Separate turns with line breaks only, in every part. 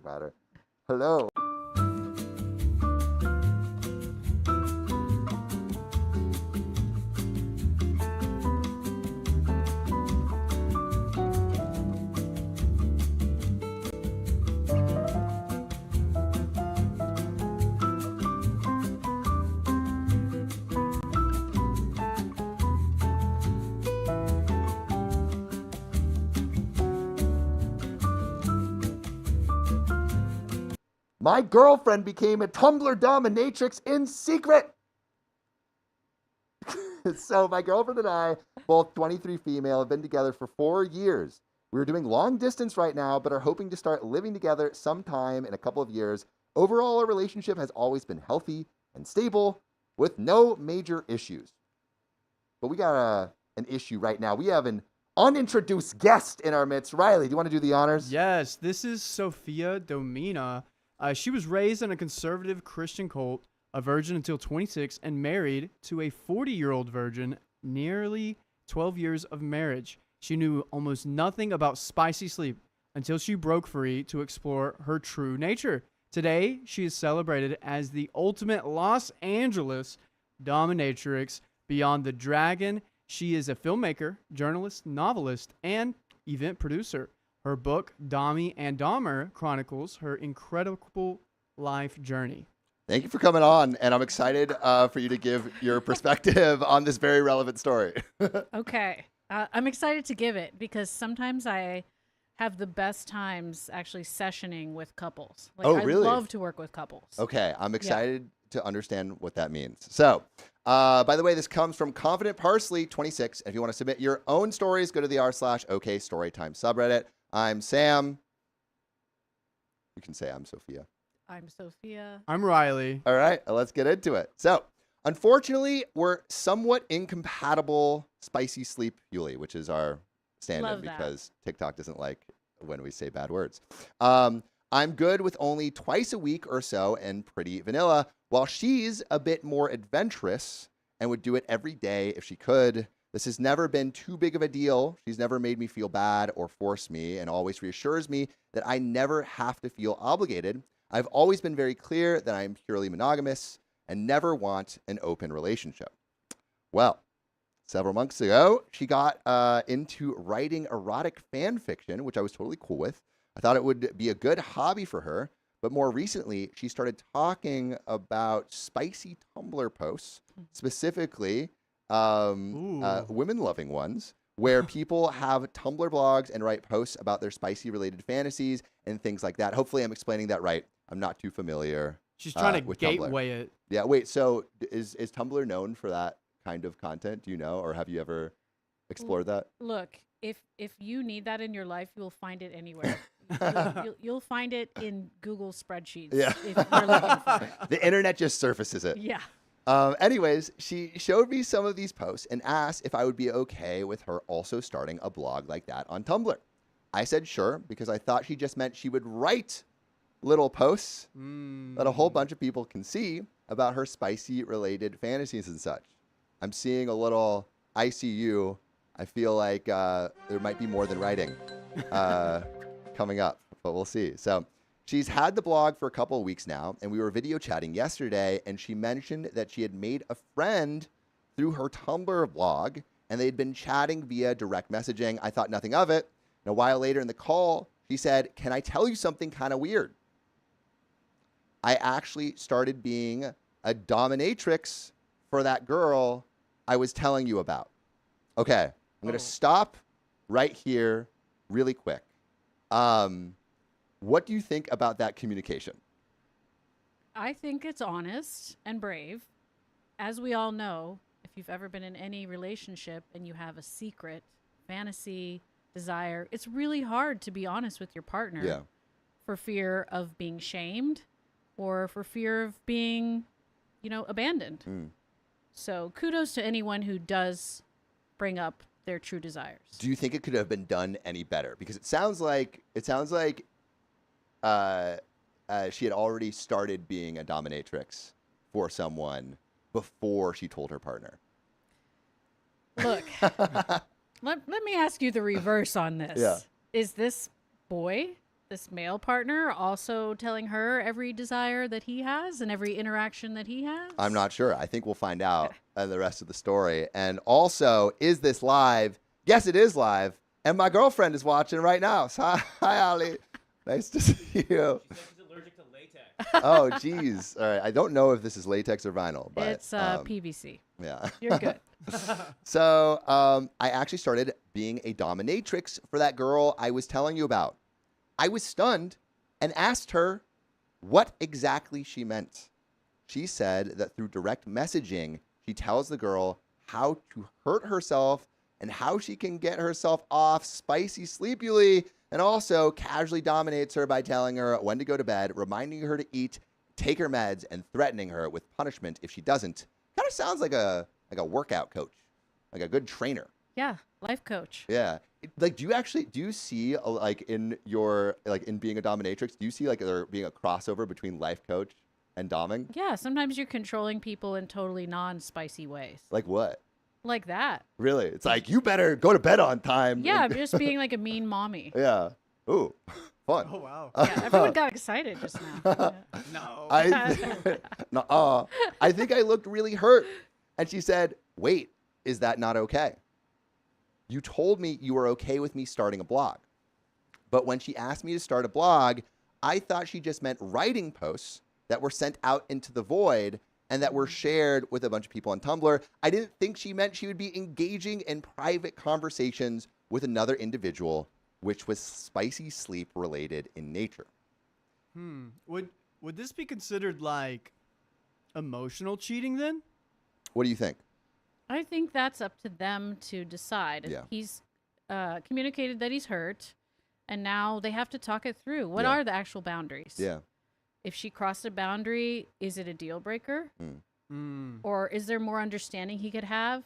subject matter. Hello. My girlfriend became a Tumblr dominatrix in secret. So my girlfriend and I, both 23 female, have been together for 4 years. We're doing long distance right now, but are hoping to start living together sometime in a couple of years. Overall, our relationship has always been healthy and stable with no major issues. But we got an issue right now. We have an unintroduced guest in our midst. Riley, do you want to do the honors?
Yes, this is Sophia Domina. She was raised in a conservative Christian cult, a virgin until 26, and married to a 40-year-old virgin, nearly 12 years of marriage. She knew almost nothing about spicy sleep until she broke free to explore her true nature. Today, she is celebrated as the ultimate Los Angeles dominatrix beyond the dragon. She is a filmmaker, journalist, novelist, and event producer. Her book, Dommy and Dahmer, chronicles her incredible life journey.
Thank you for coming on, and I'm excited for you to give your perspective on this very relevant story.
Okay. I'm excited to give it because sometimes I have the best times actually sessioning with couples. Like,
Oh, really?
I love to work with couples.
Okay, I'm excited to understand what that means. So, by the way, this comes from Confident Parsley 26. If you want to submit your own stories, go to the r/OK Storytime subreddit. I'm Sam. You can say I'm Sophia.
I'm Sophia.
I'm Riley.
All right, let's get into it. So, unfortunately, we're somewhat incompatible spicy sleep Yuli, which is our stand-in
Love that.
because TikTok doesn't like when we say bad words. I'm good with only twice a week or so and pretty vanilla, while she's a bit more adventurous and would do it every day if she could. This has never been too big of a deal. She's never made me feel bad or force me, and always reassures me that I never have to feel obligated. I've always been very clear that I am purely monogamous and never want an open relationship. Well, several months ago, she got into writing erotic fan fiction, which I was totally cool with. I thought it would be a good hobby for her, but more recently, she started talking about spicy Tumblr posts, specifically women-loving ones, where people have Tumblr blogs and write posts about their spicy-related fantasies and things like that. Hopefully, I'm explaining that right. I'm not too familiar.
She's trying to
with
gateway
Tumblr.
it.
Yeah, wait, so is Tumblr known for that kind of content? Do you know, or have you ever explored that?
Look, if you need that in your life, you'll find it anywhere. You'll find it in Google spreadsheets.
Yeah.
If you're looking for it.
The internet just surfaces it.
Yeah.
Anyways, she showed me some of these posts and asked if I would be okay with her also starting a blog like that on Tumblr. I said sure, because I thought she just meant she would write little posts that a whole bunch of people can see about her spicy related fantasies and such. I'm seeing a little ICU. I feel like there might be more than writing coming up, but we'll see. So she's had the blog for a couple of weeks now, and we were video chatting yesterday, and she mentioned that she had made a friend through her Tumblr blog, and they'd been chatting via direct messaging. I thought nothing of it. And a while later in the call, she said, "Can I tell you something kind of weird? I actually started being a dominatrix for that girl I was telling you about." Okay, I'm going to stop right here really quick. What do you think about that communication?
I think it's honest and brave. As we all know, if you've ever been in any relationship and you have a secret, fantasy, desire, it's really hard to be honest with your partner for fear of being shamed or for fear of being, abandoned. So kudos to anyone who does bring up their true desires.
Do you think it could have been done any better? Because it sounds like she had already started being a dominatrix for someone before she told her partner.
Look, let me ask you the reverse on this.
Yeah.
Is this boy, this male partner also telling her every desire that he has and every interaction that he has?
I'm not sure. I think we'll find out the rest of the story. And also, is this live? Yes, it is live. And my girlfriend is watching right now. So, hi, Ali. Nice to see you.
She said she's allergic to latex.
Oh, geez. All right. I don't know if this is latex or vinyl, but
It's PVC.
yeah.
You're good.
So I actually started being a dominatrix for that girl I was telling you about. I was stunned and asked her what exactly she meant. She said that through direct messaging, she tells the girl how to hurt herself and how she can get herself off spicy sleepily, and also casually dominates her by telling her when to go to bed, reminding her to eat, take her meds, and threatening her with punishment if she doesn't. Kind of sounds like a workout coach, like a good trainer.
Yeah, life coach.
Yeah. Like, do you see like in your, like in being a dominatrix, do you see like there being a crossover between life coach and doming?
Yeah, sometimes you're controlling people in totally non-spicy ways.
Like what?
Like that.
Really? It's like, you better go to bed on time.
Yeah, I'm just being like a mean mommy.
Yeah. Ooh, fun.
Oh, wow.
Yeah, everyone got excited just now. Yeah.
No.
I think I looked really hurt. And she said, wait, is that not okay? You told me you were okay with me starting a blog. But when she asked me to start a blog, I thought she just meant writing posts that were sent out into the void and that were shared with a bunch of people on Tumblr. I didn't think she meant she would be engaging in private conversations with another individual, which was spicy sleep related in nature.
Would this be considered like emotional cheating then?
What do you think?
I think that's up to them to decide.
Yeah.
He's communicated that he's hurt, and now they have to talk it through. What
Yeah.
are the actual boundaries?
Yeah.
If she crossed a boundary, is it a deal breaker? Or is there more understanding he could have?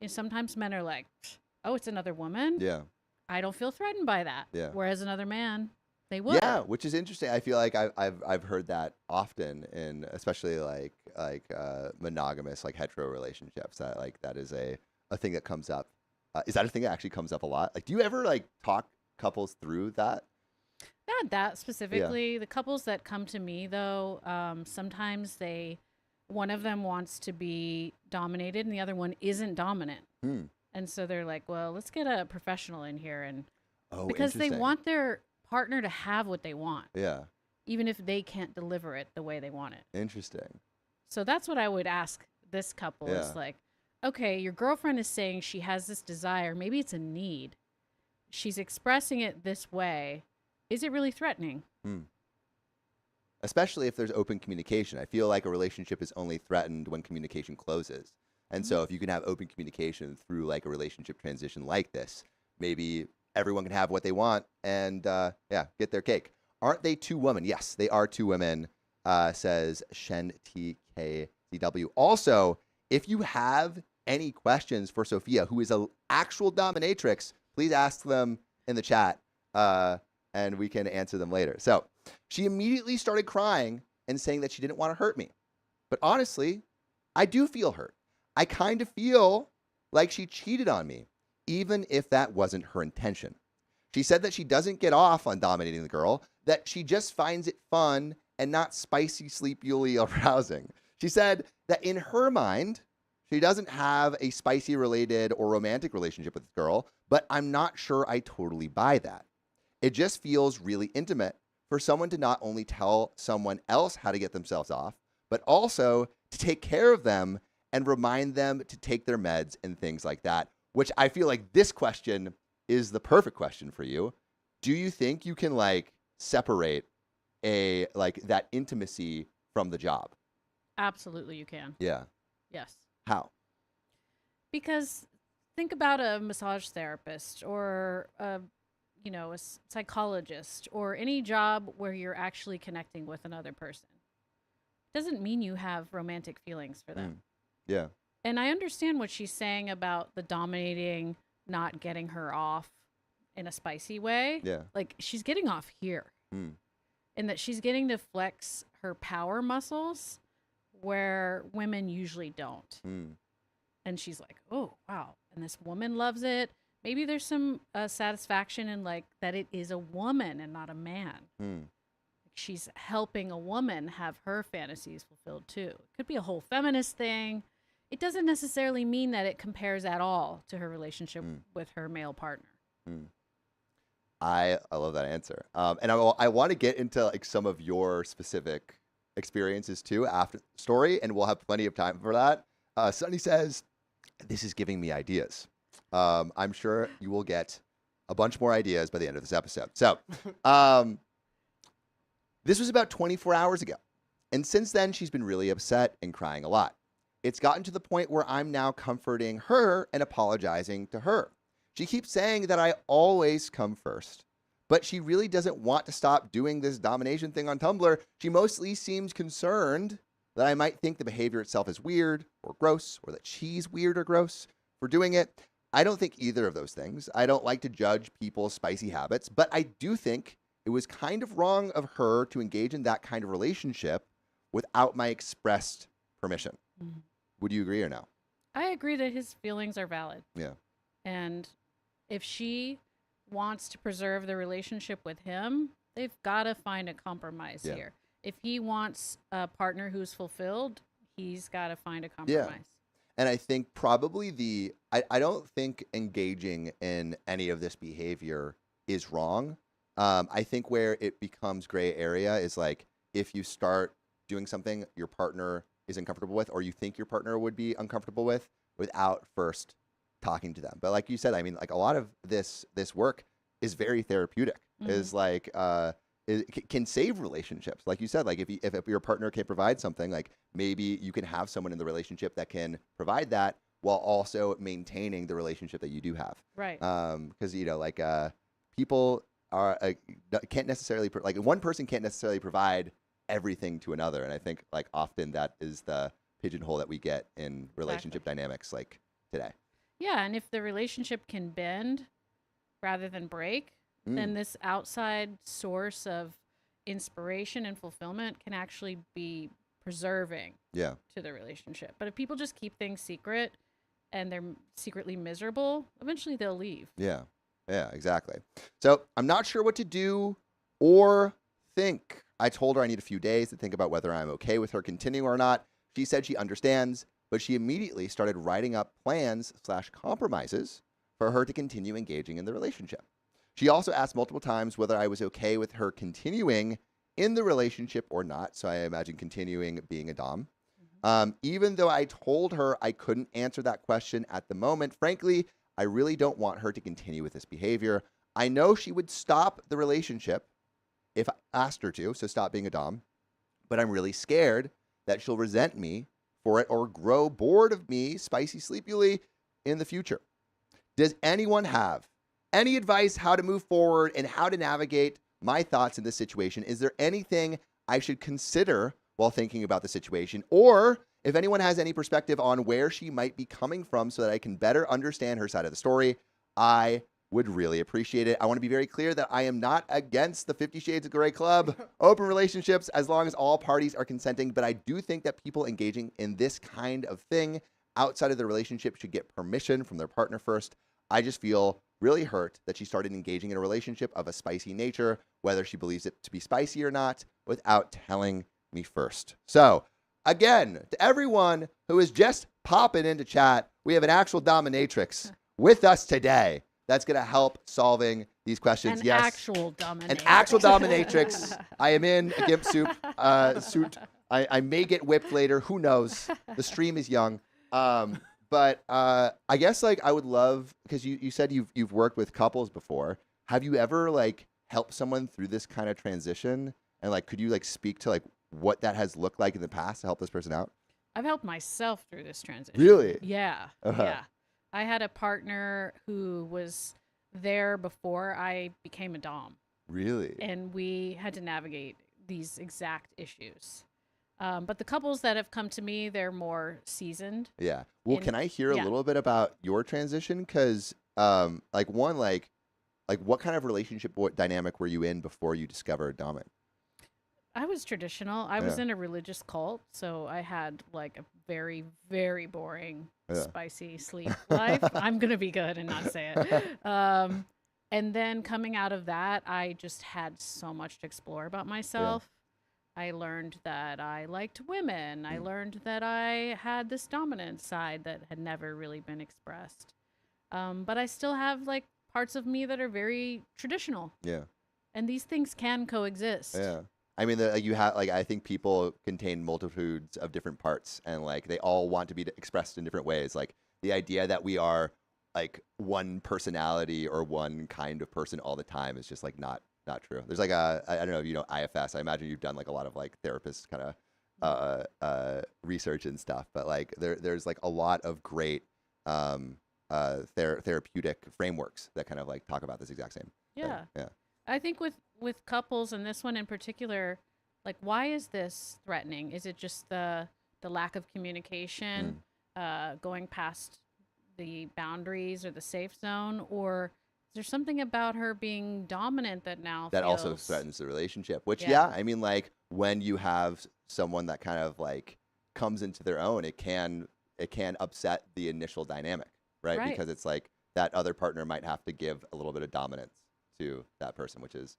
And sometimes men are like, oh, it's another woman.
Yeah.
I don't feel threatened by that.
Yeah.
Whereas another man, they would.
Yeah, which is interesting. I feel like I've heard that often in especially like monogamous, like hetero relationships. That is a thing that comes up. Is that a thing that actually comes up a lot? Like, do you ever like talk couples through that?
Not that specifically. The couples that come to me, though, sometimes one of them wants to be dominated and the other one isn't dominant. And so they're like, well, let's get a professional in here. And because they want their partner to have what they want.
Yeah.
Even if they can't deliver it the way they want it.
Interesting.
So that's what I would ask this couple is like, okay, your girlfriend is saying she has this desire. Maybe it's a need. She's expressing it this way. Is it really threatening?
Especially if there's open communication. I feel like a relationship is only threatened when communication closes. And so if you can have open communication through like a relationship transition like this, maybe everyone can have what they want and get their cake. Aren't they two women? Yes, they are two women, says Shen TKCW. Also, if you have any questions for Sophia, who is an actual dominatrix, please ask them in the chat. And we can answer them later. So she immediately started crying and saying that she didn't want to hurt me. But honestly, I do feel hurt. I kind of feel like she cheated on me, even if that wasn't her intention. She said that she doesn't get off on dominating the girl, that she just finds it fun and not spicy, sleepily arousing. She said that in her mind, she doesn't have a spicy related or romantic relationship with this girl, but I'm not sure I totally buy that. It just feels really intimate for someone to not only tell someone else how to get themselves off, but also to take care of them and remind them to take their meds and things like that, which I feel like this question is the perfect question for you. Do you think you can like separate that intimacy from the job?
Absolutely, you can.
Yeah.
Yes.
How?
Because think about a massage therapist or a psychologist or any job where you're actually connecting with another person. Doesn't mean you have romantic feelings for them.
Yeah.
And I understand what she's saying about the dominating, not getting her off in a spicy way.
Yeah.
Like she's getting off here. And that she's getting to flex her power muscles where women usually don't. And she's like, oh, wow. And this woman loves it. maybe there's some satisfaction in like that it is a woman and not a man.
Hmm.
She's helping a woman have her fantasies fulfilled too. It could be a whole feminist thing. It doesn't necessarily mean that it compares at all to her relationship with her male partner.
I love that answer. And I want to get into like some of your specific experiences too after the story, and we'll have plenty of time for that. Sunny says, this is giving me ideas. I'm sure you will get a bunch more ideas by the end of this episode. So this was about 24 hours ago. And since then, she's been really upset and crying a lot. It's gotten to the point where I'm now comforting her and apologizing to her. She keeps saying that I always come first, but she really doesn't want to stop doing this domination thing on Tumblr. She mostly seems concerned that I might think the behavior itself is weird or gross, or that she's weird or gross for doing it. I don't think either of those things. I don't like to judge people's spicy habits, but I do think it was kind of wrong of her to engage in that kind of relationship without my expressed permission.
Mm-hmm.
Would you agree or no?
I agree that his feelings are valid.
Yeah.
And if she wants to preserve the relationship with him, they've got to find a compromise here. If he wants a partner who's fulfilled, he's got to find a compromise.
Yeah. And I think probably I don't think engaging in any of this behavior is wrong. I think where it becomes gray area is like if you start doing something your partner is uncomfortable with, or you think your partner would be uncomfortable with, without first talking to them. But like you said, I mean, like a lot of this work is very therapeutic. Is like it can save relationships. Like you said, like if your partner can provide something, like maybe you can have someone in the relationship that can provide that while also maintaining the relationship that you do have.
Right.
Because you know, like people are can't necessarily like one person can't necessarily provide everything to another, and I think like often that is the pigeonhole that we get in relationship dynamics like today.
Yeah, and if the relationship can bend rather than break, then this outside source of inspiration and fulfillment can actually be preserving to the relationship. But if people just keep things secret and they're secretly miserable, eventually they'll leave.
Yeah, exactly. So I'm not sure what to do or think. I told her I need a few days to think about whether I'm okay with her continuing or not. She said she understands, but she immediately started writing up plans/compromises for her to continue engaging in the relationship. She also asked multiple times whether I was okay with her continuing in the relationship or not. So I imagine continuing being a dom. Even though I told her I couldn't answer that question at the moment, frankly, I really don't want her to continue with this behavior. I know she would stop the relationship if I asked her to, so stop being a dom, but I'm really scared that she'll resent me for it or grow bored of me, spicy sleepily, in the future. Does anyone have any advice how to move forward and how to navigate my thoughts in this situation? Is there anything I should consider while thinking about the situation? Or if anyone has any perspective on where she might be coming from so that I can better understand her side of the story, I would really appreciate it. I want to be very clear that I am not against the 50 Shades of Grey Club, open relationships, as long as all parties are consenting. But I do think that people engaging in this kind of thing outside of the relationship should get permission from their partner first. I just feel really hurt that she started engaging in a relationship of a spicy nature, whether she believes it to be spicy or not, without telling me first. So again, to everyone who is just popping into chat, we have an actual dominatrix with us today that's going to help solving these questions.
An actual dominatrix.
An actual dominatrix. I am in a gimp suit. I may get whipped later. Who knows? The stream is young. But I guess like I would love, because you said you've worked with couples before. Have you ever like helped someone through this kind of transition? And like, could you like speak to like what that has looked like in the past to help this person out?
I've helped myself through this transition.
Really?
Yeah. Yeah. I had a partner who was there before I became a dom.
Really?
And we had to navigate these exact issues. But the couples that have come to me, they're more seasoned.
Yeah. Well, can I hear a little bit about your transition? Because like what kind of relationship dynamic were you in before you discovered dominant?
I was traditional. I was in a religious cult, so I had like a very, very boring, spicy sleep life. I'm gonna be good and not say it. And then coming out of that, I just had so much to explore about myself. I learned that I liked women. I learned that I had this dominant side that had never really been expressed. But I still have like parts of me that are very traditional.
Yeah.
And these things can coexist.
Yeah. I mean, you have like I think people contain multitudes of different parts, and like they all want to be expressed in different ways. Like the idea that we are like one personality or one kind of person all the time is just like not true. There's like I don't know if you know IFS. I imagine you've done like a lot of like therapist kind of research and stuff, but like there's like a lot of great therapeutic frameworks that kind of like talk about this exact same thing. Yeah.
I think with couples and this one in particular, like why is this threatening? Is it just the lack of communication, going past the boundaries or the safe zone, or is there something about her being dominant that now
that
feels...
also threatens the relationship? Which I mean, like when you have someone that kind of like comes into their own, it can upset the initial dynamic, right? Because it's like that other partner might have to give a little bit of dominance to that person, which is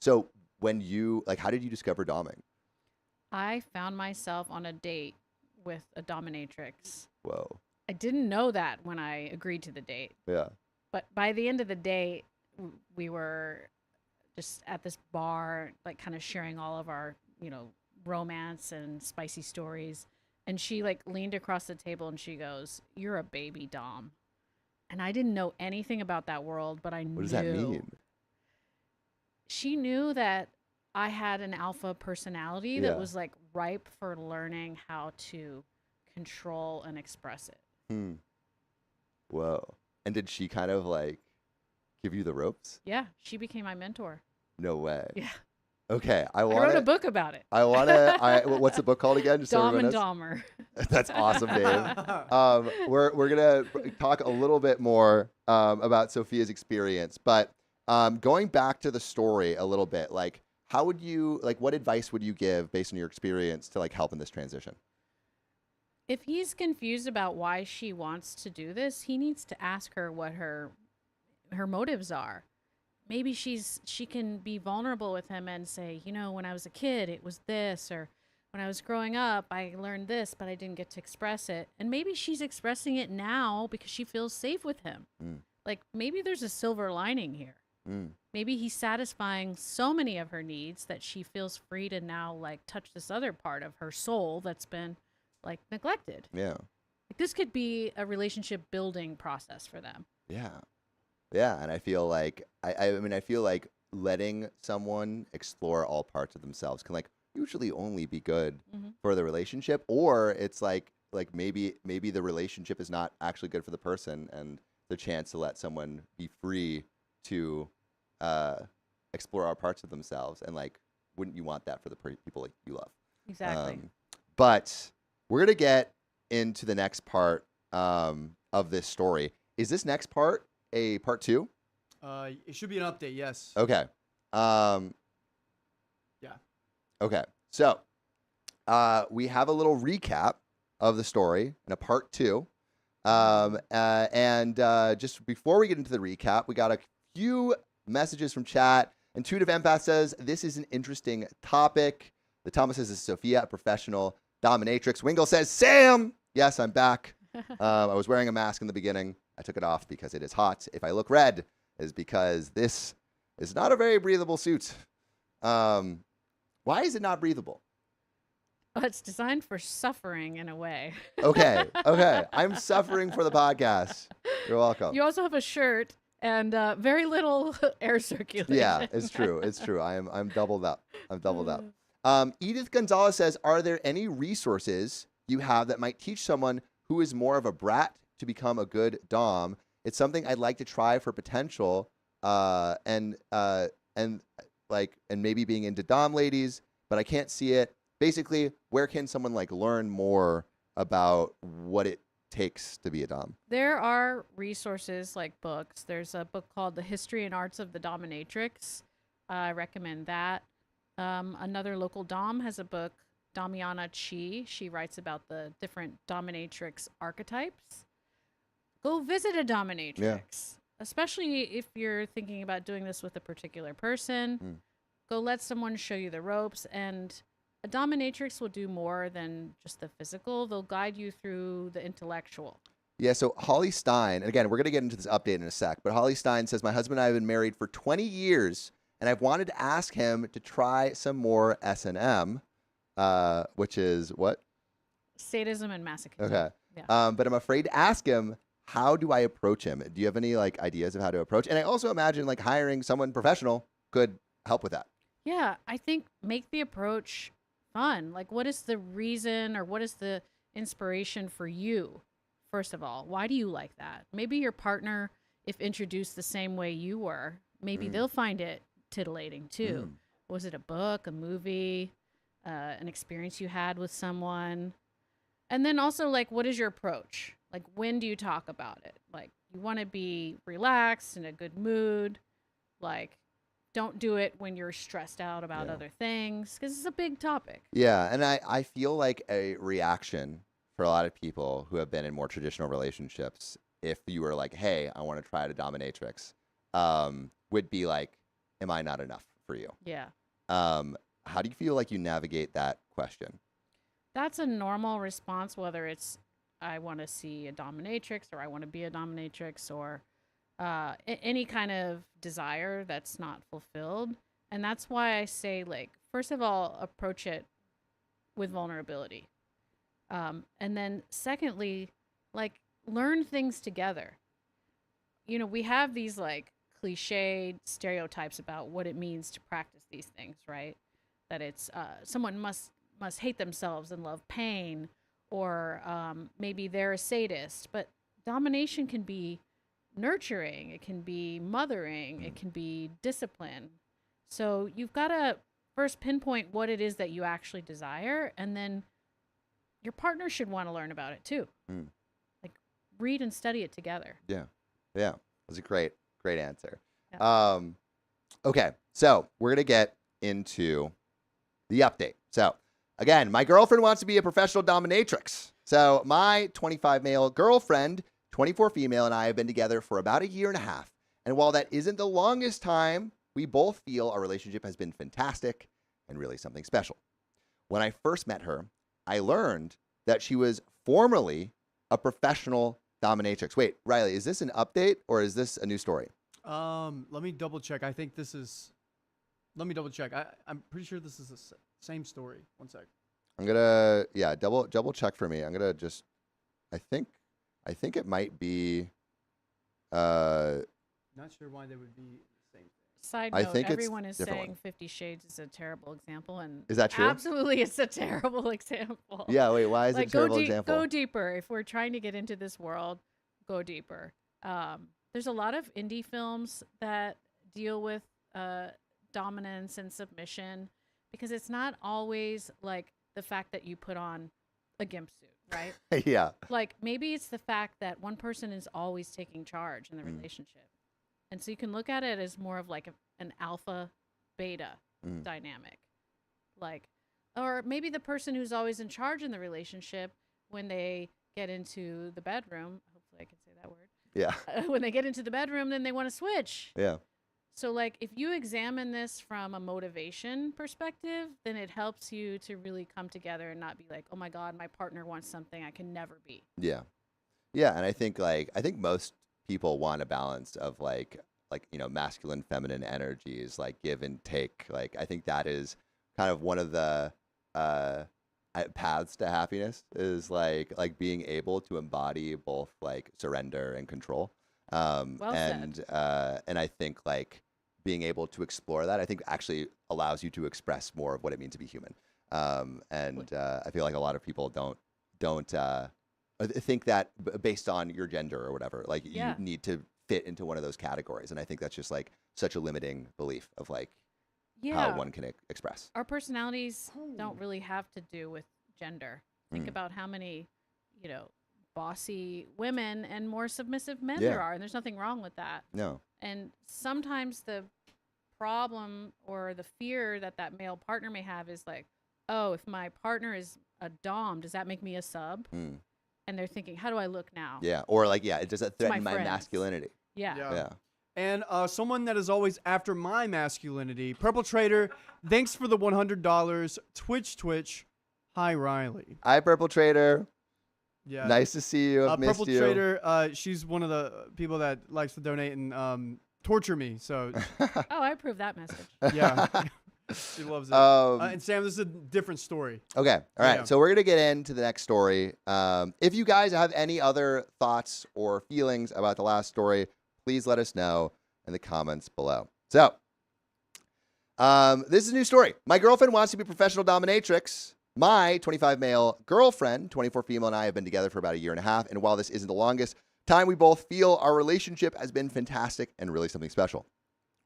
So when you like, how did you discover doming?
I found myself on a date with a dominatrix.
Whoa.
I didn't know that when I agreed to the date.
Yeah.
But by the end of the date, we were just at this bar, like kind of sharing all of our, romance and spicy stories. And she like leaned across the table and she goes, "You're a baby dom." And I didn't know anything about that world, but I knew.
What does that mean?
She knew that I had an alpha personality that was like ripe for learning how to control and express it.
Whoa. And did she kind of like give you the ropes?
Yeah, she became my mentor.
No way.
Yeah.
Okay, I
wrote a book about it.
I want to. What's the book called again? Just
Dom and Dahmer.
That's awesome, Dave. We're gonna talk a little bit more about Sophia's experience, but going back to the story a little bit, like how would you like? What advice would you give based on your experience to like help in this transition?
If he's confused about why she wants to do this, he needs to ask her what her motives are. Maybe she can be vulnerable with him and say, when I was a kid, it was this, or when I was growing up, I learned this, but I didn't get to express it. And maybe she's expressing it now because she feels safe with him. Like maybe there's a silver lining here. Maybe he's satisfying so many of her needs that she feels free to now like touch this other part of her soul that's been like neglected.
Yeah.
Like this could be a relationship building process for them.
Yeah. Yeah. And I feel like, I mean, I feel like letting someone explore all parts of themselves can like usually only be good for the relationship, or it's like maybe the relationship is not actually good for the person, and the chance to let someone be free to explore all parts of themselves. And like, wouldn't you want that for the people like you love?
Exactly.
But we're going to get into the next part of this story. Is this next part a part 2?
It should be an update, yes.
Okay. Yeah. Okay. So we have a little recap of the story in a part 2. And just before we get into the recap, we got a few messages from chat. Intuitive Empath says, this is an interesting topic. The Thomas says, is Sophia a professional dominatrix? Wingle says, Sam! Yes, I'm back. I was wearing a mask in the beginning. I took it off because it is hot. If I look red, it is because this is not a very breathable suit. Why is it not breathable?
Well, it's designed for suffering in a way.
Okay. I'm suffering for the podcast. You're welcome.
You also have a shirt and very little air circulation.
Yeah, it's true. I'm doubled up. Edith Gonzalez says, are there any resources you have that might teach someone who is more of a brat to become a good dom? It's something I'd like to try for potential, and maybe being into dom ladies, but I can't see it. Basically, where can someone like learn more about what it takes to be a dom?
There are resources like books. There's a book called The History and Arts of the Dominatrix. I recommend that. Another local dom has a book, Damiana Chi. She writes about the different dominatrix archetypes. Go visit a dominatrix, especially if you're thinking about doing this with a particular person. Go let someone show you the ropes. And a dominatrix will do more than just the physical. They'll guide you through the intellectual.
Yeah, so Holly Stein, and again, we're going to get into this update in a sec, but Holly Stein says, my husband and I have been married for 20 years, and I've wanted to ask him to try some more S&M, which is what?
Sadism and masochism.
Okay.
Yeah.
But I'm afraid to ask him, how do I approach him? Do you have any like ideas of how to approach? And I also imagine like hiring someone professional could help with that.
Yeah, I think make the approach fun. Like, what is the reason or what is the inspiration for you? First of all, why do you like that? Maybe your partner, if introduced the same way you were, maybe they'll find it titillating too. Was it a book, a movie, an experience you had with someone? And then also, like, what is your approach? Like, when do you talk about it? Like, you want to be relaxed, in a good mood. Like, don't do it when you're stressed out about other things, because it's a big topic.
Yeah, and I feel like a reaction for a lot of people who have been in more traditional relationships, if you were like, hey, I want to try to dominatrix, would be like, am I not enough for you?
Yeah.
How do you feel like you navigate that question?
That's a normal response, whether it's I want to see a dominatrix or I want to be a dominatrix or any kind of desire that's not fulfilled. And that's why I say, like, first of all, approach it with vulnerability. And then secondly, like, learn things together. You know, we have these like cliched stereotypes about what it means to practice these things, right? That it's someone must hate themselves and love pain, or maybe they're a sadist. But domination can be nurturing, it can be mothering, it can be discipline. So you've got to first pinpoint what it is that you actually desire, and then your partner should want to learn about it too. Like, read and study it together.
Yeah. That's a great answer.
Yeah.
Okay, so we're going to get into the update. So again, my girlfriend wants to be a professional dominatrix. So my 25 male girlfriend, 24 female, and I have been together for about a year and a half. And while that isn't the longest time, we both feel our relationship has been fantastic and really something special. When I first met her, I learned that she was formerly a professional dominatrix. Wait, Riley, is this an update or is this a new story?
Let me double check. I think this is. Let me double check. I'm pretty sure this is the same story. One sec.
I'm gonna double check for me. I'm gonna just. I think it might be.
Not sure why they would be the same thing.
Side
I
note,
think it's
everyone is
different
saying
one.
50 Shades is a terrible example, and
Is that true?
absolutely it's a terrible example.
Yeah. Wait. Why is it a terrible example?
Go deeper. If we're trying to get into this world, go deeper. There's a lot of indie films that deal with dominance and submission, because it's not always like the fact that you put on a gimp suit, right?
Yeah.
Like, maybe it's the fact that one person is always taking charge in the relationship. And so you can look at it as more of like an alpha beta dynamic. Like, or maybe the person who's always in charge in the relationship, when they get into the bedroom, hopefully I can say that word.
Yeah.
When they get into the bedroom, then they want to switch.
Yeah.
So, like, if you examine this from a motivation perspective, then it helps you to really come together and not be like, oh my God, my partner wants something I can never be.
Yeah. Yeah. And I think most people want a balance of like, masculine, feminine energies, like give and take. Like, I think that is kind of one of the paths to happiness, is like being able to embody both like surrender and control.
Well said.
And I think like being able to explore that, I think actually allows you to express more of what it means to be human. I feel like a lot of people don't think that based on your gender or whatever, like you need to fit into one of those categories. And I think that's just like such a limiting belief of like how one can express.
Our personalities don't really have to do with gender. Think about how many, bossy women and more submissive men there are, and there's nothing wrong with that.
No.
And sometimes the problem or the fear that that male partner may have is like, oh, if my partner is a dom, does that make me a sub?
Mm.
And they're thinking, how do I look now?
Yeah. Or like, yeah, does that threaten my
friends.
masculinity?
Yeah.
Yeah.
And someone that is always after my masculinity, Purple Trader, thanks for the $100. Twitch. Hi, Riley.
Hi, Purple Trader.
Yeah.
Nice to see you. I've missed
Purple
you.
Trader, she's one of the people that likes to donate and torture me. So,
Oh, I approve that message.
yeah. She loves it. And Sam, this is a different story.
Okay. All right.
Yeah.
So we're going to get into the next story. If you guys have any other thoughts or feelings about the last story, please let us know in the comments below. So this is a new story. My girlfriend wants to be a professional dominatrix. My 25 male girlfriend, 24 female, and I have been together for about a year and a half. And while this isn't the longest time, we both feel our relationship has been fantastic and really something special.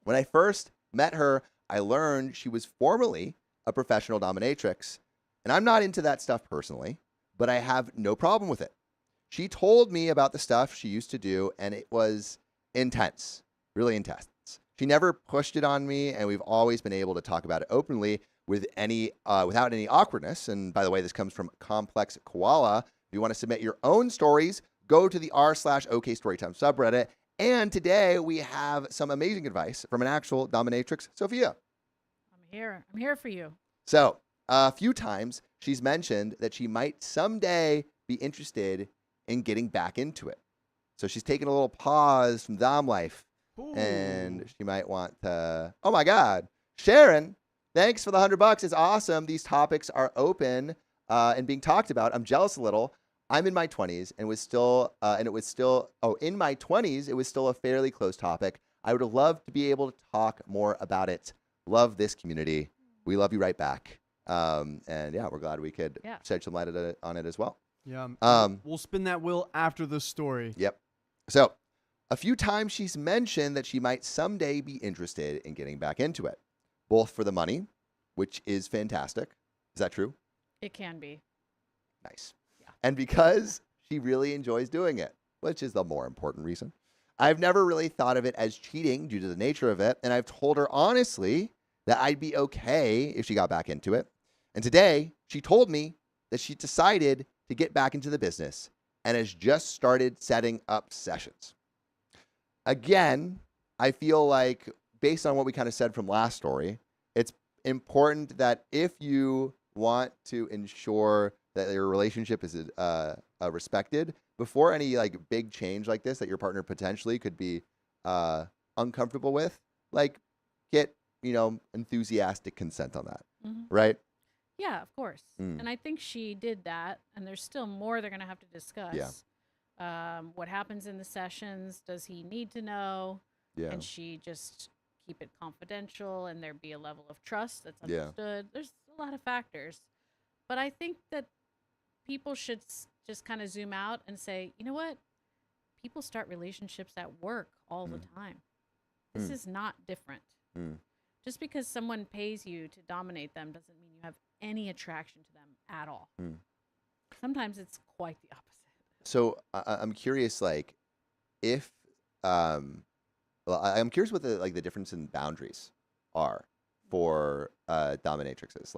When I first met her, I learned she was formerly a professional dominatrix. And I'm not into that stuff personally, but I have no problem with it. She told me about the stuff she used to do, and it was intense, really intense. She never pushed it on me, and we've always been able to talk about it openly with without any awkwardness. And by the way, this comes from Complex Koala. If you want to submit your own stories, go to the r/OK Storytime subreddit. And today we have some amazing advice from an actual dominatrix, Sophia.
I'm here for you.
So a few times she's mentioned that she might someday be interested in getting back into it. So she's taking a little pause from dom life.
Ooh.
And she might want to, oh my God, Sharon, thanks for the $100. It's awesome. These topics are open and being talked about. I'm jealous a little. I'm in my 20s and in my 20s, it was still a fairly close topic. I would love to be able to talk more about it. Love this community. We love you right back. And yeah, we're glad we could shed some light on it as well.
Yeah. We'll spin that wheel after the story.
Yep. So a few times she's mentioned that she might someday be interested in getting back into it, both for the money, which is fantastic. Is that true?
It can be.
Nice. Yeah. And because she really enjoys doing it, which is the more important reason. I've never really thought of it as cheating due to the nature of it, and I've told her honestly that I'd be okay if she got back into it. And today, she told me that she decided to get back into the business and has just started setting up sessions. Again, I feel like, based on what we kind of said from last story, it's important that if you want to ensure that your relationship is respected, before any like big change like this that your partner potentially could be uncomfortable with, like get, enthusiastic consent on that, right?
Yeah, of course. And I think she did that, and there's still more they're going to have to discuss.
Yeah.
What happens in the sessions? Does he need to know?
Yeah.
Can she just keep it confidential and there be a level of trust that's understood? Yeah. There's a lot of factors. But I think that people should just kind of zoom out and say, you know what? People start relationships at work all the time. This is not different. Just because someone pays you to dominate them doesn't mean you have any attraction to them at all. Sometimes it's quite the opposite.
So I'm curious, like, if I'm curious what the difference in boundaries are for dominatrixes.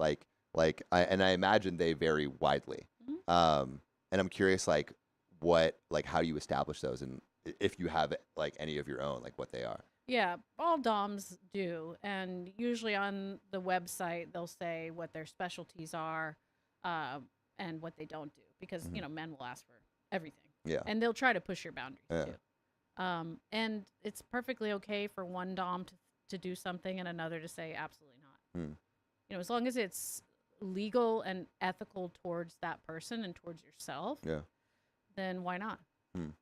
I imagine they vary widely. And I'm curious, how you establish those, and if you have like any of your own, like what they are.
Yeah, all DOMs do, and usually on the website they'll say what their specialties are, and what they don't do, because men will ask for everything.
Yeah, and
they'll try to push your boundaries too. And it's perfectly okay for one DOM to do something and another to say absolutely not. As long as it's legal and ethical towards that person and towards yourself, then why not?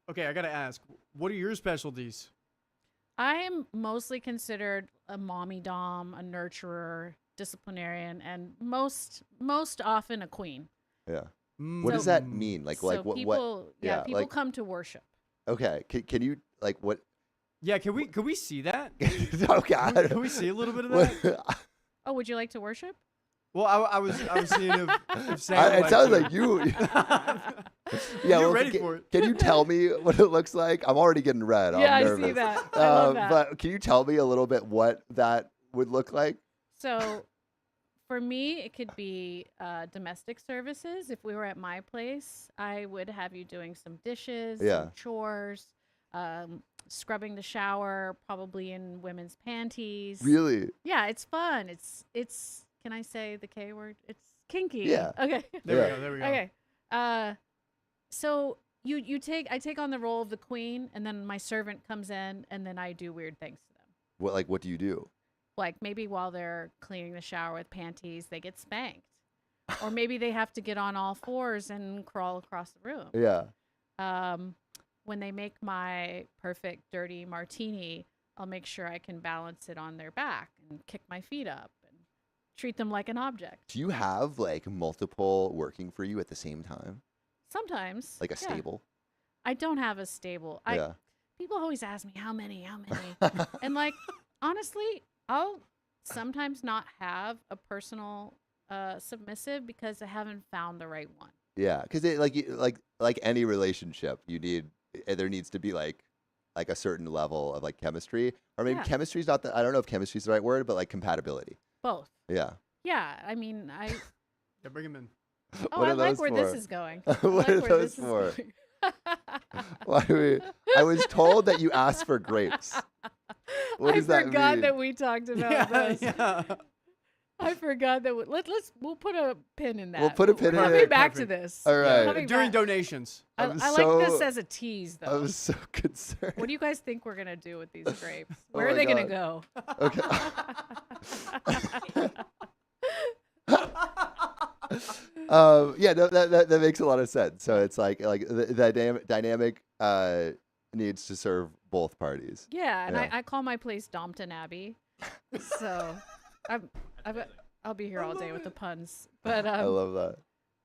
Okay, I gotta ask, what are your specialties?
I am mostly considered a mommy dom, a nurturer, disciplinarian, and most often a queen.
Yeah. What does that mean?
People come to worship.
Okay. Can you what?
Yeah. Can we see that?
Oh God.
Can we see a little bit of that?
Oh, would you like to worship?
Well, I was seeing if Sam.
It sounds like you. Yeah,
you're ready for it.
Can you tell me what it looks like? I'm already getting red.
Yeah, I see that. I love that.
But can you tell me a little bit what that would look like?
So for me, it could be domestic services. If we were at my place, I would have you doing some dishes,
Yeah.
some chores, scrubbing the shower, probably in women's panties.
Really?
Yeah, it's fun. It's. Can I say the K word? It's kinky.
Yeah.
Okay.
There we go.
Okay. So I take on the role of the queen, and then my servant comes in, and then I do weird things to them.
What do you do?
Like maybe while they're cleaning the shower with panties, they get spanked, or maybe they have to get on all fours and crawl across the room.
Yeah.
When they make my perfect dirty martini, I'll make sure I can balance it on their back and kick my feet up and treat them like an object.
Do you have like multiple working for you at the same time?
Sometimes.
Like a
yeah.
stable?
I don't have a stable.
Yeah.
People always ask me how many, and like honestly, I'll sometimes not have a personal submissive because I haven't found the right one.
Yeah, because like any relationship, there needs to be like a certain level of like chemistry, or maybe
Yeah.
chemistry's not I don't know if chemistry's the right word, but like compatibility.
Both.
Yeah.
Yeah, I mean,
Yeah, bring him in.
Oh,
What
I
are
like
those
where
for?
this is going.
What
I like
are
where
those
this is
for?
going.
I was told that you asked for grapes. What does that
forgot
mean?
that we talked about
Yeah,
this.
yeah.
I forgot that. We'll put a pin in that.
We'll put a pin in
Coming
it.
back to
Perfect.
this.
All right.
Coming
During
back.
donations.
I
I'm
like
so-
this as a tease, though.
I was so concerned.
What do you guys think we're gonna do with these grapes?
Oh
Where are
my
they gonna
God.
go?
Okay. Yeah, no, that makes a lot of sense. So it's like the dynamic needs to serve both parties.
Yeah, and
Yeah.
I call my place Dompton Abbey. So I'll be here all day with the puns. But
I love that.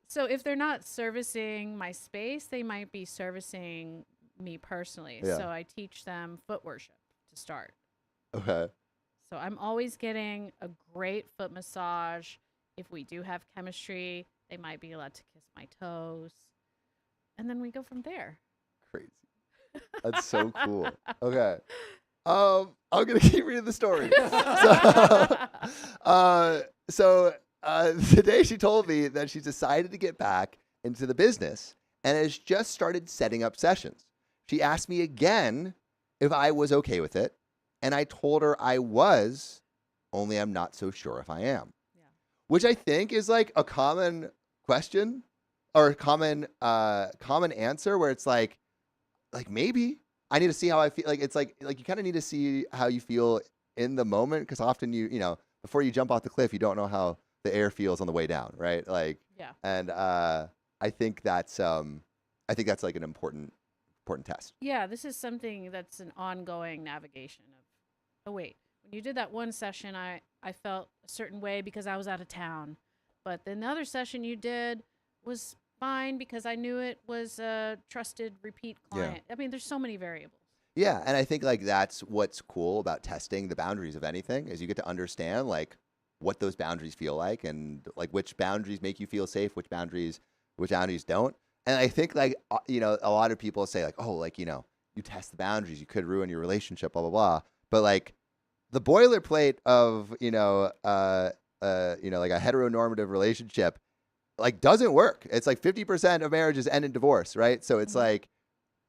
so if they're not servicing my space, they might be servicing me personally.
Yeah.
So I teach them foot worship to start.
Okay.
So I'm always getting a great foot massage. If we do have chemistry, they might be allowed to kiss my toes. And then we go from there.
Crazy. That's so cool. Okay. I'm gonna keep reading the story. So today she told me that she's decided to get back into the business and has just started setting up sessions. She asked me again if I was okay with it, and I told her I was, only I'm not so sure if I am.
Yeah.
Which I think is like a common question or a common answer where it's like maybe I need to see how I feel. Like it's like you kind of need to see how you feel in the moment, because often you know before you jump off the cliff, you don't know how the air feels on the way down, right? Like
Yeah.
And I think that's like an important test.
Yeah, this is something that's an ongoing navigation of, oh, wait, when you did that one session, I felt a certain way because I was out of town. But then the other session you did was fine because I knew it was a trusted repeat client. I mean, there's so many variables.
Yeah, and I think like that's what's cool about testing the boundaries of anything is you get to understand like what those boundaries feel like and like which boundaries make you feel safe, which boundaries don't. And I think like you know, a lot of people say like, oh, like, you know, you test the boundaries, you could ruin your relationship, blah blah blah. But like the boilerplate of like a heteronormative relationship like doesn't work. It's like 50% of marriages end in divorce, right? So it's like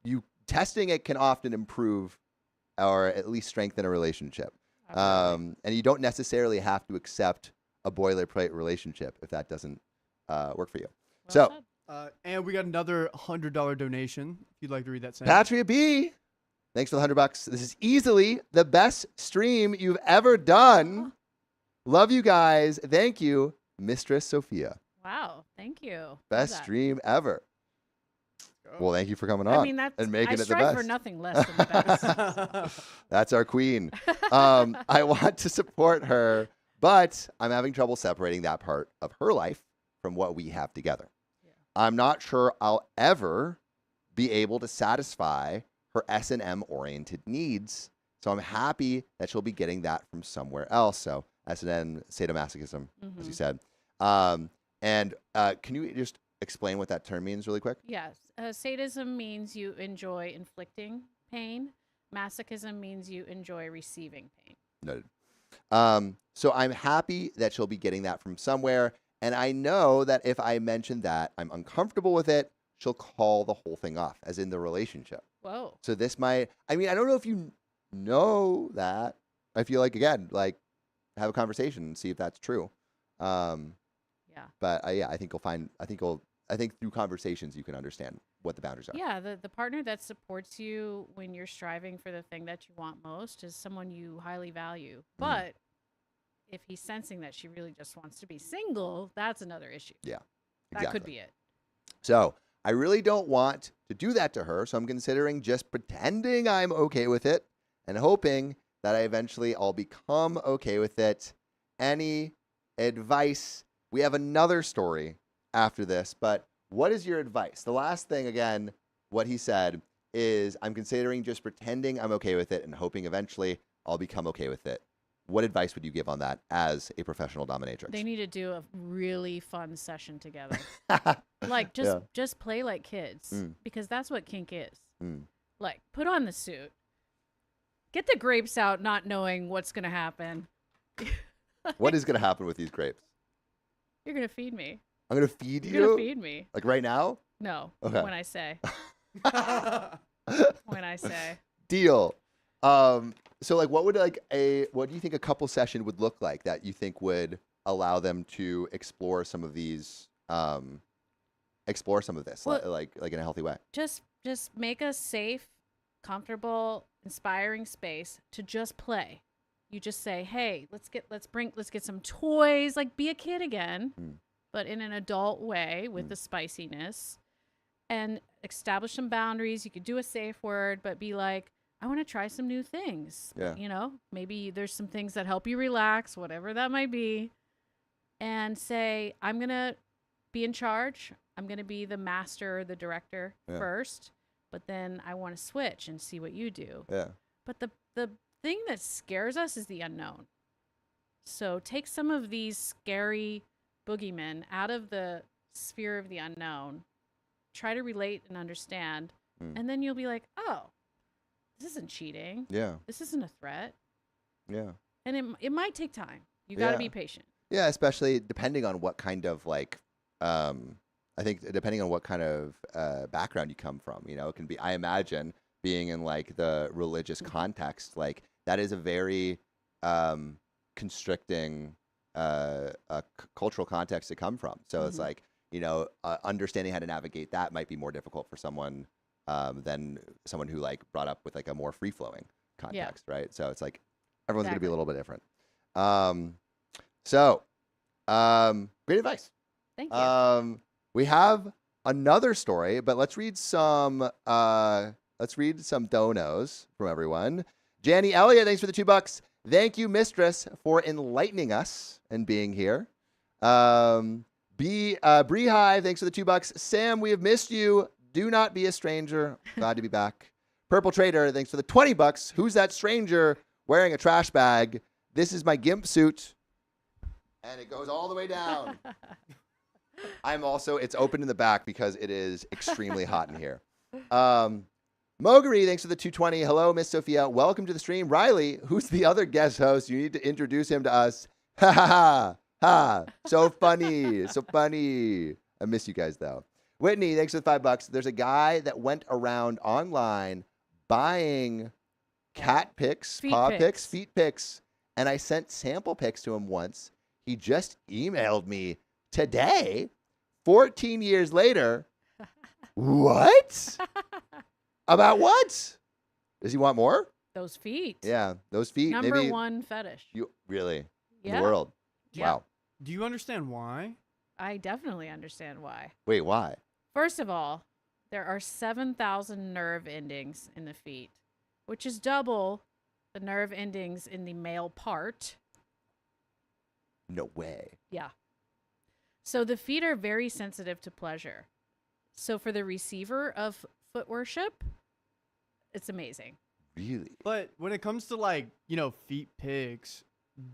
you testing it can often improve or at least strengthen a relationship. And you don't necessarily have to accept a boilerplate relationship if that doesn't work for you.
Well
So
said.
And we got another $100 donation. If you'd like to read that, Sam.
Patria B, thanks for the $100. This is easily the best stream you've ever done. Love you guys. Thank you, Mistress Sophia.
Wow, thank you. Love
Best
that.
stream ever. Well, thank you for coming on
I mean, that's
and making
I
it the
strive for
best.
nothing less than the best.
That's our queen. I want to support her, but I'm having trouble separating that part of her life from what we have together.
Yeah.
I'm not sure I'll ever be able to satisfy her S&M oriented needs. So I'm happy that she'll be getting that from somewhere else. So S&M, sadomasochism, as you said. And can you just explain what that term means really quick?
Yes. Sadism means you enjoy inflicting pain. Masochism means you enjoy receiving pain.
Noted. So I'm happy that she'll be getting that from somewhere. And I know that if I mention that I'm uncomfortable with it, she'll call the whole thing off, as in the relationship.
Whoa.
So this might, I mean, I don't know if you know that. I feel like, again, like have a conversation and see if that's true.
Yeah.
But yeah, I think I think through conversations you can understand what the boundaries are.
Yeah, the partner that supports you when you're striving for the thing that you want most is someone you highly value. But if he's sensing that she really just wants to be single, that's another issue.
Yeah,
That could be it.
So I really don't want to do that to her. So I'm considering just pretending I'm okay with it and hoping that I'll become okay with it. Any advice? We have another story after this, but what is your advice? The last thing, again, what he said is, I'm considering just pretending I'm okay with it and hoping eventually I'll become okay with it. What advice would you give on that as a professional dominatrix?
They need to do a really fun session together. Like just play like kids, because that's what kink is. Like, put on the suit, get the grapes out, not knowing what's gonna happen.
What is going to happen with these grapes?
You're gonna feed me.
I'm going to feed
You're
you?
gonna feed me.
Like right now?
No.
Okay.
When I say. When I say.
Deal. So like, what do you think a couple session would look like that you think would allow them to explore some of these, explore some of this,
Well,
like in a healthy way?
Just make a safe, comfortable, inspiring space to just play. You just say, "Hey, let's get some toys, like be a kid again, but in an adult way with the spiciness, and establish some boundaries. You could do a safe word, but be like, I want to try some new things.
Yeah.
You know, maybe there's some things that help you relax, whatever that might be, and say, I'm going to be in charge. I'm going to be the master, the director first, but then I want to switch and see what you do."
Yeah.
But the thing that scares us is the unknown. So take some of these scary boogeymen out of the sphere of the unknown. Try to relate and understand. And then you'll be like, oh, this isn't cheating.
Yeah.
This isn't a threat.
Yeah.
And it might take time. You got to be patient.
Yeah, especially depending on what kind of like, I think depending on what kind of background you come from, you know, it can be, I imagine being in like the religious context, like that is a very constricting cultural context to come from. So it's like, you know, understanding how to navigate that might be more difficult for someone than someone who like brought up with like a more free flowing context, right? So it's like everyone's going to be a little bit different. Great advice.
Thank you.
We have another story, but let's read some donos from everyone. Janny Elliott, thanks for the $2. Thank you, mistress, for enlightening us and being here. Bree Hive, thanks for the $2. Sam, we have missed you. Do not be a stranger. Glad to be back. Purple Trader, thanks for the $20. Who's that stranger wearing a trash bag? This is my GIMP suit, and it goes all the way down. It's open in the back because it is extremely hot in here. Mogary, thanks for the 220. Hello, Miss Sophia. Welcome to the stream. Riley, who's the other guest host? You need to introduce him to us. Ha ha ha. Ha. So funny. So funny. I miss you guys, though. Whitney, thanks for the $5. There's a guy that went around online buying cat pics, paw pics, feet pics, and I sent sample pics to him once. He just emailed me today, 14 years later. What? About what? Does he want more?
Those feet.
Yeah, those feet.
Number
maybe
one fetish.
You really in
Yeah.
the world?
Yeah.
Wow.
Do you understand why?
I definitely understand why.
Wait, why?
First of all, there are 7,000 nerve endings in the feet, which is double the nerve endings in the male part.
No way.
Yeah. So the feet are very sensitive to pleasure. So for the receiver of foot worship, it's amazing.
Really?
But when it comes to like, you know, feet pics,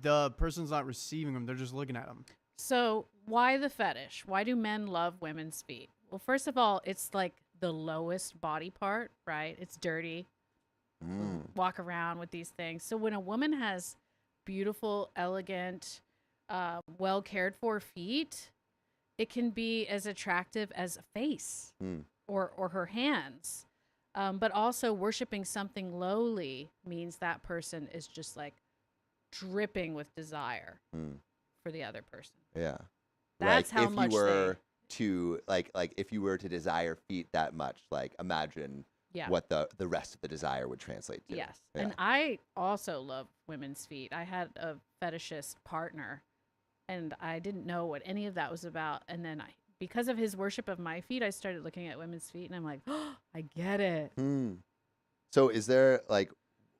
the person's not receiving them. They're just looking at them.
So why the fetish? Why do men love women's feet? Well, first of all, it's like the lowest body part, right? It's dirty. Walk around with these things. So when a woman has beautiful, elegant, well cared for feet, it can be as attractive as a face or her hands. But also worshiping something lowly means that person is just like dripping with desire for the other person.
Yeah.
That's
like,
how
if
much
you were to like if you were to desire feet that much, like imagine what the rest of the desire would translate to.
Yes.
Yeah.
And I also love women's feet. I had a fetishist partner and I didn't know what any of that was about. And then because of his worship of my feet, I started looking at women's feet and I'm like, oh, I get it.
So is there like,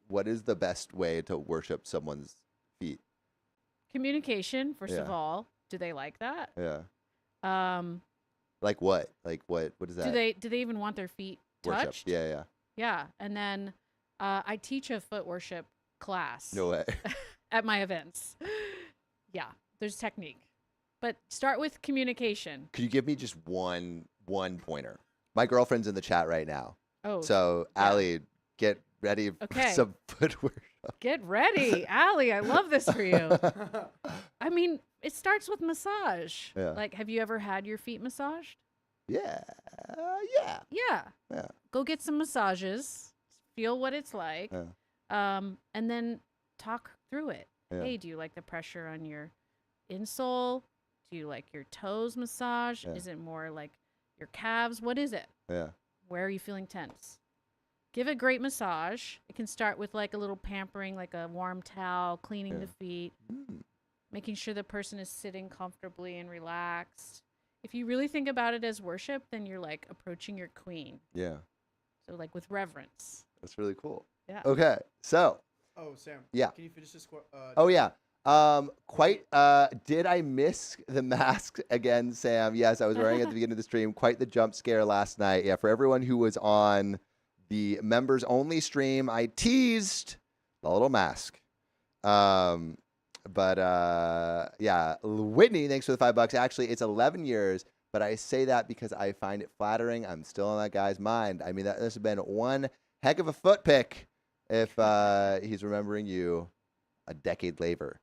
what is the best way to worship someone's feet?
Communication, first of all. Do they like that?
Yeah. Like what? Like what is that?
Do they even want their feet
worship?
touched?
Yeah.
Yeah. And then I teach a foot worship class.
No way.
At my events. Yeah. There's technique. But start with communication.
Could you give me just one pointer? My girlfriend's in the chat right now.
Oh.
So, Allie, get ready for some foot worship.
Get ready. Allie, I love this for you. I mean, it starts with massage.
Yeah.
Like, have you ever had your feet massaged?
Yeah.
Yeah.
Yeah.
Go get some massages. Feel what it's like.
Yeah.
And then talk through it.
Yeah.
Hey, do you like the pressure on your insole? Do you like your toes massaged?
Yeah.
Is it more like your calves? What is it?
Yeah.
Where are you feeling tense? Give a great massage. It can start with like a little pampering, like a warm towel, cleaning the feet, making sure the person is sitting comfortably and relaxed. If you really think about it as worship, then you're like approaching your queen.
Yeah.
So like with reverence.
That's really cool.
Yeah.
Okay. So.
Oh, Sam.
Yeah.
Can you finish this?
Oh yeah. Did I miss the mask again, Sam? Yes, I was wearing it at the beginning of the stream. Quite the jump scare last night. Yeah, for everyone who was on the members only stream, I teased the little mask. Yeah, Whitney, thanks for the $5. Actually, it's 11 years, but I say that because I find it flattering. I'm still in that guy's mind. I mean, this has been one heck of a foot pick if he's remembering you a decade later.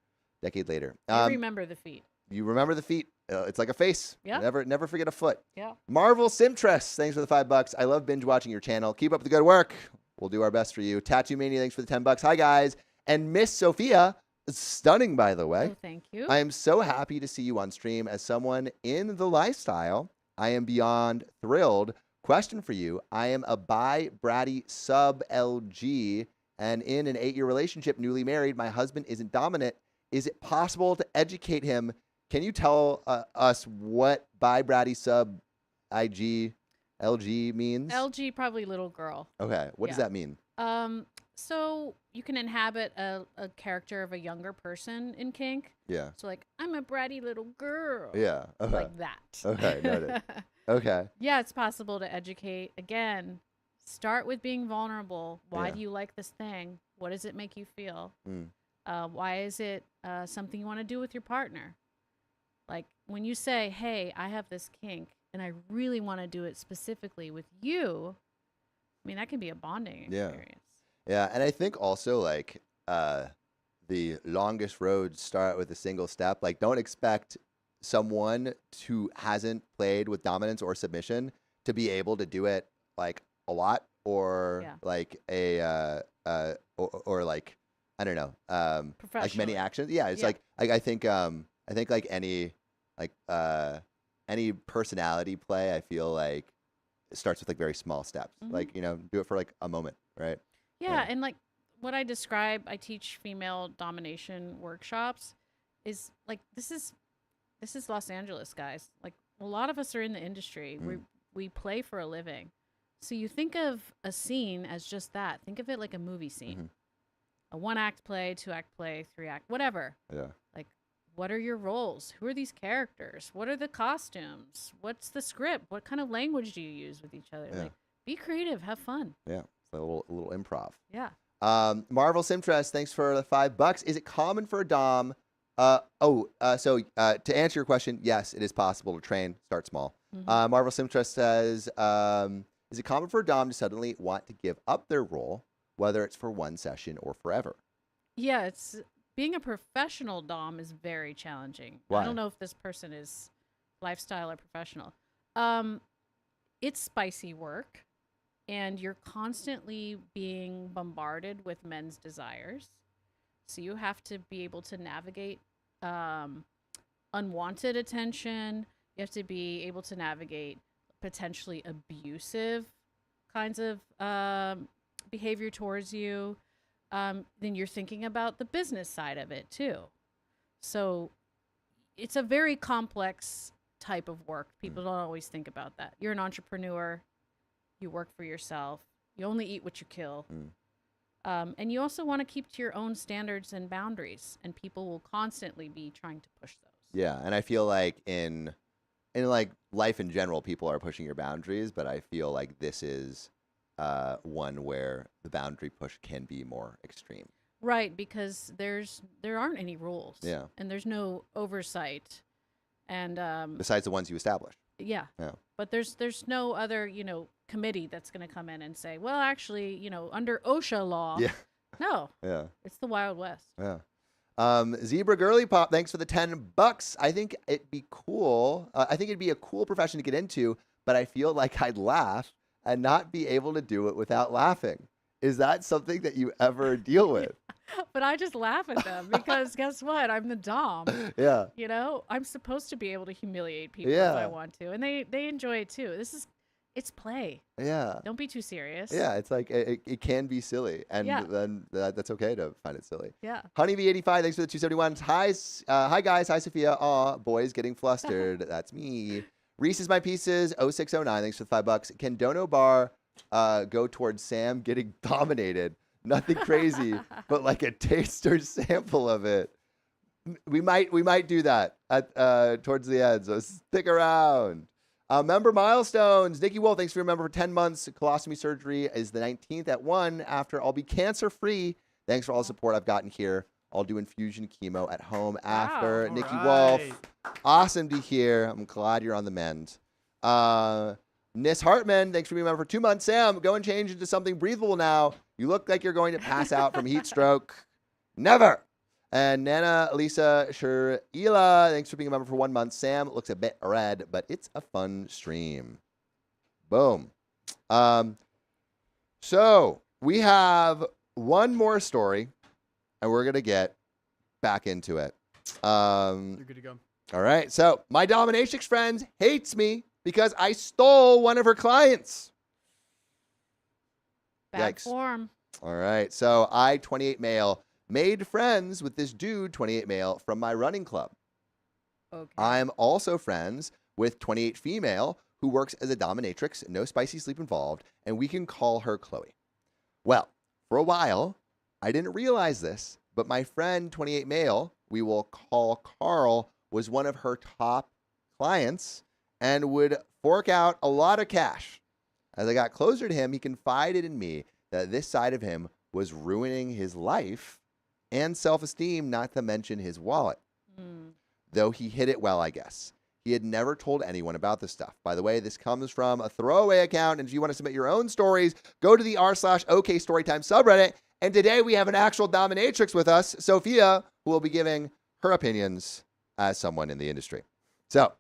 I remember the feet.
You remember the feet. It's like a face.
Yeah.
Never forget a foot.
Yeah.
Marvel Simtress, thanks for the $5. I love binge watching your channel. Keep up the good work. We'll do our best for you. Tattoo Mania, thanks for the $10. Hi guys. And Miss Sophia, stunning by the way.
Oh, thank you.
I am so happy to see you on stream as someone in the lifestyle. I am beyond thrilled. Question for you. I am a bi bratty sub LG and in an 8-year relationship, newly married. My husband isn't dominant. Is it possible to educate him? Can you tell us what bi bratty sub IG LG means?
LG, probably little girl.
Okay. What does that mean?
So you can inhabit a character of a younger person in kink.
Yeah.
So like, I'm a bratty little girl.
Yeah. Okay.
Like that.
Okay. Noted. Okay.
Yeah, it's possible to educate. Again, start with being vulnerable. Why do you like this thing? What does it make you feel? Why is it something you want to do with your partner? Like when you say, hey, I have this kink and I really want to do it specifically with you, I mean, that can be a bonding experience.
Yeah. And I think also like the longest roads start with a single step. Like don't expect someone who hasn't played with dominance or submission to be able to do it like a lot or like or like, I don't know, like many actions. Yeah. It's like I think like any personality play, I feel like it starts with like very small steps. Like, you know, do it for like a moment. Right.
Yeah. And like what I describe, I teach female domination workshops is like, this is Los Angeles, guys. Like a lot of us are in the industry. We play for a living. So you think of a scene as just that. Think of it like a movie scene. A 1-act play, 2-act play, 3-act, whatever.
Yeah.
Like, what are your roles? Who are these characters? What are the costumes? What's the script? What kind of language do you use with each other? Like, be creative, have fun.
Yeah. It's a little improv.
Yeah.
Marvel Simtress, thanks for the $5. Is it common for a dom? So to answer your question, yes, it is possible to train. Start small. Marvel Simtress says, is it common for a dom to suddenly want to give up their role, whether it's for one session or forever?
Yeah, it's being a professional dom is very challenging.
Why?
I don't know if this person is lifestyle or professional. It's spicy work, and you're constantly being bombarded with men's desires. So you have to be able to navigate unwanted attention. You have to be able to navigate potentially abusive kinds of behavior towards you. Then you're thinking about the business side of it too. So it's a very complex type of work. People don't always think about that. You're an entrepreneur. You work for yourself. You only eat what you kill. And you also want to keep to your own standards and boundaries, and people will constantly be trying to push those.
Yeah, and I feel like in like life in general, people are pushing your boundaries, but I feel like this is one where the boundary push can be more extreme.
Right, because there aren't any rules.
Yeah.
And there's no oversight. And
Besides the ones you establish.
yeah.
Yeah.
But there's no other, committee that's going to come in and say, well, actually, under OSHA law.
Yeah.
No.
Yeah.
It's the Wild West.
Yeah. Zebra Girly Pop, thanks for the $10. I think it'd be cool. I think it'd be a cool profession to get into, but I feel like I'd laugh and not be able to do it without laughing. Is that something that you ever deal with?
But I just laugh at them because guess what? I'm the dom.
Yeah.
I'm supposed to be able to humiliate people if
Yeah.
I want to. And they enjoy it too. It's play.
Yeah.
Don't be too serious.
Yeah, it's like it can be silly, and
Yeah.
then that's okay to find it silly.
Yeah.
Honeybee85, thanks for the 271. Hi guys, hi Sophia. Aw, boys getting flustered. That's me. Reese's My Pieces 0609, thanks for the $5. Can Dono Bar go towards Sam getting dominated? Nothing crazy, but like a taste or sample of it. We might do that at towards the end. So stick around. Member milestones. Nikki Wolf, thanks for your member for 10 months. Colostomy surgery is the 19th at 1. After, I'll be cancer free. Thanks for all the support I've gotten here. I'll do infusion chemo at home after.
All
Nikki
right.
Wolf, awesome to hear. I'm glad you're on the mend. Nis Hartman, thanks for being a member for 2 months. Sam, go and change into something breathable now. You look like you're going to pass out from heat stroke. Never. And Nana Lisa Sherila, thanks for being a member for 1 month. Sam looks a bit red, but it's a fun stream. Boom. So we have one more story, and we're going to get back into it.
You're good to go.
All right. So my dominatrix friend hates me because I stole one of her clients.
Bad
Yikes.
form.
All right. So I, 28 male, made friends with this dude, 28 male, from my running club.
Okay.
I'm also friends with 28 female who works as a dominatrix, no spicy sleep involved, and we can call her Chloe. Well, for a while, I didn't realize this, but my friend, 28 male, we will call Carl, was one of her top clients and would fork out a lot of cash. As I got closer to him, he confided in me that this side of him was ruining his life and self-esteem, not to mention his wallet. Though he hid it well, I guess. He had never told anyone about this stuff. By the way, this comes from a throwaway account, and if you want to submit your own stories, go to the r/OK Storytime subreddit. And today we have an actual dominatrix with us, Sophia, who will be giving her opinions as someone in the industry. So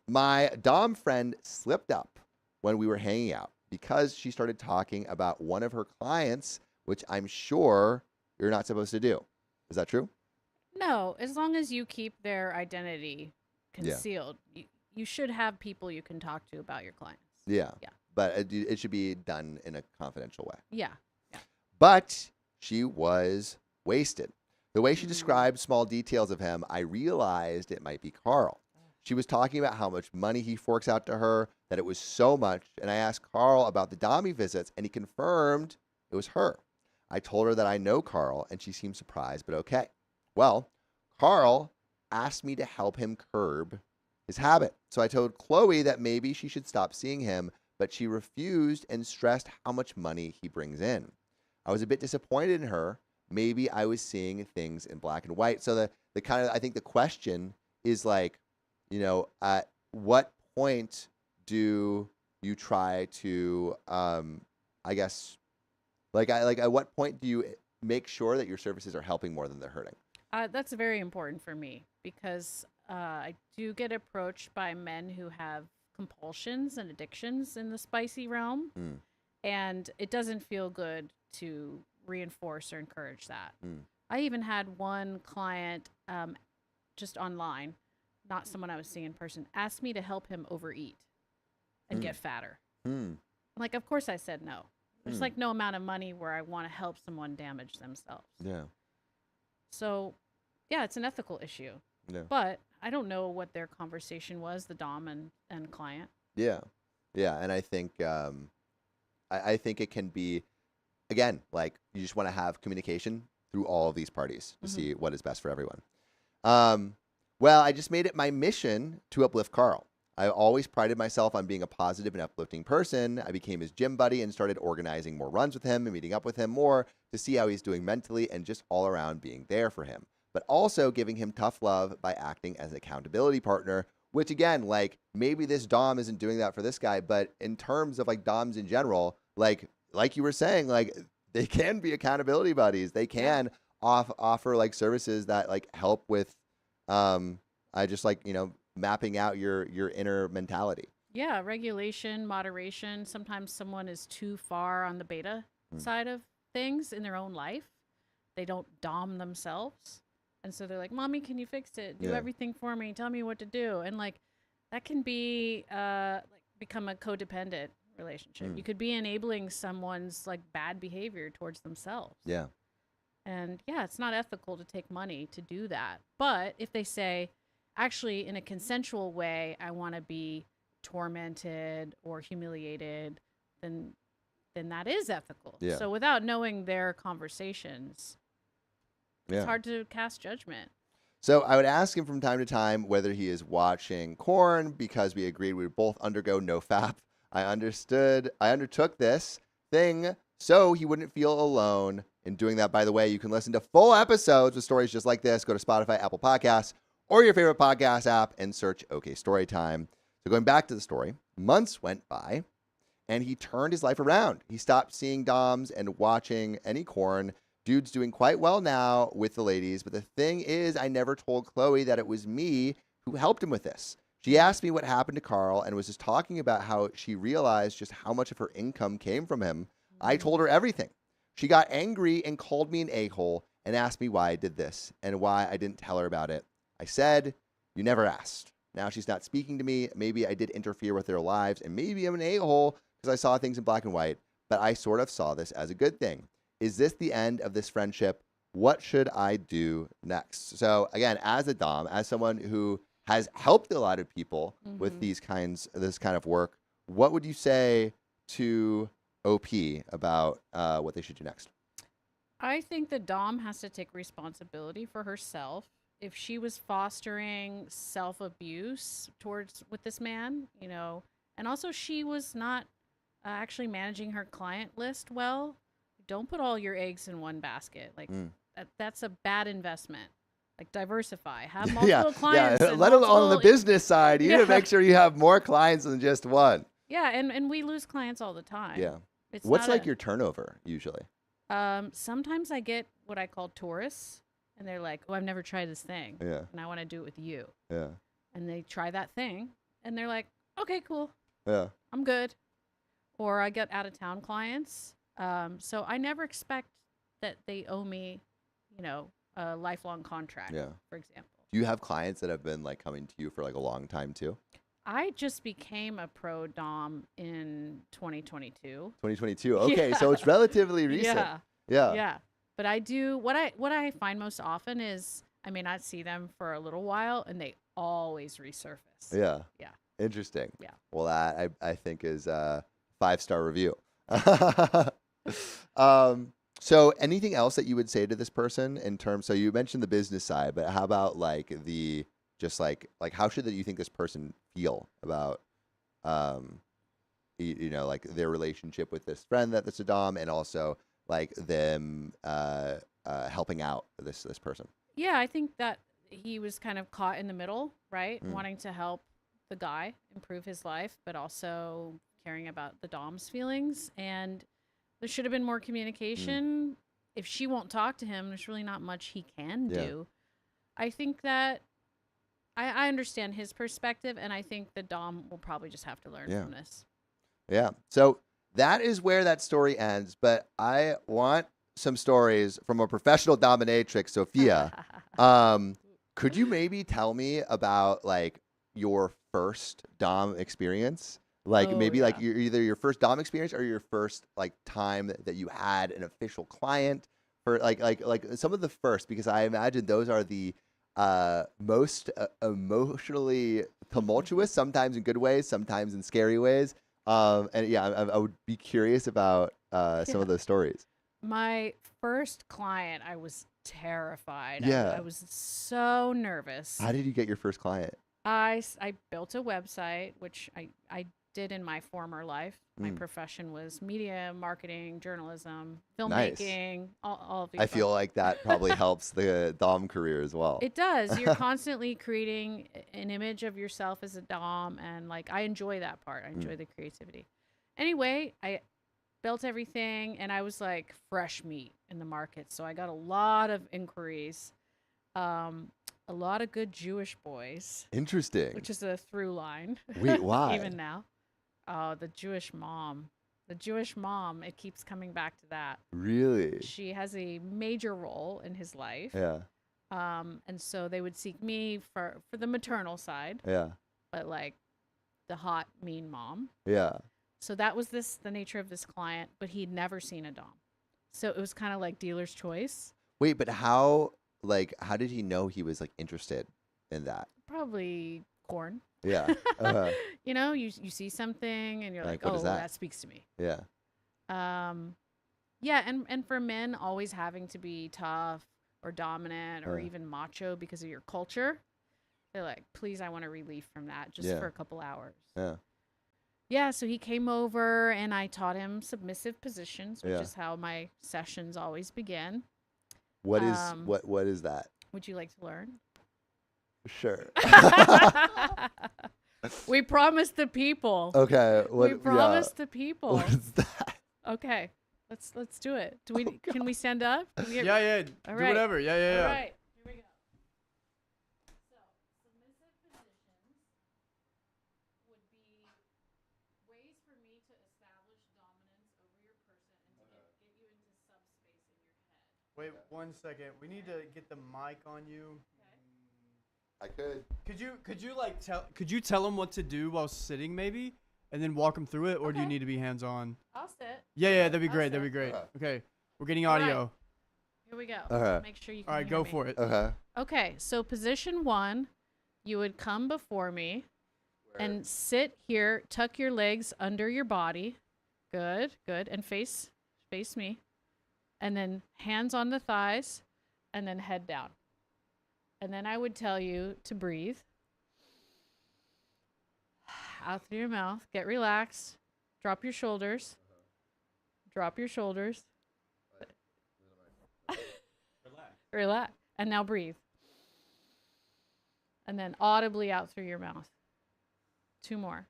my dom friend slipped up when we were hanging out because she started talking about one of her clients, which I'm sure you're not supposed to do. Is that true?
No, as long as you keep their identity
Yeah.
concealed, you should have people you can talk to about your clients.
Yeah.
Yeah.
But it should be done in a confidential way.
Yeah.
But she was wasted. The way she described small details of him, I realized it might be Carl. She was talking about how much money he forks out to her, that it was so much. And I asked Carl about the Dommy visits, and he confirmed it was her. I told her that I know Carl, and she seemed surprised, but okay. Well, Carl asked me to help him curb his habit. So I told Chloe that maybe she should stop seeing him, but she refused and stressed how much money he brings in. I was a bit disappointed in her. Maybe I was seeing things in black and white. So the kind of, I think the question is like, at what point do you try to, I guess, at what point do you make sure that your services are helping more than they're hurting?
That's very important for me because I do get approached by men who have compulsions and addictions in the spicy realm,
Mm.
and it doesn't feel good to reinforce or encourage that.
Mm.
I even had one client just online, not someone I was seeing in person, asked me to help him overeat and get fatter.
Mm.
Like, of course I said no. There's
Mm.
like no amount of money where I want to help someone damage themselves.
Yeah.
So, yeah, it's an ethical issue.
Yeah.
But I don't know what their conversation was, the dom and client.
Yeah. Yeah. And I think I think it can be, again, like you just want to have communication through all of these parties to see what is best for everyone. Well, I just made it my mission to uplift Carl. I always prided myself on being a positive and uplifting person. I became his gym buddy and started organizing more runs with him and meeting up with him more to see how he's doing mentally and just all around being there for him. But also giving him tough love by acting as an accountability partner, which again, like maybe this dom isn't doing that for this guy, but in terms of like doms in general, like you were saying, like they can be accountability buddies. They can offer like services that like help with, I just like, mapping out your inner mentality.
Yeah, regulation, moderation. Sometimes someone is too far on the beta side of things in their own life. They don't dom themselves. And so they're like, Mommy, can you fix it? Do everything for me. Tell me what to do. And like that can be like become a codependent relationship. You could be enabling someone's like bad behavior towards themselves.
Yeah.
And yeah, it's not ethical to take money to do that. But if they say, actually, in a consensual way, I want to be tormented or humiliated, then that is ethical.
Yeah.
So without knowing their conversations, it's hard to cast judgment.
So I would ask him from time to time whether he is watching porn because we agreed we would both undergo nofap. I undertook this thing so he wouldn't feel alone. In doing that, by the way, you can listen to full episodes with stories just like this. Go to Spotify, Apple Podcasts, or your favorite podcast app and search OK Storytime. So going back to the story, months went by and he turned his life around. He stopped seeing doms and watching any porn. Dude's doing quite well now with the ladies. But the thing is, I never told Chloe that it was me who helped him with this. She asked me what happened to Carl and was just talking about how she realized just how much of her income came from him. I told her everything. She got angry and called me an a-hole and asked me why I did this and why I didn't tell her about it. I said, you never asked. Now she's not speaking to me. Maybe I did interfere with their lives, and maybe I'm an a-hole because I saw things in black and white, but I sort of saw this as a good thing. Is this the end of this friendship? What should I do next? So again, as a dom, as someone who has helped a lot of people with this kind of work, what would you say to OP about what they should do next?
I think the dom has to take responsibility for herself. If she was fostering self-abuse with this man, and also she was not actually managing her client list well, don't put all your eggs in one basket. Like that's a bad investment. Like diversify, have multiple clients.
Yeah, let alone on the business side, you need to make sure you have more clients than just one.
Yeah, and we lose clients all the time.
Yeah.
It's
What's like your turnover usually?
Sometimes I get what I call tourists. And they're like, oh, I've never tried this thing.
Yeah.
And I want to do it with you.
Yeah.
And they try that thing. And they're like, okay, cool.
Yeah.
I'm good. Or I get out of town clients. So I never expect that they owe me, a lifelong contract, for example.
Do you have clients that have been like coming to you for like a long time too?
I just became a pro dom in 2022.
2022. Okay. So it's relatively recent. Yeah.
Yeah. But I do what I find most often is I may not see them for a little while and they always resurface.
Yeah.
Yeah.
Interesting.
Yeah.
Well, that I think is a 5-star review. So anything else that you would say to this person in terms, so you mentioned the business side, but how about like how should you think this person feel about, like their relationship with this friend that's a dom and also like them helping out this person?
Yeah, I think that he was kind of caught in the middle, right? Wanting to help the guy improve his life, but also caring about the dom's feelings. And there should have been more communication. If she won't talk to him, there's really not much he can do. I think that I understand his perspective, and I think the Dom will probably just have to learn
Yeah.
from this.
Yeah. So that is where that story ends. But I want some stories from a professional dominatrix, Sophia. Could you maybe tell me about like your first Dom experience? Like
Oh,
maybe like
yeah.
either your first Dom experience or your first like time that you had an official client for like some of the first, because I imagine those are the most emotionally tumultuous, sometimes in good ways, sometimes in scary ways. And yeah, I would be curious about some
Yeah.
of those stories.
My first client, I was terrified.
Yeah.
I was so nervous.
How did you get your first client?
I built a website, which I did in my former life. My
Mm.
profession was media, marketing, journalism,
Nice.
filmmaking, all of the
I
above.
feel like that probably helps the Dom career as well.
It does. You're constantly creating an image of yourself as a Dom, and like I enjoy that part. I enjoy the creativity. Anyway, I built everything, and I was like fresh meat in the market, so I got a lot of inquiries, a lot of good Jewish boys,
Interesting.
which is a through line.
Wait, why?
Even now, oh, the Jewish mom. The Jewish mom. It keeps coming back to that.
Really?
She has a major role in his life.
Yeah.
And so they would seek me for the maternal side,
Yeah.
but like the hot, mean mom.
Yeah.
So that was the nature of this client, but he'd never seen a Dom. So it was kind of like dealer's choice.
Wait, but how did he know he was like interested in that?
Probably corn.
Yeah. Uh-huh.
You know, you see something and you're
Like,
like,
what
oh,
is
well,
that?
that speaks to me.
Yeah.
Yeah, and for men always having to be tough or dominant or even macho because of your culture, they're like, please, I want a relief from that just
Yeah.
for a couple hours.
Yeah.
Yeah, so he came over and I taught him submissive positions, which
Yeah.
is how my sessions always begin.
What is what is that?
Would you like to learn?
Sure.
We promised the people.
Okay.
We promised the people.
What is that?
Okay, let's do it. Do we? Can we stand up? Can we get-
Yeah.
All
Do
right.
whatever. Yeah.
All right, here we go. So, submissive positions would be ways for me to establish dominance over your person and to get you into subspace in your head.
Wait 1 second. We need to get the mic on you.
I could.
Could you tell him what to do while sitting maybe, and then walk him through it, or do you
Okay.
need to be hands on?
I'll sit.
Yeah. That'd be
I'll
great.
sit.
That'd be great.
Okay.
Okay. We're getting
All right.
audio.
Here we go.
Okay.
Make sure you can
All right,
hear
go
me.
for it.
Okay.
Okay, so position 1, you would come before me and sit here, tuck your legs under your body. Good, and face me. And then hands on the thighs and then head down. And then I would tell you to breathe. Out through your mouth. Get relaxed. Drop your shoulders. Drop your shoulders. Relax. And now breathe. And then audibly out through your mouth. 2 more.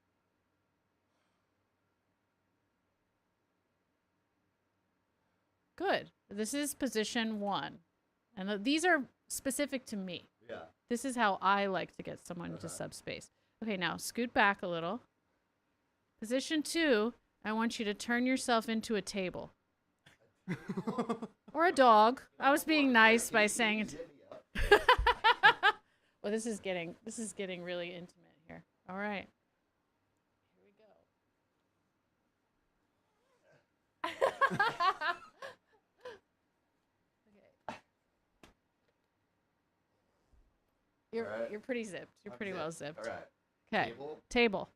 Good. This is position 1. And these are specific to me.
Yeah.
This is how I like to get someone into subspace. Okay, now scoot back a little. Position 2, I want you to turn yourself into a table. Or a dog. I was being nice by saying it. Well, this is getting really intimate here. All right. Here we go. Okay. You're pretty zipped. You're pretty well zipped.
All right.
Okay. Table.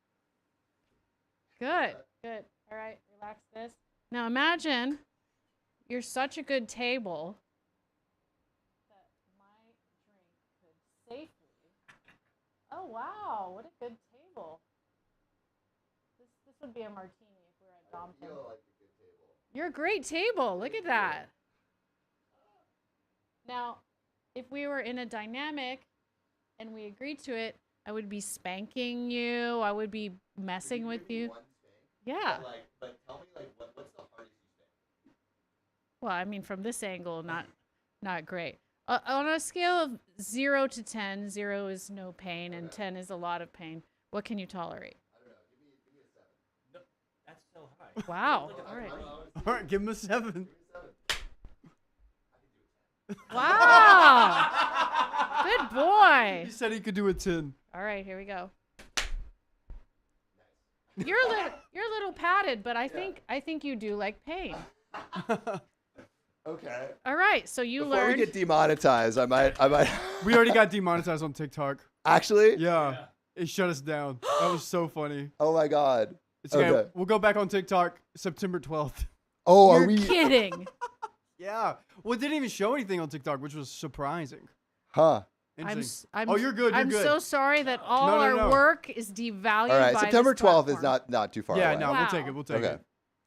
Good. All right. Relax this. Now imagine you're such a good table that my drink could safely. Oh wow! What a good table. This would be a martini if we were at Domton. You're a great table. Look at that. Now, if we were in a dynamic and we agreed to it, I would be spanking you. I would be messing with you. Yeah.
But tell me, what's the hardest you spank?
Well, I mean, from this angle, not great. On a scale of 0 to 10, 0 is no pain and 10 is a lot of pain. What can you tolerate?
No, that's so high.
Wow. All right.
All right, give him a 7.
Wow. Good boy.
He said he could do a 10.
All right, here we go. You're a little padded, but I think you do like pain.
Okay.
All right, so you
Before we
learned.
get demonetized, I might.
We already got demonetized on TikTok.
Actually?
Yeah. It shut us down. That was so funny.
Oh my God.
It's okay.
Okay.
We'll go back on TikTok September 12th.
Oh, are
You're
we?
kidding.
Yeah. Well, it didn't even show anything on TikTok, which was surprising.
Huh.
Interesting.
I'm
Oh, you're good. You're
I'm
good.
so sorry that all
No, no,
our
no.
work is devalued.
All right.
by
September
this
12th is
platform.
not too far
Yeah,
away.
no,
Wow.
we'll take it. We'll take
Okay.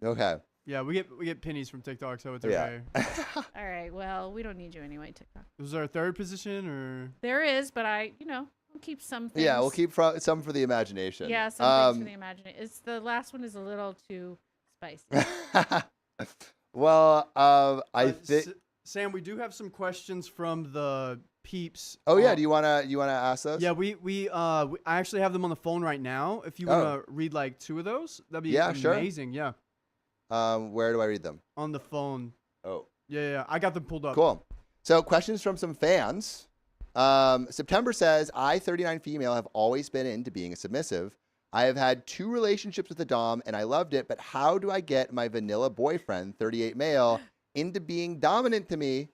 it.
Okay.
Yeah, we get pennies from TikTok, so it's
Yeah.
okay.
All right. Well, we don't need you anyway, TikTok.
Was there a third position or?
There is, but we'll keep some things.
Yeah, we'll keep some for the imagination.
Yeah, some things for the imagination. It's the last one is a little too spicy.
Well, I think.
Sam, we do have some questions from the peeps.
Oh yeah, do you wanna ask those?
Yeah, I actually have them on the phone right now. If you wanna read like 2 of those, that'd be amazing.
Sure.
Yeah.
Where do I read them?
On the phone.
Oh.
Yeah, I got them pulled up.
Cool. So questions from some fans. September says, I, 39 female, have always been into being a submissive. I have had 2 relationships with a dom and I loved it, but how do I get my vanilla boyfriend, 38 male, into being dominant to me?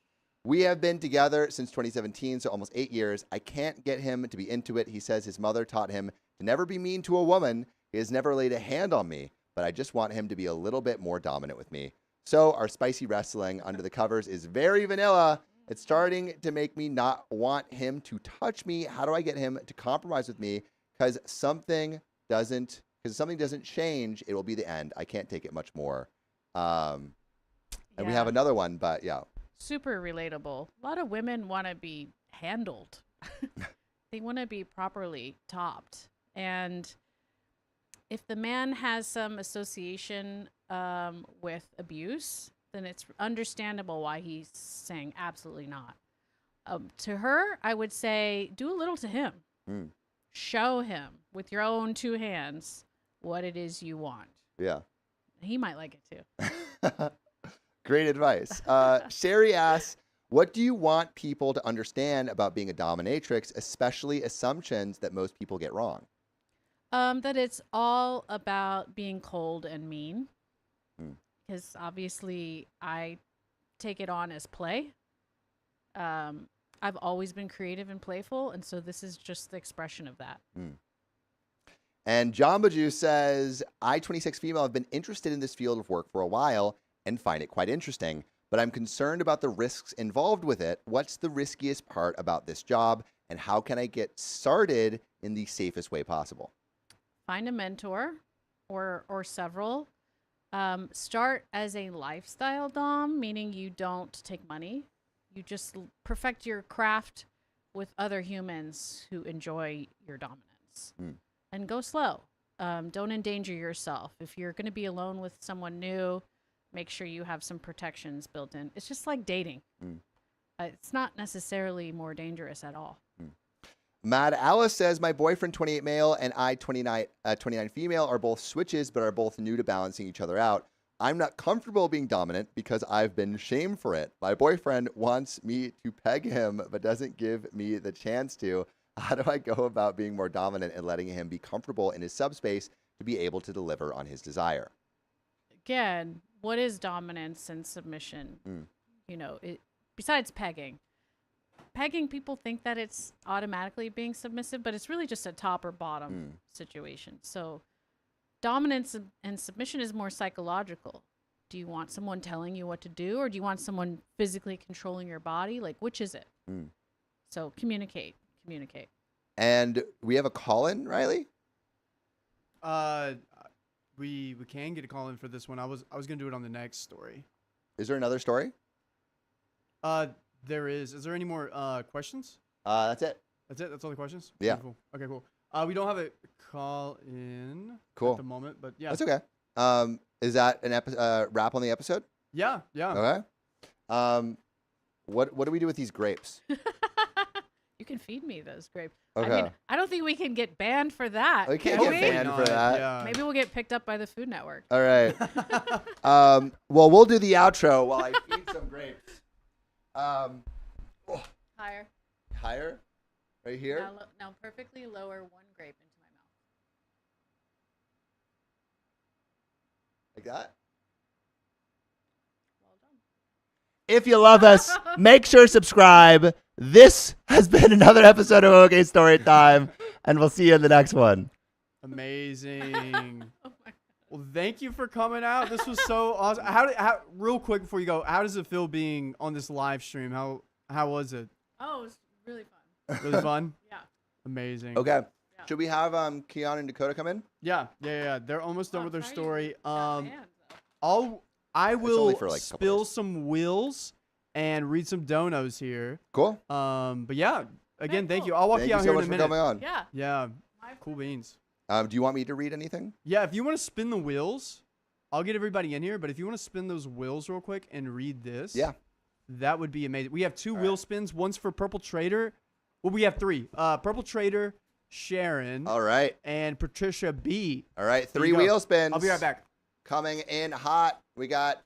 We have been together since 2017, so almost 8 years. I can't get him to be into it. He says his mother taught him to never be mean to a woman. He has never laid a hand on me, but I just want him to be a little bit more dominant with me. So our spicy wrestling under the covers is very vanilla. It's starting to make me not want him to touch me. How do I get him to compromise with me? Because something doesn't change, it will be the end. I can't take it much more. And we have another one, but yeah.
Super relatable. A lot of women want to be handled. They want to be properly topped. And if the man has some association with abuse, then it's understandable why he's saying absolutely not. To her, I would say do a little to him. Show him with your own 2 hands what it is you want.
Yeah.
He might like it too.
Great advice. Sherry asks, what do you want people to understand about being a dominatrix, especially assumptions that most people get wrong?
That it's all about being cold and mean. Because obviously I take it on as play. I've always been creative and playful, and so this is just the expression of that.
And Jamba Juice says, I, 26 female, have been interested in this field of work for a while and find it quite interesting, but I'm concerned about the risks involved with it. What's the riskiest part about this job, and how can I get started in the safest way possible?
Find a mentor or several. Start as a lifestyle dom, meaning you don't take money. You just perfect your craft with other humans who enjoy your dominance. And go slow. Don't endanger yourself. If you're going to be alone with someone new, make sure you have some protections built in. It's just like dating. It's not necessarily more dangerous at all.
Mad Alice says, my boyfriend, 28 male, and I, 29 female, are both switches, but are both new to balancing each other out. I'm not comfortable being dominant because I've been shamed for it. My boyfriend wants me to peg him, but doesn't give me the chance to. How do I go about being more dominant and letting him be comfortable in his subspace to be able to deliver on his desire?
Again, what is dominance and submission? You know, besides pegging. Pegging, people think that it's automatically being submissive, but it's really just a top or bottom situation. So dominance and submission is more psychological. Do you want someone telling you what to do, or do you want someone physically controlling your body? Like, which is it? So communicate.
And we have a call-in, Riley?
We can get a call in for this one. I was gonna do it on the next story.
Is there another story?
There is. Is there any more questions?
That's it.
That's it. That's all the questions.
Yeah.
Okay, cool. Okay, cool. We don't have a call in at the moment, but yeah.
That's okay. Is that an wrap on the episode?
Yeah.
Okay. What do we do with these grapes?
You can feed me those grapes.
Okay.
I mean, I don't think we can get banned for that.
We can't
can
get
we?
banned for that.
Yeah.
Maybe we'll get picked up by the Food Network.
All right. Well, we'll do the outro while I feed some grapes.
Higher.
Higher? Right here?
Now perfectly lower one grape into my mouth.
Like that?
Well done.
If you love us, make sure to subscribe. This has been another episode of OK Storytime, and we'll see you in the next one.
Amazing.
Oh my.
Well, thank you for coming out. This was so awesome. Real quick before you go, how does it feel being on this live stream? How was it?
Oh, it was really fun.
Really fun?
Yeah.
Amazing.
Okay.
Yeah.
Should we have Keon and Dakota come in?
Yeah. They're almost done with their story. I
only
will
for, like, a couple
spill
days.
some wills and read some donos here.
Cool.
But yeah, again,
Okay,
thank
cool.
you. I'll walk
Thank
you
you
out
so
here
much
in
for
a minute.
coming on.
Yeah.
Yeah.
My
Cool beans.
Do you want me to read anything?
Yeah, if you want to spin the wheels, I'll get everybody in here. But if you want to spin those wheels real quick and read this,
Yeah.
that would be amazing. We have two
All
wheel
right.
spins. One's for Purple Trader. Well, we have three. Purple Trader, Sharon,
All right.
and Patricia B.
All right.
There
3
you go.
wheel spins.
I'll be right back.
Coming in hot. We got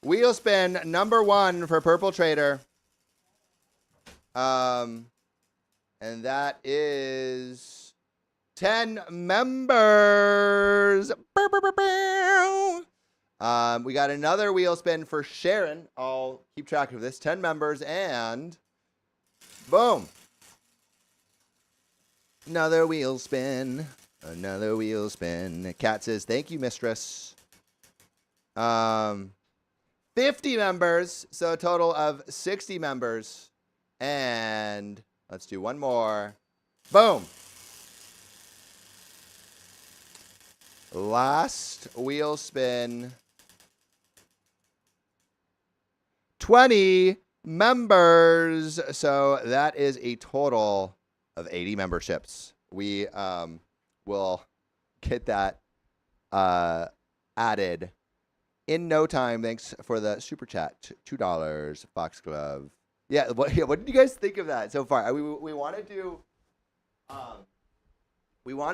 wheel spin number 1 for Purple Trader. And that is 10 members. Bow, bow, bow, bow. We got another wheel spin for Sharon. I'll keep track of this. 10 members and boom. Another wheel spin. Another wheel spin. Kat says, thank you, mistress. 50 members. So a total of 60 members. And let's do one more. Boom. Last wheel spin. 20 members. So that is a total of 80 memberships. We will get that added in no time. Thanks for the super chat. $2. Foxglove. Yeah. What did you guys think of that so far? We want to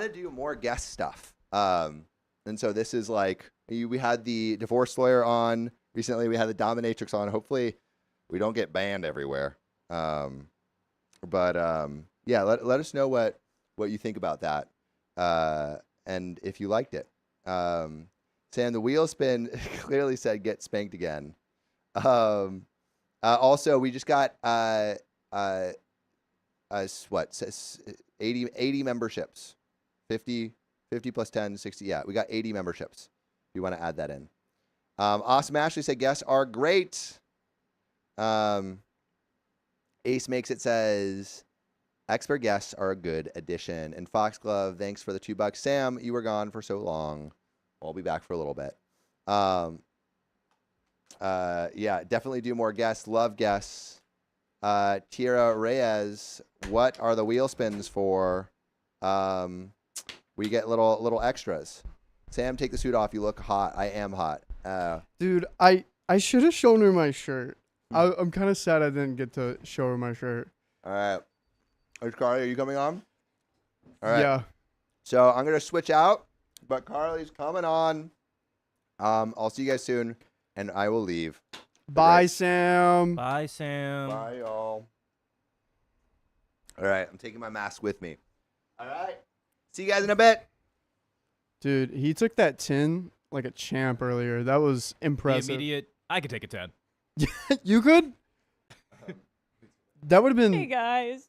do more guest stuff. And so this is like we had the divorce lawyer on recently. We had the dominatrix on. Hopefully, we don't get banned everywhere. Yeah, let us know what you think about that, and if you liked it. Sam, the wheel spin clearly said get spanked again. Also, we just got 80 memberships, 50 plus 10, 60. Yeah, we got 80 memberships. If you want to add that in. Awesome Ashley said guests are great. Ace Makes It says expert guests are a good addition. And Foxglove, thanks for the $2. Sam, you were gone for so long. I'll be back for a little bit. Yeah, definitely do more guests. Love guests. Tira Reyes, what are the wheel spins for? We get little extras. Sam, take the suit off. You look hot. I am hot.
Dude, I should have shown her my shirt. I'm kind of sad I didn't get to show her my shirt.
All right. Carly, are you coming on? All right.
Yeah.
So I'm going to switch out, but Carly's coming on. I'll see you guys soon, and I will leave.
Bye,
Right.
Sam.
Bye, Sam.
Bye, y'all. All right. I'm taking my mask with me. All right. See you guys in a bit.
Dude, he took that 10 like a champ earlier. That was
The
impressive.
immediate. I could take a 10.
You could? That would have
Hey
been
guys.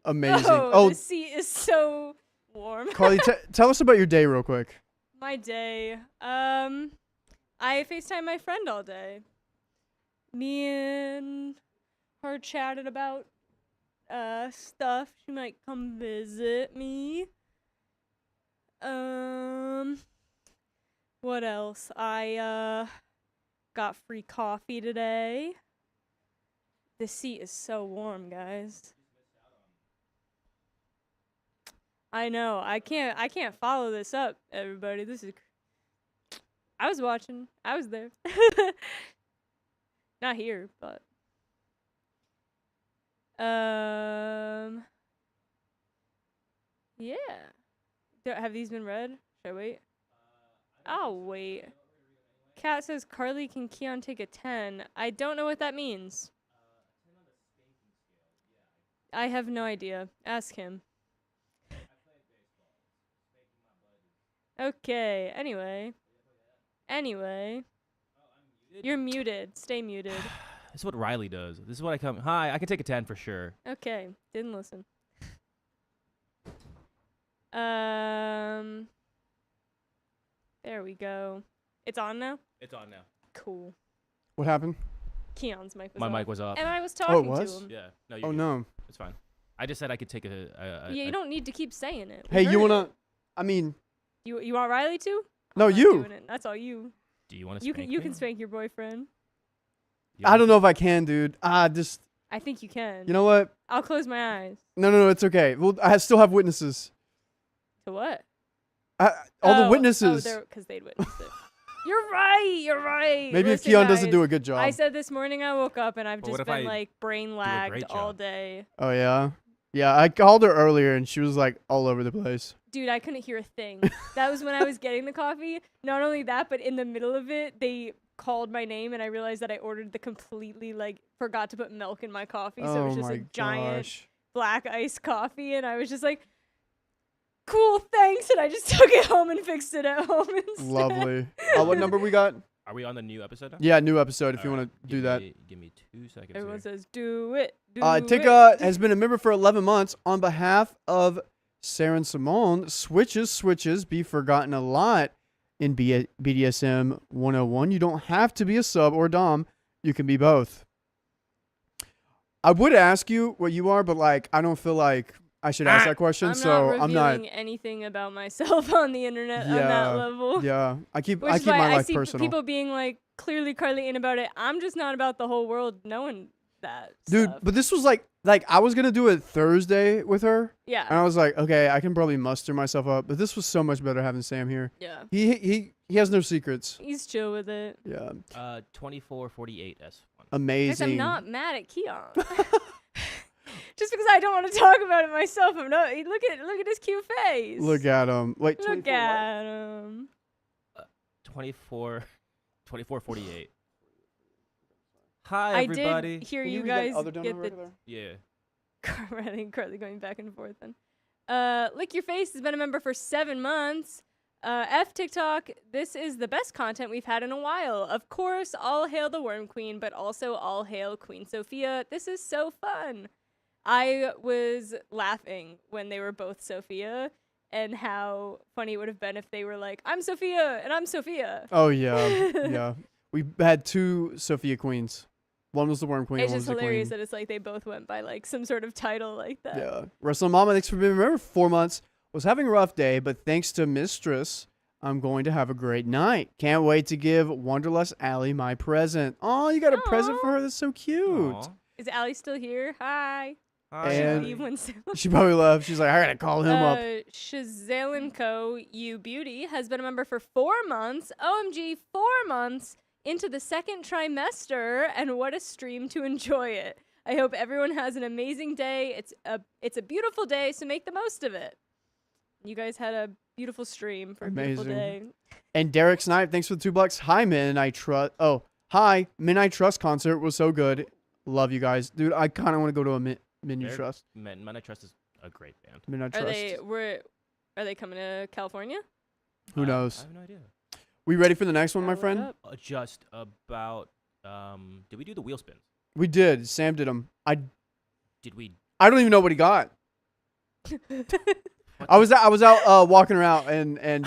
amazing.
Oh, the seat is so warm.
Carly, tell us about your day real quick.
My day. I FaceTime my friend all day. Me and her chatted about stuff. She might come visit me. What else? I got free coffee today. The seat is so warm, guys. I know. I can't follow this up, everybody. This is I was watching. I was there. Not here, but yeah. Have these been read? Should I wait? I'll wait. Kat says Carly can Keon take a 10. I don't know what that means. I have no idea. Ask him. Okay, anyway. You're muted. Stay muted.
This is what Riley does. This is what I come. Hi, I can take a 10 for sure.
Okay, didn't listen. There we go. It's on now?
It's on now.
Cool.
What happened?
Keon's mic was
My
off.
mic was off.
And I was talking
was?
to him.
Yeah. No.
Oh no.
It's fine. I just said I could take a
Yeah, you don't need to keep saying it.
Hey,
We
you
heard
wanna?
it.
I mean,
You want Riley to?
no,
I'm not
you.
doing it. That's all you.
Do you want to?
You can spank your boyfriend.
I don't know if I can, dude. Just.
I think you can.
You know what?
I'll close my eyes.
No, it's okay. Well, I still have witnesses.
To what?
All the witnesses.
Oh, because they'd witnessed it. You're right.
Maybe
Listen,
if Keon doesn't
guys,
do a good job.
I said this morning I woke up and I've
But what
just
if
been
I
like brain
a
lagged
great
all
job?
day.
Oh yeah. Yeah, I called her earlier and she was like all over the place.
Dude, I couldn't hear a thing. That was when I was getting the coffee. Not only that, but in the middle of it, they called my name and I realized that I ordered the completely forgot to put milk in my coffee. So it was just a giant black iced coffee. And I was just like, cool, thanks. And I just took it home and fixed it at home instead.
Lovely. What number we got?
Are we on the new episode now?
Yeah, new episode if you
Alright,
want to do that.
Give me 2 seconds.
Everyone
here.
says, do it.
Tika has been a member for 11 months. On behalf of Sarah and Simone, switches be forgotten a lot in BDSM 101. You don't have to be a sub or dom. You can be both. I would ask you what you are, but I don't feel like I should ask that question,
I'm
so
not
I'm not.
revealing anything about myself on the internet on that level.
Yeah, I keep
Which is
my
why I
life
see
personal.
people being like, clearly Carly ain't about it. I'm just not about the whole world knowing that
Dude,
stuff.
but this was like I was gonna do it Thursday with her, and
Yeah.
I was like, okay, I can probably muster myself up, but this was so much better having Sam here.
Yeah.
He has no secrets.
He's chill with it.
Yeah,
2448 S1.
Guys,
amazing.
I'm not mad at Keon. Just because I don't want to talk about it myself, I'm not. Look at his cute face.
Look at him. Wait,
Look
24 what?
at him.
2448. Hi
I
everybody.
did hear
Can
you
read that
guys
other down
get
number
the
over
Yeah.
Carly going back and forth. Then, Lick Your Face has been a member for 7 months. F TikTok, this is the best content we've had in a while. Of course, all hail the Worm Queen, but also all hail Queen Sophia. This is so fun. I was laughing when they were both Sophia and how funny it would have been if they were like, I'm Sophia and I'm Sophia.
Oh yeah, yeah. We had 2 Sophia queens. One was the Worm Queen.
It's
One was
just
the
hilarious
Queen.
that it's like they both went by like some sort of title like that.
Yeah. Wrestling Mama, thanks for being a member for 4 months. Was having a rough day, but thanks to Mistress, I'm going to have a great night. Can't wait to give Wanderlust Allie my present. Oh, you got a present for her? That's so cute.
Aw.
Is Allie still here? Hi.
Hi,
And-
Leave when Sam-
She probably left. She's like, I gotta call him up.
Shazale & Co. You Beauty has been a member for 4 months. OMG, 4 months into the second trimester, and what a stream to enjoy it. I hope everyone has an amazing day. It's a beautiful day, so make the most of it. You guys had a beautiful stream for a beautiful
Amazing.
day.
And Derek Snipe, thanks for the $2. Hi, Midnight Trust. Oh, hi. Midnight Trust concert was so good. Love you guys. Dude, I kind of want to go to a Midnight
They're-
Trust.
Men I Trust is a great band.
Midnight
Are
Trust.
they coming to California?
Who
I
knows?
have no idea.
We ready for the next one,
I'll
my
look it
friend?
up.
Just about. Did we do the wheel spins?
We did. Sam did them.
Did we?
I don't even know what he got. I was out walking around and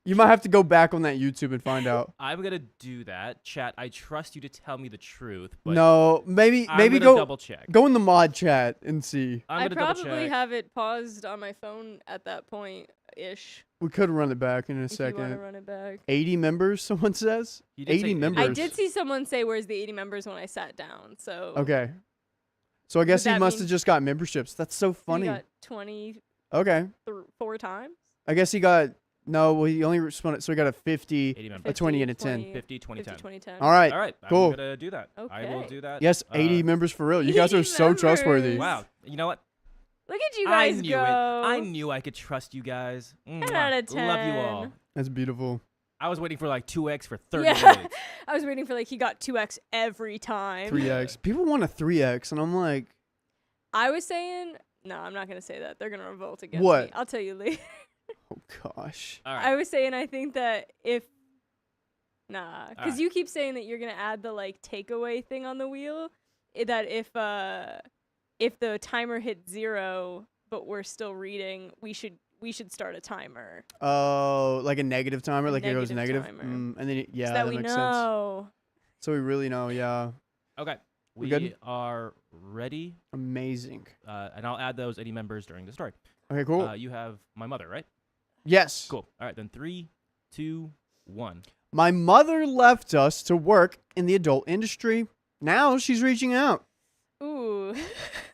you might have to go back on that YouTube and find out.
I'm gonna do that. Chat, I trust you to tell me the truth. But
No, maybe
I'm gonna
go
double check.
go in the mod chat and see.
I'm
I
gonna double
probably
check.
have it paused on my phone at that point-ish.
We could run it back in a
If you want to
second.
run it back.
80 members, someone says.
You did say
80
80.
members.
I did see someone say, "Where's the 80 members?" when I sat down. So
Okay. So I guess he
that
must
mean-
have just got memberships. That's so
we
funny.
got 24
Okay.
times.
I guess he got No, well, he only responded. So we got a 50,
80
a
members.
20, and a 10.
50, 20, 10.
20, 10.
All right.
All right.
Cool.
I'm going to do that. I will
Okay.
do that.
Yes, 80 members for real. You guys are
80
so trustworthy.
members.
Wow. You know what?
Look at you guys
I knew
go.
it. I knew I could trust you guys.
10 out of 10.
Love you all.
That's beautiful.
I was waiting for like 2x for 30
Yeah.
minutes.
I was waiting for like he got 2x every time.
3x. People want a 3x, and I'm like,
I was saying, no, I'm not going to say that. They're going to revolt against
What?
me. I'll tell you later.
oh gosh.
All
I
right.
was saying I think that because
Alright.
you keep saying that you're going to add the like takeaway thing on the wheel, that if the timer hits 0 but we're still reading, we should start a timer.
Oh, like a negative timer,
A
like it goes
negative
negative.
timer.
And then yeah,
so
that
that we
makes sense.
know.
So we really know. Yeah,
Okay.
We good?
We are ready.
amazing.
And I'll add those 80 members during the story.
Okay, cool.
You have my mother, right?
Yes.
Cool. All right. Then 3, 2, 1.
My mother left us to work in the adult industry. Now she's reaching out.
Ooh,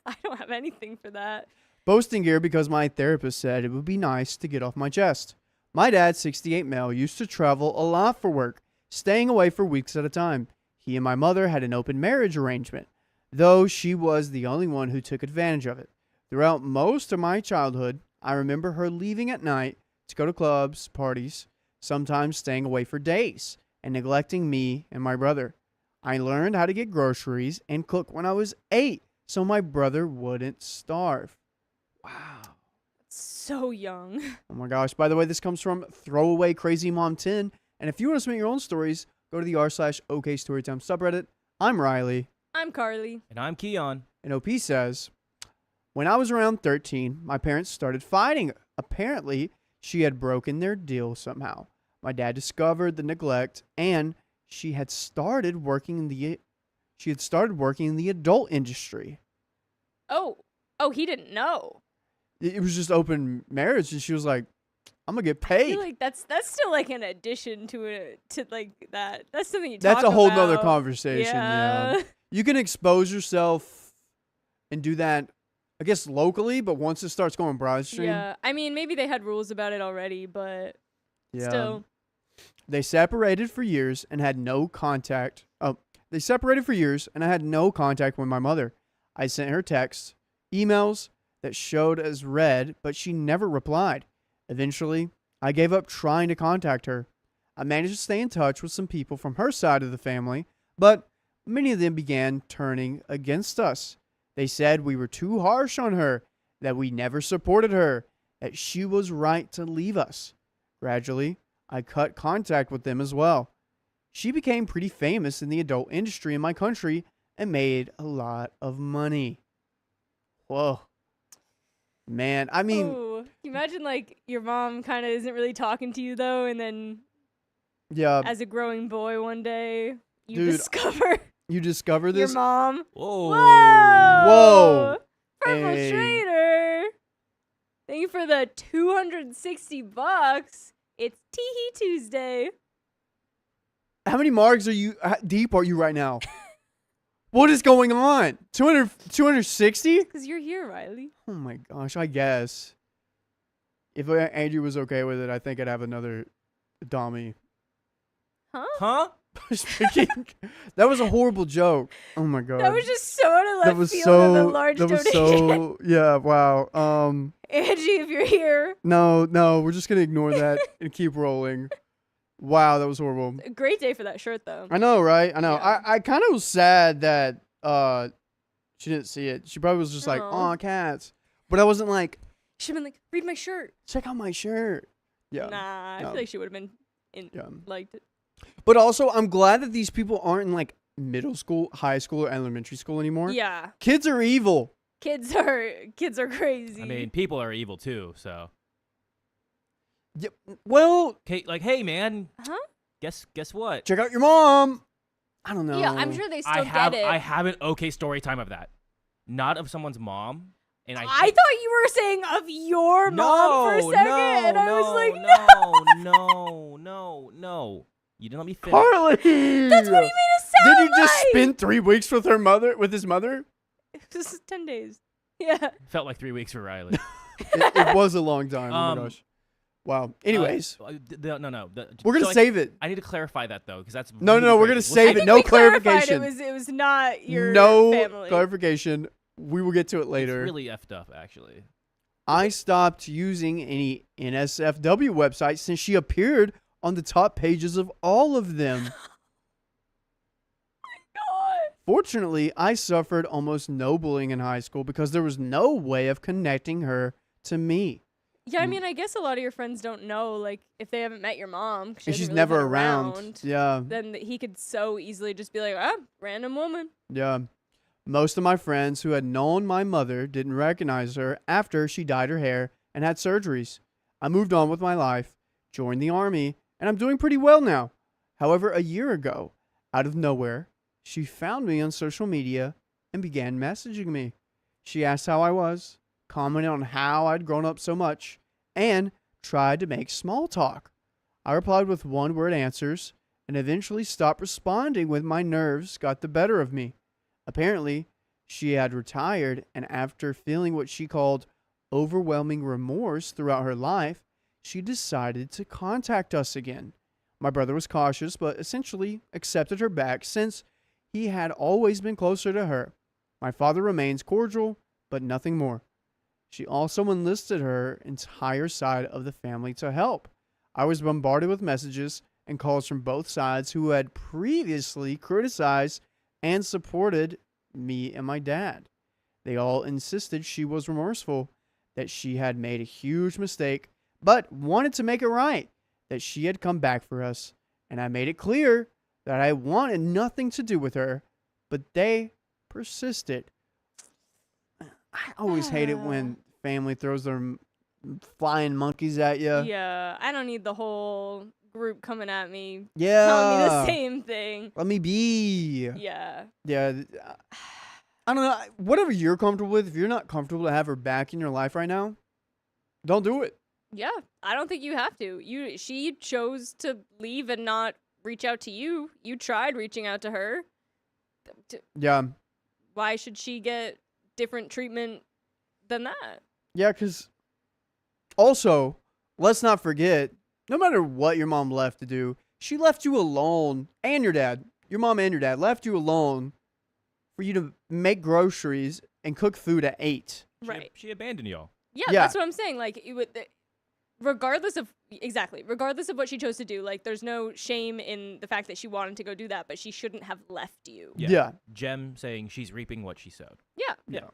I don't have anything for that.
Boasting here because my therapist said it would be nice to get off my chest. My dad, 68 male, used to travel a lot for work, staying away for weeks at a time. He and my mother had an open marriage arrangement, though she was the only one who took advantage of it. Throughout most of my childhood, I remember her leaving at night to go to clubs, parties, sometimes staying away for days, and neglecting me and my brother. I learned how to get groceries and cook when I was 8, so my brother wouldn't starve. Wow.
So young.
Oh my gosh. By the way, this comes from Throwaway Crazy Mom 10. And if you want to submit your own stories, go to the r/OK Storytime subreddit. I'm Riley.
I'm Carly.
And I'm Keon.
And OP says, when I was around 13, my parents started fighting. Apparently, she had broken their deal somehow. My dad discovered the neglect, and she had started working in the adult industry.
Oh, he didn't know.
It was just open marriage, and she was like, I'm gonna get
I
paid.
feel like that's still like an addition to like that. That's something you
That's
talk
a whole nother
about.
conversation. Yeah. You can expose yourself and do that, I guess, locally, but once it starts going broadstream,
Yeah. I mean, maybe they had rules about it already, but
yeah.
still.
They separated for years and had no contact. Oh, they separated for years and I had no contact with my mother. I sent her texts, emails that showed as read, but she never replied. Eventually, I gave up trying to contact her. I managed to stay in touch with some people from her side of the family, but many of them began turning against us. They said we were too harsh on her, that we never supported her, that she was right to leave us. Gradually, I cut contact with them as well. She became pretty famous in the adult industry in my country and made a lot of money. Whoa. Man, I mean,
Ooh. Can you imagine like your mom kind of isn't really talking to you though, and then
yeah,
as a growing boy one day you
Dude,
discover
you discover
your
this.
mom.
Whoa.
Whoa.
Purple
Hey.
Trader. Thank you for the $260. It's Teehee Tuesday.
How many marks how deep are you right now? What is going on? 260?
Because you're here, Riley.
Oh my gosh, I guess. If Andrew was okay with it, I think I'd have another Dommy.
Huh?
Speaking, that was a horrible joke. Oh my god.
That was just so out of left
that was
field
so
of a large
that was
donation.
so yeah, wow.
Angie, if you're here,
No, we're just gonna ignore that and keep rolling. Wow, that was horrible.
a great day for that shirt, though.
I know, right? I know.
Yeah.
I kind of was sad that she didn't see it. She probably was just like,
Aw.
"Aw, cats," but I wasn't like,
She'd been like, read my shirt.
"Check out my shirt." Yeah.
Nah, I
No.
feel like she would have been
Yeah.
liked it.
But also, I'm glad that these people aren't in like middle school, high school, or elementary school anymore.
Yeah,
Kids are evil.
kids are crazy.
I mean, people are evil too, so.
Yeah. Well,
Okay, like, hey, man.
Huh?
Guess what?
check out your mom. I don't know.
Yeah, I'm sure they still
I have
get it.
I have an okay story time of that. Not of someone's mom. And I
I thought you were saying of your mom for a second, and I was like,
no. You didn't let me finish.
Carly.
that's what he made it sound
Did you just
like.
spend 3 weeks with his mother?
This is 10 days. Yeah.
Felt like 3 weeks for Riley.
It was a long time. Oh my
Um,
gosh. Wow. Anyways,
No.
we're gonna save it.
I need to clarify that though, because that's
No,
really
we're gonna
crazy.
save
I
it.
think
No
we clarified
clarification.
It was not your
No
family.
clarification. We will get to it later.
It's really effed up, actually.
I stopped using any NSFW websites since she appeared on the top pages of all of them.
God.
Fortunately, I suffered almost no bullying in high school because there was no way of connecting her to me.
Yeah, I mean, I guess a lot of your friends don't know, like, if they haven't met your mom, 'cause she
And she's
hasn't really
never
been
around. Yeah.
then he could so easily just be like, ah, random woman.
Yeah. Most of my friends who had known my mother didn't recognize her after she dyed her hair and had surgeries. I moved on with my life, joined the army, and I'm doing pretty well now. However, a year ago, out of nowhere, she found me on social media and began messaging me. She asked how I was, commented on how I'd grown up so much, and tried to make small talk. I replied with one-word answers and eventually stopped responding when my nerves got the better of me. Apparently, she had retired, and after feeling what she called overwhelming remorse throughout her life, she decided to contact us again. My brother was cautious, but essentially accepted her back since he had always been closer to her. My father remains cordial, but nothing more. She also enlisted her entire side of the family to help. I was bombarded with messages and calls from both sides who had previously criticized and supported me and my dad. They all insisted she was remorseful, that she had made a huge mistake, but wanted to make it right, that she had come back for us, and I made it clear that I wanted nothing to do with her, but they persisted. I always hate it when family throws their flying monkeys at you.
Yeah, I don't need the whole group coming at me,
Yeah.
telling me the same thing.
Let me be.
Yeah.
Yeah. I don't know. Whatever you're comfortable with, if you're not comfortable to have her back in your life right now, don't do it.
Yeah, I don't think you have to. She chose to leave and not reach out to you. You tried reaching out to her.
Yeah.
Why should she get different treatment than that?
Yeah, because also, let's not forget, no matter what your mom left to do, she left you alone, and your dad, your mom and your dad left you alone for you to make groceries and cook food at 8.
Right.
She abandoned y'all.
Yeah,
Yeah.
that's what I'm saying. Like, regardless of what she chose to do, like, there's no shame in the fact that she wanted to go do that, but she shouldn't have left you.
Yeah.
Jem saying she's reaping what she sowed.
Yeah.
Yeah.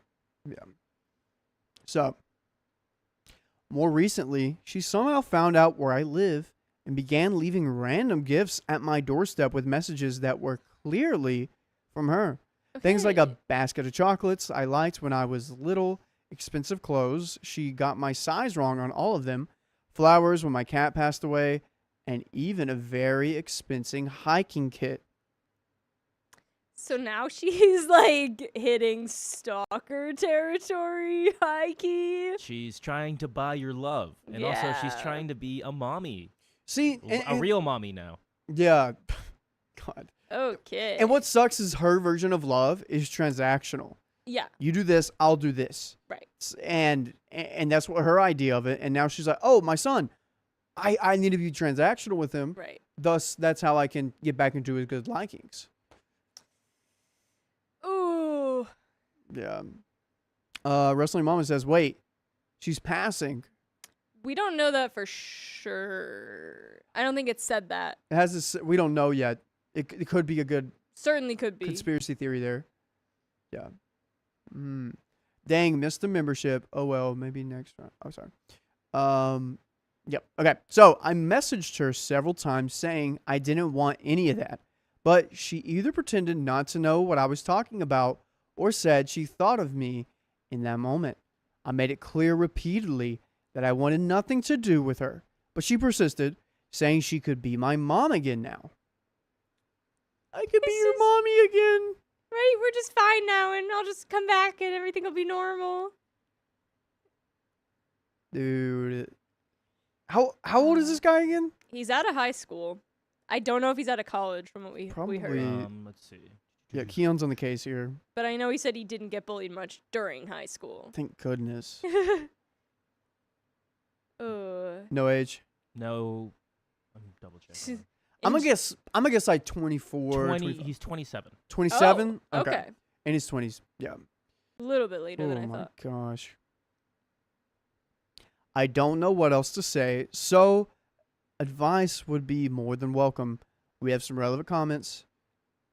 So, more recently, she somehow found out where I live and began leaving random gifts at my doorstep with messages that were clearly from her. Things like a
Okay.
basket of chocolates I liked when I was little, expensive clothes. She got my size wrong on all of them. Flowers when my cat passed away, and even a very expensive hiking kit.
So now she's like hitting stalker territory, high key.
She's trying to buy your love, and also she's
Yeah.
trying to be a mommy,
See,
a real mommy now.
yeah, God.
Okay.
And what sucks is her version of love is transactional.
Yeah.
You do this, I'll do this.
Right.
And that's what her idea of it. And now she's like, oh, my son, I need to be transactional with him.
Right.
Thus, that's how I can get back into his good likings.
Ooh.
Yeah. Wrestling Mama says, wait, she's passing.
We don't know that for sure. I don't think it said that.
It has this, we don't know yet. It could be a good
Certainly could be.
conspiracy theory there. Yeah. Dang, missed the membership. Oh well, maybe next round. Oh, sorry. Yep. Okay. So I messaged her several times saying I didn't want any of that, but she either pretended not to know what I was talking about or said she thought of me in that moment. I made it clear repeatedly that I wanted nothing to do with her, but she persisted, saying she could be my mom again now. I could be your mommy again.
Right? We're just fine now, and I'll just come back, and everything will be normal.
Dude. How old is this guy again?
He's out of high school. I don't know if he's out of college from what we
Probably.
heard.
Let's see.
Yeah, Keon's on the case here.
But I know he said he didn't get bullied much during high school.
Thank goodness. No age.
No, I'm double checking.
I'm gonna guess like 24. 25.
He's 27.
27.
Oh, okay.
In his 20s. Yeah.
A little bit later than I
Oh my
thought.
gosh. I don't know what else to say. So, advice would be more than welcome. We have some relevant comments.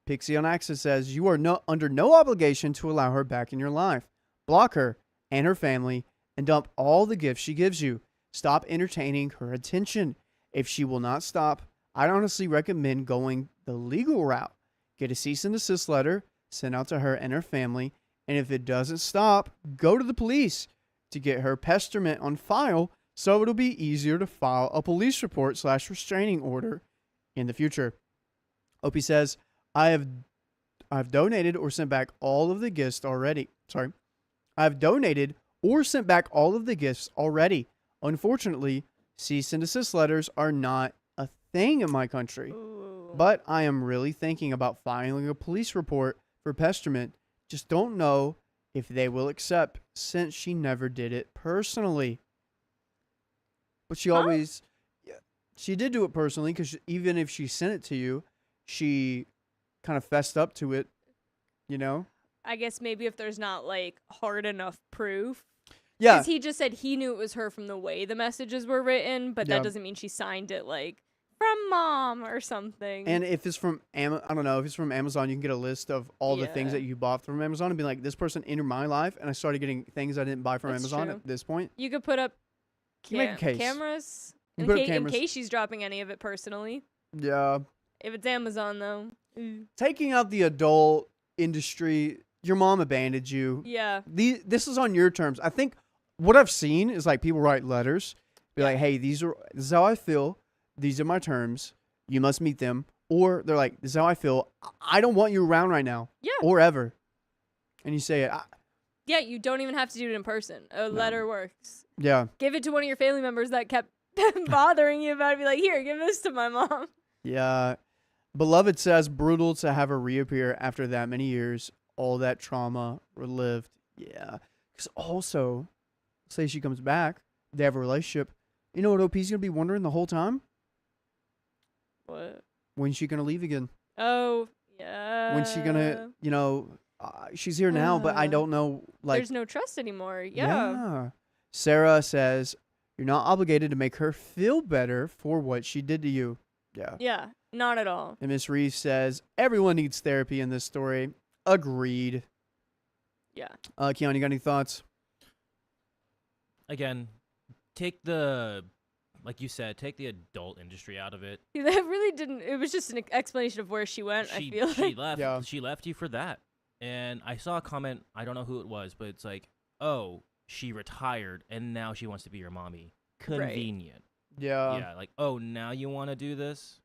Pixie on Access says, you are under no obligation to allow her back in your life. Block her and her family and dump all the gifts she gives you. Stop entertaining her attention. If she will not stop, I'd honestly recommend going the legal route. Get a cease and desist letter sent out to her and her family. And if it doesn't stop, go to the police to get her pesterment on file so it'll be easier to file a police report / restraining order in the future. Opie says, I've donated or sent back all of the gifts already. I've donated or sent back all of the gifts already. Unfortunately, cease and desist letters are not a thing in my country.
Ooh.
But I am really thinking about filing a police report for pesterment. Just don't know if they will accept since she never did it personally. But she always, she did do it personally because even if she sent it to you, she kind of fessed up to it, you know?
I guess maybe if there's not like hard enough proof.
Yeah.
Because he just said he knew it was her from the way the messages were written, but
Yeah.
that doesn't mean she signed it like from mom or something.
And if it's from I don't know, if it's from Amazon, you can get a list of all the things
Yeah.
that you bought from Amazon and be like, this person entered my life, and I started getting things I didn't buy from
That's
Amazon
true.
at this point.
You could put up
You make a case.
cameras,
You
in,
put up
in
cameras.
case she's dropping any of it personally.
Yeah.
If it's Amazon, though.
Taking out the adult industry, your mom abandoned you.
Yeah.
This is on your terms. I think what I've seen is like people write letters, be like, hey, this is how I feel. These are my terms. You must meet them. Or they're like, this is how I feel. I don't want you around right now.
Yeah.
Or ever. And you say it.
Yeah, you don't even have to do it in person. A letter works.
Yeah.
Give it to one of your family members that kept bothering you about it. Be like, here, give this to my mom.
Yeah. Beloved says, brutal to have her reappear after that many years. All that trauma relived. Yeah. Because also, say she comes back, they have a relationship. You know what OP's going to be wondering the whole time?
What?
When's she going to leave again?
Oh, yeah.
When's she going to, she's here now, but I don't know. Like,
there's no trust anymore. Yeah.
Sarah says, you're not obligated to make her feel better for what she did to you. Yeah.
Yeah, not at all.
And Miss Reeves says, everyone needs therapy in this story. Agreed.
Yeah.
Keon, you got any thoughts?
Again, like you said, take the adult industry out of it.
See, that really didn't. It was just an explanation of where she went. I feel
She
like.
left.
Yeah.
She left you for that. And I saw a comment. I don't know who it was, but it's like, oh, she retired and now she wants to be your mommy. Convenient.
Yeah.
Yeah. Like, oh, now you want to do this?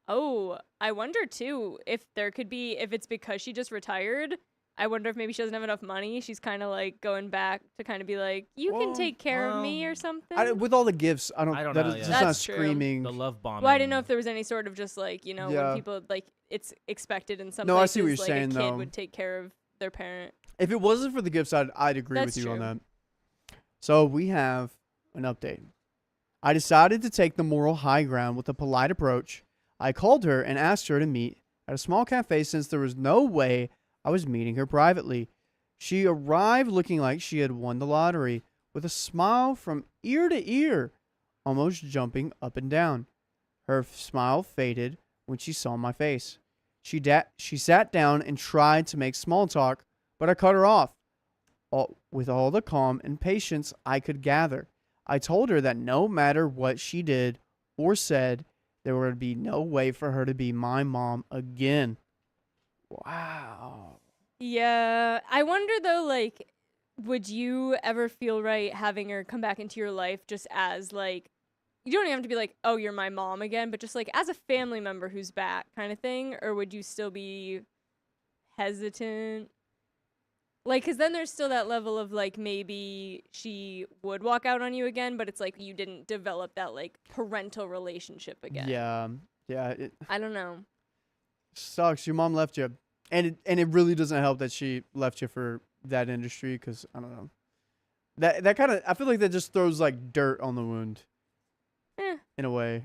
Oh, I wonder too if there could be, if it's because she just retired. I wonder if maybe she doesn't have enough money. She's kind of like going back to kind of be like, you can take care of me or something.
With all the gifts, I don't
know,
It's
yeah.
just
That's
not
true.
screaming.
The love bombing.
Well, I didn't know if there was any sort of just like,
Yeah.
when people like it's expected in some
No, I
places,
see what you're
like
saying,
a kid
though.
would take care of their parent.
If it wasn't for the gifts, I'd agree
That's
with you on
true.
that. So we have an update. I decided to take the moral high ground with a polite approach. I called her and asked her to meet at a small cafe since there was no way I was meeting her privately. She arrived looking like she had won the lottery, with a smile from ear to ear, almost jumping up and down. Her smile faded when she saw my face. She sat down and tried to make small talk, but I cut her off with all the calm and patience I could gather. I told her that no matter what she did or said, there would be no way for her to be my mom again. Wow.
Yeah. I wonder though, like, would you ever feel right having her come back into your life just as like, you don't even have to be like, oh, you're my mom again, but just like as a family member who's back kind of thing? Or would you still be hesitant? Like, because then there's still that level of like, maybe she would walk out on you again, but it's like you didn't develop that like parental relationship again.
Yeah. Yeah. It
I don't know.
sucks. Your mom left you. And it really doesn't help that she left you for that industry because, I don't know. That kind of, I feel like that just throws like dirt on the wound. in a way.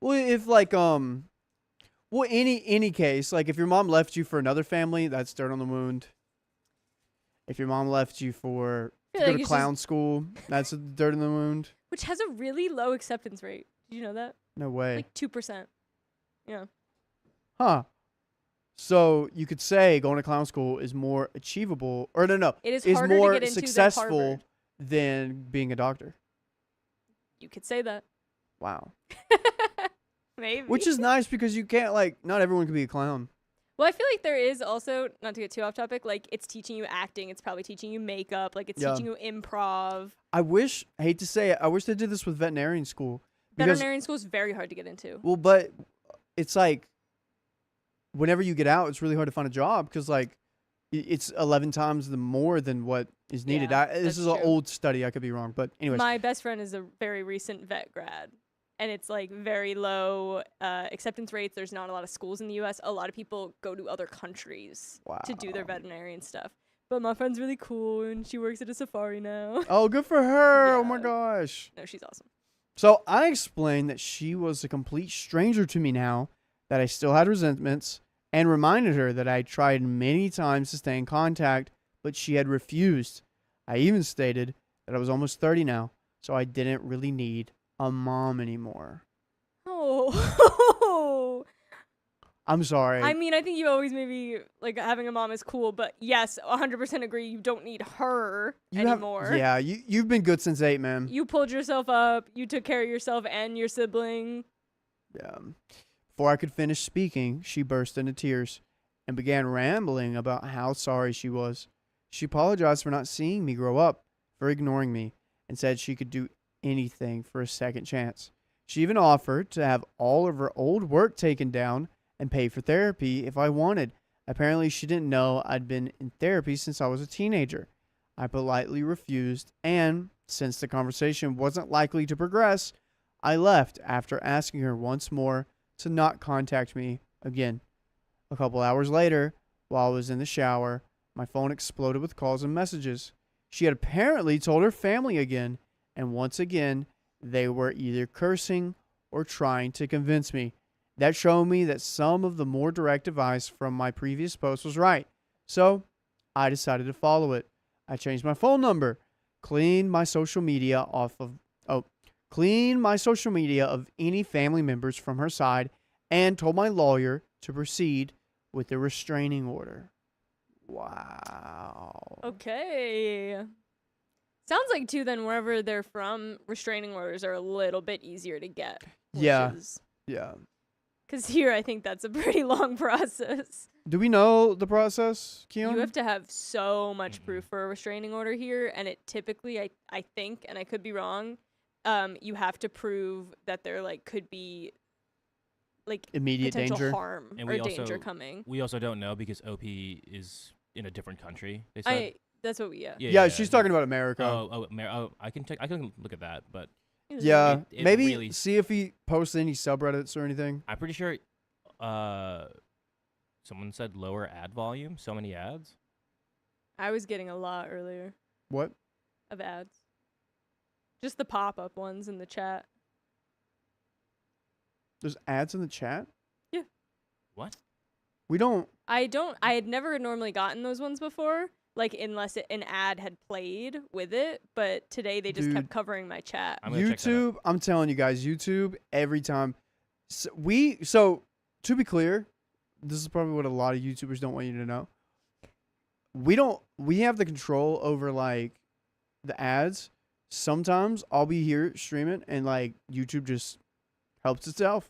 Well, if like well, any case, like if your mom left you for another family, that's dirt on the wound. If your mom left you for
I
to
feel
go
like
to
it's
clown school, that's a dirt in the wound.
Which has a really low acceptance rate. Did you know that?
No way.
Like 2%. Yeah.
Huh. So you could say going to clown school is more achievable, or no,
It is
is
harder to
more
get into than
successful
Harvard.
than being a doctor.
You could say that.
Wow.
Maybe.
Which is nice because you can't not everyone can be a clown.
Well, I feel like there is also, not to get too off topic, like it's teaching you acting. It's probably teaching you makeup. Like it's
Yeah.
teaching you improv.
I hate to say it, I wish they did this with veterinarian school. Because,
Veterinarian school is very hard to get into.
well, but it's like whenever you get out, it's really hard to find a job because it's 11 times the more than what is needed.
Yeah,
This
that's
is an
true.
old study. I could be wrong, but anyways.
My best friend is a very recent vet grad, and it's like very low acceptance rates. There's not a lot of schools in the U.S. A lot of people go to other countries to do their
Wow.
veterinarian stuff. But my friend's really cool, and she works at a safari now.
Oh, good for her. Oh my
Yeah.
gosh.
No, she's awesome.
So I explained that she was a complete stranger to me now, that I still had resentments, and reminded her that I tried many times to stay in contact, but she had refused. I even stated that I was almost 30 now, so I didn't really need a mom anymore.
Oh.
I'm sorry.
I mean, I think you always maybe like having a mom is cool, but yes, 100% agree. You don't need her anymore.
Yeah, you've been good since 8, man.
You pulled yourself up. You took care of yourself and your sibling.
Yeah. Before I could finish speaking, she burst into tears and began rambling about how sorry she was. She apologized for not seeing me grow up, for ignoring me, and said she could do anything for a second chance. She even offered to have all of her old work taken down and pay for therapy if I wanted. Apparently, she didn't know I'd been in therapy since I was a teenager. I politely refused, and since the conversation wasn't likely to progress, I left after asking her once more to not contact me again. A couple hours later, while I was in the shower, my phone exploded with calls and messages. She had apparently told her family again, and once again, they were either cursing or trying to convince me. That showed me that some of the more direct advice from my previous post was right. So, I decided to follow it. I changed my phone number, cleaned my social media of any family members from her side, and told my lawyer to proceed with the restraining order. Wow.
Okay. Sounds like, too, then wherever they're from, restraining orders are a little bit easier to get.
Yeah. Yeah.
Because here, I think that's a pretty long process.
Do we know the process, Keon?
You have to have so much proof for a restraining order here, and it typically, I think, and I could be wrong, you have to prove that there could be
immediate
potential
danger.
harm
And
or
we
danger
also-
coming.
We also don't know because OP is in a different country. They said.
That's what we
Yeah, she's talking about America.
I can look at that, but
Yeah,
It
maybe
really-
see if he posts any subreddits or anything.
I'm pretty sure. Someone said lower ad volume. So many ads.
I was getting a lot earlier
What?
of ads. Just the pop-up ones in the chat.
There's ads in the chat?
What?
We don't.
I had never normally gotten those ones before, unless an ad had played with it, but today they just
Dude.
kept covering my chat.
I'm gonna check that out.
YouTube, I'm telling you guys, YouTube, every time. So, to be clear, this is probably what a lot of YouTubers don't want you to know. We have the control over the ads. Sometimes I'll be here streaming and YouTube just helps itself.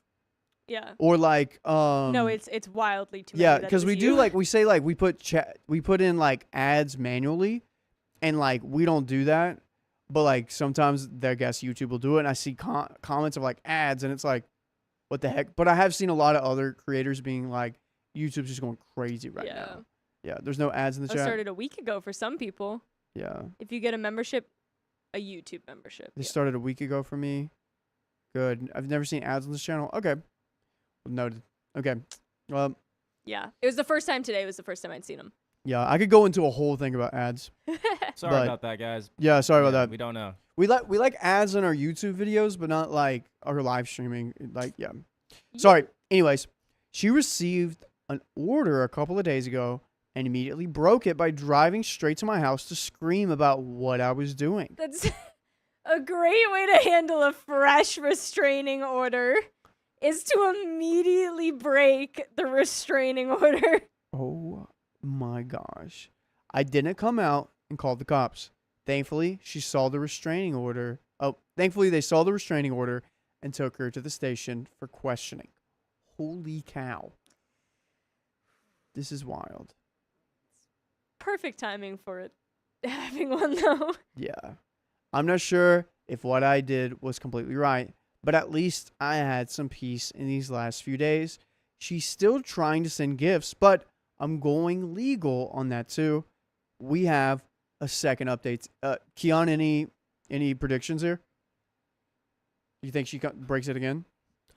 Yeah.
Or
No, it's wildly too many.
yeah,
that
because
it
we
was
do
you.
we put in ads manually, and we don't do that. But sometimes I guess YouTube will do it, and I see comments of ads, and it's what the heck? But I have seen a lot of other creators being YouTube's just going crazy right now. Yeah, there's no ads in the
That
chat.
started a week ago for some people.
Yeah,
If you get a membership, a YouTube membership.
they started a week ago for me. Good. I've never seen ads on this channel. Okay, noted. Okay,
Yeah. It was the first time today. Was the first time I'd seen them.
Yeah, I could go into a whole thing about ads.
Sorry
But-
about that, guys.
Yeah, sorry about
Yeah,
that.
We don't know.
We like ads in our YouTube videos, but not like our live streaming. Like, yeah. Sorry. Anyways, she received an order a couple of days ago and immediately broke it by driving straight to my house to scream about what I was doing.
That's a great way to handle a fresh restraining order is to immediately break the restraining order.
Oh my gosh. I didn't come out and call the cops. Thankfully, she saw the restraining order. Thankfully they saw the restraining order and took her to the station for questioning. Holy cow. This is wild.
Perfect timing for it having one though.
Yeah. I'm not sure if what I did was completely right, but at least I had some peace in these last few days. She's still trying to send gifts, but I'm going legal on that too. We have a second update. Keon, any predictions here? You think she breaks it again?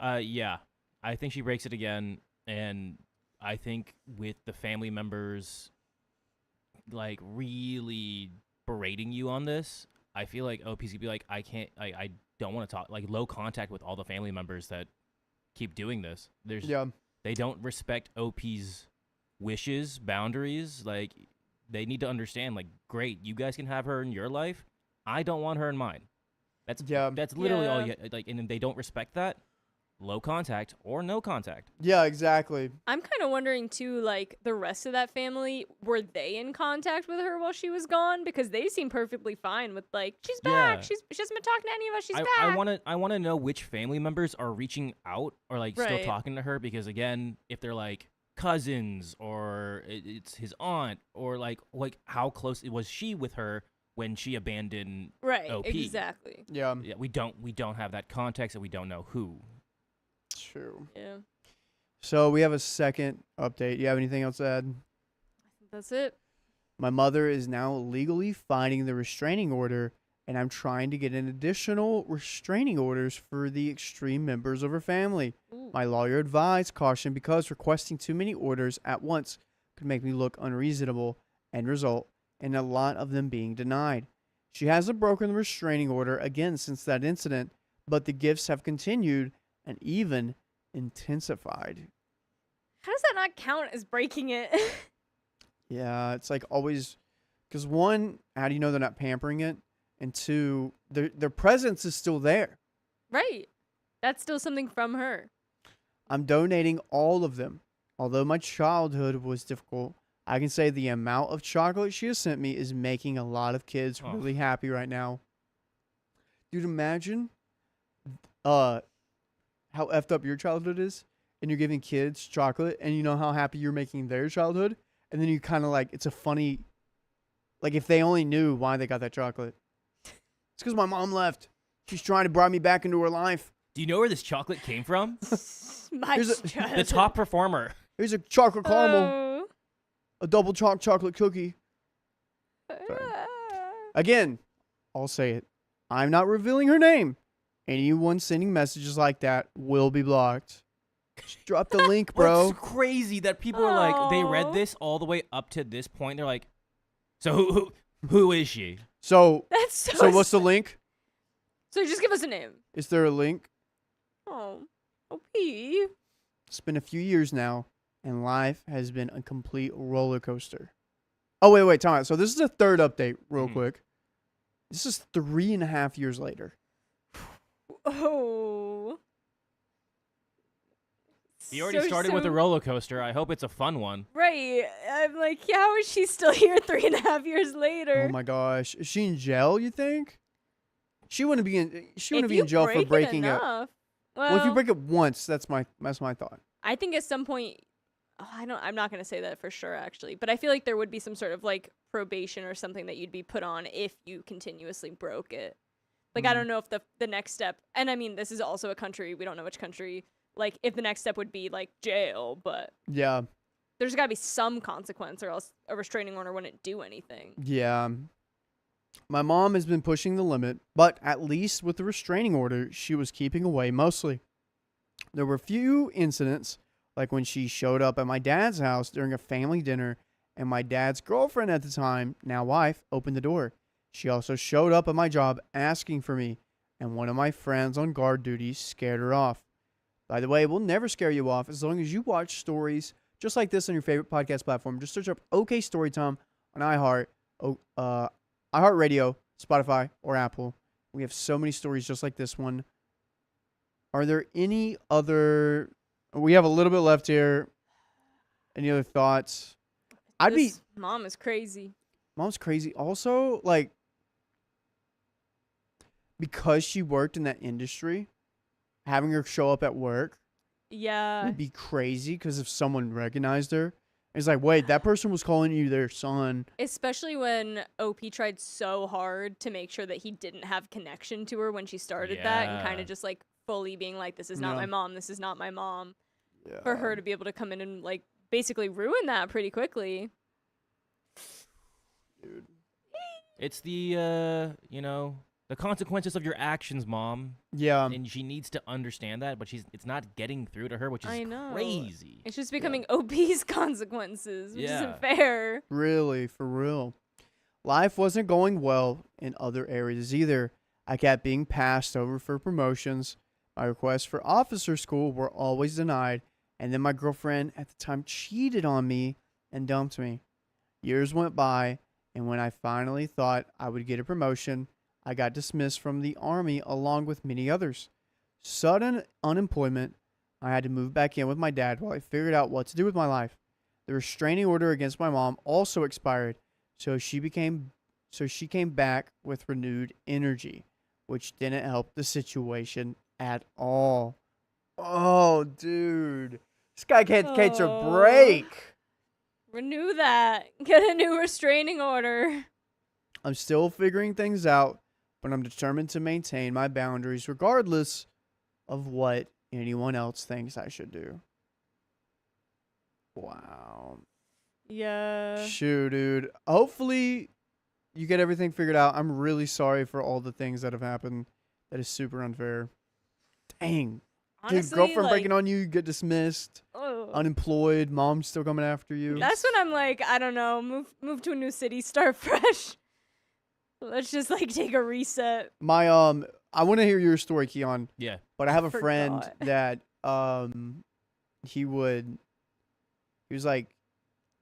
Yeah. I think she breaks it again, and I think with the family members like really berating you on this, I feel like OP's gonna be like, I don't want to talk, like low contact with all the family members that keep doing this. They don't respect OP's wishes, boundaries. Like, they need to understand, like, great, you guys can have her in your life. I don't want her in mine. That's literally all you like, and if they don't respect that, low contact or no contact.
Yeah, exactly.
I'm kind of wondering too, like the rest of that family, were they in contact with her while she was gone? Because they seem perfectly fine with like, she's back.
Yeah.
She hasn't been talking to any of us. She's back.
I wanna know which family members are reaching out or like still
Right.
talking to her, because again, if they're like cousins or it's his aunt, or like how close was she with her when she abandoned
Right,
OP?
exactly.
Yeah.
Yeah, we don't have that context, and we don't know who.
True.
Yeah,
So we have a second update. You have anything else to add?
that's it.
My mother is now legally fighting the restraining order, and I'm trying to get an additional restraining orders for the extreme members of her family.
Ooh.
My lawyer advised caution because requesting too many orders at once could make me look unreasonable and result in a lot of them being denied. She hasn't broken the restraining order again since that incident, but the gifts have continued and even intensified.
How does that not count as breaking it?
Yeah, it's like always, because one, how do you know they're not pampering it? And two, their presence is still there.
Right. That's still something from her.
I'm donating all of them. Although my childhood was difficult, I can say the amount of chocolate she has sent me is making a lot of kids really happy right now. Dude, imagine how effed up your childhood is, and you're giving kids chocolate, and you know how happy you're making their childhood, and then you kind of like, it's a funny, like if they only knew why they got that chocolate. It's because my mom left. She's trying to bring me back into her life.
Do you know where this chocolate came from?
My
Here's
The top performer.
Here's a chocolate caramel,
Oh.
a double chocolate cookie. Again, I'll say it. I'm not revealing her name. Anyone sending messages like that will be blocked. Just drop the link,
Bro,
bro.
it's crazy that people are like, they read
Aw.
this all the way up to this point. They're like, so who is she?
So,
That's so.
so what's the link?
So just give us a name.
Is there a link?
Oh, OP.
It's been a few years now, and life has been a complete roller coaster. Oh, wait, time out. So this is a third update, real quick. This is 3.5 years later.
Oh.
You already started with a roller coaster. I hope it's a fun one.
Right. I'm like, how is she still here 3.5 years later?
Oh my gosh, is she in jail? You think? She wouldn't be in. She wouldn't
If
be
you
in jail for
break it
breaking it.
enough,
Well, if you break it once, that's my thought.
I think at some point, I'm not gonna say that for sure actually, but I feel like there would be some sort of like probation or something that you'd be put on if you continuously broke it. Like, I don't know if the next step, and I mean, this is also a country, we don't know which country, like, if the next step would be, like, jail, but
Yeah,
there's gotta be some consequence or else a restraining order wouldn't do anything.
yeah. My mom has been pushing the limit, but at least with the restraining order, she was keeping away mostly. There were few incidents, like when she showed up at my dad's house during a family dinner and my dad's girlfriend at the time, now wife, opened the door. She also showed up at my job asking for me, and one of my friends on guard duty scared her off. By the way, we'll never scare you off as long as you watch stories just like this on your favorite podcast platform. Just search up OK Storytime on iHeartRadio, Spotify, or Apple. We have so many stories just like this one. Are there any other... We have a little bit left here. Any other thoughts?
Mom is crazy.
Mom's crazy. Also, like, because she worked in that industry, having her show up at work
Yeah.
would be crazy because if someone recognized her, it's like, wait, that person was calling you their son.
Especially when OP tried so hard to make sure that he didn't have connection to her when she started that, and kind
Yeah.
of just like fully being like, this is not
Yeah.
my mom, this is not my mom.
Yeah.
For her to be able to come in and like basically ruin that pretty quickly.
Dude.
It's the the consequences of your actions, Mom.
Yeah.
And she needs to understand that, but it's not getting through to her, which is
I know.
crazy.
It's just becoming OP's consequences, which
Yeah.
isn't fair.
Really, for real. Life wasn't going well in other areas either. I kept being passed over for promotions. My requests for officer school were always denied. And then my girlfriend at the time cheated on me and dumped me. Years went by, and when I finally thought I would get a promotion, I got dismissed from the Army along with many others. Sudden unemployment. I had to move back in with my dad while I figured out what to do with my life. The restraining order against my mom also expired, so she came back with renewed energy, which didn't help the situation at all. Oh, dude. This guy can't catch a
Oh.
break.
Renew that. Get a new restraining order.
I'm still figuring things out, but I'm determined to maintain my boundaries regardless of what anyone else thinks I should do. Wow.
Yeah.
Shoot, dude. Hopefully you get everything figured out. I'm really sorry for all the things that have happened. That is super unfair. Dang.
Honestly,
Dude, girlfriend
like,
breaking on you, you get dismissed.
ugh.
Unemployed, mom's still coming after you.
That's when I'm like, I don't know, move to a new city, start fresh. Let's just like take a reset.
My I want to hear your story, Keon.
Yeah.
But I have a friend
Forgot.
that he was like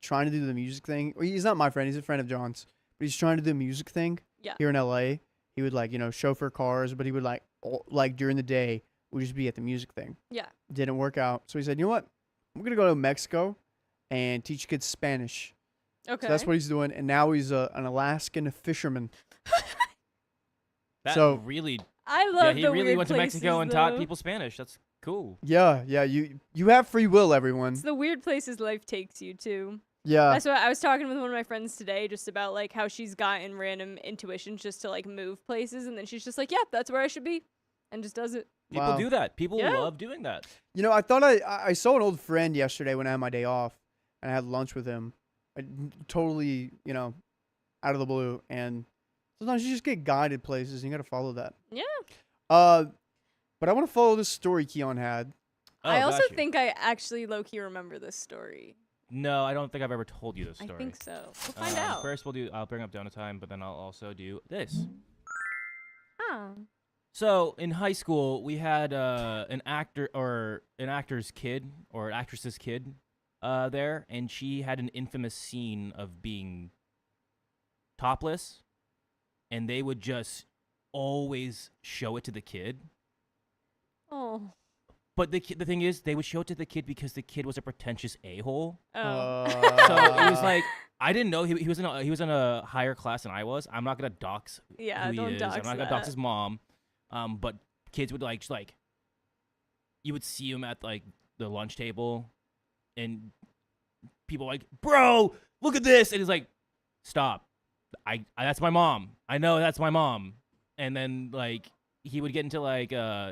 trying to do the music thing. Well, he's not my friend, he's a friend of John's. But he's trying to do the music thing
Yeah.
here in LA. He would like, chauffeur cars, but he would like during the day would just be at the music thing.
Yeah.
Didn't work out. So he said, "You know what? I'm going to go to Mexico and teach kids Spanish."
Okay.
So that's what he's doing, and now he's an Alaskan fisherman.
That
So-
really
I love
he
the
really
weird
went to Mexico
places,
and taught
though.
people Spanish. That's cool.
Yeah, you have free will, everyone.
It's the weird places life takes you to.
Yeah.
That's what I was talking with one of my friends today, just about like how she's gotten random intuitions just to like move places, and then she's just like, "Yeah, that's where I should be," and just does it.
People
Wow.
do that. People
Yeah.
love doing that.
I thought I saw an old friend yesterday when I had my day off, and I had lunch with him. Totally, out of the blue. And sometimes you just get guided places, and you got to follow that.
Yeah.
But I want to follow this story Keon had.
Oh,
I also
got you.
think I actually low key remember this story.
No, I don't think I've ever told you this story.
I think so. We'll find out.
First, I'll bring up Donut Time, but then I'll also do this.
Oh.
So in high school, we had an actor or an actor's kid or an actress's kid there, and she had an infamous scene of being topless, and they would just always show it to the kid.
Oh.
But the thing is, they would show it to the kid because the kid was a pretentious a-hole.
Oh.
So it was like, I didn't know he was in a higher class than I was. I'm not gonna dox
Yeah,
who
don't
he is.
dox
I'm not gonna
that.
dox his mom. But kids would just you would see him at like the lunch table, and people like, "Bro, look at this," and he's like, "Stop, I that's my mom. I know that's my mom." And then like he would get into like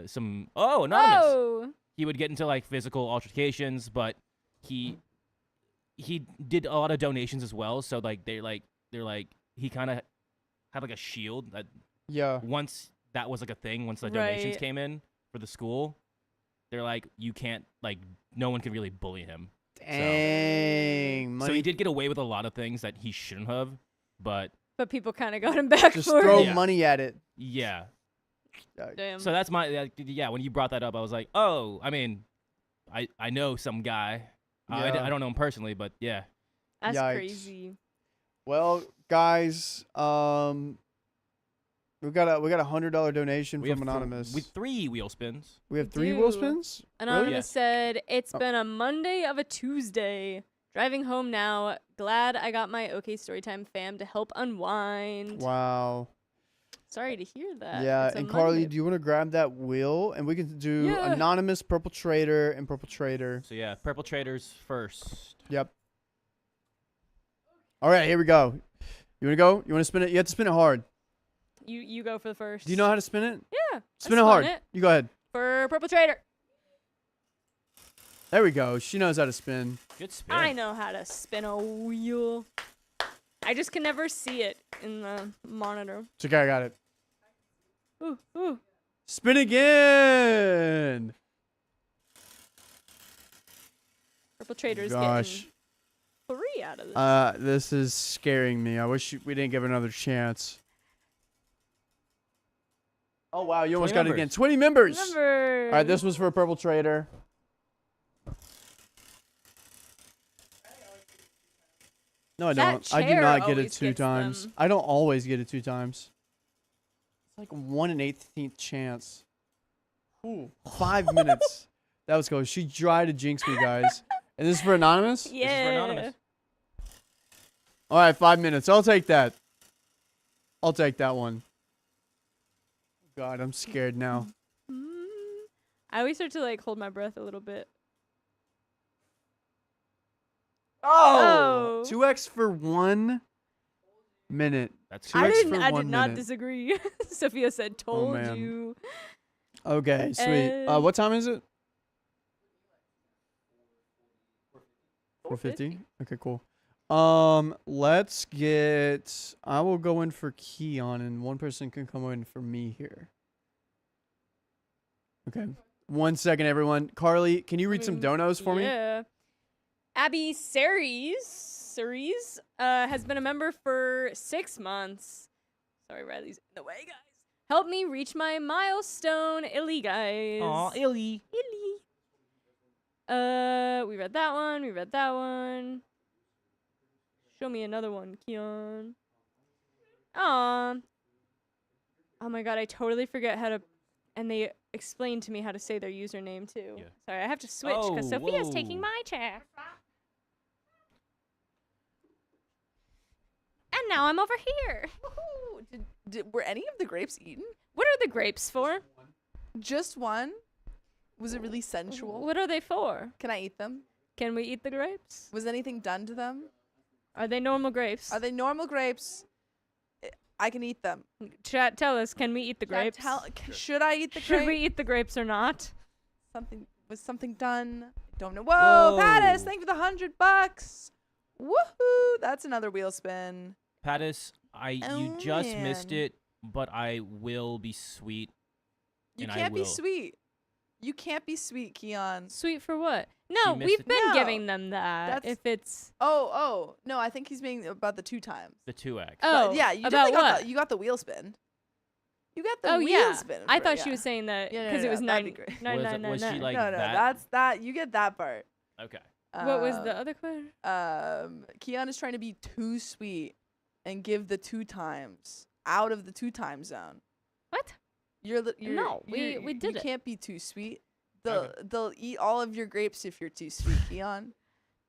some anonymous.
Oh.
He would get into like physical altercations, but he did a lot of donations as well. So like they're like he kind of had like a shield that
Yeah.
once that was like a thing. Once the donations
Right.
came in for the school, they're like, you can't, like, no one can really bully him.
Dang.
So he did get away with a lot of things that he shouldn't have, but
But people kind of got him back
Just
for
throw
it.
Yeah.
money at it.
yeah.
Damn.
So that's my yeah. When you brought that up, I was like, oh, I mean, I know some guy.
Yeah.
I don't know him personally, but yeah.
That's
Yikes.
crazy.
Well, guys, we got a $100 donation from Anonymous.
With 3 wheel spins.
We have 3 wheel
do.
spins?
Anonymous
Yeah.
said, "It's
Oh.
been a Monday of a Tuesday. Driving home now. Glad I got my OK Storytime fam to help unwind."
Wow.
Sorry to hear that.
Yeah,
It's a
and Carly,
Monday.
do you want to grab that wheel? And we can do
Yeah.
Anonymous, Purple Trader, and Purple Trader.
So yeah, purple traders first.
Yep. All right, here we go. You want to go? You want to spin it? You have to spin it hard.
You go for the first.
Do you know how to spin it?
Yeah.
Spin
I
it hard.
spun it
You go ahead.
for Purple Trader.
There we go. She knows how to spin.
Good spin.
I know how to spin a wheel. I just can never see it in the monitor.
It's okay, I got it.
Ooh.
Spin again.
Purple Trader's
Gosh.
getting 3 out of this.
This is scaring me. I wish we didn't give another chance. Oh, wow. You almost
20
got it again.
members.
20 members.
Remember.
All right, this was for a Purple Trader. No, I
That
don't. I do
chair
not get it
always
2
gets
times.
them.
I don't always get it 2 times. It's like 1 in 18th chance. Ooh, 5 minutes. That was close. She tried to jinx me, guys. And this is for Anonymous?
This is for
Yeah.
Anonymous.
All right, 5 minutes. I'll take that. I'll take that one. God, I'm scared now.
I always start to like hold my breath a little bit.
Oh!
Oh.
2x for 1 minute.
That's
Two
I
X
didn't.
for
I
1
did not
minute.
disagree. Sophia said, "Told
man.
you."
Okay, sweet.
And-
What time is it? 4:50. Okay, cool. Let's get. I will go in for Keon, and one person can come in for me here. Okay. 1 second, everyone. Carly, can you read some donos for me?
Yeah. Abby Ceres has been a member for 6 months. Sorry, Riley's in the way, guys. Help me reach my milestone, Illy, guys.
Aw, Illy.
Illy. We read that one. We read that one. Show me another one, Keon. Aw. Oh my god, I totally forget how to. And they explained to me how to say their username too.
Yeah.
Sorry, I have to switch because
Oh,
Sophia's taking
whoa.
my chair. And now I'm over here.
Woohoo! Were any of the grapes eaten?
What are the grapes for?
Just one? Was it really sensual?
What are they for?
Can I eat them?
Can we eat the grapes?
Was anything done to them?
Are they normal grapes?
Are they normal grapes? I can eat them.
Chat, tell us, can we eat the grapes?
Should I eat the
Should
grape?
we eat the grapes or not?
Was something done? Don't know. Whoa, Pattis,
Whoa.
thank you for the $100. Woohoo! That's another wheel spin.
Pattis, you
Oh,
just missed
man.
it, but I will be sweet.
You
And I
can't be
will.
sweet. You can't be sweet, Keon.
Sweet for what? No,
missed
we've
it.
been
No,
giving them that.
that's-
If it's
Oh, no, I think he's being about the 2 times.
The 2x.
Oh,
But yeah, you
about
definitely got
what?
you got the wheel spin. You got the
oh
wheel
yeah,
spin.
I
for-
thought she
yeah.
was saying that
Yeah, no,
because
no,
it was
no, that'd be
9
great.
9
Was she
9
like
No,
that?
that's that. You get that part.
Okay.
What was the other question?
Keon is trying to be too sweet and give the 2 times out of the 2 time zone.
What?
You're
No, we did
You
it.
can't be too sweet.
Okay.
They'll eat all of your grapes if you're too sweet, Keon.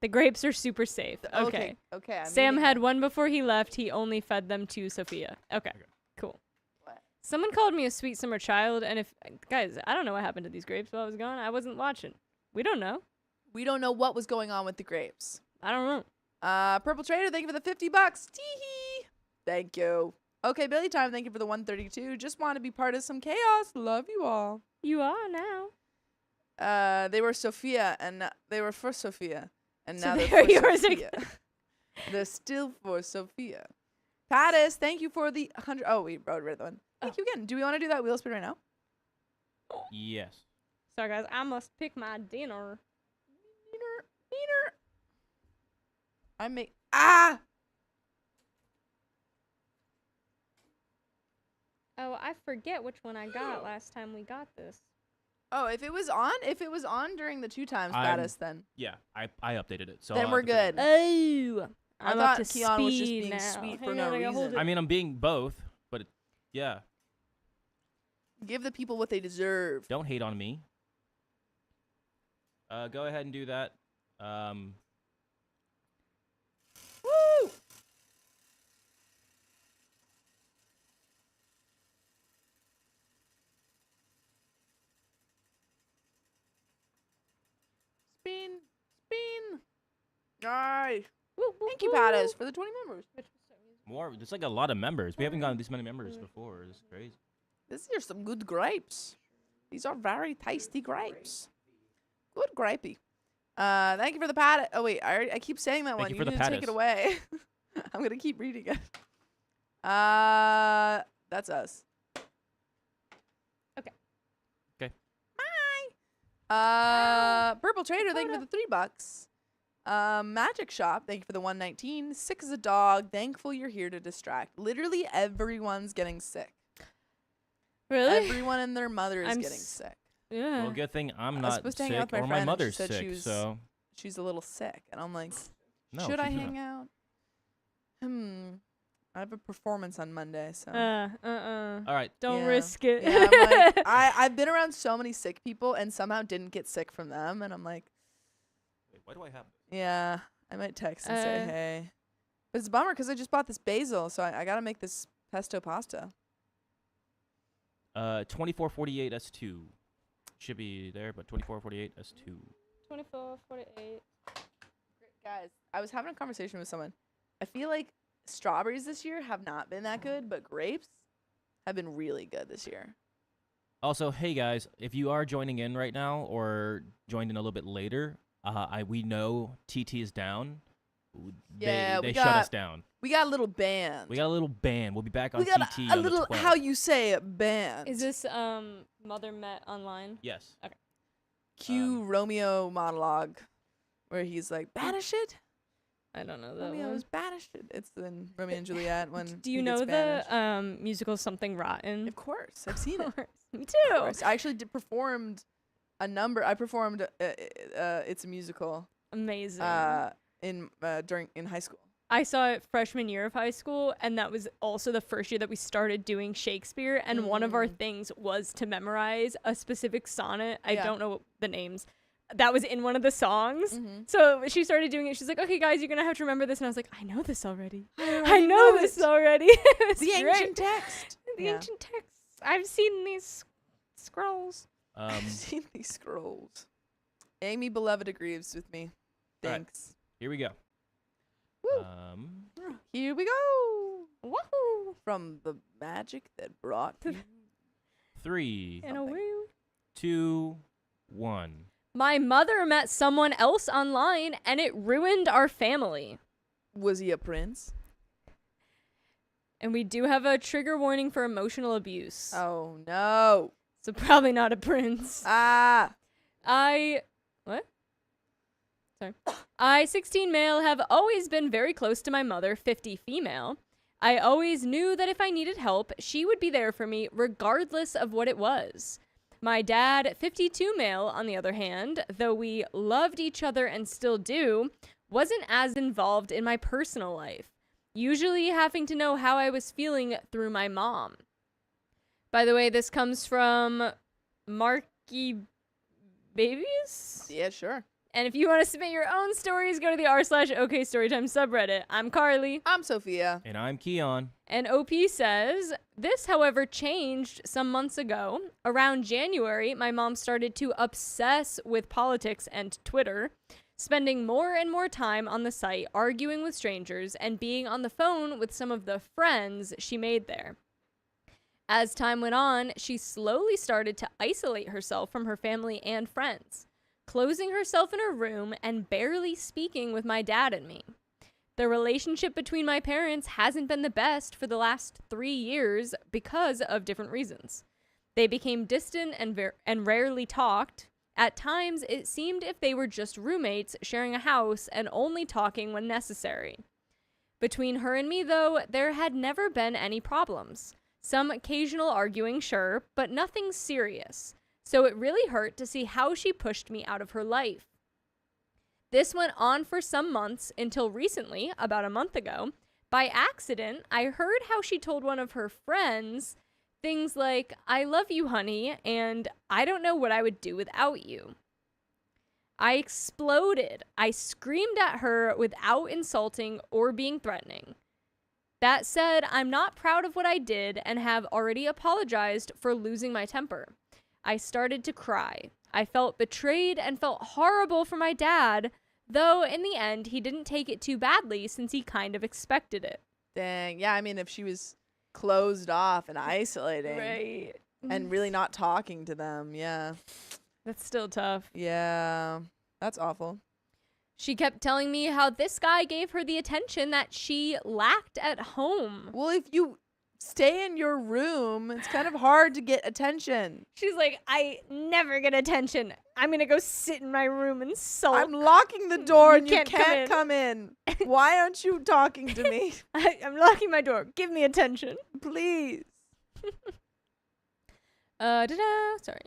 The grapes are super safe. Okay.
Okay. I'm
Sam
eating
had
them.
one before he left. He only fed them to Sophia. Okay.
Okay.
Cool.
What?
Someone called me a sweet summer child, and if guys, I don't know what happened to these grapes while I was gone. I wasn't watching. We don't know.
We don't know what was going on with the grapes.
I don't know.
Purple Trader, thank you for the $50. Tee-hee. Thank you. Okay, Billy Time, thank you for the 132. Just want to be part of some chaos. Love you all.
You are now.
They were Sophia, and they were for Sophia. And
So
now
they
they're
are
for
yours
Sophia. They're still for Sophia. Pattis, thank you for the 100. Oh, we wrote rid of one. Thank you again. Do we want to do that wheel spin right now?
Yes.
Sorry guys, I must pick my dinner.
Ah!
Oh, I forget which one I got last time we got this.
Oh, if it was on during the 2 times baddest, then
Yeah, I updated it. So
Then
I'll
we're
have to figure
good.
it out.
Oh,
I
I'm
thought
up to
Keon was just
speed
being
now.
sweet for
Hang
no
on, I gotta hold
reason.
it.
I mean, I'm being both, but yeah,
give the people what they deserve.
don't hate on me. Go ahead and do that.
Woo! Spin. Nice. Thank you, Pattis, for the 20 members.
More. There's like a lot of members. We haven't gotten this many members before. This is crazy.
These are some good grapes. These are very tasty grapes. Good grapey. Thank you for the pat. Oh wait, I keep saying that
Thank
one.
you
You
for the
need to take it
pattis.
away. I'm gonna keep reading it. That's us.
Okay.
Okay.
Bye. Purple Trader, thank you for the $3. Magic Shop, thank you for the 119. Sick as a dog, thankful you're here to distract. Literally everyone's getting sick.
Really?
Everyone and their mother is
I'm
getting
s-
sick.
Yeah.
Well, good thing I'm
was
not
supposed to hang out
sick
with my
or
friend
my
and she
mother's
said she
sick.
was-
So
She's a little sick, and I'm like,
no,
should I
she's
hang
not.
out? I have a performance on Monday, so.
All right.
Don't
Yeah.
risk it.
Yeah, I'm like, I've been around so many sick people and somehow didn't get sick from them, and I'm like,
Wait, why do I have this?
yeah, I might text and say hey. But it's a bummer because I just bought this basil, so I gotta make this pesto pasta.
2448 S2 should be there, but 2448 S2.
24, 48.
Guys, I was having a conversation with someone. I feel like strawberries this year have not been that good, but grapes have been really good this year.
Also, hey guys, if you are joining in right now or joined in a little bit later, we know TT is down.
Yeah,
they
we
shut
got-
us down.
We got a little band.
We got a little band. We'll be back on
We got
TT
a
on
little,
the 12th.
how you say it, band.
Is this Mother Met Online?
Yes.
Cue Romeo monologue where he's like, banish it?
I don't know that
Romeo's banished it. It's in Romeo and Juliet when
Do
he
you
gets
know
banished.
the musical Something Rotten?
Of course, I've seen it.
Of course. Me
Of
too.
course. I actually performed a number. I performed It's a Musical
Amazing.
in high school.
I saw it freshman year of high school, and that was also the first year that we started doing Shakespeare, and one of our things was to memorize a specific sonnet. I
Yeah.
don't know the names. That was in one of the songs.
Mm-hmm.
So she started doing it. She's like, okay, guys, you're going to have to remember this. And I was like, I know this already. I
already
know
know
this
it.
already. It's
The
great.
ancient text.
The
Yeah.
ancient texts. I've seen these scrolls.
I've seen these scrolls. Amy Beloved agrees with me.
All right.
Thanks.
Here we go.
Woo. Here we go.
Woohoo!
From the magic that brought you.
3,
And a
Something.
woo.
2, 1.
My mother met someone else online, and it ruined our family.
Was he a prince?
And we do have a trigger warning for emotional abuse.
Oh no.
So probably not a prince.
Ah.
What? Sorry. I, 16 male, have always been very close to my mother, 50 female. I always knew that if I needed help, she would be there for me regardless of what it was. My dad, 52 male, on the other hand, though we loved each other and still do, wasn't as involved in my personal life, usually having to know how I was feeling through my mom. By the way, this comes from Marky Babies?
Yeah, sure.
And if you want to submit your own stories, go to the r/OK Storytime subreddit. I'm Carly.
I'm Sophia.
And I'm Keon.
And OP says, this, however, changed some months ago. Around January, my mom started to obsess with politics and Twitter, spending more and more time on the site arguing with strangers and being on the phone with some of the friends she made there. As time went on, she slowly started to isolate herself from her family and friends, closing herself in her room and barely speaking with my dad and me. The relationship between my parents hasn't been the best for the last 3 years because of different reasons. They became distant and rarely talked, At times, it seemed if they were just roommates sharing a house and only talking when necessary. Between her and me, though, there had never been any problems. Some occasional arguing, sure, but nothing serious. So it really hurt to see how she pushed me out of her life. This went on for some months until recently, about a month ago. By accident, I heard how she told one of her friends things like, "I love you, honey, and I don't know what I would do without you." I exploded. I screamed at her without insulting or being threatening. That said, I'm not proud of what I did and have already apologized for losing my temper. I started to cry. I felt betrayed and felt horrible for my dad, though in the end he didn't take it too badly since he kind of expected it.
Dang. Yeah, I mean, if she was closed off and isolating
Right.
and really not talking to them, yeah.
That's still tough.
Yeah. That's awful.
She kept telling me how this guy gave her the attention that she lacked at home.
Well, if you stay in your room, it's kind of hard to get attention.
She's like, I never get attention. I'm going to go sit in my room and sulk.
I'm locking the door
You
and you can't come in. Why aren't you talking to me?
I'm locking my door. Give me attention.
Please.
Sorry.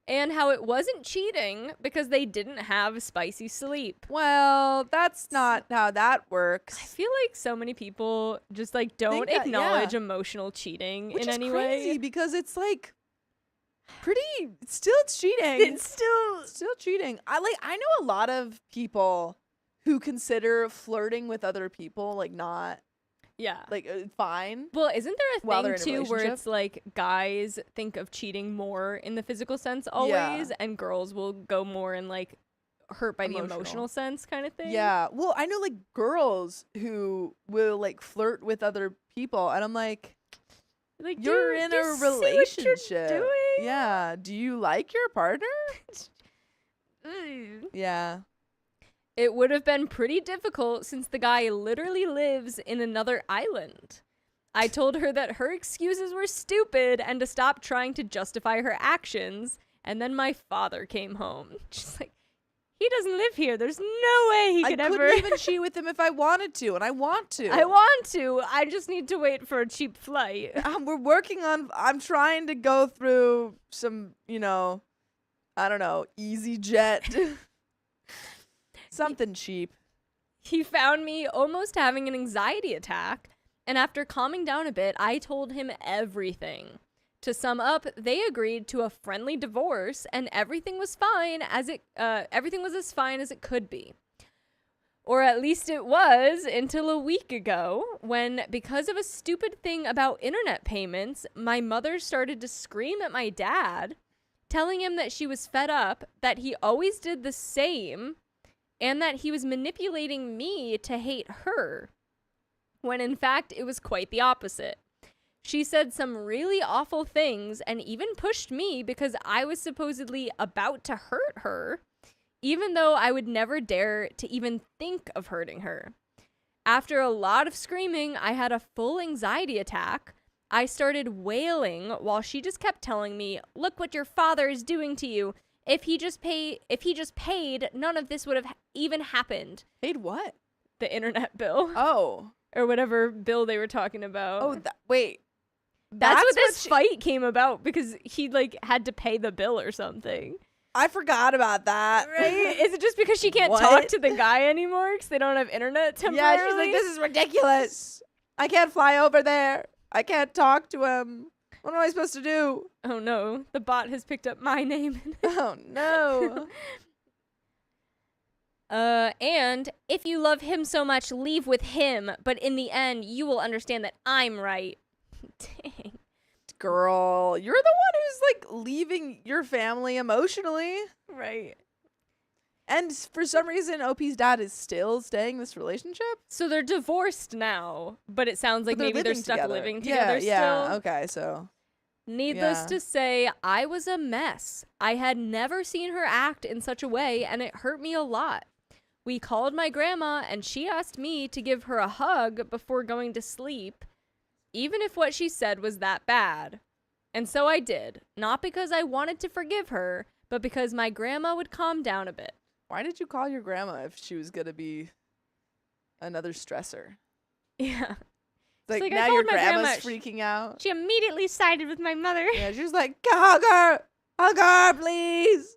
And how it wasn't cheating because they didn't have spicy sleep.
Well, that's not how that
I
works.
feel like so many people just like don't
that-
acknowledge
yeah.
emotional cheating
Which
in
is
any
crazy
way.
because it's like it's cheating.
It's still
cheating. I know a lot of people who consider flirting with other people like not
yeah.
like fine.
Well, isn't there
while
a
they're
thing
in a
too where
relationship.
it's like guys think of cheating more in the physical sense always, and girls will go more in like hurt by the
Emotional.
emotional sense kind of thing?
Yeah. Well, I know like girls who will like flirt with other people and I'm like,
Like
you're
dude,
in
do
a
you see what you're
relationship.
doing?
Yeah. Do you like your partner?
Ugh.
Yeah.
It would have been pretty difficult since the guy literally lives in another island. I told her that her excuses were stupid and to stop trying to justify her actions, and then my father came home. She's like, he doesn't live here. There's no way he could
I
ever.
couldn't even cheat with him if I wanted to, and I want to.
I want to. I just need to wait for a cheap flight.
I'm trying to go through some, I don't know, EasyJet. Something cheap.
He found me almost having an anxiety attack, and after calming down a bit, I told him everything. To sum up, they agreed to a friendly divorce, and everything was fine as it could be. Or at least it was until a week ago, when, because of a stupid thing about internet payments, my mother started to scream at my dad, telling him that she was fed up, that he always did the same, and that he was manipulating me to hate her, when in fact it was quite the opposite. She said some really awful things and even pushed me because I was supposedly about to hurt her, even though I would never dare to even think of hurting her. After a lot of screaming, I had a full anxiety attack. I started wailing while she just kept telling me, "Look what your father is doing to you. If he just paid, none of this would have even happened."
Paid what?
The internet bill.
Oh.
Or whatever bill they were talking about.
Oh, wait.
That's what this
she-
fight came about because he like had to pay the bill or something.
I forgot about that.
Right? Is it just because she can't
What?
talk to the guy anymore because they don't have internet temporarily?
Yeah, she's like, this is ridiculous. I can't fly over there. I can't talk to him. What am I supposed to do?
Oh no, the bot has picked up my name.
Oh, no.
And if you love him so much, leave with him. But in the end, you will understand that I'm right. Dang.
Girl, you're the one who's like leaving your family emotionally.
Right.
And for some reason, OP's dad is still staying in this relationship.
So they're divorced now, but it sounds like
But
maybe they're
living
stuck
together.
living together
Yeah,
still.
okay, so.
Needless
Yeah.
to say, I was a mess. I had never seen her act in such a way, and it hurt me a lot. We called my grandma, and she asked me to give her a hug before going to sleep, even if what she said was that bad. And so I did, not because I wanted to forgive her, but because my grandma would calm down a bit.
Why did you call your grandma if she was going to be another stressor?
Yeah.
It's like,
I
now
told
your
my
grandma's
grandma,
freaking out.
She immediately sided with my mother.
Yeah, she was like, hug her, please.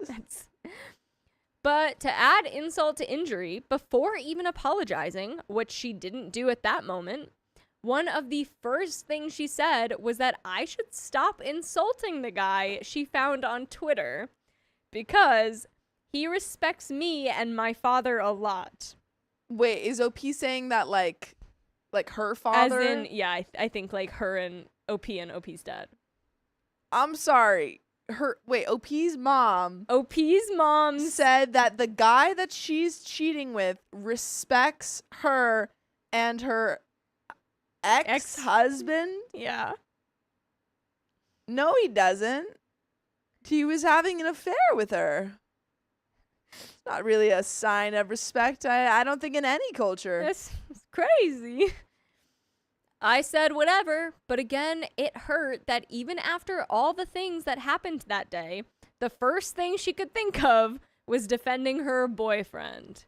But to add insult to injury, before even apologizing, which she didn't do at that moment, one of the first things she said was that I should stop insulting the guy she found on Twitter because he respects me and my father a lot.
Wait, is OP saying that like her father?
As in, yeah, I think like her and OP's dad.
I'm sorry. OP's mom
OP's mom
said that the guy that she's cheating with respects her and her ex-husband?
Yeah.
No, he doesn't. He was having an affair with her. It's not really a sign of respect, I don't think, in any culture.
That's crazy. I said whatever, but again, it hurt that even after all the things that happened that day, the first thing she could think of was defending her boyfriend.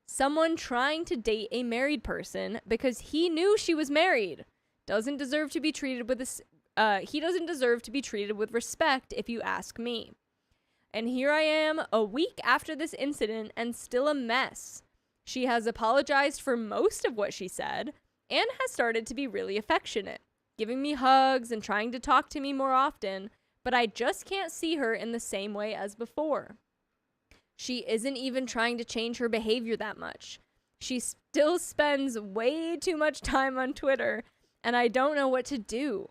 Someone trying to date a married person because he knew she was married doesn't deserve to be treated with he doesn't deserve to be treated with respect, if you ask me. And here I am a week after this incident and still a mess. She has apologized for most of what she said and has started to be really affectionate, giving me hugs and trying to talk to me more often, but I just can't see her in the same way as before. She isn't even trying to change her behavior that much. She still spends way too much time on Twitter, and I don't know what to do.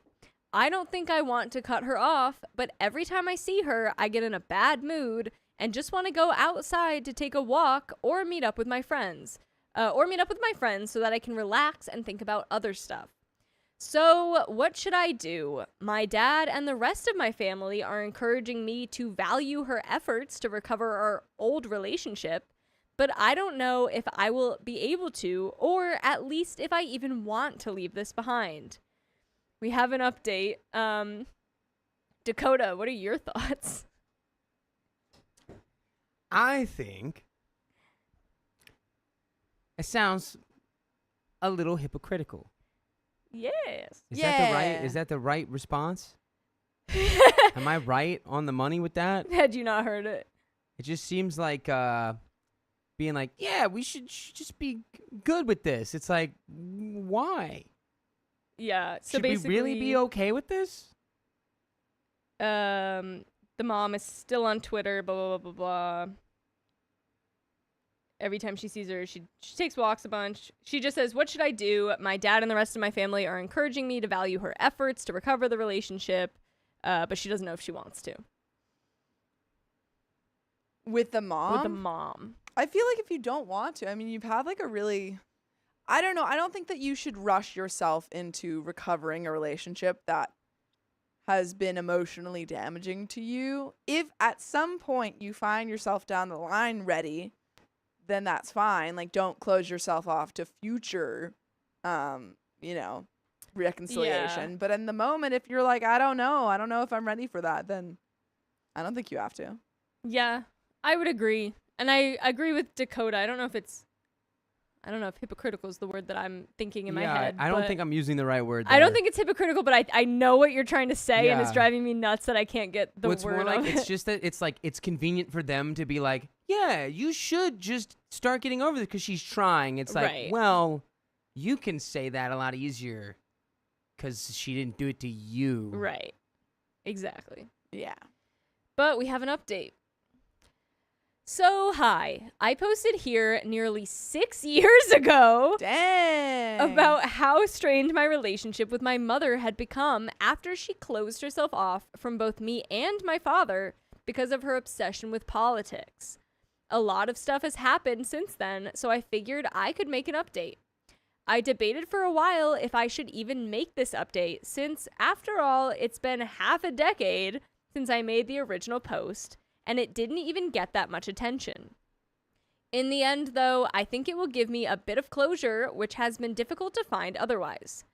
I don't think I want to cut her off, but every time I see her, I get in a bad mood and just want to go outside to take a walk or meet up with my friends. So that I can relax and think about other stuff. So what should I do? My dad and the rest of my family are encouraging me to value her efforts to recover our old relationship, but I don't know if I will be able to, or at least if I even want to leave this behind. We have an update. Dakota, what are your thoughts?
I think it sounds a little hypocritical.
Yes.
Is that the right response? Am I right on the money with that?
Had you not heard it?
It just seems like being like, yeah, we should just be good with this. It's like, why?
Yeah. So
should we
basically,
really be okay with this?
The mom is still on Twitter, blah, blah, blah, blah, blah. Every time she sees her, she takes walks a bunch. She just says, what should I do? My dad and the rest of my family are encouraging me to value her efforts to recover the relationship, but she doesn't know if she wants to.
With the mom?
With the mom.
I feel like if you don't want to, I mean, you've had like a really, I don't know. I don't think that you should rush yourself into recovering a relationship that has been emotionally damaging to you. If at some point you find yourself down the line ready, then that's fine. Like, don't close yourself off to future, reconciliation.
Yeah.
But in the moment, if you're like, I don't know if I'm ready for that, then I don't think you have to.
Yeah, I would agree. And I agree with Dakota. I don't know if hypocritical is the word that I'm thinking in my head.
I don't think I'm using the right word there.
I don't think it's hypocritical, but I know what you're trying to say, and it's
Yeah.
driving me nuts that I can't get the
What's
word
more like,
of
it's
it.
just that it's like, it's convenient for them to be like, yeah, you should just start getting over this because she's trying. It's like,
Right.
well, you can say that a lot easier because she didn't do it to you.
Right. Exactly.
Yeah.
But we have an update. So, hi. I posted here nearly 6 years ago
Dang.
about how strained my relationship with my mother had become after she closed herself off from both me and my father because of her obsession with politics. A lot of stuff has happened since then, so I figured I could make an update. I debated for a while if I should even make this update, since, after all, it's been half a decade since I made the original post, and it didn't even get that much attention. In the end, though, I think it will give me a bit of closure, which has been difficult to find otherwise.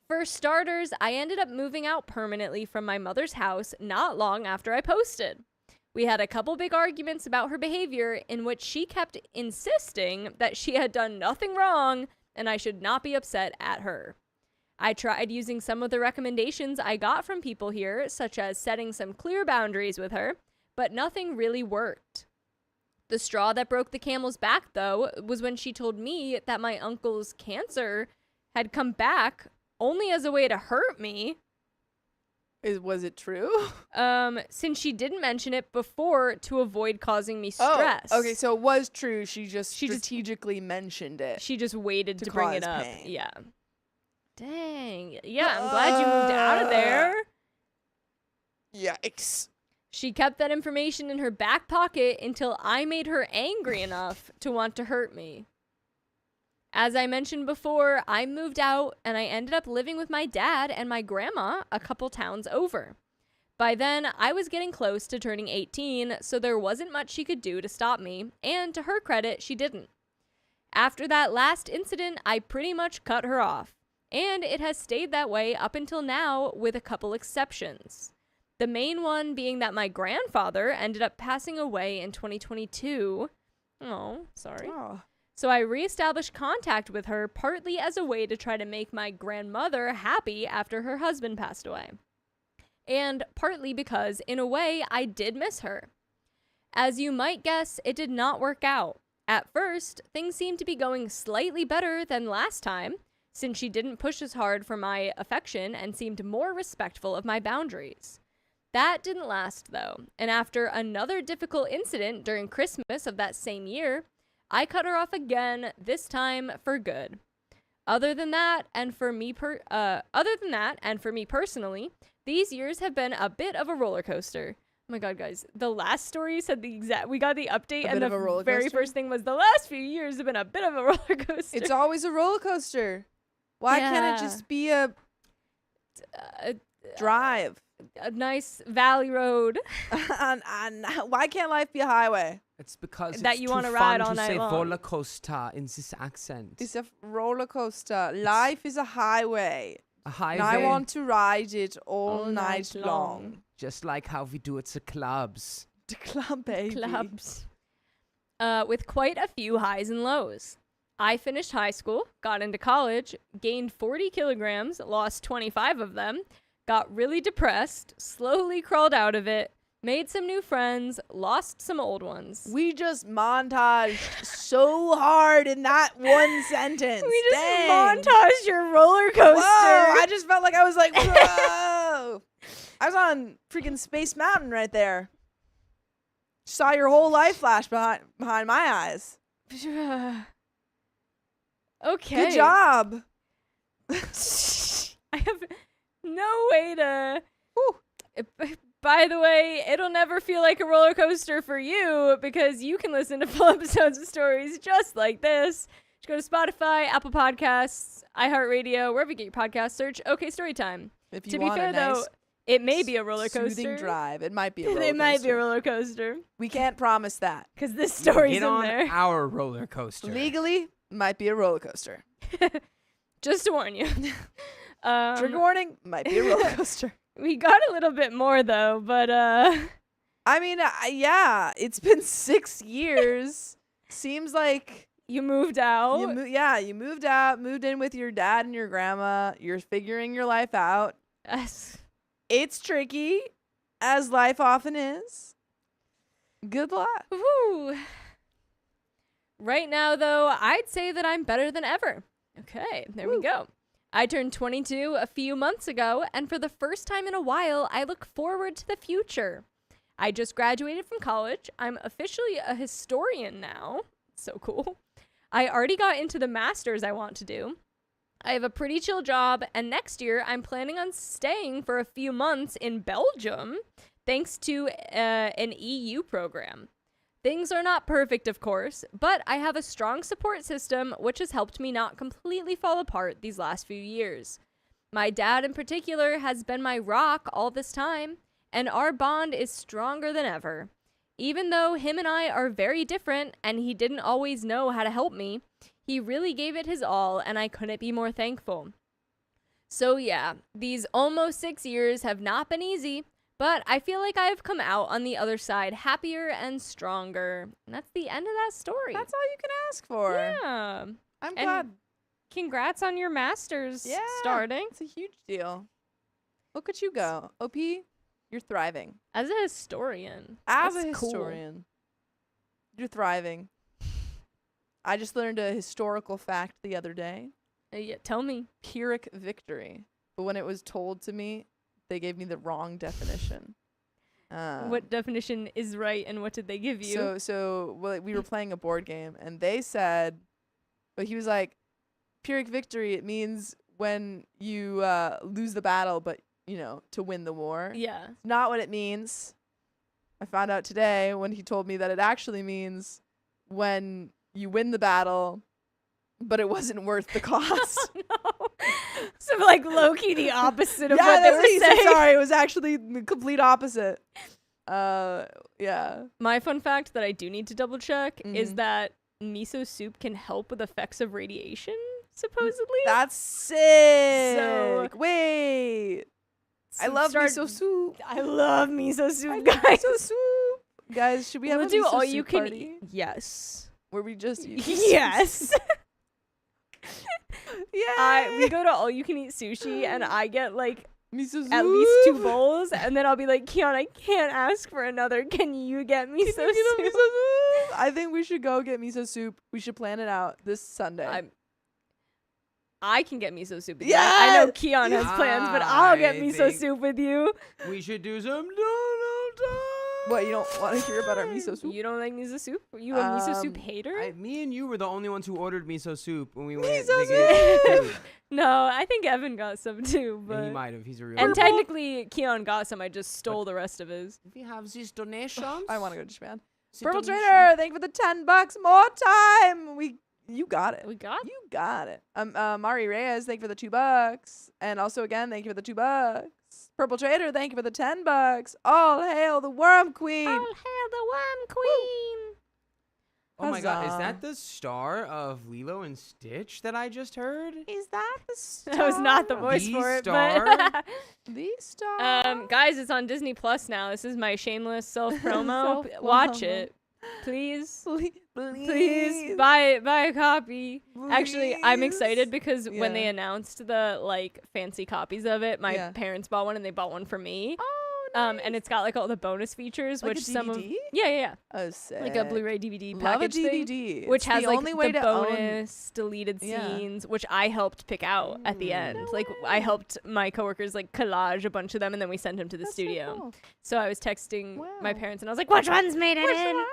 For starters, I ended up moving out permanently from my mother's house not long after I posted. We had a couple big arguments about her behavior in which she kept insisting that she had done nothing wrong and I should not be upset at her. I tried using some of the recommendations I got from people here, such as setting some clear boundaries with her, but nothing really worked. The straw that broke the camel's back, though, was when she told me that my uncle's cancer had come back only as a way to hurt me.
Was it true?
Since she didn't mention it before to avoid causing me stress.
Oh, okay, so it was true. She just strategically mentioned it.
She just waited to bring it up.
Pain.
Yeah. Dang. Yeah, I'm glad you moved out of there.
Yikes.
She kept that information in her back pocket until I made her angry enough to want to hurt me. As I mentioned before, I moved out and I ended up living with my dad and my grandma a couple towns over. By then, I was getting close to turning 18, so there wasn't much she could do to stop me, and to her credit, she didn't. After that last incident, I pretty much cut her off, and it has stayed that way up until now with a couple exceptions. The main one being that my grandfather ended up passing away in 2022. Oh, sorry.
Oh.
So I reestablished contact with her partly as a way to try to make my grandmother happy after her husband passed away. And partly because, in a way, I did miss her. As you might guess, it did not work out. At first, things seemed to be going slightly better than last time, since she didn't push as hard for my affection and seemed more respectful of my boundaries. That didn't last, though, and after another difficult incident during Christmas of that same year, I cut her off again, this time for good. Other than that, and for me personally, these years have been a bit of a roller coaster. Oh my god, guys, the last story said we got the update, and the very first thing was the last few years have been a bit of a roller coaster.
It's always a roller coaster. Why can't it just be a drive?
A nice valley road.
Why can't life be a highway?
It's because
that
it's
you
too
want to ride all
fun to
night
say
long.
roller coaster in this accent.
It's a roller coaster. Life is a highway.
A highway.
And I want to ride it all night long.
Just like how we do at the clubs.
The club, baby.
Clubs. With quite a few highs and lows. I finished high school, got into college, gained 40 kilograms, lost 25 of them, got really depressed, slowly crawled out of it, made some new friends, lost some old ones.
We just montaged so hard in that one sentence.
We just
Dang.
montaged your roller coaster.
Whoa, I just felt like I was like, whoa. I was on freaking Space Mountain right there. Saw your whole life flash behind my eyes.
Okay.
Good job.
I have no way to... By the way, it'll never feel like a roller coaster for you because you can listen to full episodes of stories just like this. Just go to Spotify, Apple Podcasts, iHeartRadio, wherever you get your podcast, search OK Storytime.
If you
To be
want
fair,
a nice,
though, it may be a roller coaster.
soothing drive. It might be a roller coaster.
It might be a roller coaster
We can't promise that.
because this story's
Get
in
on
there.
our roller coaster.
Legally, might be a roller coaster.
Just to warn you.
Trigger warning, might be a roller coaster.
We got a little bit more, though, but...
I mean, yeah, it's been 6 years. Seems like...
You moved out.
You moved out, moved in with your dad and your grandma. You're figuring your life out.
Yes.
It's tricky, as life often is. Good luck.
Woo. Right now, though, I'd say that I'm better than ever. Okay, there we go. I turned 22 a few months ago, and for the first time in a while, I look forward to the future. I just graduated from college. I'm officially a historian now. So cool. I already got into the master's I want to do. I have a pretty chill job, and next year I'm planning on staying for a few months in Belgium, thanks to an EU program. Things are not perfect, of course, but I have a strong support system which has helped me not completely fall apart these last few years. My dad in particular has been my rock all this time, and our bond is stronger than ever. Even though him and I are very different and he didn't always know how to help me, he really gave it his all, and I couldn't be more thankful. So yeah, these almost 6 years have not been easy, But I feel like I've come out on the other side happier and stronger. And that's the end of that story.
That's all you can ask for.
Yeah.
I'm
And
glad.
Congrats on your master's
Yeah.
starting.
It's a huge deal. Look at you go. OP, you're thriving.
As a historian.
As
that's
a
cool.
historian, you're thriving. I just learned a historical fact the other day.
Yeah, tell me.
Pyrrhic victory. But when it was told to me, they gave me the wrong definition.
What definition is right and what did they give you?
So we were playing a board game and they said, but he was like, Pyrrhic victory, it means when you lose the battle, but to win the war.
Yeah.
Not what it means. I found out today when he told me that it actually means when you win the battle, but it wasn't worth the cost.
No. So like low-key the opposite of
Yeah,
what they
that's
were
what he said.
saying.
Sorry, it was actually the complete opposite. Yeah.
My fun fact that I do need to double check is
Mhm.
that miso soup can help with effects of radiation, supposedly.
That's sick.
So-
Wait. I
So
love
start-
miso soup.
I love miso soup,
I love
guys.
miso soup. Guys, should we have
We'll
a
do
miso
all
soup
you can
party
eat. Yes.
where we just eat
Yes.
Yeah.
We go to all you can eat sushi and I get like
miso soup.
at least 2 bowls and then I'll be like, Keon, I can't ask for another. Can you get miso
Can you get a
soup?
miso soup? I think we should go get miso soup. We should plan it out this Sunday.
I can get miso soup with
Yeah.
you. I know Keon has plans, but I'll get
I
miso
think-
soup with you.
We should do some Donald time.
What, you don't want to hear about our miso soup?
You don't like miso soup? Are you a miso soup hater?
Me and you were the only ones who ordered miso soup when we went.
Miso
to get
soup!
food.
No, I think Evan got some too,
Yeah, he
but
might have. He's a real.
and
one.
technically Keon got some. I just stole the rest of his.
We have these donations.
I want to go to Japan.
These
Purple
donations.
Trader, thank you for the $10 more time. You got it.
We got
You got it. Mari Reyes, thank you for the $2. And also again, thank you for the $2. Purple Trader, thank you for the $10. All hail the Worm Queen.
All hail the Worm Queen.
Oh my God! Is
Huzzah.
that the star of Lilo and Stitch that I just heard?
Is that the star?
That was not the voice
The
for it,
star?
but
The star.
guys, it's on Disney Plus now. This is my shameless self promo. Watch
Self-promo.
it, please.
Please.
Please buy a copy. Actually, I'm excited because when they
Yeah.
announced the like fancy copies of it, my
Yeah.
parents bought one and they bought one for me.
Oh,
And it's got like all the bonus features,
Like a
which some of
DVD?
yeah,
Oh, sick.
like a Blu-ray DVD
Love
package
a
thing,
DVD.
which
It's
has
the
like
only way
the
to own.
bonus deleted
Yeah.
scenes, which I helped pick out at the end.
No
Like I
way.
helped my coworkers like collage a bunch of them, and then we sent them to the
That's so
studio.
cool.
So I was texting my
Wow.
parents, and I was like, "Which one's made it
Which
in?"
one,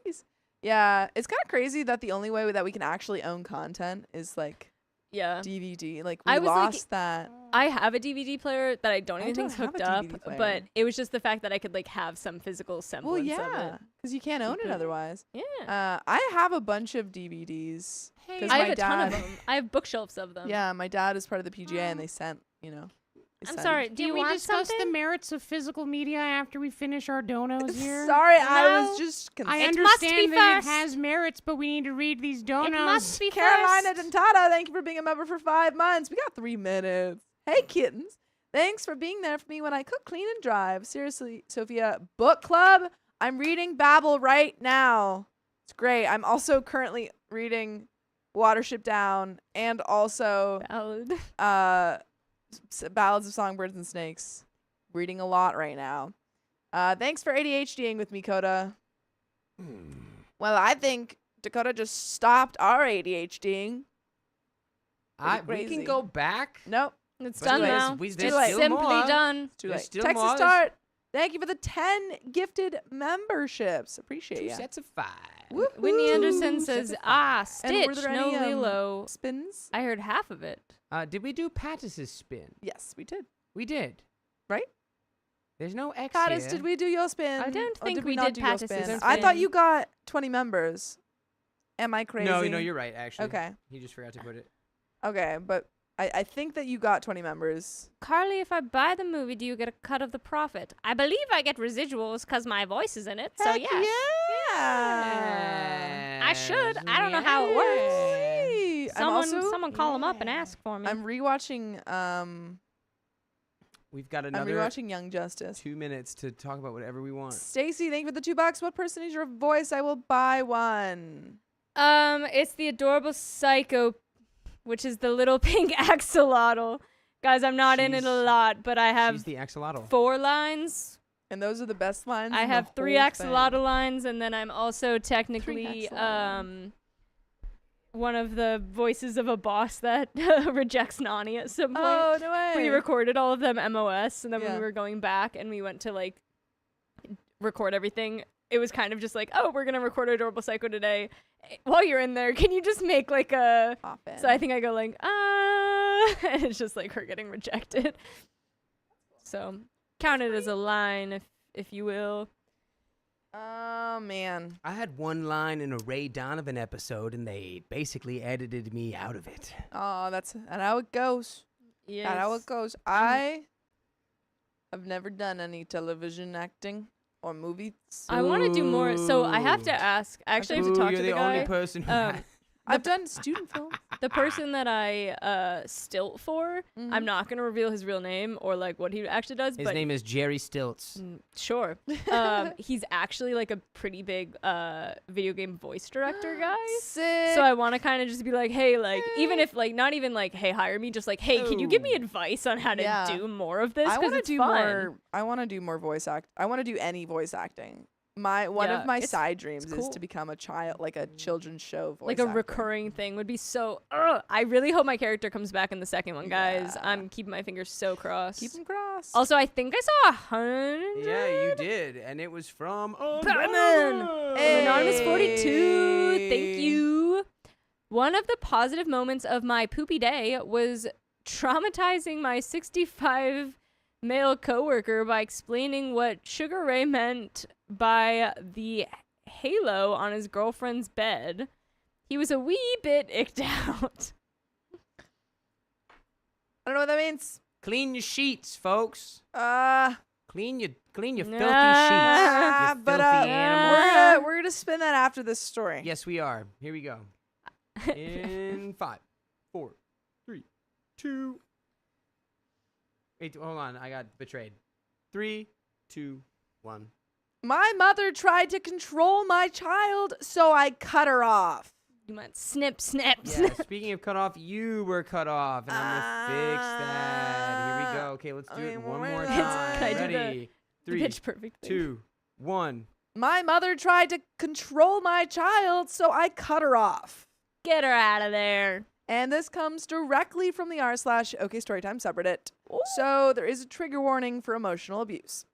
please? Yeah, it's kind of crazy that the only way that we can actually own content is like
Yeah.
DVD. Like we
I was like-
lost that.
I have a DVD player that I don't
I
even
don't
think's
have
hooked
a
up,
DVD player.
but it was just the fact that I could like have some physical
Well,
semblance of
yeah,
it.
because you can't own it
Keep it.
otherwise.
Yeah.
I have a bunch of DVDs.
Hey,
'cause
I
my
have a ton of
dad-
them. I have bookshelves of them.
Yeah, my dad is part of the PGA, and they sent, they
I'm
sent-
sorry. Do you want something?
merits of physical media after we finish our donos here?
Sorry, I
No,
was just.
I
It must be
understand that
first.
it has merits, but we need to read these donos.
It must be
Carolina
first.
Dentata, thank you for being a member for 5 months. We got 3 minutes. Hey, kittens. Thanks for being there for me when I cook, clean, and drive. Seriously, Sophia, book club. I'm reading Babel right now. It's great. I'm also currently reading Watership Down and also
Valid.
Ballads of Songbirds and Snakes. Reading a lot right now. Thanks for ADHDing with me, Coda. Well, I think Dakota just stopped our ADHDing.
We
crazy.
can go back.
Nope.
It's
But
done
there's-
now.
there's
too late.
still
Simply
more.
done.
It's too
There's
late.
still
Texas
more.
Start. Thank you for the 10 gifted memberships. Appreciate
2
you.
sets of 5.
Whitney Anderson
Woohoo!
says,
And were
Stitch,
there
no
any,
Lilo.
spins?
I heard half of it.
Did we do Pattis's spin?
Yes, we did.
We did.
Right?
There's no X
Pattis,
here.
did we do your spin?
I don't
Or
think
did
we
not
did
do your
Pattis's
spin?
spin.
I thought you got 20 members. Am I crazy?
No, you're right, actually.
Okay.
He just forgot to put it.
Okay, but I think that you got 20 members.
Carly, if I buy the movie, do you get a cut of the profit? I believe I get residuals because my voice is in it. So
Heck
yes.
yeah.
I should. I don't know how it works.
Hey, I'm also
Someone call him up and ask for me.
I'm rewatching
We've got
I'm
another
rewatching Young Justice.
2 minutes to talk about whatever we want.
Stacy, thank you for the $2. What person is your voice? I will buy one.
It's the adorable psycho, which is the little pink axolotl. Guys, I'm not in it a
She's-
lot, but I have
She's the axolotl.
4 lines.
And those are the best lines.
I
in the
have 3
whole
axolotl
thing.
lines, and then I'm also technically
axolotl.
one of the voices of a boss that rejects Nani at some point.
Oh, no way.
We recorded all of them MOS, and then when
Yeah.
we were going back and we went to like record everything, it was kind of just like, oh, we're gonna record Adorable Psycho today. While you're in there, can you just make like a?
Pop in.
So I think I go like, and it's just like her getting rejected. So count it as a line, if you will.
Oh, man.
I had one line in a Ray Donovan episode, and they basically edited me out of it.
Oh, that's how it goes.
Yeah.
That's how it goes. I have never done any television acting or movies.
I want to do more. So I have to
Boo.
ask. I actually have to
Ooh,
talk
you're
to
the
the
only
guy.
person who
Um,
I've done student films.
The person that I stilt for,
Mhm.
I'm not gonna reveal his real name or like what he actually does.
His
but
name is Jerry Stilts.
Sure. He's actually like a pretty big video game voice director guy.
Sick.
So I want to kind of just be like, hey, like, even if like not even like, hey, hire me, just like, hey, can you give me
Ooh.
advice on how to
Yeah.
do more of this?
I
Because
want to
it's
do
fun.
more. I want to do more voice act. I want to do any voice acting. One
Yeah,
of my
it's-
side dreams
it's
is
cool.
to become a child, like a children's show voice
Like a
actor.
recurring thing would be so. I really hope my character comes back in the second one, guys.
Yeah.
I'm keeping my fingers so crossed.
Keep them crossed.
Also, I think I saw 100.
Yeah, you did, and it was from
Batman! Anonymous 42.
Hey.
Thank you. One of the positive moments of my poopy day was traumatizing my 65 male coworker by explaining what Sugar Ray meant by the halo on his girlfriend's bed. He was a wee bit icked out.
I don't know what that means.
Clean your sheets, folks. Clean your filthy
Nah.
sheets. You
But
filthy animal.
we're gonna spin that after this story.
Yes, we are. Here we go. In 5, 4, 3, 2. Wait, hold on. I got betrayed. 3, 2, 1.
My mother tried to control my child, so I cut her off.
You meant snip, snap,
Yeah,
snap.
speaking of cut off, you were cut off, and I'm gonna fix that. Here we go. Okay, let's do
I
it
mean,
one more
where-
time.
Can I do the-
Ready?
The
3,
pitch perfect thing.
2, 1.
My mother tried to control my child, so I cut her off.
Get her out of there.
And this comes directly from the r/OK Storytime subreddit. So there is a trigger warning for emotional abuse.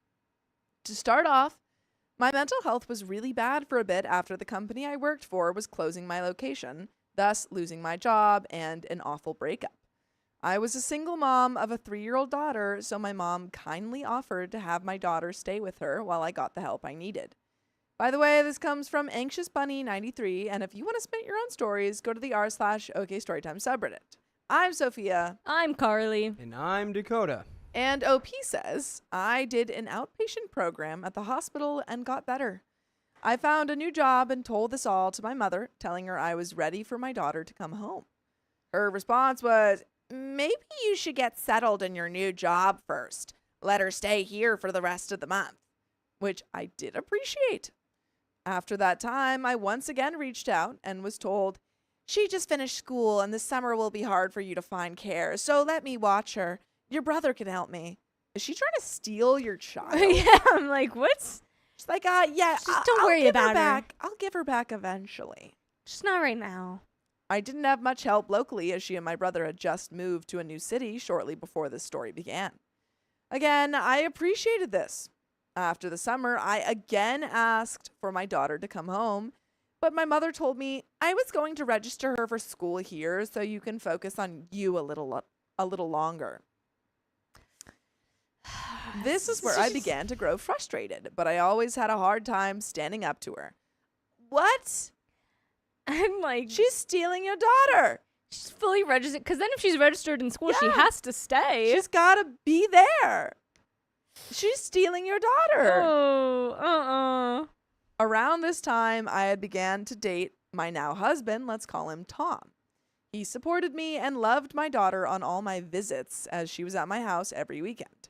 To start off, my mental health was really bad for a bit after the company I worked for was closing my location, thus losing my job and an awful breakup. I was a single mom of a 3-year-old daughter, so my mom kindly offered to have my daughter stay with her while I got the help I needed. By the way, this comes from Anxious Bunny 93, and if you want to submit your own stories, go to the r/OK Storytime subreddit. I'm Sophia,
I'm Carly.
And I'm Dakota.
and OP says, I did an outpatient program at the hospital and got better. I found a new job and told this all to my mother, telling her I was ready for my daughter to come home. Her response was, maybe you should get settled in your new job first. Let her stay here for the rest of the month, which I did appreciate. After that time, I once again reached out and was told, she just finished school and this summer will be hard for you to find care, so let me watch her. Your brother can help me. Is she trying to steal your child?
Yeah, I'm like, what's?
She's like, yeah,
Just
I'll
don't worry
give her
about her.
back. I'll give her back eventually.
Just not right now.
I didn't have much help locally as she and my brother had just moved to a new city shortly before this story began. Again, I appreciated this. After the summer, I again asked for my daughter to come home, but my mother told me I was going to register her for school here so you can focus on you a little longer. This is where I began to grow frustrated, but I always had a hard time standing up to her. What?
I'm like,
She's stealing your daughter.
she's fully registered. Because then if she's registered in school, she
Yeah.
has to stay.
She's got to be there. She's stealing your daughter.
Oh,
Around this time, I had began to date my now husband, let's call him Tom. He supported me and loved my daughter on all my visits as she was at my house every weekend.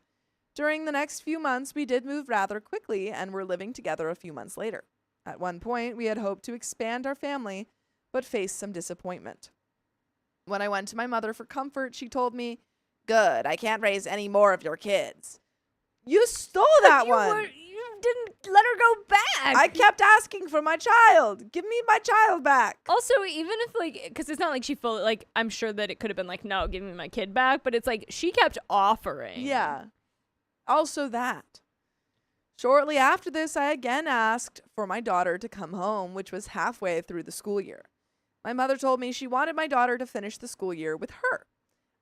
During the next few months, we did move rather quickly and were living together a few months later. At one point, we had hoped to expand our family, but faced some disappointment. When I went to my mother for comfort, she told me, "Good, I can't raise any more of your kids." You stole that one.
You didn't let her go back.
I kept asking for my child. Give me my child back.
Also, even if, like, because it's not like she fully, like, I'm sure that it could have been like, no, give me my kid back. But it's like she kept offering.
Yeah. Also that. Shortly after this, I again asked for my daughter to come home, which was halfway through the school year. My mother told me she wanted my daughter to finish the school year with her.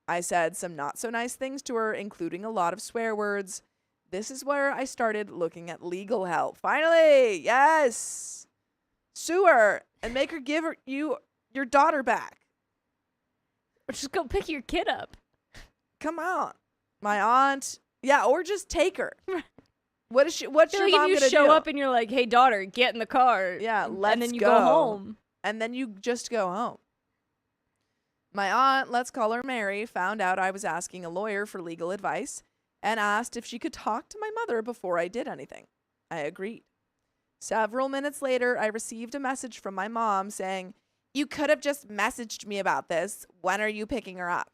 I said some not so nice things to her, including a lot of swear words. This is where I started looking at legal help. Finally, yes. Sue her and make her give you your daughter back.
Or just go pick your kid up.
Come on. My aunt. Yeah, or just take her. What's your
like
mom
if you
gonna
show
do?
up and you're like, "Hey, daughter, get in the car."
Yeah,
and
let's
then you
go.
go home.
And then you just go home. My aunt, let's call her Mary, found out I was asking a lawyer for legal advice and asked if she could talk to my mother before I did anything. I agreed. Several minutes later, I received a message from my mom saying, "You could have just messaged me about this. When are you picking her up?"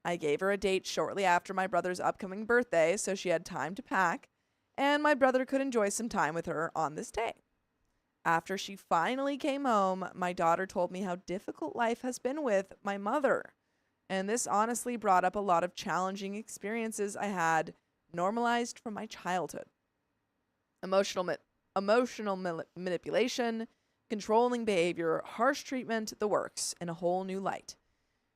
I gave her a date shortly after my brother's upcoming birthday so she had time to pack, and my brother could enjoy some time with her on this day. After she finally came home, my daughter told me how difficult life has been with my mother. And this honestly brought up a lot of challenging experiences I had normalized from my childhood. Emotional manipulation, controlling behavior, harsh treatment, the works, in a whole new light.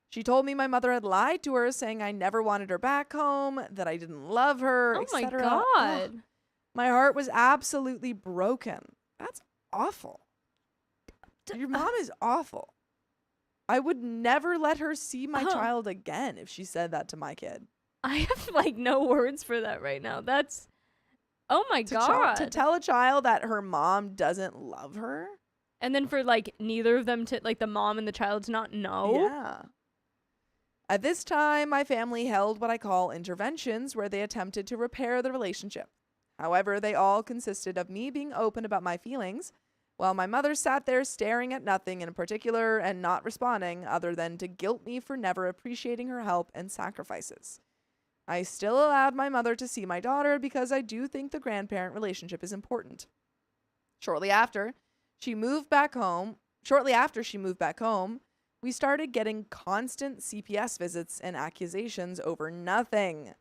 She told me my mother had lied to her, saying I never wanted her back home, that I didn't love her,
Oh my
etc.
god.
Ugh. My heart was absolutely broken. That's awful. Your mom is awful. I would never let her see my child again if she said that to my kid.
I have like no words for that right now. That's, oh my god.
To tell a child that her mom doesn't love her?
And then for like neither of them to, like the mom and the child to not know.
Yeah. At this time, my family held what I call interventions, where they attempted to repair the relationship. However, they all consisted of me being open about my feelings, while my mother sat there staring at nothing in particular and not responding other than to guilt me for never appreciating her help and sacrifices. I still allowed my mother to see my daughter because I do think the grandparent relationship is important. Shortly after she moved back home, we started getting constant CPS visits and accusations over nothing.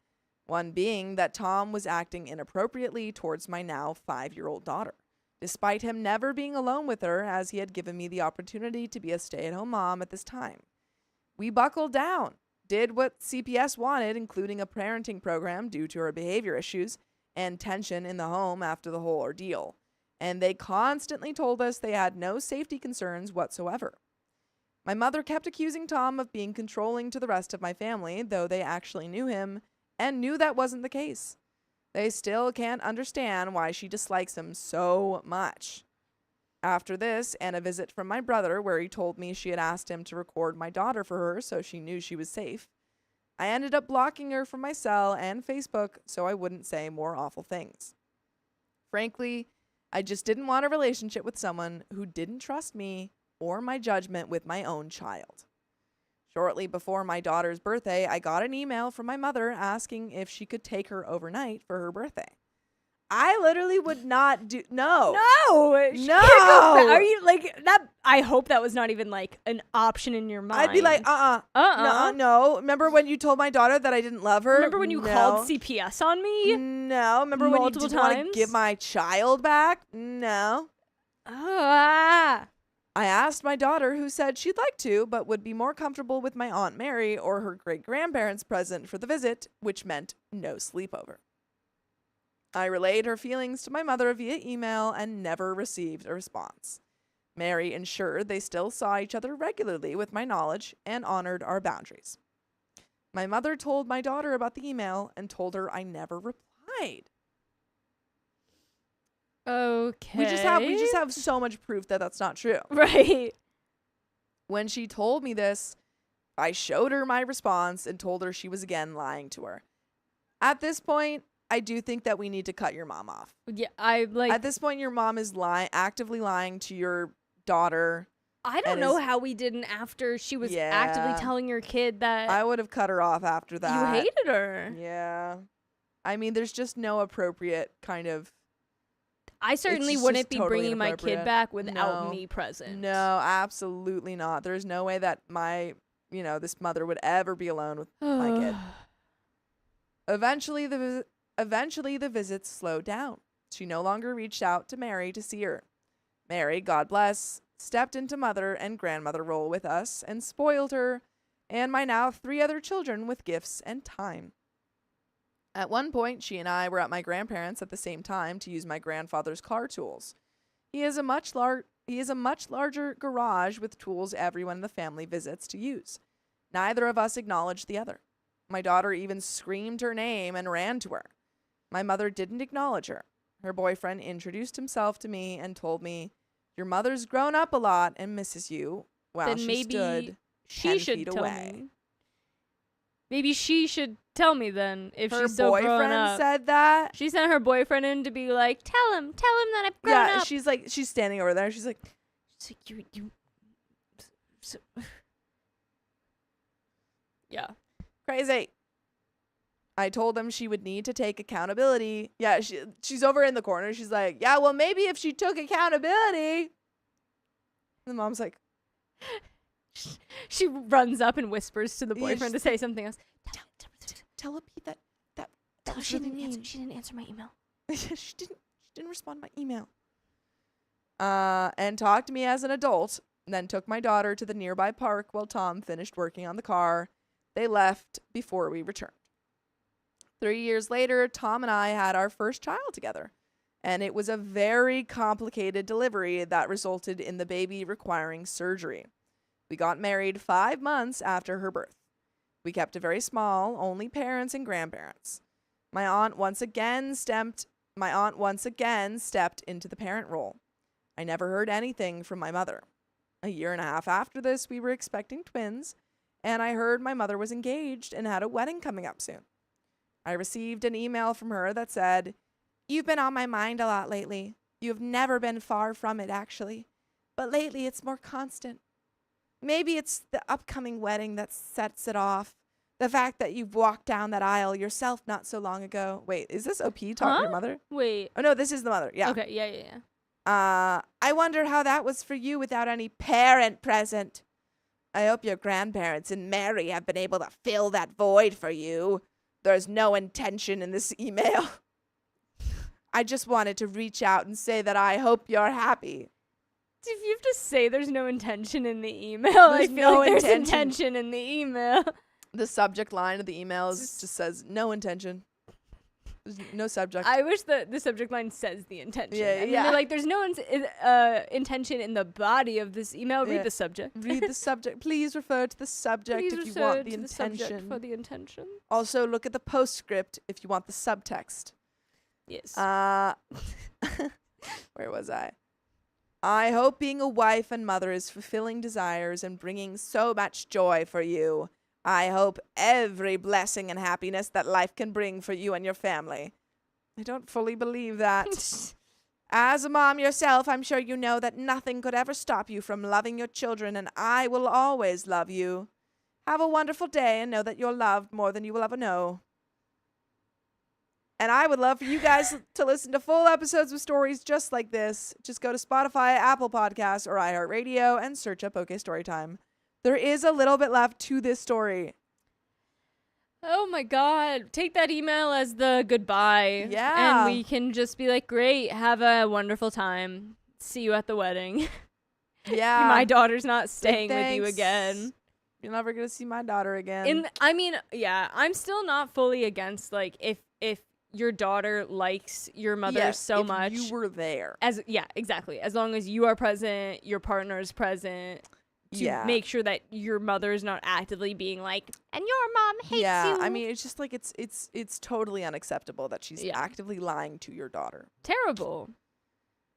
One being that Tom was acting inappropriately towards my now 5-year-old daughter, despite him never being alone with her, as he had given me the opportunity to be a stay-at-home mom at this time. We buckled down, did what CPS wanted, including a parenting program due to her behavior issues and tension in the home after the whole ordeal. And they constantly told us they had no safety concerns whatsoever. My mother kept accusing Tom of being controlling to the rest of my family, though they actually knew him and knew that wasn't the case. They still can't understand why she dislikes him so much. After this, and a visit from my brother where he told me she had asked him to record my daughter for her so she knew she was safe, I ended up blocking her from my cell and Facebook so I wouldn't say more awful things. Frankly, I just didn't want a relationship with someone who didn't trust me or my judgment with my own child. Shortly before my daughter's birthday, I got an email from my mother asking if she could take her overnight for her birthday. I literally would not do. No.
No. She
No.
can't go back. Are you like that? I hope that was not even like an option in your mind.
I'd be like, no. Remember when you told my daughter that I didn't love her?
Remember when you called CPS on me?
No. Remember when you
Multiple
didn't want to
times?
give my child back? No.
Ah.
I asked my daughter, who said she'd like to, but would be more comfortable with my Aunt Mary or her great-grandparents present for the visit, which meant no sleepover. I relayed her feelings to my mother via email and never received a response. Mary ensured they still saw each other regularly with my knowledge and honored our boundaries. My mother told my daughter about the email and told her I never replied.
Okay.
We just have so much proof that that's not true.
Right.
When she told me this, I showed her my response and told her she was again lying to her. At this point, I do think that we need to cut your mom off.
Yeah, I like.
At this point, your mom is actively lying to your daughter.
I don't
and
know
is-
how we didn't after she was
Yeah.
actively telling your kid that
I would have cut her off after that.
you hated her.
Yeah. I mean, there's just no appropriate kind of.
I certainly
just
wouldn't be
totally
bringing my kid
inappropriate.
back without
No.
me present.
No, absolutely not. There's no way that this mother would ever be alone with my kid. Eventually, the visits slowed down. She no longer reached out to Mary to see her. Mary, God bless, stepped into mother and grandmother role with us and spoiled her and my now 3 other children with gifts and time. At one point, she and I were at my grandparents' at the same time to use my grandfather's car tools. He has a much larger garage with tools everyone in the family visits to use. Neither of us acknowledged the other. My daughter even screamed her name and ran to her. My mother didn't acknowledge her. Her boyfriend introduced himself to me and told me, "Your mother's grown up a lot and misses you." Wow,
Then
she
maybe
stood
she
10
should
feet
tell
away.
me. Maybe she should tell me then if
Her
she's so grown
boyfriend
up.
said that.
She sent her boyfriend in to be like, tell him that I've grown
Yeah,
up.
she's standing over there. She's like,
You. So, yeah.
crazy. I told them she would need to take accountability. Yeah, she's over in the corner. She's like, yeah, well, maybe if she took accountability. And the mom's like,
She runs up and whispers to the
Yeah,
boyfriend to
she's
say something else.
tell Pete that
Tell her
was
she
really
didn't answer.
mean.
She didn't answer my email.
she didn't respond to my email. And talked to me as an adult, and then took my daughter to the nearby park while Tom finished working on the car. They left before we returned. 3 years later, Tom and I had our first child together, and it was a very complicated delivery that resulted in the baby requiring surgery. We got married 5 months after her birth. We kept it very small, only parents and grandparents. My aunt once again stepped into the parent role. I never heard anything from my mother. A year and a half after this, we were expecting twins, and I heard my mother was engaged and had a wedding coming up soon. I received an email from her that said, "You've been on my mind a lot lately. You have never been far from it, actually. But lately it's more constant. Maybe it's the upcoming wedding that sets it off. The fact that you've walked down that aisle yourself not so long ago." Wait, is this OP talking to your mother?
Wait.
Oh, no, this is the mother. Yeah.
Okay, yeah.
I wonder how that was for you without any parent present. I hope your grandparents and Mary have been able to fill that void for you. There's no intention in this email. I just wanted to reach out and say that I hope you're happy.
If you have to say there's no intention in the email, I
There's
feel
no
like there's
intention.
intention in the email.
The subject line of the email just says no intention. There's no subject.
I wish the subject line says the intention.
Yeah,
And
yeah.
they're like, there's no intention in the body of this email.
Yeah.
Read the subject.
Read the subject. Please refer to the subject
Please
if you
refer
want the
to subject
intention.
for the intention.
Also, look at the postscript if you want the subtext.
Yes.
Where was I? I hope being a wife and mother is fulfilling desires and bringing so much joy for you. I hope every blessing and happiness that life can bring for you and your family. I don't fully believe that. As a mom yourself, I'm sure you know that nothing could ever stop you from loving your children, and I will always love you. Have a wonderful day and know that you're loved more than you will ever know. And I would love for you guys to listen to full episodes of stories just like this. Just go to Spotify, Apple Podcasts, or iHeartRadio and search up OK Storytime. There is a little bit left to this story.
Oh my God. Take that email as the goodbye.
Yeah.
And we can just be like, great, have a wonderful time. See you at the wedding.
Yeah.
My daughter's not staying with you
Thanks.
again.
You're never going to see my daughter again.
I'm still not fully against, like, if your daughter likes your mother
Yes,
so
if
much.
you were there.
Exactly. As long as you are present, your partner is present. To make sure that your mother is not actively being like, and your mom hates you.
I mean, it's just like it's totally unacceptable that she's actively lying to your daughter.
Terrible.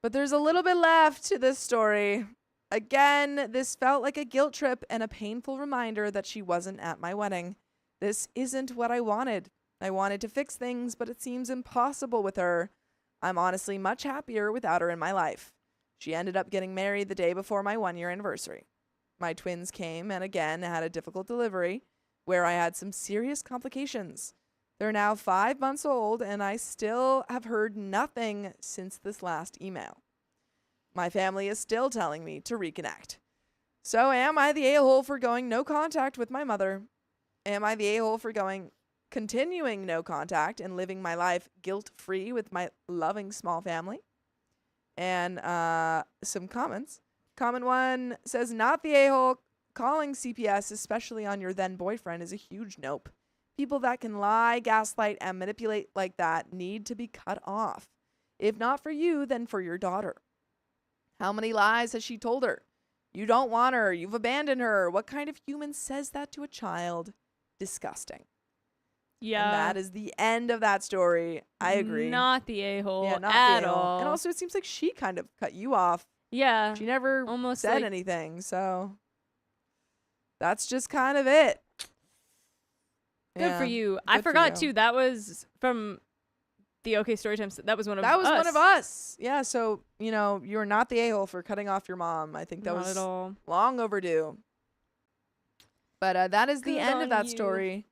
But there's a little bit left to this story. Again, this felt like a guilt trip and a painful reminder that she wasn't at my wedding. This isn't what I wanted. I wanted to fix things, but it seems impossible with her. I'm honestly much happier without her in my life. She ended up getting married the day before my 1-year anniversary. My twins came and again had a difficult delivery where I had some serious complications. They're now 5 months old and I still have heard nothing since this last email. My family is still telling me to reconnect. So am I the a-hole for going no contact with my mother? Am I the a-hole for continuing no contact and living my life guilt-free with my loving small family? And some comments. Comment 1 says, not the a-hole. Calling CPS, especially on your then boyfriend, is a huge nope. People that can lie, gaslight, and manipulate like that need to be cut off. If not for you, then for your daughter. How many lies has she told her? You don't want her. You've abandoned her. What kind of human says that to a child? Disgusting.
Yeah.
And that is the end of that story. I agree.
Not the a-hole
Yeah, not
at
the a-hole.
all.
And also, it seems like she kind of cut you off.
yeah.
She never
Almost
said
like-
anything. So that's just kind of it.
Good for
Yeah,
you. I
good for
forgot
you.
too. That was from the OK Storytime. That was one of
That was
us.
one of us. Yeah. So, you're not the a-hole for cutting off your mom. I think that
Not
was
at all.
long overdue. But that is the
Good
end of
on
that
you.
story.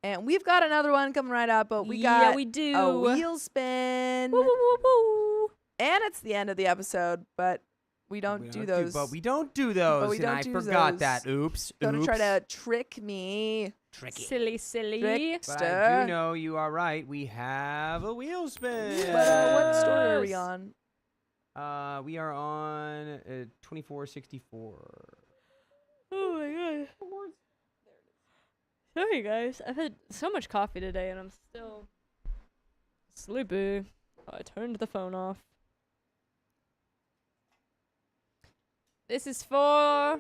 And we've got another one coming right up, but we
Yeah,
got
we do.
a wheel spin.
Woo, woo, woo, woo.
And it's the end of the episode, but we don't do those.
But we don't do those.
we
and
don't
I
do
forgot
those.
that. Oops.
Don't try
oops.
to trick me.
Tricky.
Silly, silly.
Trickster.
But I do know you are right. We have a wheel spin.
But what story are we
Yes.
on?
We are on 2464.
Oh my god. Sorry guys, I've had so much coffee today and I'm still sleepy. I turned the phone off. This is for...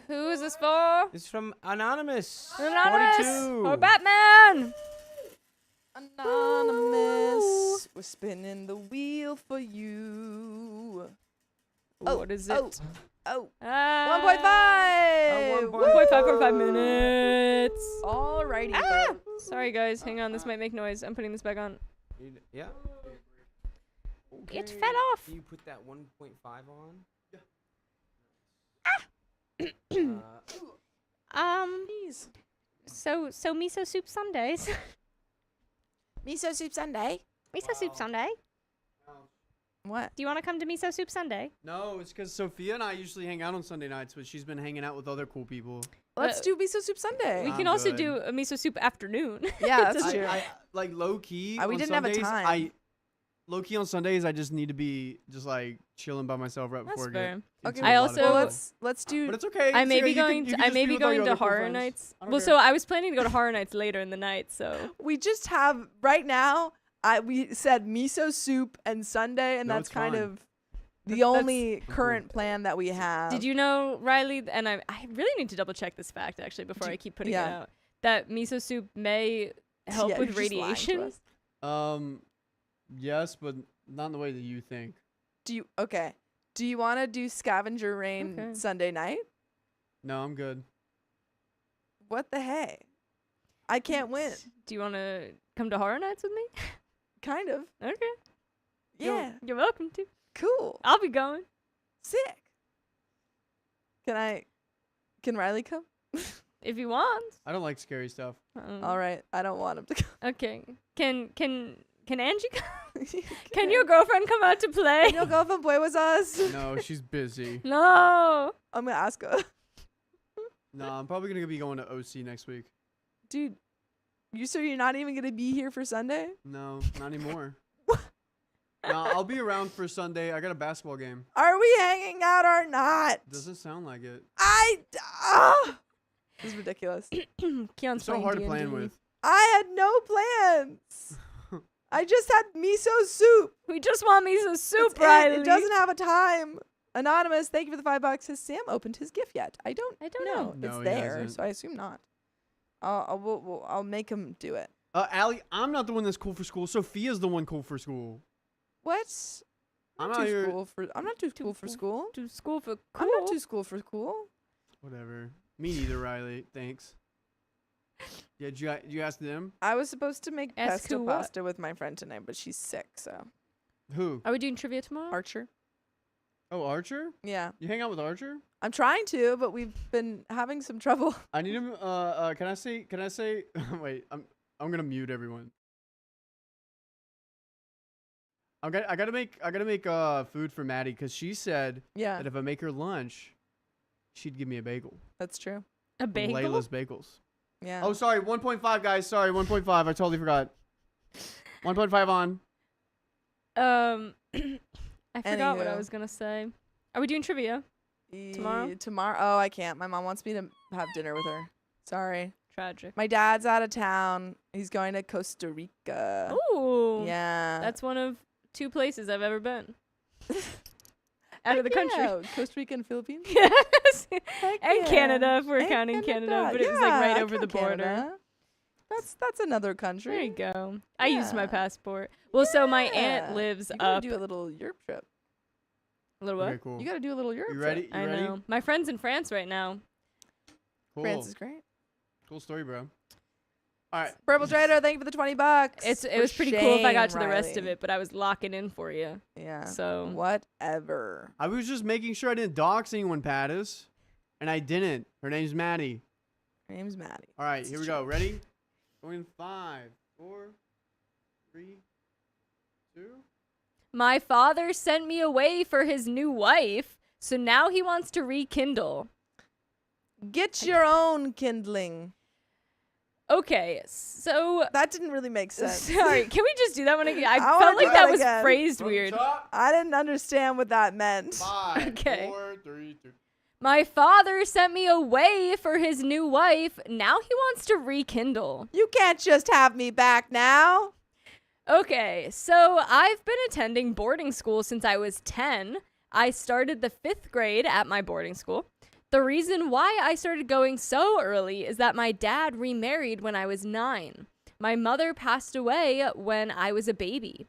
Who is this for?
It's from Anonymous.
Anonymous
42.
or Batman.
Anonymous. We're spinning the wheel for you. Oh,
What is it?
Oh,
1.5.
1.5.
1.545 minutes.
Alrighty.
Ah!
folks.
Sorry guys, hang on. This might make noise. I'm putting this back on.
Yeah.
It
Okay.
fell off.
Do you put that 1.5 on?
So miso soup Sundays.
Miso soup Sunday.
Miso soup Sunday.
What?
Do you want to come to miso soup Sunday?
No, it's because Sophia and I usually hang out on Sunday nights, but she's been hanging out with other cool people.
Let's do miso soup Sunday.
We
I'm
can also
good.
do a miso soup afternoon.
Yeah, that's
I,
true.
I like low key.
We
on
didn't have a
Sundays,
time.
Low key on Sundays, I just need to be just like chilling by myself right before
That's
I
fair.
get.
Okay.
into
I
a lot of
also-
well,
people.
let's do.
But it's okay.
I may
Sarah,
be
you can-
going.
you
To,
can
I
just
may
be
be
with all your
going to
other cool
horror
friends.
nights.
I don't
Well,
care.
so I was planning to go to horror nights later in the night. So
We just have right now. We said miso soup and Sunday, and
No,
that's
it's
kind
fine.
of the
That's-
only current plan that we have.
did you know, Riley? And I really need to double check this fact actually before I keep putting it
yeah.
out. That miso soup may help
Yeah,
with
you're just lying to
radiation.
us.
Yes, but not in the way that you think.
Do you okay? Do you want to do scavenger rain
Okay.
Sunday night?
No, I'm good.
What the hey? I can't win.
Do you want to come to horror nights with me?
Kind of.
Okay.
Yeah.
You're welcome to.
Cool.
I'll be going.
Sick. Can Riley come?
If you want.
I don't like scary stuff.
All right. I don't want him to come.
Okay. Can Angie come? Can your girlfriend come out to play?
Can your girlfriend play with us?
No, she's busy.
No.
I'm gonna ask her.
No, I'm probably gonna be going to OC next week.
Dude, you sure you're not even gonna be here for Sunday?
No, not anymore. No, I'll be around for Sunday. I got a basketball game.
Are we hanging out or not?
Doesn't sound like it.
This is ridiculous.
Keon's
It's so
playing
hard to
D&D.
plan with.
I had no plans. I just had miso soup.
We just want miso soup,
That's it.
Riley.
It doesn't have a time. Anonymous, thank you for the $5. Has Sam opened his gift yet? I don't know.
know.
No,
It's
he
there,
hasn't.
so I assume not. I'll make him do it.
Allie, I'm not the one that's cool for school. Sophia's the one cool for school.
What?
I'm
too
out here.
cool for. I'm not too cool for school.
To school for cool.
I'm not too cool for school.
Whatever. Me neither, Riley. Thanks. Yeah, did you ask them?
I was supposed to make
Ask
pesto
who what?
pasta with my friend tonight, but she's sick, so.
Who?
Are we doing trivia tomorrow?
Archer?
Oh, Archer?
Yeah.
You hang out with Archer?
I'm trying to, but we've been having some trouble.
I need him. Can I say? Wait, I'm gonna mute everyone. I gotta make food for Maddie because she said
Yeah,
that if I make her lunch, she'd give me a bagel.
that's true.
A
From
bagel?
Layla's Bagels.
Yeah.
Oh, sorry, 1.5 guys. Sorry, 1.5. I totally forgot. 1.5 on.
I forgot what I
Anywho.
was gonna say. Are we doing trivia? tomorrow?
Tomorrow? Oh, I can't. My mom wants me to have dinner with her. Sorry.
Tragic.
My dad's out of town. He's going to Costa Rica.
Ooh.
Yeah.
That's one of 2 places I've ever been. Out of the country.
Yeah, Costa Rica and Philippines.
Yes.
Heck
And
yeah.
Canada, if we're
And
counting Canada, but it was like
Yeah,
right
I
over the
count
border.
Canada. That's another country.
There you go. I used my
Yeah.
passport. Well, so my aunt
Yeah.
lives
You gotta
up.
do a little Europe trip.
A little what?
Okay, cool.
You gotta do a little Europe
You ready?
trip.
You
I
ready?
know. My friend's in France right now.
Cool.
France is great.
Cool story, bro. All right.
Purple Trader, thank you for the $20.
It was pretty cool if I got to
Shame,
the rest of
Riley.
it, but I was locking in for you.
Yeah.
So
Whatever.
I was just making sure I didn't dox anyone, Pattis. And I didn't. Her name's Maddie.
Her name's Maddie.
All right, here we go. Ready? Going 5, 4, 3, 2.
my father sent me away for his new wife, so now he wants to rekindle.
Get your own kindling.
Okay, so
That didn't really make sense.
sorry, can we just do that one again? I
wanna
felt
do
like
that
that was
again.
phrased
From
weird.
top,
I didn't understand what that meant.
5,
Okay.
4, 3, 2.
My father sent me away for his new wife. Now he wants to rekindle.
You can't just have me back now.
Okay, so I've been attending boarding school since I was 10. I started the 5th grade at my boarding school. The reason why I started going so early is that my dad remarried when I was 9. My mother passed away when I was a baby.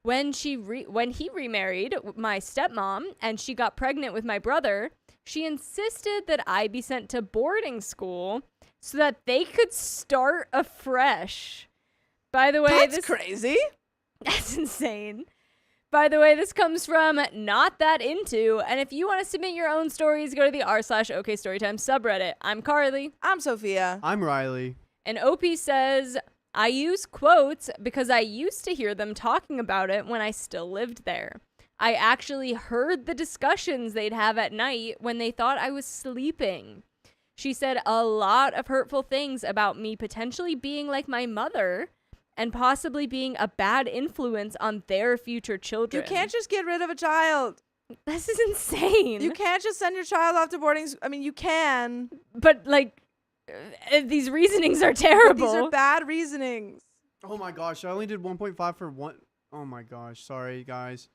When he remarried my stepmom and she got pregnant with my brother, she insisted that I be sent to boarding school so that they could start afresh. By the way,
That's crazy.
that's insane. By the way, this comes from Not That Into, and if you want to submit your own stories, go to the r/OKStorytime subreddit. I'm Carly,
I'm Sophia.
I'm Riley.
and OP says, I use quotes because I used to hear them talking about it when I still lived there. I actually heard the discussions they'd have at night when they thought I was sleeping. She said a lot of hurtful things about me potentially being like my mother and possibly being a bad influence on their future children.
You can't just get rid of a child.
This is insane.
You can't just send your child off to boarding school. I mean, you can.
But like, these reasonings are
But
terrible.
these are bad reasonings.
Oh my gosh, I only did 1.5 for one. Oh my gosh, sorry guys.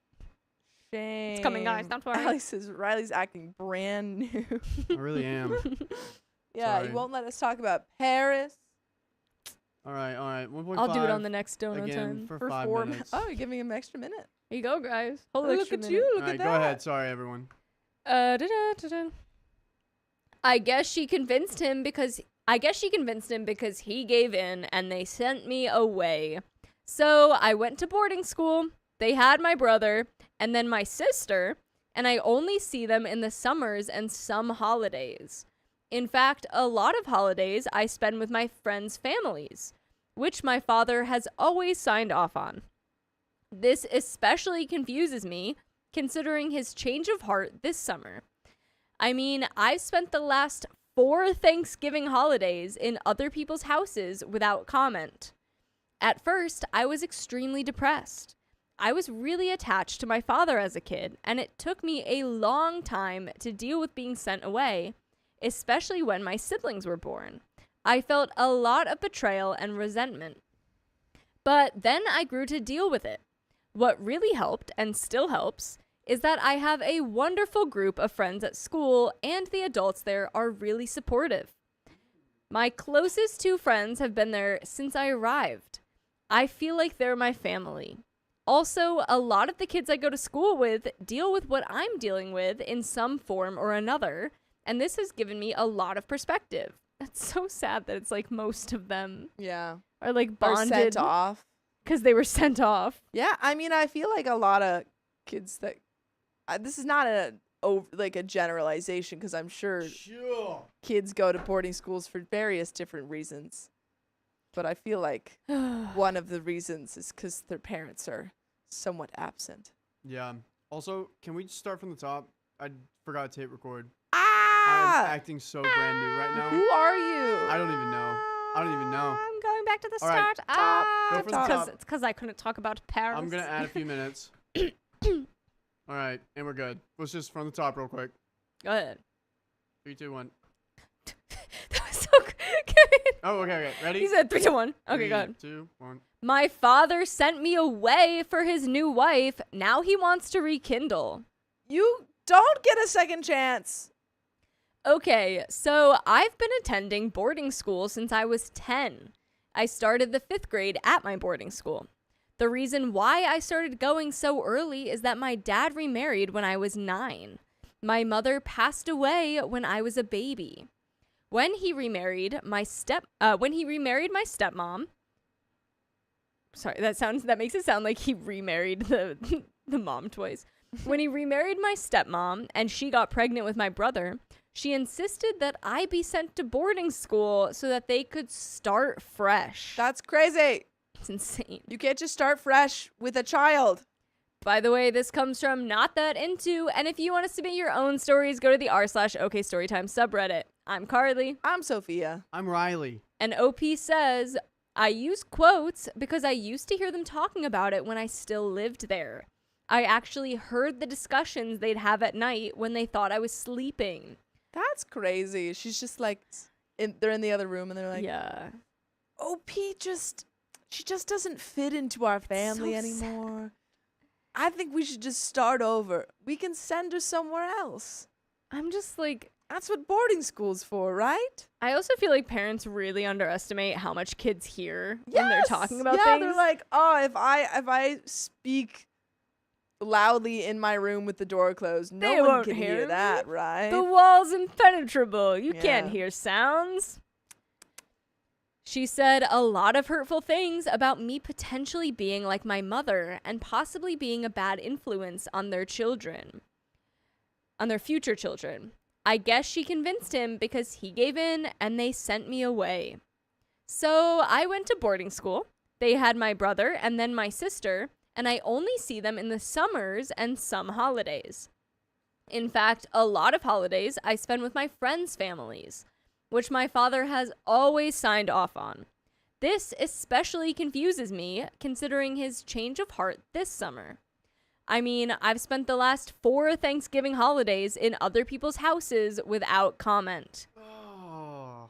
Shame.
It's coming, guys. Don't worry.
Alex says Riley's acting brand new.
I really am.
Yeah,
Sorry.
you won't let us talk about Paris
All right, 1.5.
I'll do it on the next donut
again
time.
for
for
5
4
minutes.
Oh, you're giving him an extra minute.
Here you go, guys. Whole
Look
extra
at
minute.
you. Look
All right,
at
go
that.
ahead. Sorry, everyone.
I guess she convinced him because he gave in and they sent me away. So I went to boarding school. They had my brother and then my sister, and I only see them in the summers and some holidays. In fact, a lot of holidays I spend with my friends' families, which my father has always signed off on. This especially confuses me, considering his change of heart this summer. I mean, I've spent the last 4 Thanksgiving holidays in other people's houses without comment. At first, I was extremely depressed. I was really attached to my father as a kid, and it took me a long time to deal with being sent away, especially when my siblings were born. I felt a lot of betrayal and resentment. But then I grew to deal with it. What really helped, and still helps, is that I have a wonderful group of friends at school, and the adults there are really supportive. My closest 2 friends have been there since I arrived. I feel like they're my family. Also, a lot of the kids I go to school with deal with what I'm dealing with in some form or another, and this has given me a lot of perspective. That's so sad that it's like most of them
Yeah.
are like
Are
bonded
sent off.
because they were sent off.
Yeah, I mean, I feel like a lot of kids that this is not a generalization because I'm sure kids go to boarding schools for various different reasons. But I feel like one of the reasons is because their parents are somewhat absent.
Yeah. Also, can we just start from the top? I forgot to hit record.
Ah!
I'm acting so brand new right now.
Who are you?
I don't even know. I don't even know.
I'm going back to the
All right,
start.
Go for the top.
It's because I couldn't talk about Paris.
I'm gonna add a few minutes. All right, and we're good. Let's just from the top real quick.
Go ahead.
3, 2, 1.
That was so good.
Oh, okay. Ready?
He said 3, 2, 1. Okay,
3,
go ahead.
2, 1.
My father sent me away for his new wife. Now he wants to rekindle.
You don't get a second chance.
Okay, so I've been attending boarding school since I was 10. I started the 5th grade at my boarding school. The reason why I started going so early is that my dad remarried when I was 9. My mother passed away when I was a baby. When he remarried my stepmom. Sorry, that makes it sound like he remarried the mom twice. When he remarried my stepmom and she got pregnant with my brother, she insisted that I be sent to boarding school so that they could start fresh.
That's crazy.
It's insane.
You can't just start fresh with a child.
By the way, this comes from Not That Into, and if you want to submit your own stories, go to the r/OKStorytime subreddit. I'm Carly.
I'm Sophia.
I'm Riley.
And OP says, I use quotes because I used to hear them talking about it when I still lived there. I actually heard the discussions they'd have at night when they thought I was sleeping.
That's crazy. She's just like, they're in the other room and they're like,
Yeah.
OP she just doesn't fit into our family
so
anymore. I think we should just start over. We can send her somewhere else.
I'm just like,
That's what boarding school's for, right?
I also feel like parents really underestimate how much kids hear when they're talking about
yeah,
things.
they're like, oh, if I speak loudly in my room with the door closed,
They
no one
won't
can
hear
hear that, right?
the wall's impenetrable. You can't
Yeah.
hear sounds. She said a lot of hurtful things about me potentially being like my mother and possibly being a bad influence on their children, on their future children. I guess she convinced him because he gave in and they sent me away. So I went to boarding school. They had my brother and then my sister, and I only see them in the summers and some holidays. In fact, a lot of holidays I spend with my friends' families, which my father has always signed off on. This especially confuses me, considering his change of heart this summer. I mean, I've spent the last 4 Thanksgiving holidays in other people's houses without comment.
Oh.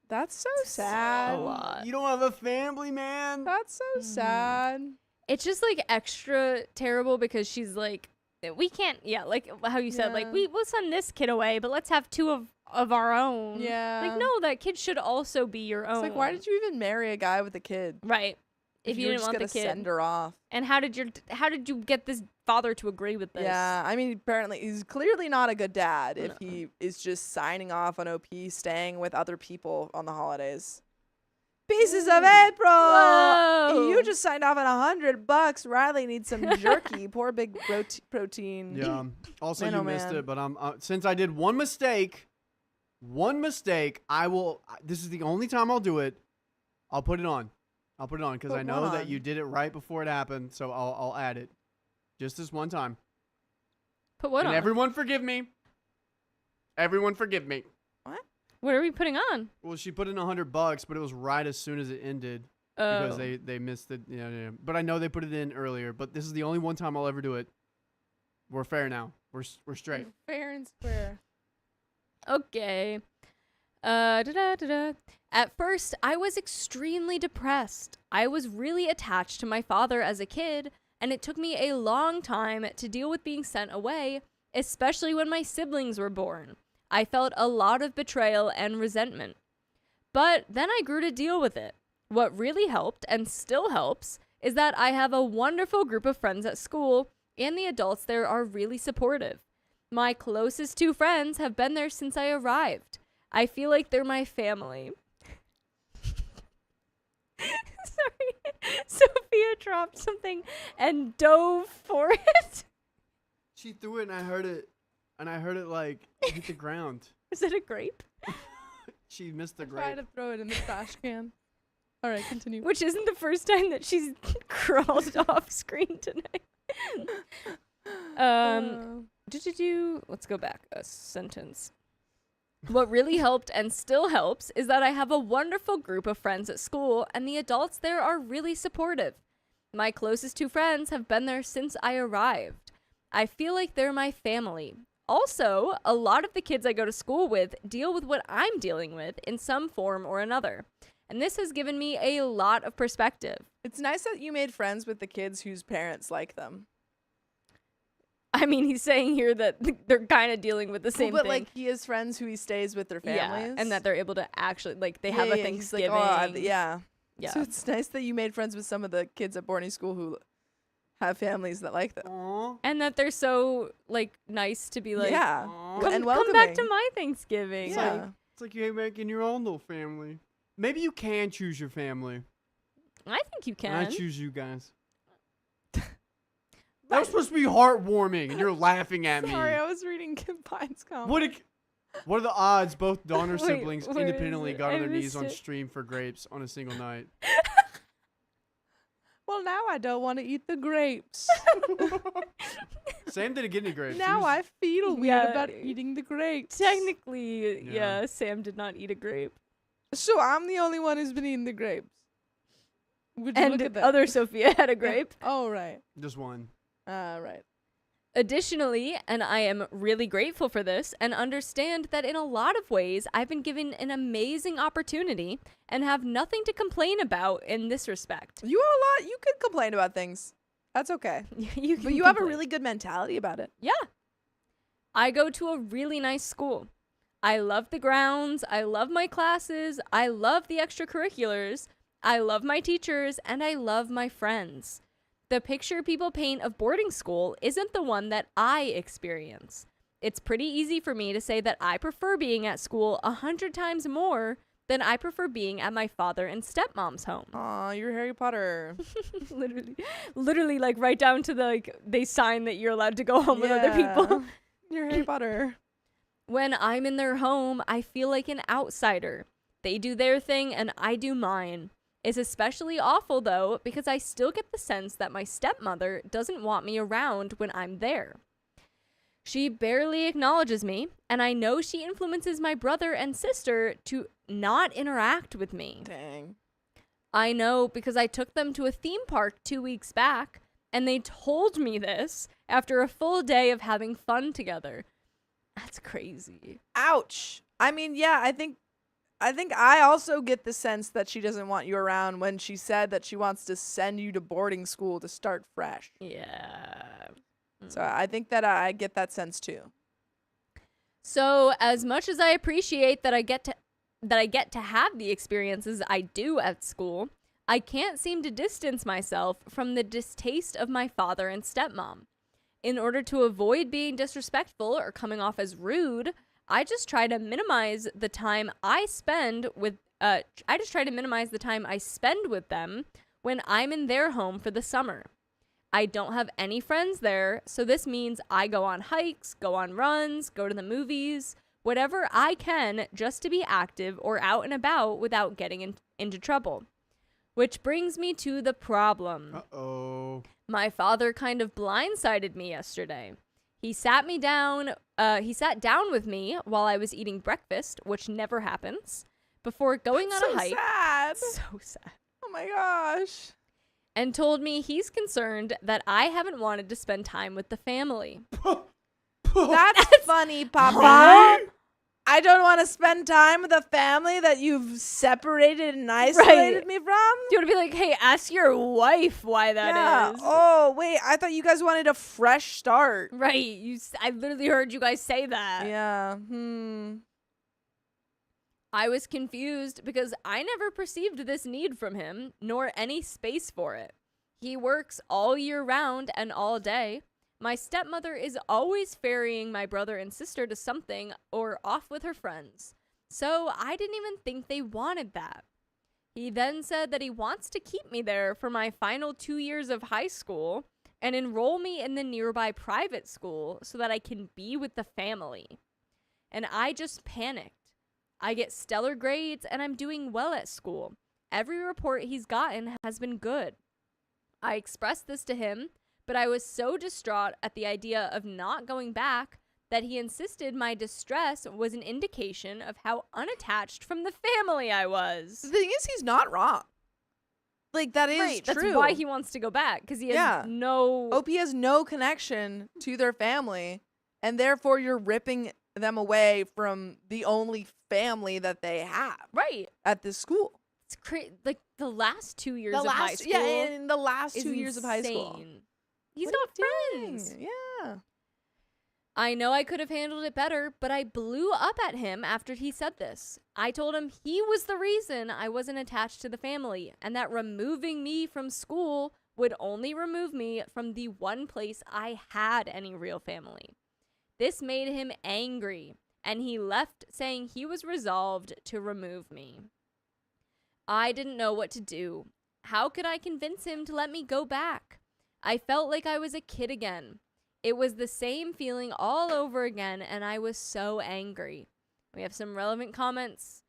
That's so sad.
A lot.
You don't have a family, man.
That's so sad.
It's just like extra terrible because she's like, we can't, like how you said, like we'll send this kid away, but let's have 2 of our own.
Yeah.
Like, no, that kid should also be your own.
It's like, why did you even marry a guy with a kid?
Right. If you
were
didn't
just
want the
gonna
kid.
send her off.
And how did you get this father to agree with this?
Yeah, I mean, apparently he's clearly not a good dad if
No.
he is just signing off on OP, staying with other people on the holidays. Pieces of April!
Whoa.
You just signed off on $100. Riley needs some jerky. Poor big protein.
Yeah. Also,
Man,
you
oh,
missed
man.
it, but since I did one mistake, I will. This is the only time I'll do it. I'll put it on. Because
Put
I know
what
that
on?
you did it right before it happened, so I'll add it, just this one time.
Put what
And
on?
everyone forgive me. Everyone forgive me.
What are we putting on?
Well, she put in $100, but it was right as soon as it ended
Oh.
because they missed it. Yeah. But I know they put it in earlier. But this is the only one time I'll ever do it. We're fair now. We're straight.
Fair and square.
Okay. At first, I was extremely depressed. I was really attached to my father as a kid, and it took me a long time to deal with being sent away, especially when my siblings were born. I felt a lot of betrayal and resentment. But then I grew to deal with it. What really helped, and still helps, is that I have a wonderful group of friends at school, and the adults there are really supportive. My closest 2 friends have been there since I arrived. I feel like they're my family. Sorry. Sophia dropped something and dove for it.
She threw it and I heard it. And I heard it like hit the ground.
Is it a grape?
She missed the
Try
grape.
to throw it in the trash can. All right, continue.
Which isn't the first time that she's crawled off screen tonight. Let's go back a sentence. What really helped and still helps is that I have a wonderful group of friends at school, and the adults there are really supportive. My closest 2 friends have been there since I arrived. I feel like they're my family. Also, a lot of the kids I go to school with deal with what I'm dealing with in some form or another. And this has given me a lot of perspective.
It's nice that you made friends with the kids whose parents like them.
I mean, he's saying here that they're kind of dealing with the same
but
thing.
like he has friends who he stays with their families.
Yeah, and that they're able to actually, like, they have a
he's
Thanksgiving.
Like, oh, yeah.
Yeah.
So it's nice that you made friends with some of the kids at boarding school who have families that like them.
Aww.
And that they're so, like, nice to be like,
yeah.
Aw.
come,
and
come back to
welcoming.
my Thanksgiving.
Yeah.
Like,
It's like you're making your own little family. Maybe you can choose your family.
I think you can.
And I choose you guys. That was supposed to be heartwarming, and you're laughing at me.
Sorry, I was reading Kim Pine's comment.
What are the odds both Donner
Wait,
siblings
where is
independently
it?
got on
I
their knees
missed
on
it.
stream for grapes on a single night?
Well, now I don't want to eat the grapes.
Sam didn't get any grapes.
Now I feel weird
Yeah.
about eating the grapes.
Technically,
Yeah.
yeah, Sam did not eat a grape.
So I'm the only one who's been eating the grapes. Would you
And
look at that?
other Sophia had a grape.
Oh, right.
Just one.
Right.
Additionally, and I am really grateful for this and understand that in a lot of ways I've been given an amazing opportunity and have nothing to complain about in this respect.
You have a lot. You could complain about things. That's okay.
you
But you have a really good mentality about it.
Yeah. I go to a really nice school. I love the grounds. I love my classes. I love the extracurriculars. I love my teachers, and I love my friends. The picture people paint of boarding school isn't the one that I experience. It's pretty easy for me to say that I prefer being at school 100 times more than I prefer being at my father and stepmom's home.
Aw, you're Harry Potter.
literally, like right down to the, like, they sign that you're allowed to go home with other people.
You're Harry Potter.
When I'm in their home, I feel like an outsider. They do their thing and I do mine. It's especially awful, though, because I still get the sense that my stepmother doesn't want me around when I'm there. She barely acknowledges me, and I know she influences my brother and sister to not interact with me.
Dang.
I know because I took them to a theme park 2 weeks back, and they told me this after a full day of having fun together. That's crazy.
Ouch. I mean, yeah, I think I also get the sense that she doesn't want you around when she said that she wants to send you to boarding school to start fresh.
Yeah.
So I think that I get that sense too.
So, as much as I appreciate that I get to have the experiences I do at school, I can't seem to distance myself from the distaste of my father and stepmom. In order to avoid being disrespectful or coming off as rude, I just try to minimize the time I spend with them when I'm in their home for the summer. I don't have any friends there, so this means I go on hikes, go on runs, go to the movies, whatever I can just to be active or out and about without getting into trouble. Which brings me to the problem.
Uh-oh.
My father kind of blindsided me yesterday. He sat down with me while I was eating breakfast, which never happens, before going on a hike.
Sad.
So sad.
Oh my gosh.
And told me he's concerned that I haven't wanted to spend time with the family.
That's funny, Papa. I don't want to spend time with a family that you've separated and isolated me from.
Do you want to be like, hey, ask your wife why that is?
Oh, wait. I thought you guys wanted a fresh start.
Right. I literally heard you guys say that.
Yeah.
I was confused because I never perceived this need from him, nor any space for it. He works all year round and all day. My stepmother is always ferrying my brother and sister to something or off with her friends. So I didn't even think they wanted that. He then said that he wants to keep me there for my final 2 years of high school and enroll me in the nearby private school so that I can be with the family. And I just panicked. I get stellar grades and I'm doing well at school. Every report he's gotten has been good. I expressed this to him, but I was so distraught at the idea of not going back that he insisted my distress was an indication of how unattached from the family I was.
The thing is, he's not wrong. Like, that is
Right,
true.
that's why he wants to go back, because he has no...
OP has no connection to their family, and therefore you're ripping them away from the only family that they have
Right.
at this school.
It's crazy. Like, the last 2 years of high school.
Yeah, in the last
is
2 years of high school.
insane. He's
What are
got
you
friends.
doing? Yeah.
I know I could have handled it better, but I blew up at him after he said this. I told him he was the reason I wasn't attached to the family, and that removing me from school would only remove me from the one place I had any real family. This made him angry, and he left saying he was resolved to remove me. I didn't know what to do. How could I convince him to let me go back? I felt like I was a kid again. It was the same feeling all over again, and I was so angry. We have some relevant comments.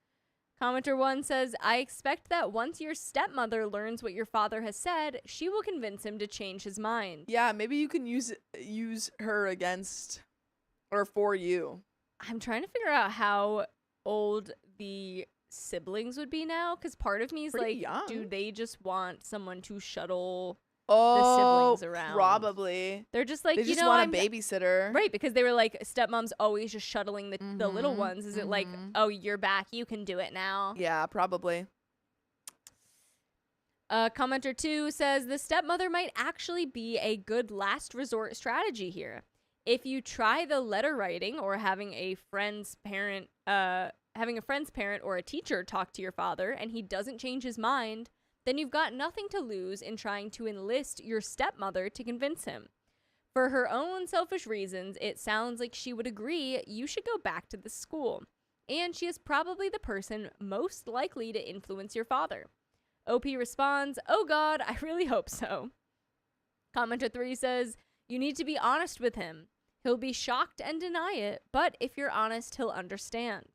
Commenter 1 says, I expect that once your stepmother learns what your father has said, she will convince him to change his mind.
Yeah, maybe you can use her against or for you.
I'm trying to figure out how old the siblings would be now, because part of me is
Pretty
like,
young.
do they just want someone to shuttle
Oh,
siblings around?
probably.
They're just like,
They
you
just
know,
want
I'm
a babysitter.
right, because they were like, stepmom's always just shuttling the little
Mhm,
ones. Is it like,
mhm.
oh, you're back, you can do it now?
Yeah, probably.
Commenter 2 says the stepmother might actually be a good last resort strategy here. If you try the letter writing or having a friend's parent or a teacher talk to your father and he doesn't change his mind, then you've got nothing to lose in trying to enlist your stepmother to convince him. For her own selfish reasons, it sounds like she would agree you should go back to the school. And she is probably the person most likely to influence your father. OP responds, oh God, I really hope so. Commenter 3 says, you need to be honest with him. He'll be shocked and deny it, but if you're honest, he'll understand.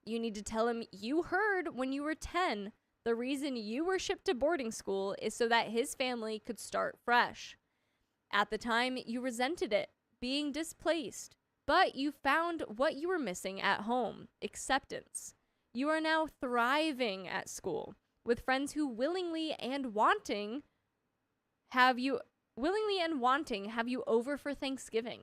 You need to tell him you heard when you were 10 the reason you were shipped to boarding school is so that his family could start fresh. At the time, you resented it, being displaced, but you found what you were missing at home, acceptance. You are now thriving at school with friends who willingly and wanting have you over for Thanksgiving.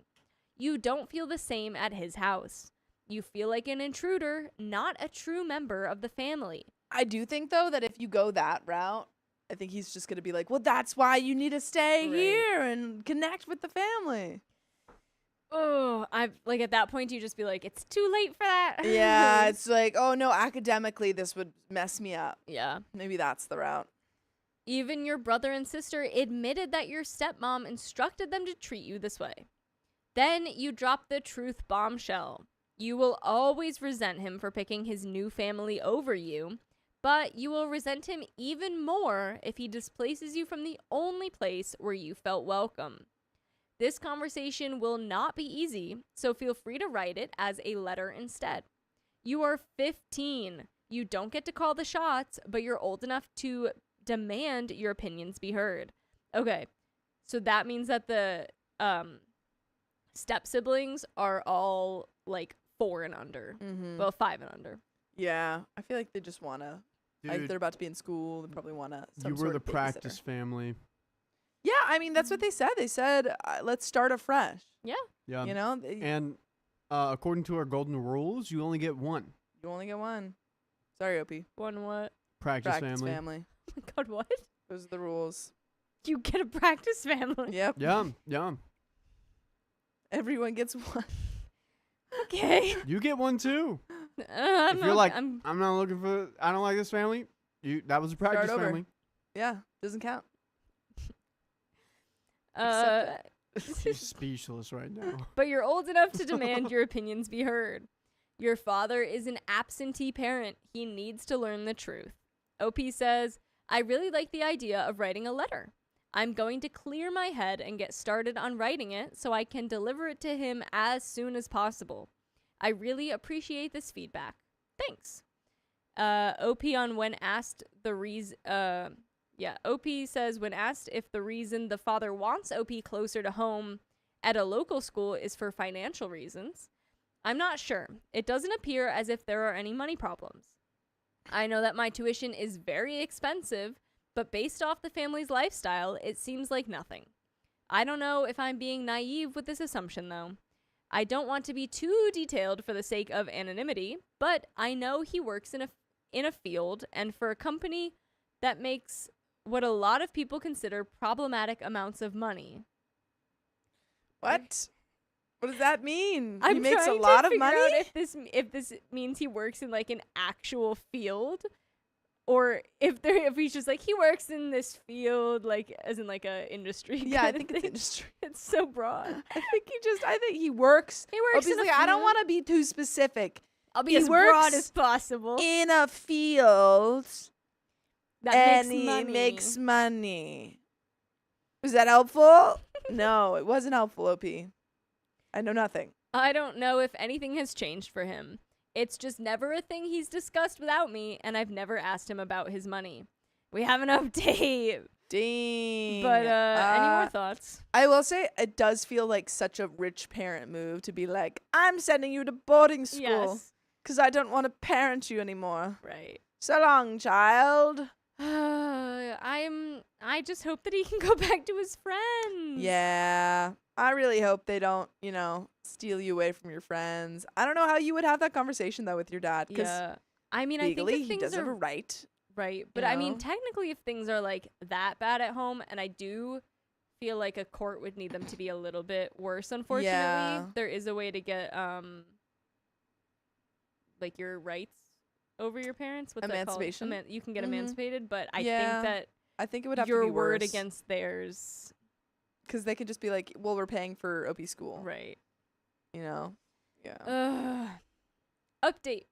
You don't feel the same at his house. You feel like an intruder, not a true member of the family.
I do think, though, that if you go that route, I think he's just going to be like, well, that's why you need to stay
Right.
here and connect with the family.
Oh, I like at that point you just be like, it's too late for that.
Yeah, it's like, oh, no, academically, this would mess me up.
Yeah.
Maybe that's the route.
Even your brother and sister admitted that your stepmom instructed them to treat you this way. Then you drop the truth bombshell. You will always resent him for picking his new family over you, but you will resent him even more if he displaces you from the only place where you felt welcome. This conversation will not be easy, so feel free to write it as a letter instead. You are 15. You don't get to call the shots, but you're old enough to demand your opinions be heard. Okay, so that means that the step siblings are all like 4 and under.
Mm-hmm.
Well, 5 and under.
Yeah, I feel like they just want to, like,
Dude,
they're about to be in school. They probably want to.
you were the practice family.
Yeah, I mean, that's what they said. They said, let's start afresh.
Yeah.
Yeah.
You know,
And according to our golden rules, you only get one
you only get one. Sorry, OP.
One what?
practice,
Practice
family.
family.
Oh my God, what?
Those are the rules.
You get a practice family.
Yep.
Yeah, yeah.
Everyone gets one.
Okay.
You get one too.
I'm
If you're
not-
like,
I'm
I'm not looking for, I don't like this family. That was a practice
over.
family.
Yeah, doesn't count.
She's speechless right now.
but you're old enough to demand your opinions be heard. Your father is an absentee parent. He needs to learn the truth. OP says, I really like the idea of writing a letter. I'm going to clear my head and get started on writing it so I can deliver it to him as soon as possible. I really appreciate this feedback. Thanks. OP on when asked the reason, OP says when asked if the reason the father wants OP closer to home at a local school is for financial reasons. I'm not sure. It doesn't appear as if there are any money problems. I know that my tuition is very expensive, but based off the family's lifestyle, it seems like nothing. I don't know if I'm being naive with this assumption, though. I don't want to be too detailed for the sake of anonymity, but I know he works in a field and for a company that makes what a lot of people consider problematic amounts of money.
What? What does that mean?
I'm
He makes a
trying to
lot of
figure
money?
out if this means he works in like an actual field, or if he's just like he works in this field, like as in like a industry.
Yeah, I
kind of
think it's
thing.
industry.
It's so broad.
I think he works.
He works in a
Obviously, I don't
field.
want to be too specific.
I'll be
He
as broad
works
as possible.
In a field
That
and
makes
he
money.
makes money. Was that helpful? No, it wasn't helpful, OP. I know nothing.
I don't know if anything has changed for him. It's just never a thing he's discussed without me, and I've never asked him about his money. We have an update.
Dang.
But any more thoughts?
I will say it does feel like such a rich parent move to be like, I'm sending you to boarding school
Yes.
because I don't want to parent you anymore.
Right.
So long, child.
I just hope that he can go back to his friends.
Yeah. I really hope they don't, steal you away from your friends. I don't know how you would have that conversation, though, with your dad. Because
Yeah. I mean,
legally,
I think if
he
things
does have a
are
right.
right, but
you
I mean,
know?
technically, if things are like that bad at home, and I do feel like a court would need them to be a little bit worse. Unfortunately,
Yeah.
there is a way to get like your rights over your parents. What's
Emancipation?
that called? You can get
Mhm.
emancipated, but I
Yeah.
think that
I think it would have
your
to be
word
worse.
against theirs,
Because they could just be like, well, we're paying for OP school.
right?
Yeah.
Update.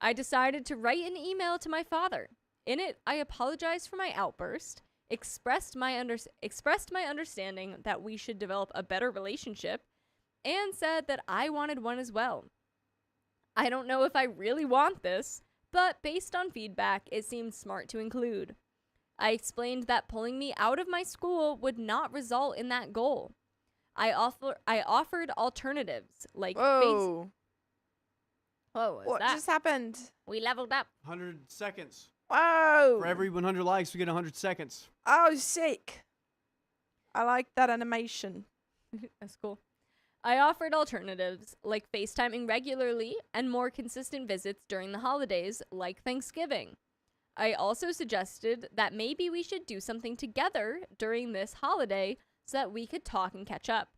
I decided to write an email to my father. In it, I apologized for my outburst, expressed my understanding that we should develop a better relationship, and said that I wanted one as well. I don't know if I really want this, but based on feedback, it seemed smart to include. I explained that pulling me out of my school would not result in that goal. I offered alternatives like
Whoa.
Whoa, what's
What
that?
just happened?
We leveled up.
100 seconds.
Whoa.
For every 100 likes, we get 100 seconds.
Oh, sick. I like that animation.
That's cool. I offered alternatives like FaceTiming regularly and more consistent visits during the holidays, like Thanksgiving. I also suggested that maybe we should do something together during this holiday so that we could talk and catch up.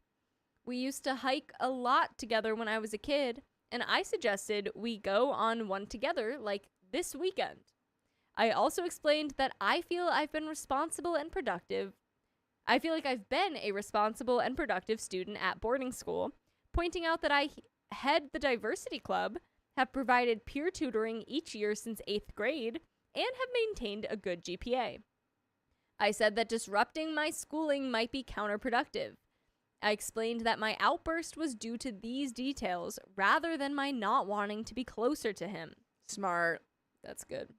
We used to hike a lot together when I was a kid, and I suggested we go on one together like this weekend. I also explained that I feel I've been responsible and productive. I feel like I've been a responsible and productive student at boarding school, pointing out that I head the diversity club, have provided peer tutoring each year since 8th grade, and have maintained a good GPA. I said that disrupting my schooling might be counterproductive. I explained that my outburst was due to these details rather than my not wanting to be closer to him.
Smart.
That's good.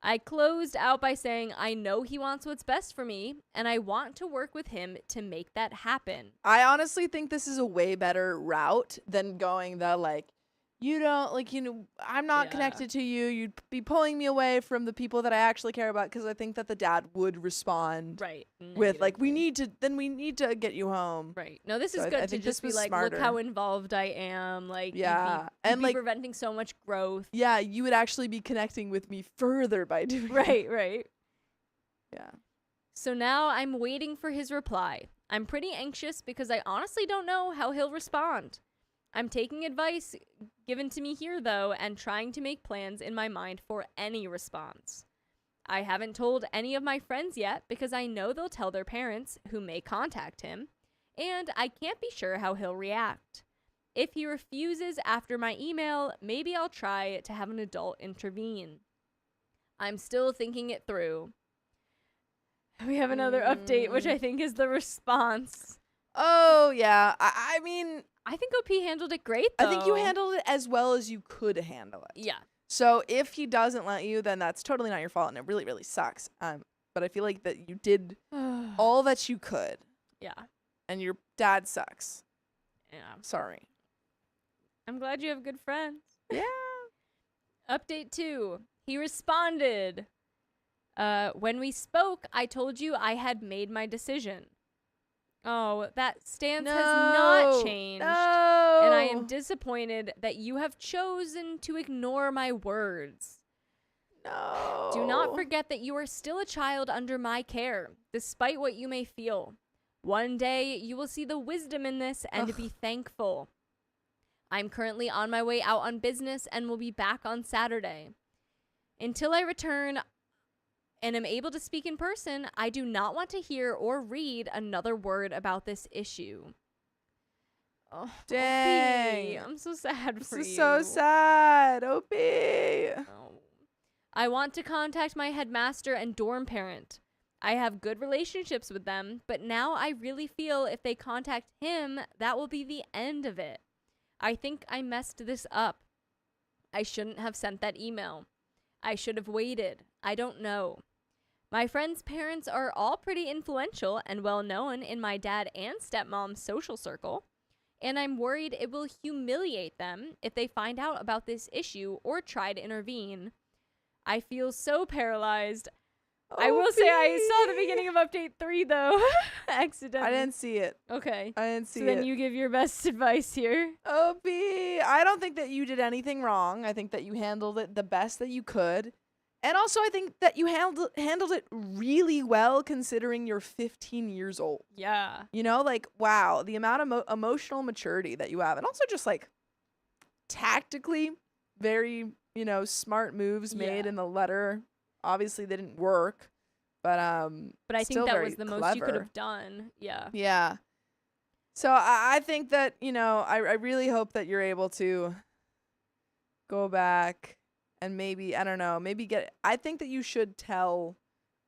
I closed out by saying I know he wants what's best for me, and I want to work with him to make that happen.
I honestly think this is a way better route than going the you don't I'm not
Yeah.
connected to you. You'd be pulling me away from the people that I actually care about, because I think that the dad would respond
Right.
with we
negatively.
need to get you home.
Right. No, this
So
is
I
good to
think
just
this
be
was
like,
smarter.
look how involved I am. Like,
Yeah.
you'd
And,
be preventing so much growth.
Yeah, you would actually be connecting with me further by doing
Right, right.
Yeah.
So now I'm waiting for his reply. I'm pretty anxious because I honestly don't know how he'll respond. I'm taking advice given to me here, though, and trying to make plans in my mind for any response. I haven't told any of my friends yet because I know they'll tell their parents, who may contact him, and I can't be sure how he'll react. If he refuses after my email, maybe I'll try to have an adult intervene. I'm still thinking it through. We have another update, which I think is the response.
Oh, yeah. I mean,
I think OP handled it great, though.
I think you handled it as well as you could handle it.
Yeah.
So if he doesn't let you, then that's totally not your fault, and it really, really sucks. But I feel like that you did all that you could,
Yeah.
and your dad sucks.
Yeah.
Sorry.
I'm glad you have good friends.
Yeah.
Update 2. He responded. When we spoke, I told you I had made my decision. Oh, that stance has not changed.
No.
And I am disappointed that you have chosen to ignore my words.
No.
Do not forget that you are still a child under my care, despite what you may feel. One day, you will see the wisdom in this and be thankful. I'm currently on my way out on business and will be back on Saturday. Until I return and am able to speak in person, I do not want to hear or read another word about this issue. Oh,
Dang.
OP, I'm so sad for
This
you.
is so sad. OP.
Oh. I want to contact my headmaster and dorm parent. I have good relationships with them, but now I really feel if they contact him, that will be the end of it. I think I messed this up. I shouldn't have sent that email. I should have waited. I don't know. My friends' parents are all pretty influential and well known in my dad and stepmom's social circle, and I'm worried it will humiliate them if they find out about this issue or try to intervene. I feel so paralyzed. I will say I saw the beginning of update 3 though. Accidentally.
I didn't see it.
Okay.
I didn't see
So
it.
then you give your best advice here.
OP. I don't think that you did anything wrong. I think that you handled it the best that you could. And also I think that you handled it really well considering you're 15 years old.
Yeah.
You know, like, wow, the amount of emotional maturity that you have. And also just like tactically very, smart moves made
Yeah.
in the letter. Obviously they didn't work, but
I think
still
that
very
was the most you could
clever.
have done. Yeah.
Yeah. So I think that, I really hope that you're able to go back and maybe, I don't know, I think that you should tell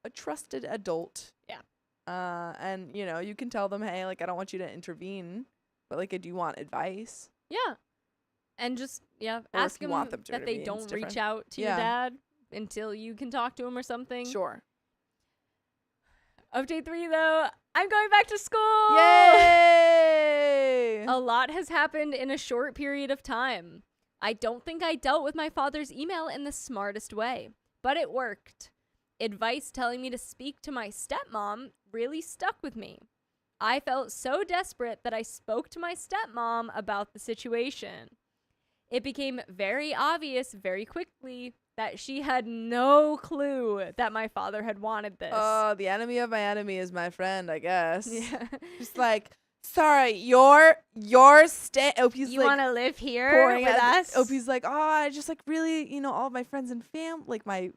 a trusted adult.
Yeah.
And, you can tell them, hey, like, I don't want you to intervene, but, like, I do want advice.
Yeah. And just,
Or
ask
if you
them
want them to
that they
intervene, it's
don't reach
different.
out to your
Yeah.
dad until you can talk to him or something.
Sure.
Update 3, though. I'm going back to school.
Yay!
A lot has happened in a short period of time. I don't think I dealt with my father's email in the smartest way, but it worked. Advice telling me to speak to my stepmom really stuck with me. I felt so desperate that I spoke to my stepmom about the situation. It became very obvious very quickly that she had no clue that my father had wanted this.
Oh, the enemy of my enemy is my friend, I guess.
Yeah.
Just like, sorry, your OP's
You
like
want to live here
pouring
with
out-
us?
OP's like, oh, I just like really, all of my friends and like my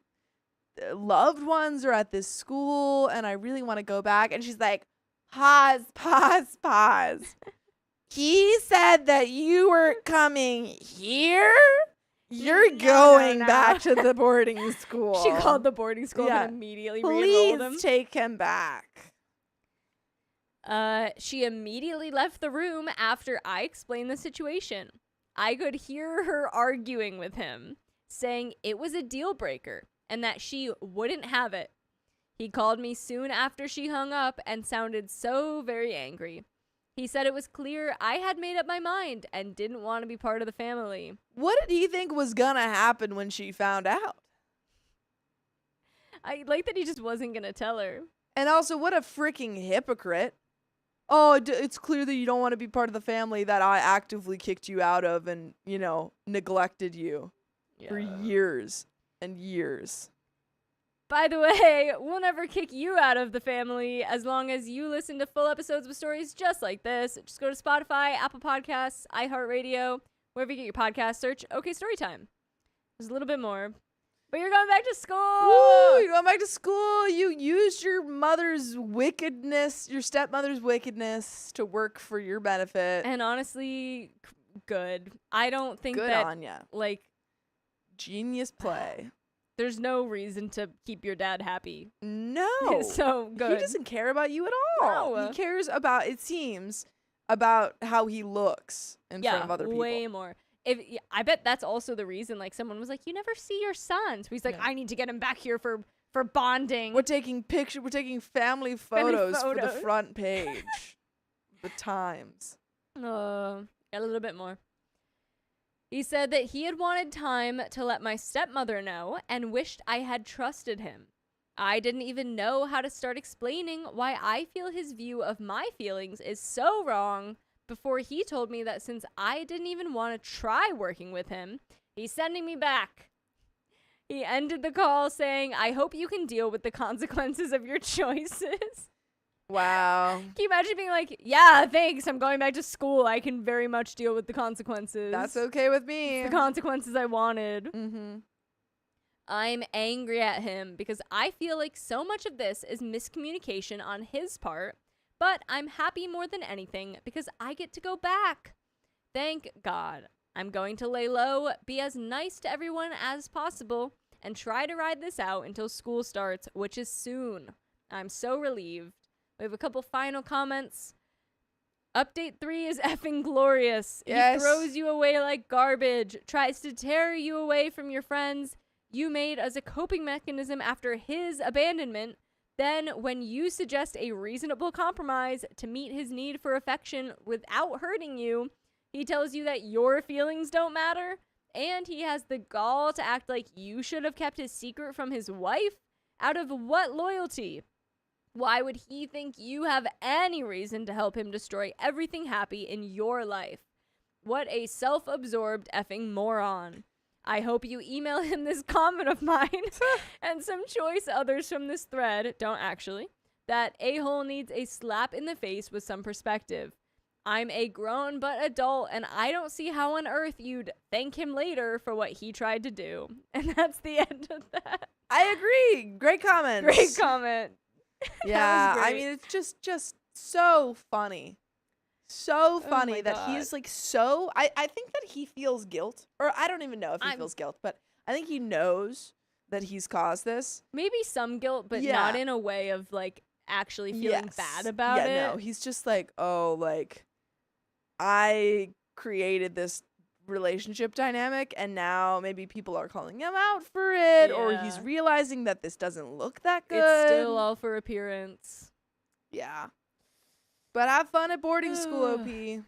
loved ones are at this school and I really want to go back. And she's like, pause. He said that you were coming here. You're going
no.
back to the boarding school.
She called the boarding school
Yeah.
and immediately re-enrolled him.
Please take him back.
She immediately left the room after I explained the situation. I could hear her arguing with him, saying it was a deal breaker and that she wouldn't have it. He called me soon after she hung up and sounded so very angry. He said it was clear I had made up my mind and didn't want to be part of the family.
What did he think was gonna happen when she found out?
I like that he just wasn't going to tell her.
And also, what a freaking hypocrite. Oh, it's clear that you don't want to be part of the family that I actively kicked you out of and, neglected you for years and years.
By the way, we'll never kick you out of the family as long as you listen to full episodes with stories just like this. Just go to Spotify, Apple Podcasts, iHeartRadio, wherever you get your podcast, search OK Storytime. There's a little bit more. But you're going back to school.
Woo, you're going back to school. You used your mother's wickedness, your stepmother's wickedness to work for your benefit.
And honestly, good. I don't think
Good
that
on ya.
like
Genius play.
there's no reason to keep your dad happy.
No.
So good.
He doesn't care about you at all.
No.
He cares about, it seems, about how he looks in front of other people.
Way more. I bet that's also the reason. Like someone was like, "You never see your son," so he's like,
Yeah.
"I need to get him back here for bonding."
We're taking pictures. We're taking family photos for the
photos.
front page. The Times.
Got a little bit more. He said that he had wanted time to let my stepmother know and wished I had trusted him. I didn't even know how to start explaining why I feel his view of my feelings is so wrong before he told me that since I didn't even want to try working with him, he's sending me back. He ended the call saying, "I hope you can deal with the consequences of your choices."
Wow.
Can you imagine being like, "Yeah, thanks, I'm going back to school. I can very much deal with the consequences."
That's okay with me.
It's the consequences I wanted.
Mm-hmm.
I'm angry at him because I feel like so much of this is miscommunication on his part, but I'm happy more than anything because I get to go back. Thank God. I'm going to lay low, be as nice to everyone as possible, and try to ride this out until school starts, which is soon. I'm so relieved. We have a couple final comments. Update 3 is effing glorious.
Yes.
He throws you away like garbage, tries to tear you away from your friends you made as a coping mechanism after his abandonment. Then, when you suggest a reasonable compromise to meet his need for affection without hurting you, he tells you that your feelings don't matter, and he has the gall to act like you should have kept his secret from his wife? Out of what loyalty? Why would he think you have any reason to help him destroy everything happy in your life? What a self-absorbed effing moron. I hope you email him this comment of mine and some choice others from this thread. Don't actually. That a-hole needs a slap in the face with some perspective. I'm a grown but adult, and I don't see how on earth you'd thank him later for what he tried to do. And that's the end of that.
I agree. Great comments.
Great comment.
Yeah, I
great.
mean, it's just so funny. So funny
my
that
God.
he's like so. I think that he feels guilt, or I don't even know if he
I'm-
feels guilt, but I think he knows that he's caused this.
Maybe some guilt, but
Yeah.
not in a way of like actually feeling
Yes.
bad about
yeah,
it.
no, he's just like, oh, like I created this relationship dynamic, and now maybe people are calling him out for it, or he's
Yeah.
realizing that this doesn't look that good.
It's still all for appearance.
Yeah. But have fun at boarding school, OP.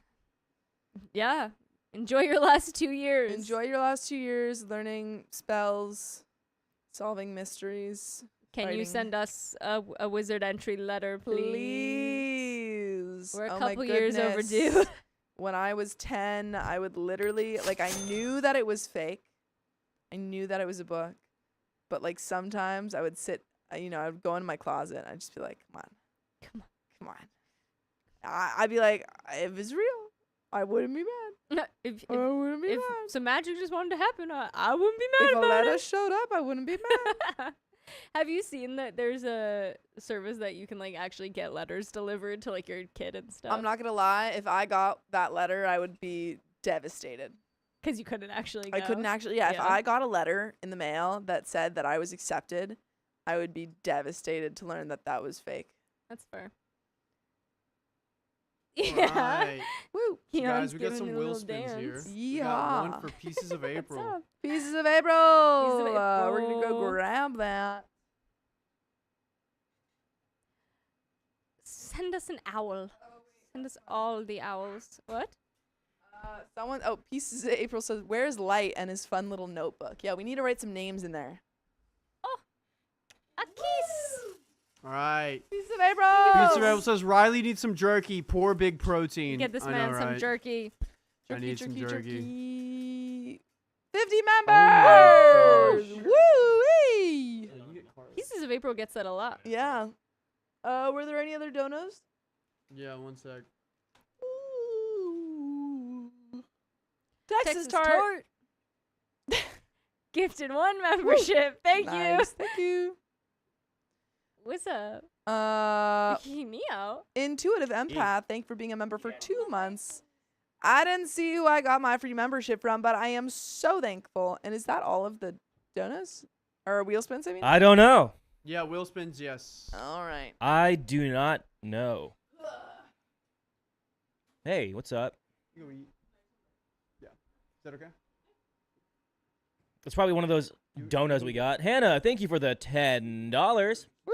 Yeah. Enjoy your last 2 years.
Enjoy your last 2 years learning spells, solving mysteries.
Can you
fighting.
send us a wizard entry letter, please?
Please.
We're a
Oh my
couple years
goodness.
overdue.
When I was 10, I would literally, like, I knew that it was fake. I knew that it was a book. But, like, sometimes I would sit, I would go in my closet and I'd just be like, come on. I'd be like, if it's real, I wouldn't be mad.
if
I wouldn't be
if
mad.
some magic just wanted to happen, I wouldn't be mad
If a
about
letter
it.
showed up, I wouldn't be mad.
Have you seen that there's a service that you can like actually get letters delivered to like your kid and stuff?
I'm not going to lie. If I got that letter, I would be devastated.
Because you couldn't actually go.
I couldn't actually, if
Yeah.
I got a letter in the mail that said that I was accepted, I would be devastated to learn that that was fake.
That's fair.
All
Yeah.
right.
Woo.
So
Keon's
guys, we got
giving
some
you a
will
little
spins here.
dance.
We got
Yeah.
one for Pieces of
What's
April.
up?
Pieces of April. We're going to go
April.
grab that.
Send us an owl. Send us all the owls. What?
Pieces of April says, where's Light and his fun little notebook? Yeah, we need to write some names in there.
A kiss.
All right.
Pieces of April.
Pieces of April says Riley needs some jerky. Poor big protein.
Get this
I
man
know,
some
right?
jerky.
I need some
jerky. 50
Oh my
members.
gosh.
Woo-wee.
Pieces of April gets that a lot.
Yeah. Were there any other donos?
Yeah, one sec.
Texas Tart.
Gifted 1 membership. Thank
Nice. Thank you.
you. What's up?
Uh,
Kicking me out.
Intuitive Empath, thank you for being a member for 2 months. I didn't see who I got my free membership from, but I am so thankful. And is that all of the donuts? Or wheel spins, I mean?
I don't know.
Yeah, wheel spins, yes.
All right.
I do not know. Hey, what's up?
You go eat. Yeah. Is that okay?
It's probably one of those donuts we got. Hannah, thank you for the $10.
Woo.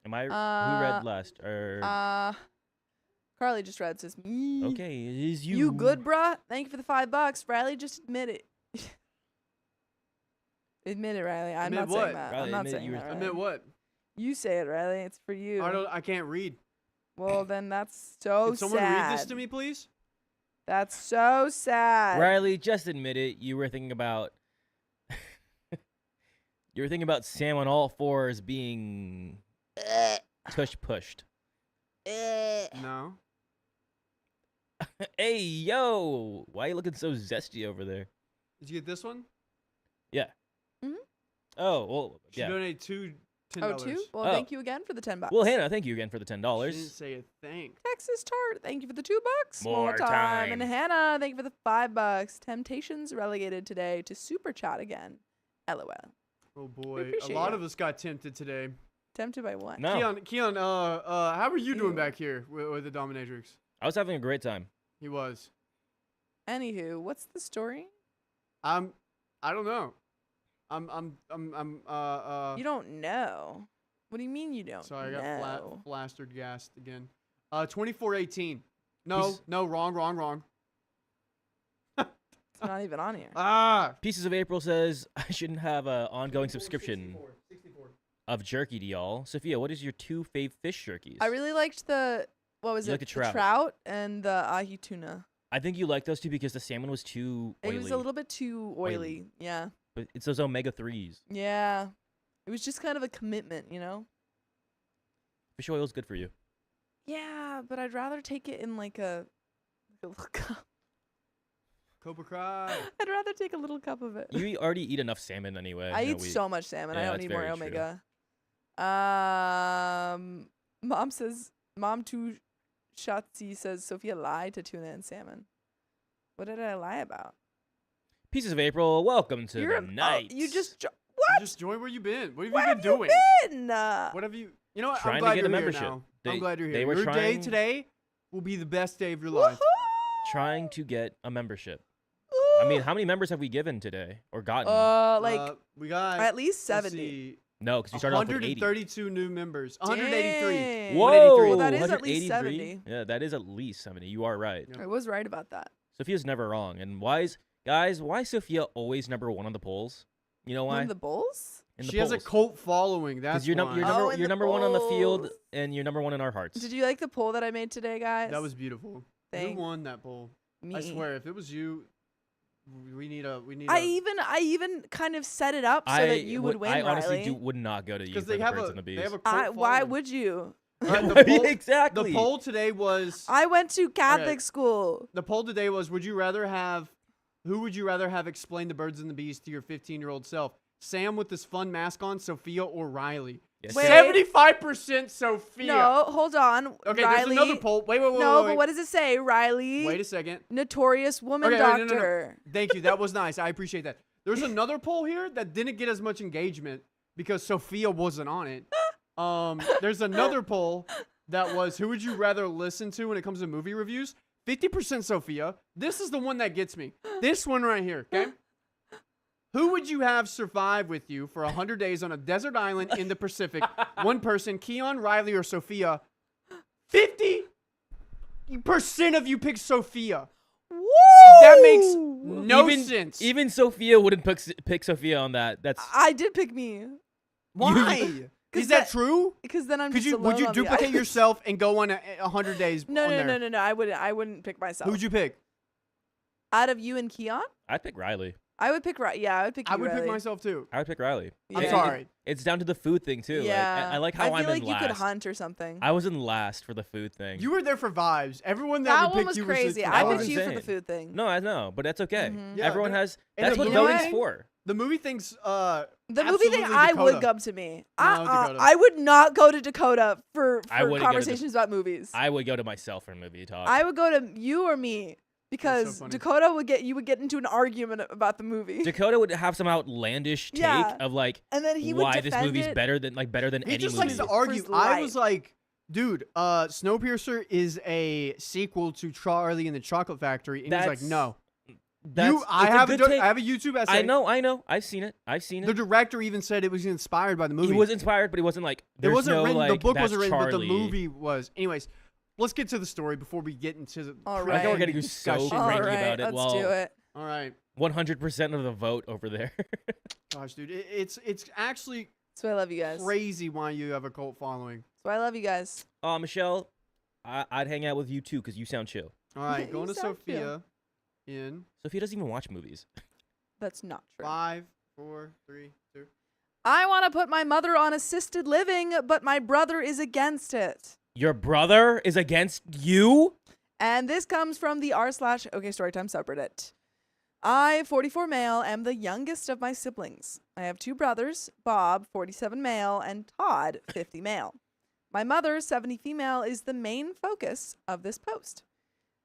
Who read last?
Carly just read, says, me.
Okay, it is you.
You good, bruh? Thank you for the $5. Riley, just admit it. Admit it, Riley. I'm
Admit
not
what?
saying that.
Riley,
I'm not
admit
saying
you were-
that, Riley.
Admit what?
You say it, Riley. It's for you.
I can't read.
Well, then that's so
Can someone
sad.
read this to me, please?
That's so sad.
Riley, just admit it. You were thinking about. You were thinking about Sam on all fours being pushed.
No.
Hey, yo! Why are you looking so zesty over there?
Did you get this one?
Yeah.
Mhm.
Oh, well,
She
yeah.
donated $10.
Oh, two? Well,
Oh.
thank you again for the $10.
Well, Hannah, thank you again for the
She didn't
$10.
say a thing.
Texas Tart, thank you for the $2.
More time.
And Hannah, thank you for the $5. Temptations relegated today to super chat again. LOL.
Oh boy, a
appreciate
lot
ya.
of us got tempted today.
Tempted by what?
No,
Keon, how are you doing
Ew.
back here with the dominatrix?
I was having a great time.
He was.
Anywho, what's the story?
I don't know.
You don't know. What do you mean you don't
Sorry, I got
know?
flastered gassed again. 2418. No,
He's-
no, wrong.
It's not even on here.
Ah.
Pieces of April says, I shouldn't have an ongoing subscription
64.
of jerky to y'all. Sophia, what is your 2 fave fish jerkies?
I really liked the, what was
You
it?
like the trout.
Trout and the ahi tuna.
I think you like those two because the salmon was too oily.
It was a little bit too oily.
Oily.
Yeah.
But it's those omega-3s.
Yeah. It was just kind of a commitment, you know?
Fish oil is good for you.
Yeah, but I'd rather take it in like a little cup.
Cobra Kai.
I'd rather take a little cup of it.
You already eat enough salmon anyway.
I
in a
eat
week.
so much salmon. I
Yeah,
don't
that's
need more
very true.
omega. Mom says, Mom too Shotzi says, Sophia lied to tuna and salmon. What did I lie about?
Pieces of April, welcome to
You're
the night.
you just
You
what?
just join where you been. What have
Where
you been doing?
been?
What have you? You know what?
Trying
I'm
to
glad
get a
you're
membership.
here now.
They-
I'm glad you're
they
here.
were
Your day
trying-
today will be the best day of your life.
Trying to get a membership. I mean, how many members have we given today or gotten?
like
We got
at least
let's
70.
see,
No, because you started off with 80.
132 new members. 183.
Dang.
Whoa!
Well, that is at least
183?
70.
Yeah, that is at least 70. You are right.
Yeah.
I was right about that.
Sophia's never wrong. And why is Sophia always number 1 on the polls? You know
One
why?
of the bulls?
In the
She has a
polls.
cult following. That's
You're,
why.
you're,
Oh,
number,
in
you're
the
number 1 on the field,
polls.
and you're number 1 in our hearts.
Did you like the poll that I made today, guys?
That was beautiful.
Thanks.
Who won that poll?
me.
I swear, if it was you, we need a.
I even kind of set it up so that you would win,
I honestly
Riley.
would not go to you for
because
the
they have
birds
a
and the bees.
they have a cult
Why
following.
would you?
All right, the poll,
Exactly.
The poll today was.
I went to Catholic
Okay.
school.
The poll today was: Would you rather have? Who would you rather have explain the birds and the bees to your 15-year-old self? Sam with this fun mask on, Sophia, or Riley?
Yes,
Wait.
75% Sophia.
No, hold on.
Okay,
Riley.
there's another poll. Wait.
No, but what does it say? Riley,
Wait a second.
notorious woman
Okay, no, no,
doctor.
no. Thank you. That was nice. I appreciate that. There's another poll here that didn't get as much engagement because Sophia wasn't on it. There's another poll that was who would you rather listen to when it comes to movie reviews? 50% Sophia. This is the one that gets me. This one right here, okay? Who would you have survive with you for 100 days on a desert island in the Pacific? One person, Keon, Riley, or Sophia. 50% of you picked Sophia.
Woo!
That makes no sense.
Even Sophia wouldn't pick Sophia on that. That's
I did pick me.
Why?
'Cause
Is that
that-
true?
Because then I'm
Could
just
you
alone
would you
on the
duplicate
island.
yourself and go on 100 days?
No,
on
no,
there?
no, no, no. I wouldn't pick myself.
Who'd you pick?
Out of you and Keon,
I'd pick Riley.
I would pick Yeah, I would pick you.
I would pick
Riley.
myself too.
I would pick Riley.
Yeah.
I'm
Yeah.
sorry.
It's down to the food thing too.
Yeah,
Like, I like how
I
I'm
feel like
in
you
last.
could hunt or something.
I was in last for the food thing.
You were there for vibes. Everyone that,
that
would
one
pick
was
you
crazy.
Was
I
That was
picked you for the
insane.
food thing.
No, I know, but that's okay.
Mhm.
Yeah,
Everyone
there-
has.
and
That's
the
what
you know
voting's
what?
for.
The movie thinks
The movie thing,
absolutely
I would
Dakota.
come to me.
Dakota.
I would not go to Dakota for
I wouldn't go to
conversations about movies.
I would go to myself for movie talk.
I would go to you or me because
funny.
Dakota would get into an argument about the movie.
Dakota would have some outlandish take
Yeah.
of like
And then he would
why this
defend
movie's
it.
better than
He
any
just
movie.
likes to
For
argue.
his
I was
life.
like, dude, Snowpiercer is a sequel to Charlie and the Chocolate Factory, and he's like,
That's-
no.
That's,
I
it's a
have
good
a
take.
I have a YouTube essay.
I know. I've seen it.
The director even said it was inspired by the movie.
He was inspired, but he wasn't like.
It
There's
wasn't
no,
written.
like,
The book
that's
wasn't written, but the
Charlie.
movie was. Anyways, let's get to the story before we get into the.
All
I
right.
think we're getting so
discussion.
All
cranky
right,
about it.
let's
Well,
do it.
All right,
100% of the vote over there.
gosh, dude, it's actually
That's why I love you guys. That's
crazy why you have a cult following.
why I love you guys.
Michelle, I'd hang out with you too because you sound chill.
All right,
You
going to
sound chill.
Sophia. In
Sophia doesn't even watch movies.
That's not true.
5, 4, 3, 2.
I want to put my mother on assisted living, but my brother is against it.
Your brother is against you?
And this comes from the r/OK Storytime subreddit. I, 44 male, am the youngest of my siblings. I have 2 brothers, Bob, 47 male, and Todd, 50 male. My mother, 70 female, is the main focus of this post.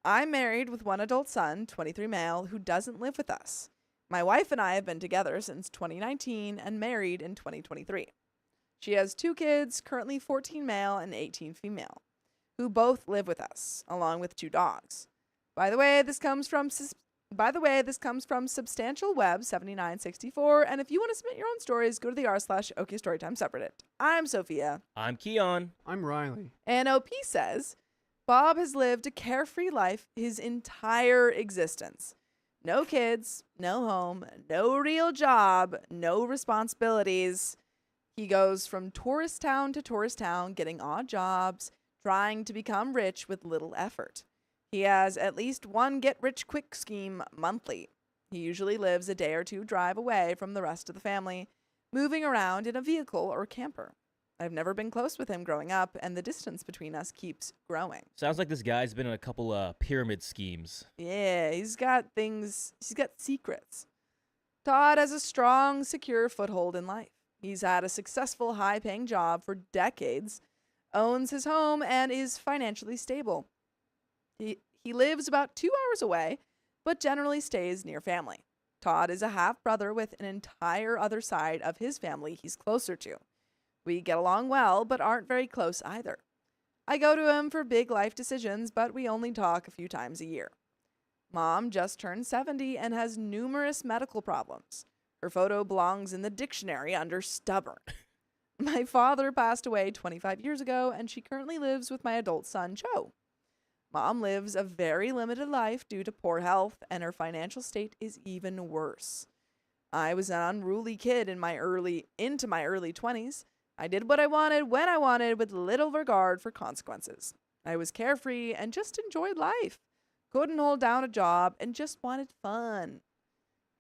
I'm married with 1 adult son, 23 male, who doesn't live with us. My wife and I have been together since 2019 and married in 2023. She has 2 kids, currently 14 male and 18 female, who both live with us, along with 2 dogs. By the way, this comes from Substantial Web 7964, and if you want to submit your own stories, go to the r/OK Storytime subreddit. I'm Sophia.
I'm Keon.
I'm Riley.
And OP says, Bob has lived a carefree life his entire existence. No kids, no home, no real job, no responsibilities. He goes from tourist town to tourist town, getting odd jobs, trying to become rich with little effort. He has at least one get-rich-quick scheme monthly. He usually lives a day or 2 drive away from the rest of the family, moving around in a vehicle or camper. I've never been close with him growing up, and the distance between us keeps growing.
Sounds like this guy's been in a couple pyramid schemes.
Yeah, he's got secrets. Todd has a strong, secure foothold in life. He's had a successful, high-paying job for decades, owns his home, and is financially stable. He lives about 2 hours away, but generally stays near family. Todd is a half-brother with an entire other side of his family he's closer to. We get along well, but aren't very close either. I go to him for big life decisions, but we only talk a few times a year. Mom just turned 70 and has numerous medical problems. Her photo belongs in the dictionary under stubborn. My father passed away 25 years ago, and she currently lives with my adult son, Joe. Mom lives a very limited life due to poor health, and her financial state is even worse. I was an unruly kid into my early 20s. I did what I wanted when I wanted with little regard for consequences. I was carefree and just enjoyed life. Couldn't hold down a job and just wanted fun.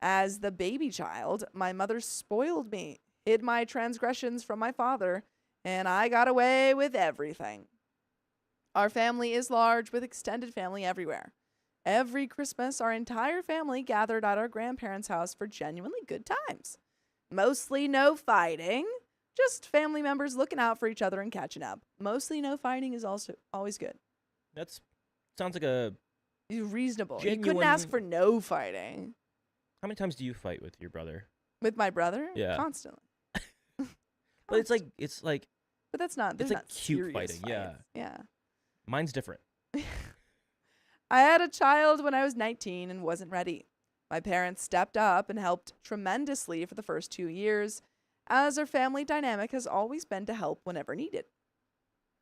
As the baby child, my mother spoiled me, hid my transgressions from my father, and I got away with everything. Our family is large with extended family everywhere. Every Christmas, our entire family gathered at our grandparents' house for genuinely good times. Mostly no fighting. Just family members looking out for each other and catching up. Mostly no fighting is also always good.
That sounds like a...
Reasonable. You couldn't ask for no fighting.
How many times do you fight with your brother?
With my brother?
Yeah.
Constantly.
But it's like
But that's not, there's
it's like
not
cute
serious
fighting, yeah.
fights. Yeah.
Mine's different.
I had a child when I was 19 and wasn't ready. My parents stepped up and helped tremendously for the first 2 years, as our family dynamic has always been to help whenever needed.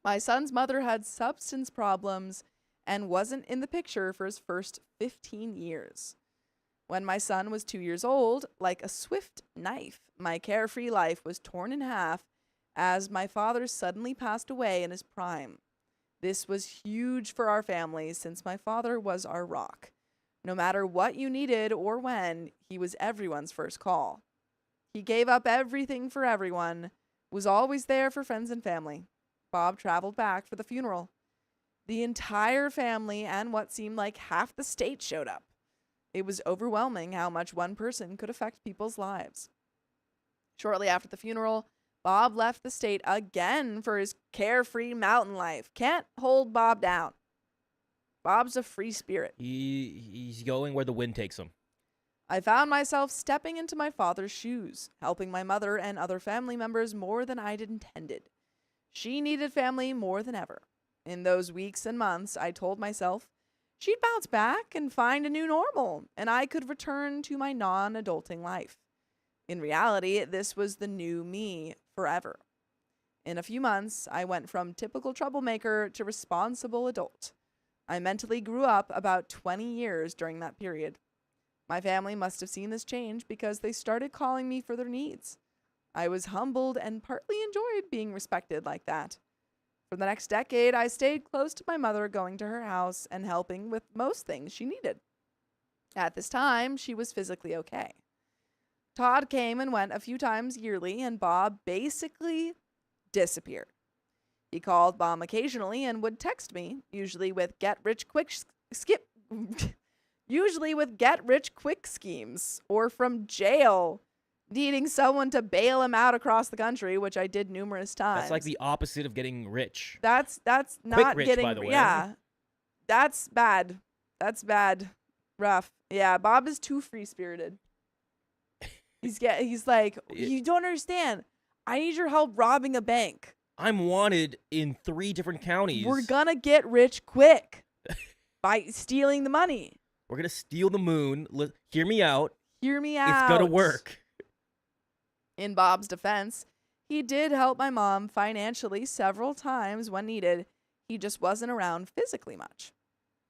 My son's mother had substance problems and wasn't in the picture for his first 15 years. When my son was 2 years old, like a swift knife, my carefree life was torn in half as my father suddenly passed away in his prime. This was huge for our family since my father was our rock. No matter what you needed or when, he was everyone's first call. He gave up everything for everyone, was always there for friends and family. Bob traveled back for the funeral. The entire family and what seemed like half the state showed up. It was overwhelming how much one person could affect people's lives. Shortly after the funeral, Bob left the state again for his carefree mountain life. Can't hold Bob down. Bob's a free spirit.
He's going where the wind takes him.
I found myself stepping into my father's shoes, helping my mother and other family members more than I'd intended. She needed family more than ever. In those weeks and months, I told myself she'd bounce back and find a new normal, and I could return to my non-adulting life. In reality, this was the new me forever. In a few months, I went from typical troublemaker to responsible adult. I mentally grew up about 20 years during that period. My family must have seen this change because they started calling me for their needs. I was humbled and partly enjoyed being respected like that. For the next decade, I stayed close to my mother, going to her house and helping with most things she needed. At this time, she was physically okay. Todd came and went a few times yearly, and Bob basically disappeared. He called Mom occasionally and would text me, usually with get-rich-quick schemes, or from jail, needing someone to bail him out across the country, which I did numerous times.
That's like the opposite of getting rich.
That's not
rich,
getting,
by the way.
yeah. That's bad. That's bad. Rough. Yeah, Bob is too free-spirited. He's like, you don't understand. I need your help robbing a bank.
I'm wanted in 3 different counties.
We're gonna get rich quick by stealing the money.
We're gonna steal the moon. Hear me out.
Hear me out.
It's gonna work.
In Bob's defense, he did help my mom financially several times when needed. He just wasn't around physically much.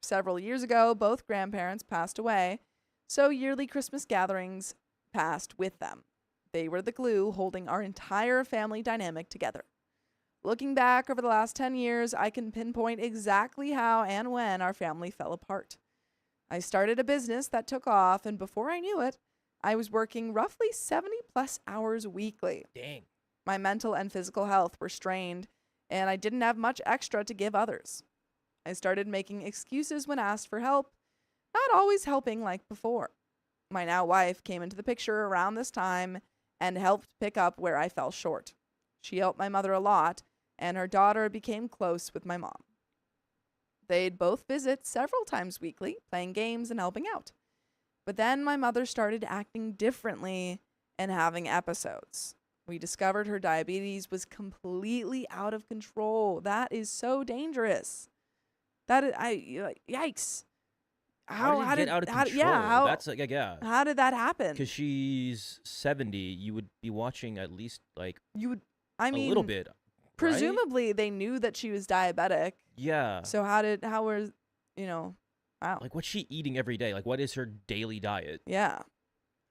Several years ago, both grandparents passed away, so yearly Christmas gatherings passed with them. They were the glue holding our entire family dynamic together. Looking back over the last 10 years, I can pinpoint exactly how and when our family fell apart. I started a business that took off, and before I knew it, I was working roughly 70-plus hours weekly.
Dang.
My mental and physical health were strained, and I didn't have much extra to give others. I started making excuses when asked for help, not always helping like before. My now wife came into the picture around this time and helped pick up where I fell short. She helped my mother a lot, and her daughter became close with my mom. They'd both visit several times weekly, playing games and helping out. But then my mother started acting differently and having episodes. We discovered her diabetes was completely out of control. That is so dangerous. Yikes.
How did it get out of control? That's like, yeah.
How did that happen?
Because she's 70, you would be watching at least like
a
little bit.
Presumably, they knew that she was diabetic.
Yeah.
So wow.
Like, what's she eating every day? Like, what is her daily diet?
Yeah.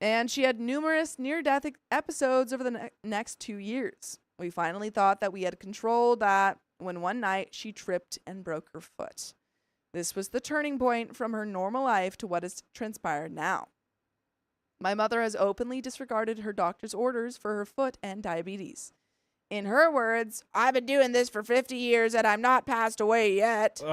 And she had numerous near-death episodes over the next 2 years. We finally thought that we had controlled that when one night she tripped and broke her foot. This was the turning point from her normal life to what has transpired now. My mother has openly disregarded her doctor's orders for her foot and diabetes. In her words, I've been doing this for 50 years and I'm not passed away yet.
She's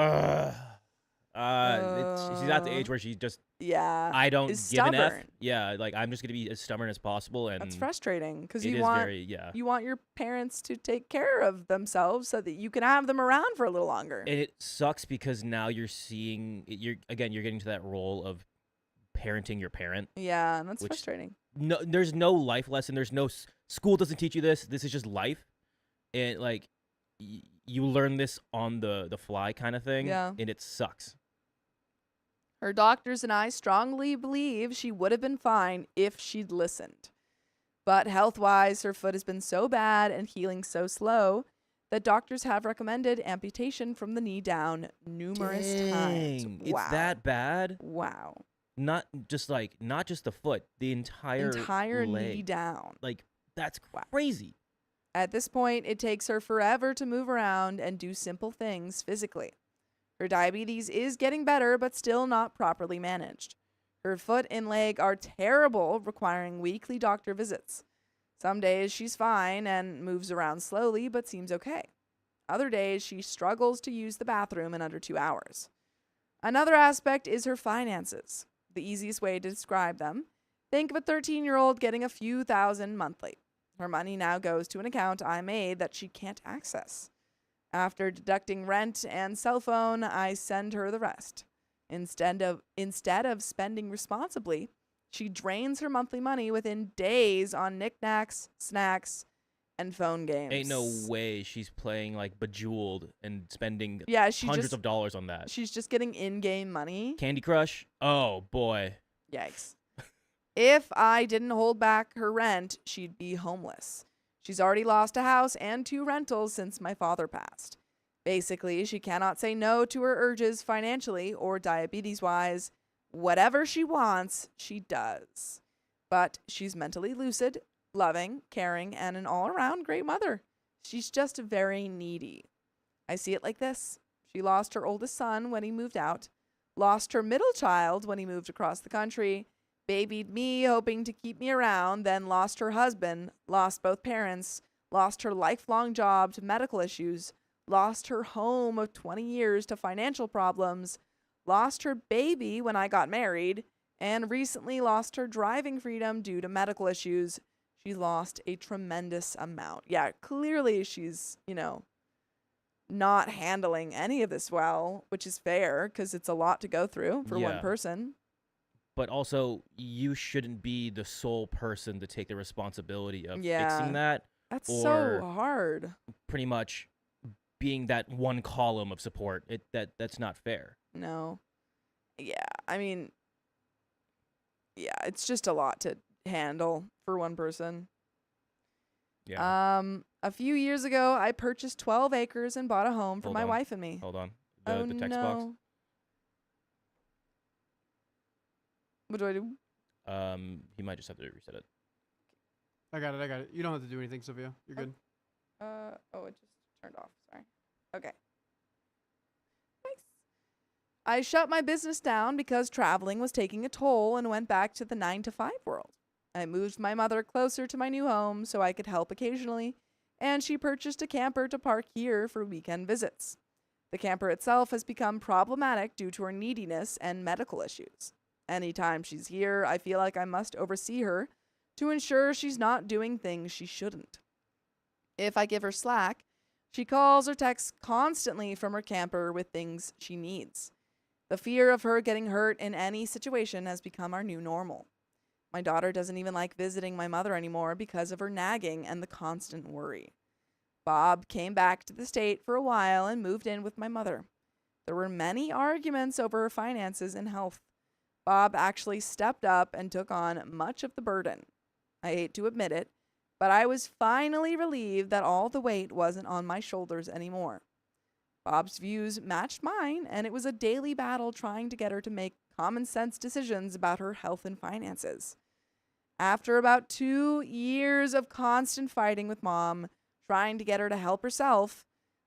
at the age where she just, I don't give
stubborn.
an F. Yeah, like, I'm just going to be as stubborn as possible. And
that's frustrating because you want your parents to take care of themselves so that you can have them around for a little longer.
And it sucks because now you're getting to that role of parenting your parent.
Yeah, and that's frustrating.
No, there's no life lesson. There's no school doesn't teach you this. This is just life. And like, you learn this on the fly kind of thing.
Yeah.
And it sucks.
Her doctors and I strongly believe she would have been fine if she'd listened. But health-wise, her foot has been so bad and healing so slow that doctors have recommended amputation from the knee down numerous times. Wow.
It's that bad?
Wow.
Not just the foot, the entire leg.
Knee down.
Like, that's crazy.
At this point, it takes her forever to move around and do simple things physically. Her diabetes is getting better, but still not properly managed. Her foot and leg are terrible, requiring weekly doctor visits. Some days she's fine and moves around slowly, but seems okay. Other days she struggles to use the bathroom in under 2 hours. Another aspect is her finances. the easiest way to describe them. Think of a 13-year-old getting a few thousand monthly. Her money now goes to an account I made that she can't access. After deducting rent and cell phone, I send her the rest. Instead of spending responsibly, she drains her monthly money within days on knickknacks, snacks, and phone games.
Ain't no way she's playing like Bejeweled and spending
She
hundreds
just
of dollars on that.
she's just getting in-game money.
Candy Crush? Oh boy.
Yikes. If I didn't hold back her rent, she'd be homeless. She's already lost a house and 2 rentals since my father passed. Basically, she cannot say no to her urges financially or diabetes-wise. Whatever she wants, she does. But she's mentally lucid, loving, caring, and an all-around great mother. She's just very needy. I see it like this. She lost her oldest son when he moved out, lost her middle child when he moved across the country, babied me hoping to keep me around, then lost her husband, lost both parents, lost her lifelong job to medical issues, lost her home of 20 years to financial problems, lost her baby when I got married, and recently lost her driving freedom due to medical issues. She lost a tremendous amount. Yeah, clearly she's, not handling any of this well, which is fair because it's a lot to go through for one person.
But also, you shouldn't be the sole person to take the responsibility of fixing that.
That's
or
so hard.
Pretty much being that one column of support. That's not fair.
No. Yeah, I mean, it's just a lot to handle for one person.
Yeah.
A few years ago, I purchased 12 acres and bought a home for
Hold
my
on.
wife and me.
Hold on. The text
no.
box.
What do I do?
He might just have to reset it.
I got it. You don't have to do anything, Sophia. You're good.
It just turned off. Sorry. Okay. Nice. I shut my business down because traveling was taking a toll and went back to the 9-to-5 world. I moved my mother closer to my new home so I could help occasionally, and she purchased a camper to park here for weekend visits. The camper itself has become problematic due to her neediness and medical issues. Anytime she's here, I feel like I must oversee her to ensure she's not doing things she shouldn't. If I give her slack, she calls or texts constantly from her camper with things she needs. The fear of her getting hurt in any situation has become our new normal. My daughter doesn't even like visiting my mother anymore because of her nagging and the constant worry. Bob came back to the state for a while and moved in with my mother. There were many arguments over her finances and health. Bob actually stepped up and took on much of the burden. I hate to admit it, but I was finally relieved that all the weight wasn't on my shoulders anymore. Bob's views matched mine, and it was a daily battle trying to get her to make common sense decisions about her health and finances. After about 2 years of constant fighting with Mom, trying to get her to help herself,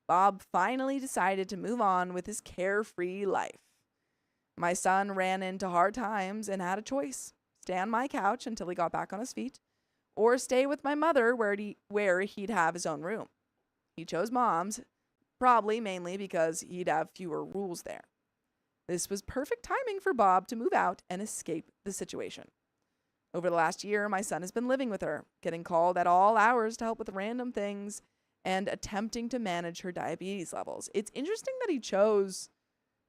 Bob finally decided to move on with his carefree life. My son ran into hard times and had a choice: stay on my couch until he got back on his feet, or stay with my mother where he'd have his own room. He chose Mom's, probably mainly because he'd have fewer rules there. This was perfect timing for Bob to move out and escape the situation. Over the last year, my son has been living with her, getting called at all hours to help with random things and attempting to manage her diabetes levels. It's interesting that he chose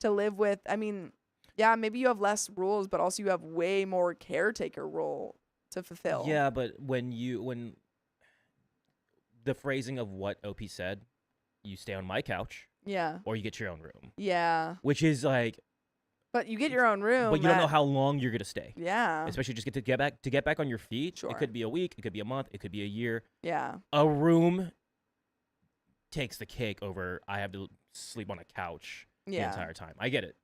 to live with, maybe you have less rules, but also you have way more caretaker role to fulfill.
Yeah, but when the phrasing of what OP said, you stay on my couch.
Yeah.
Or you get your own room.
Yeah.
Which is like.
But you get your own room.
But you don't know how long you're gonna stay.
Yeah.
Especially just to get back on your feet.
Sure.
It could be a week. It could be a month. It could be a year.
Yeah.
A room takes the cake over. I have to sleep on a couch the entire time. I get it.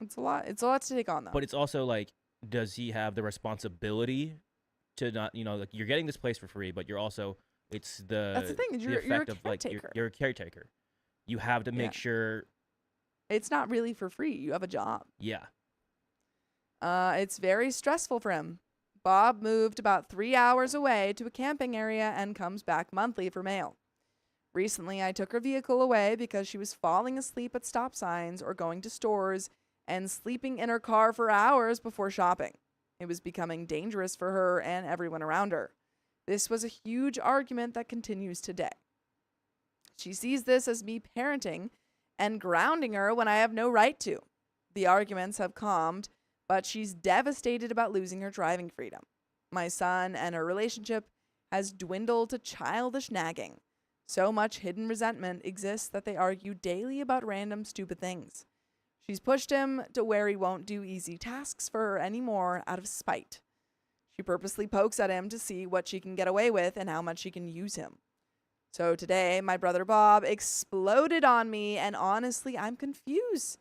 It's a lot. It's a lot to take on, though.
But it's also like, does he have the responsibility to not, like you're getting this place for free, but you're also, it's
that's the thing. You're a caretaker.
You're a caretaker. You have to make sure.
It's not really for free. You have a job.
Yeah.
It's very stressful for him. Bob moved about 3 hours away to a camping area and comes back monthly for mail. Recently, I took her vehicle away because she was falling asleep at stop signs or going to stores and sleeping in her car for hours before shopping. It was becoming dangerous for her and everyone around her. This was a huge argument that continues today. She sees this as me parenting and grounding her when I have no right to. The arguments have calmed, but she's devastated about losing her driving freedom. My son and her relationship has dwindled to childish nagging. So much hidden resentment exists that they argue daily about random stupid things. She's pushed him to where he won't do easy tasks for her anymore out of spite. She purposely pokes at him to see what she can get away with and how much she can use him. So today, my brother Bob exploded on me, and honestly, I'm confused.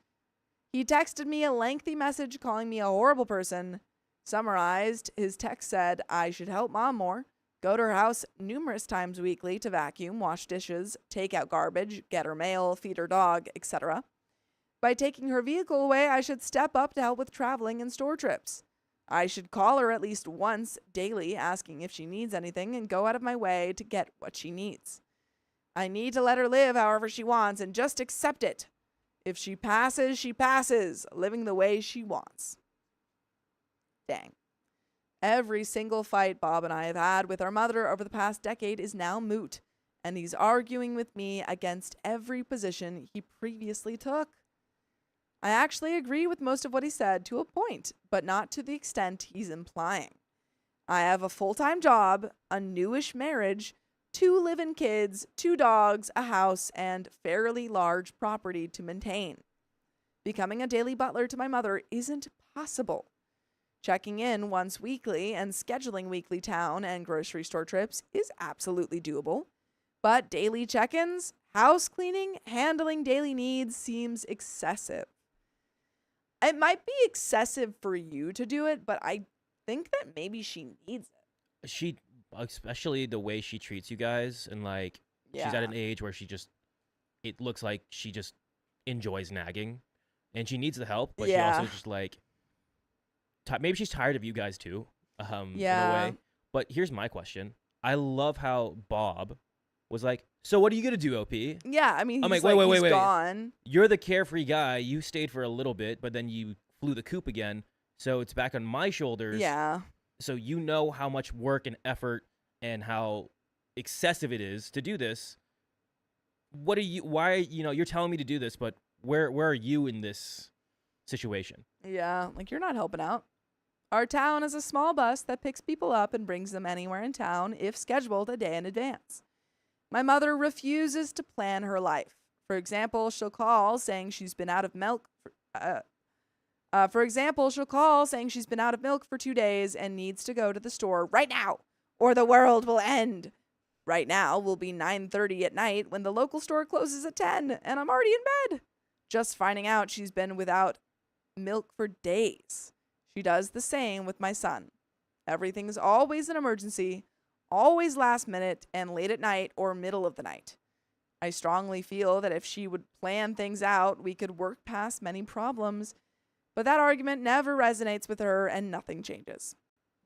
He texted me a lengthy message calling me a horrible person. Summarized, his text said I should help mom more, go to her house numerous times weekly to vacuum, wash dishes, take out garbage, get her mail, feed her dog, etc. By taking her vehicle away, I should step up to help with traveling and store trips. I should call her at least once daily, asking if she needs anything, and go out of my way to get what she needs. I need to let her live however she wants and just accept it. If she passes, she passes, living the way she wants. Dang. Every single fight Bob and I have had with our mother over the past decade is now moot, and he's arguing with me against every position he previously took. I actually agree with most of what he said to a point, but not to the extent he's implying. I have a full-time job, a newish marriage, 2 live-in kids, 2 dogs, a house, and fairly large property to maintain. Becoming a daily butler to my mother isn't possible. Checking in once weekly and scheduling weekly town and grocery store trips is absolutely doable. But daily check-ins, house cleaning, handling daily needs seems excessive. It might be excessive for you to do it, but I think that maybe she needs it.
She, especially the way she treats you guys, and like she's at an age where it looks like she just enjoys nagging, and she needs the help, but she also just like, maybe she's tired of you guys too, in a way. But here's my question. I love how Bob was like, so what are you going to do, OP?
Yeah, I mean,
I'm
he's
like, wait.
gone.
You're the carefree guy. You stayed for a little bit, but then you flew the coop again. So it's back on my shoulders.
Yeah.
So you know how much work and effort and how excessive it is to do this. You're telling me to do this, but where are you in this situation?
Yeah, like you're not helping out. Our town is a small bus that picks people up and brings them anywhere in town if scheduled a day in advance. My mother refuses to plan her life. For example, she'll call saying she's been out of milk. She'll call saying she's been out of milk for 2 days and needs to go to the store right now, or the world will end. Right now will be 9:30 at night when the local store closes at 10, and I'm already in bed. Just finding out she's been without milk for days. She does the same with my son. Everything is always an emergency, always last minute and late at night or middle of the night. I strongly feel that if she would plan things out, we could work past many problems, but that argument never resonates with her and nothing changes.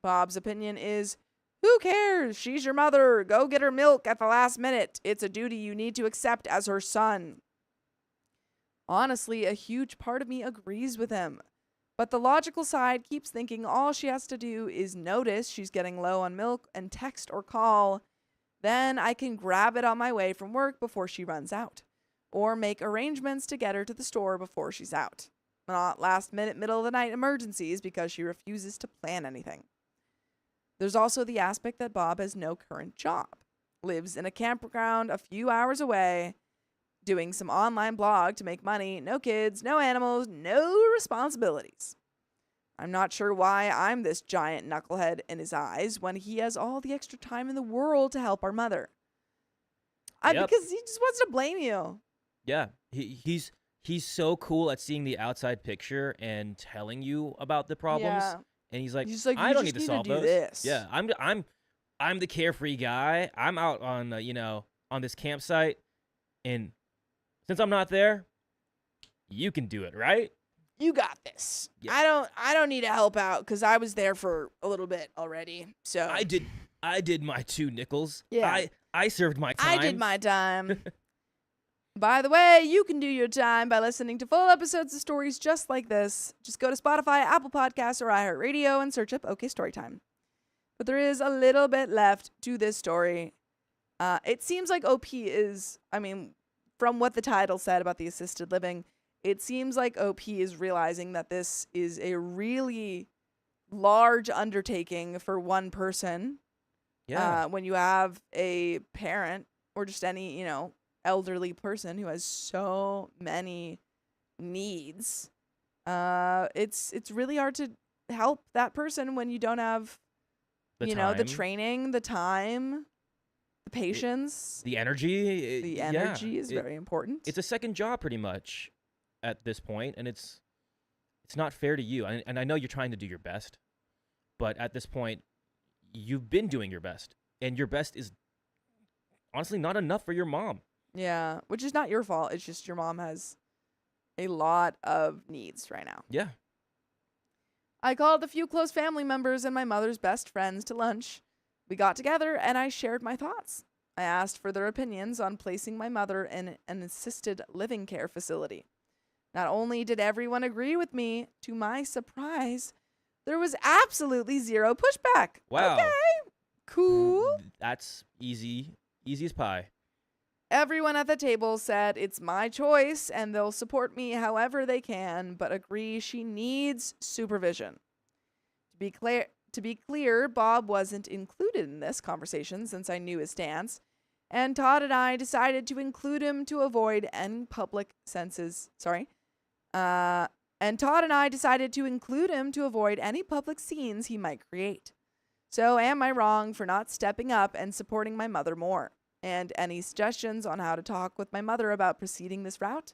Bob's opinion is, who cares? She's your mother. Go get her milk at the last minute. It's a duty you need to accept as her son. Honestly, a huge part of me agrees with him. But the logical side keeps thinking all she has to do is notice she's getting low on milk and text or call. Then I can grab it on my way from work before she runs out. Or make arrangements to get her to the store before she's out. Not last minute, middle of the night emergencies because she refuses to plan anything. There's also the aspect that Bob has no current job. Lives in a campground a few hours away. Doing some online blog to make money, no kids, no animals, no responsibilities. I'm not sure why I'm this giant knucklehead in his eyes when he has all the extra time in the world to help our mother. Because he just wants to blame you.
Yeah, he's so cool at seeing the outside picture and telling you about the problems.
Yeah.
And he's like,
I
don't need to solve those.
This.
Yeah, I'm the carefree guy. I'm out on on this campsite, and since I'm not there, you can do it, right?
You got this.
Yeah.
I don't need to help out because I was there for a little bit already. So
I did my 2 nickels.
Yeah.
I served my time.
I did my time. By the way, you can do your time by listening to full episodes of stories just like this. Just go to Spotify, Apple Podcasts, or iHeartRadio and search up OK Storytime. But there is a little bit left to this story. It seems like OP is, from what the title said about the assisted living, it seems like OP is realizing that this is a really large undertaking for one person.
Yeah.
When you have a parent or just any, elderly person who has so many needs, it's really hard to help that person when you don't have, the
time,
training, the time, the patience,
the energy.
the energy is very important.
It's a second job pretty much at this point, and it's not fair to you. And I know you're trying to do your best, but at this point, you've been doing your best, and your best is honestly not enough for your mom.
Yeah, which is not your fault. It's just your mom has a lot of needs right now.
Yeah.
I called a few close family members and my mother's best friends to lunch. We got together and I shared my thoughts. I asked for their opinions on placing my mother in an assisted living care facility. Not only did everyone agree with me, to my surprise, there was absolutely zero pushback.
Wow.
Okay, cool.
That's easy as pie.
Everyone at the table said it's my choice and they'll support me however they can, but agree she needs supervision. To be clear, Bob wasn't included in this conversation since I knew his stance, and Todd and I decided to include him to avoid any public scenes he might create. So am I wrong for not stepping up and supporting my mother more? And any suggestions on how to talk with my mother about proceeding this route?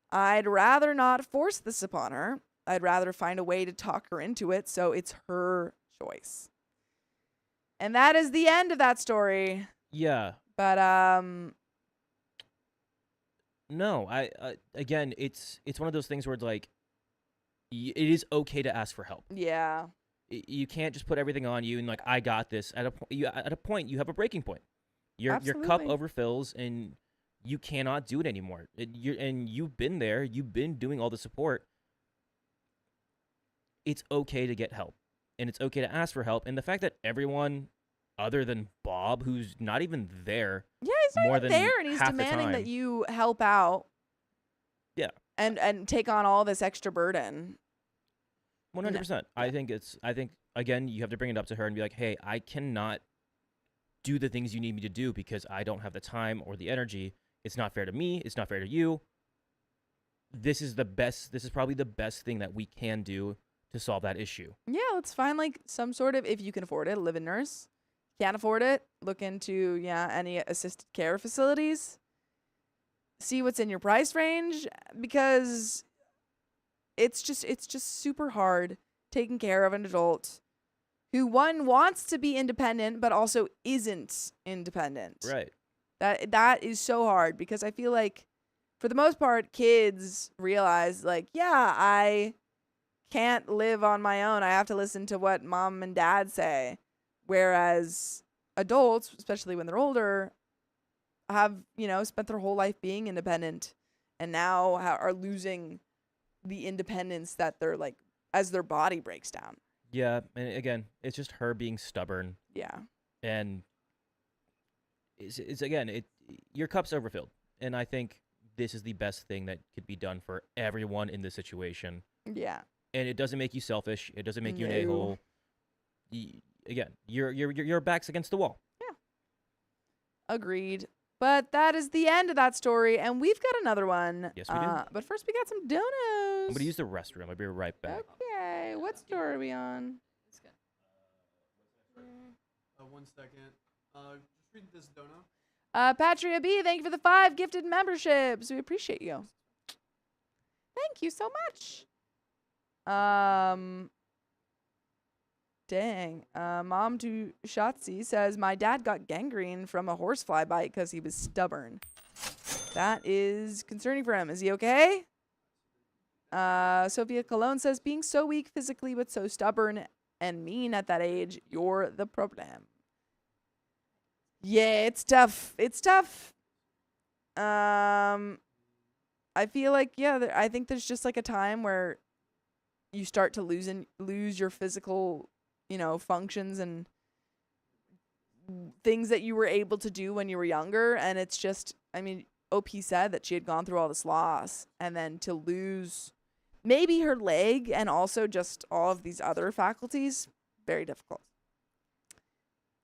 I'd rather not force this upon her. I'd rather find a way to talk her into it, so it's her choice. And that is the end of that story.
Yeah.
But
no, I again, it's one of those things where it's like, it is okay to ask for help.
Yeah.
You can't just put everything on you and like, I got this. At a point, you have a breaking point. Your cup overfills and you cannot do it anymore. And you've been there. You've been doing all the support. It's okay to get help, and it's okay to ask for help. And the fact that everyone, other than Bob, who's not even there,
yeah, he's not
more
even
than
there, and he's
half the
demanding that
time.
you help out.
Yeah,
and take on all this extra burden.
100%. I think again, you have to bring it up to her and be like, hey, I cannot do the things you need me to do because I don't have the time or the energy. It's not fair to me. It's not fair to you. This is probably the best thing that we can do to solve that issue.
Yeah, let's find like some sort of, if you can afford it, live-in nurse. Can't afford it, look into any assisted care facilities. See what's in your price range, because it's just super hard taking care of an adult who wants to be independent but also isn't independent.
Right.
That is so hard, because I feel like for the most part kids realize like, yeah, I can't live on my own. I have to listen to what mom and dad say. Whereas adults, especially when they're older, have, spent their whole life being independent and now are losing the independence that they're like as their body breaks down.
Yeah, and again, it's just her being stubborn.
Yeah.
And it's again, your cup's overfilled. And I think this is the best thing that could be done for everyone in this situation.
Yeah.
And it doesn't make you selfish. It doesn't make you an
No.
a-hole. Again, your back's against the wall.
Yeah. Agreed. But that is the end of that story, and we've got another one.
Yes, we do.
But first, we got some donos.
I'm gonna use the restroom. I'll be right back.
Okay, what story are we on?
1 second. Just read this dono.
Patria B, thank you for the 5 gifted memberships. We appreciate you. Thank you so much. Dang. Mom to Shotzi says, my dad got gangrene from a horsefly bite because he was stubborn. That is concerning for him. Is he okay? Sophia Cologne says, being so weak physically but so stubborn and mean at that age, you're the problem. Yeah, it's tough. It's tough. I feel like I think there's just like a time where you start to lose your physical, functions and things that you were able to do when you were younger, and it's just, I mean, OP said that she had gone through all this loss, and then to lose maybe her leg and also just all of these other faculties, very difficult.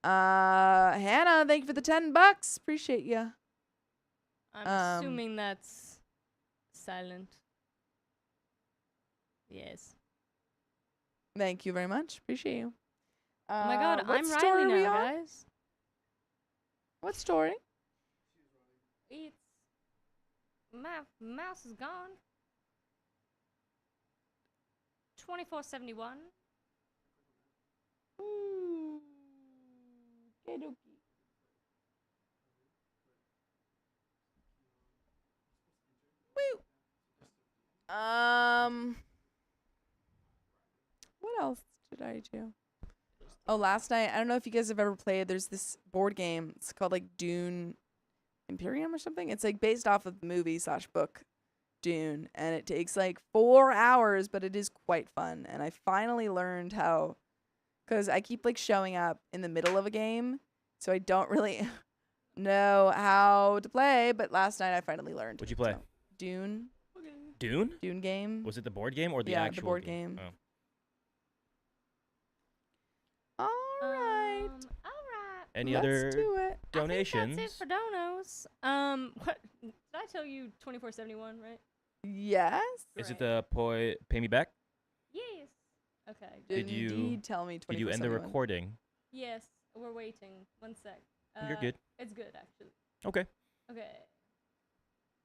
Hannah, thank you for the $10. Appreciate you.
I'm assuming that's silent. Yes.
Thank you very much. Appreciate you.
Oh my god,
what
I'm
story
Riley
are we
now,
on?
guys.
What story?
It's my mouse is gone. 2471.
Ooh. Okay-dokey. Woo. What else did I do? Oh, last night, I don't know if you guys have ever played, there's this board game. It's called like Dune Imperium or something. It's like based off of the movie/book Dune, and it takes like 4 hours, but it is quite fun. And I finally learned how, because I keep like showing up in the middle of a game, so I don't really know how to play. But last night I finally learned.
What'd you play?
So, Dune.
Dune?
Dune game.
Was it the board game or the
Yeah, the
actual
board game.
Oh.
All right.
All right.
Any
Let's
other
do it.
donations?
I think that's it for donos. What did I tell you? 2471, right?
Yes.
Is it
Right.
the pay me back?
Yes. Okay.
Did you-
indeed tell me
Did you end the
24/7?
recording?
Yes, we're waiting. 1 sec.
You're good.
It's good, actually.
Okay.
Okay.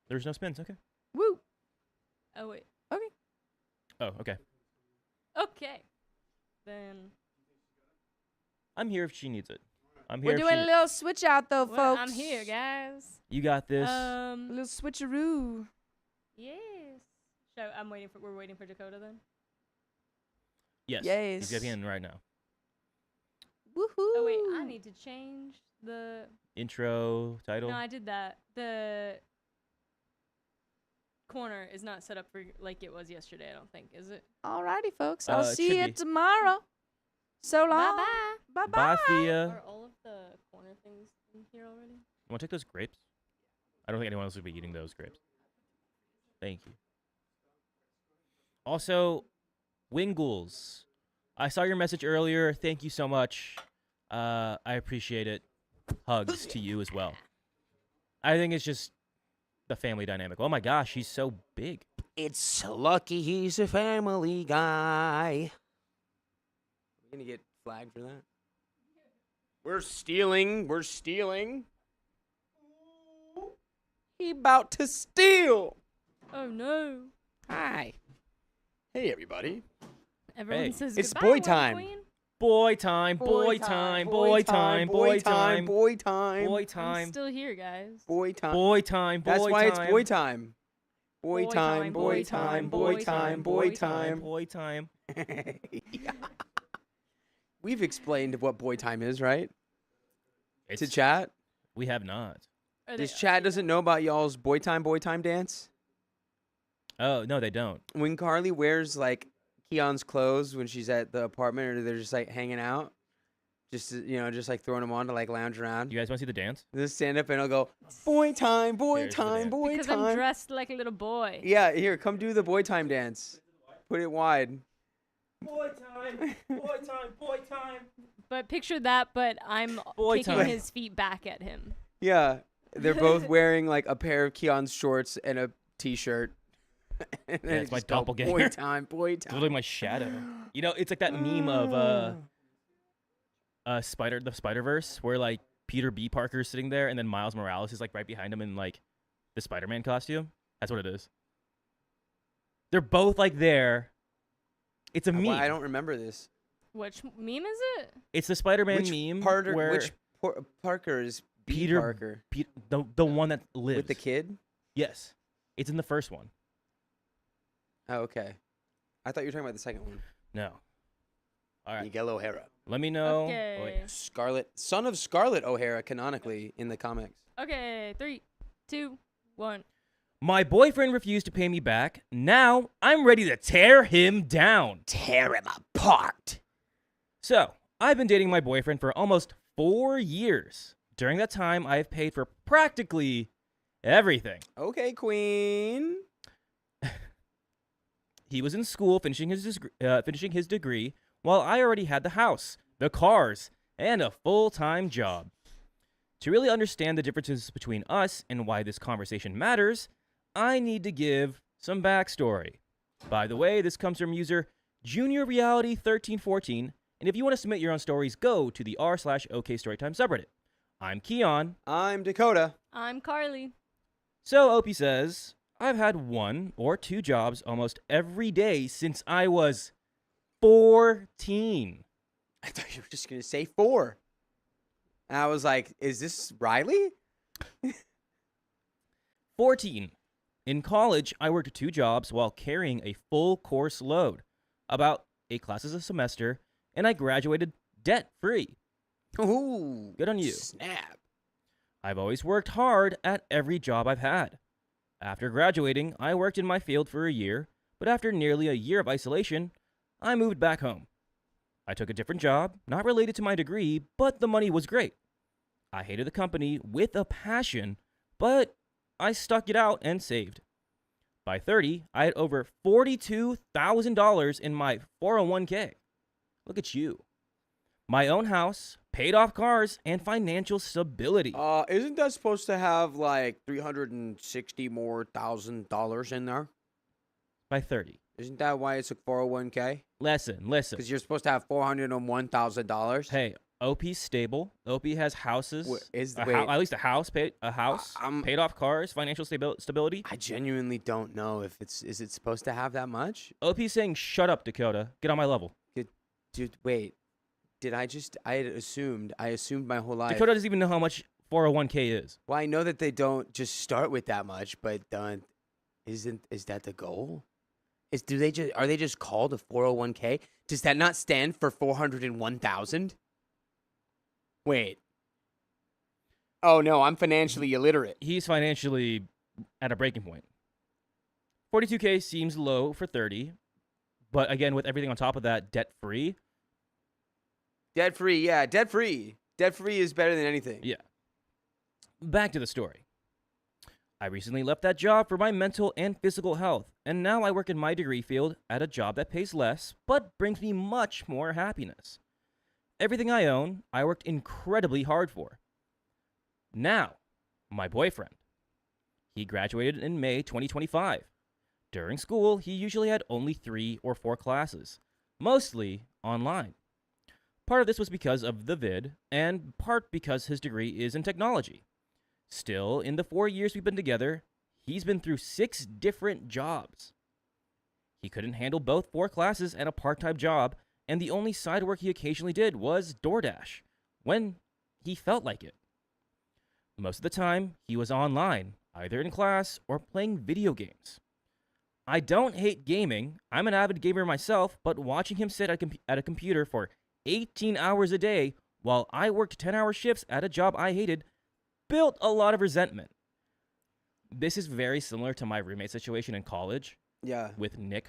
There's no spins. Okay.
Woo.
Oh, wait.
Oh, okay.
Okay. Then.
I'm here if she needs it. I'm
We're
here if
doing a
she...
little switch out though,
Well,
folks.
I'm here, guys.
You got this.
A little switcheroo.
Yes. We're waiting for Dakota then?
Yes.
Yes.
He's getting in right now.
Woohoo.
Oh, wait. I need to change the.
Intro, title.
No, I did that. The corner is not set up for like it was yesterday, I don't think, is it?
Alrighty, folks. I'll
It
see
should
you
be.
tomorrow. So long.
Bye-bye.
Bye
Bye, Thea.
Are all of the corner things in here already?
You want to take those grapes? I don't think anyone else would be eating those grapes. Thank you. Also, Wingles. I saw your message earlier. Thank you so much. I appreciate it. Hugs to you as well. I think it's just the family dynamic. Oh my gosh, he's so big.
It's lucky he's a family guy. We're gonna get flagged for that. We're stealing. We're stealing. He about to steal.
Oh no.
Hi. Hey, everybody.
Everyone
Hey.
says
It's
goodbye,
boy
Wonder
time.
Queen.
Boy time, boy time, boy time, boy time,
boy time,
boy
I'm
time,
still here, guys.
boy time.
boy time, boy time.
That's why it's boy time. Boy
Boy
time,
time,
boy
boy
time,
time,
boy
boy
time,
time,
boy
boy
time.
Boy time.
Yeah. We've explained what boy time is, right? To
It's,
chat.
we have not.
Are
This
they-
chat doesn't know about y'all's boy time dance.
Oh, no, they don't.
When Carly wears like Keon's clothes when she's at the apartment, or they're just like hanging out, just just like throwing them on to like lounge around.
You guys want to see the dance?
Just stand up and I'll go, boy time,
There's the dance.
boy
because
time.
I'm dressed like a little boy.
Yeah, here, come do the boy time dance. Put it wide.
Boy time, boy time, boy time.
But picture that, but I'm
Boy
kicking
time.
his feet back at him.
Yeah, they're both wearing like a pair of Keon's shorts and a t-shirt. And then
it's my
just go,
doppelganger.
Boy time, boy
It's
time.
literally my shadow. You know, it's like that meme of the Spider-Verse where like Peter B. Parker's sitting there and then Miles Morales is like right behind him in like the Spider-Man costume. That's what it is. They're both like there. It's a meme.
I don't remember this.
Which meme is it?
It's the Spider-Man
Which
meme
Parker,
where
Parker is B.
Peter
Parker
the one that lives
with the kid?
Yes, it's in the first one.
Oh, okay. I thought you were talking about the second one.
No. All right.
Miguel O'Hara.
Let me know.
Okay.
Oh, wait.
Son of Scarlett O'Hara, canonically in the comics.
Okay, 3, 2, 1.
My boyfriend refused to pay me back. Now I'm ready to tear him down.
Tear him apart.
So, I've been dating my boyfriend for almost 4 years. During that time, I've paid for practically everything.
Okay, queen.
He was in school finishing his degree, while I already had the house, the cars, and a full-time job. To really understand the differences between us and why this conversation matters, I need to give some backstory. By the way, this comes from user JuniorReality1314, and if you want to submit your own stories, go to the r/OKStorytime subreddit. I'm Keon.
I'm Dakota.
I'm Carly.
So Opie says, I've had 1 or 2 jobs almost every day since I was 14.
I thought you were just going to say 4. And I was like, is this Riley?
14. In college, I worked 2 jobs while carrying a full course load, about 8 classes a semester, and I graduated debt-free.
Ooh.
Good on you.
Snap.
I've always worked hard at every job I've had. After graduating, I worked in my field for a year, but after nearly a year of isolation, I moved back home. I took a different job, not related to my degree, but the money was great. I hated the company with a passion, but I stuck it out and saved. By 30, I had over $42,000 in my 401k. Look at you. My own house, paid off cars, and financial stability.
Isn't that supposed to have like $360 more thousand in there?
By 30.
Isn't that why it's a 401k?
Listen.
Because you're supposed to have $401,000.
Hey, OP's stable. OP has houses.
Wait.
At least a house, paid off cars, financial stability.
I genuinely don't know if is it supposed to have that much?
OP's saying, shut up, Dakota. Get on my level.
Dude, wait. I assumed my whole life.
Dakota doesn't even know how much 401k is.
Well, I know that they don't just start with that much, but is that the goal? Are they just called a 401k? Does that not stand for 401,000? Wait. Oh no, I'm financially illiterate.
He's financially at a breaking point. 42k seems low for 30, but again, with everything on top of that, debt-free.
Debt-free, yeah, debt-free. Debt-free is better than anything.
Yeah. Back to the story. I recently left that job for my mental and physical health, and now I work in my degree field at a job that pays less, but brings me much more happiness. Everything I own, I worked incredibly hard for. Now, my boyfriend. He graduated in May 2025. During school, he usually had only 3 or 4 classes, mostly online. Part of this was because of the vid, and part because his degree is in technology. Still, in the 4 years we've been together, he's been through 6 different jobs. He couldn't handle both 4 classes and a part-time job, and the only side work he occasionally did was DoorDash, when he felt like it. Most of the time, he was online, either in class or playing video games. I don't hate gaming. I'm an avid gamer myself, but watching him sit at a computer for 18 hours a day while I worked 10-hour shifts at a job I hated built a lot of resentment. This is very similar to my roommate situation in college.
Yeah.
With Nick.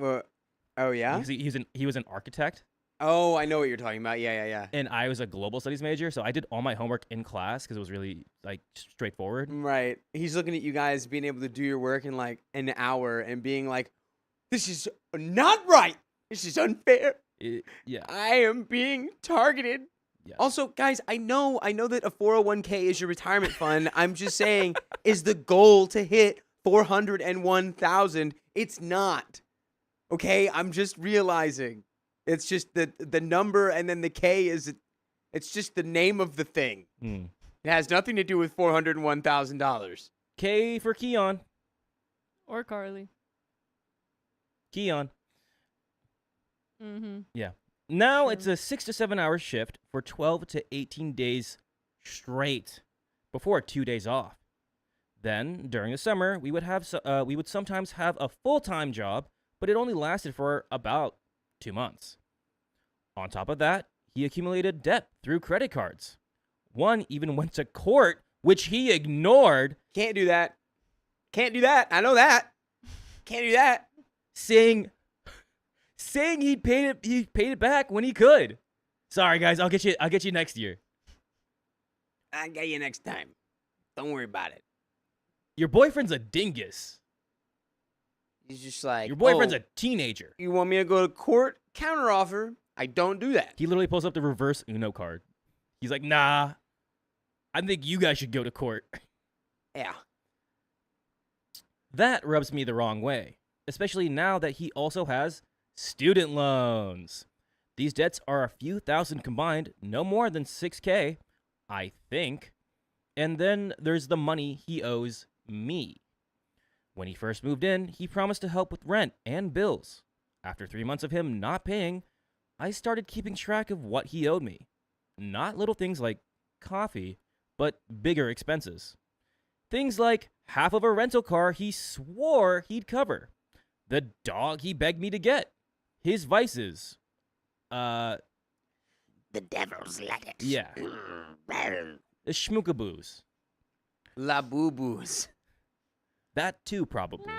Oh yeah.
He was an architect.
Oh, I know what you're talking about. Yeah.
And I was a global studies major, so I did all my homework in class because it was really like straightforward.
Right. He's looking at you guys being able to do your work in like an hour and being like, "This is not right. This is unfair.
Yeah.
I am being targeted."
Yes.
Also, guys, I know that a 401k is your retirement fund. I'm just saying, is the goal to hit 401,000? It's not. Okay, I'm just realizing. It's just the number and then the K it's just the name of the thing. It has nothing to do with $401,000.
K for Keon.
Or Carly.
Keon.
Mm-hmm.
Yeah. Now it's a 6 to 7 hour shift for 12 to 18 days straight before 2 days off. Then during the summer, we would sometimes have a full-time job, but it only lasted for about 2 months. On top of that, he accumulated debt through credit cards. One even went to court which he ignored,
Can't do that. Can't do that. I know that. Can't do that.
saying he paid it back when he could. Sorry guys, I'll get you next year.
I get you next time. Don't worry about it.
Your boyfriend's a dingus.
He's just like,
Your boyfriend's
"Oh,
a teenager.
You want me to go to court? Counteroffer. I don't do that.
He literally pulls up the reverse Uno card. He's like, nah, I think you guys should go to court.
Yeah.
That rubs me the wrong way, especially now that he also has student loans. These debts are a few thousand combined, no more than $6,000, I think. And then there's the money he owes me. When he first moved in, he promised to help with rent and bills. After 3 months of him not paying, I started keeping track of what he owed me. Not little things like coffee, but bigger expenses. Things like half of a rental car he swore he'd cover, the dog he begged me to get, his vices.
The devil's lettuce.
Yeah. The schmookaboos.
La boo-boos.
That too, probably.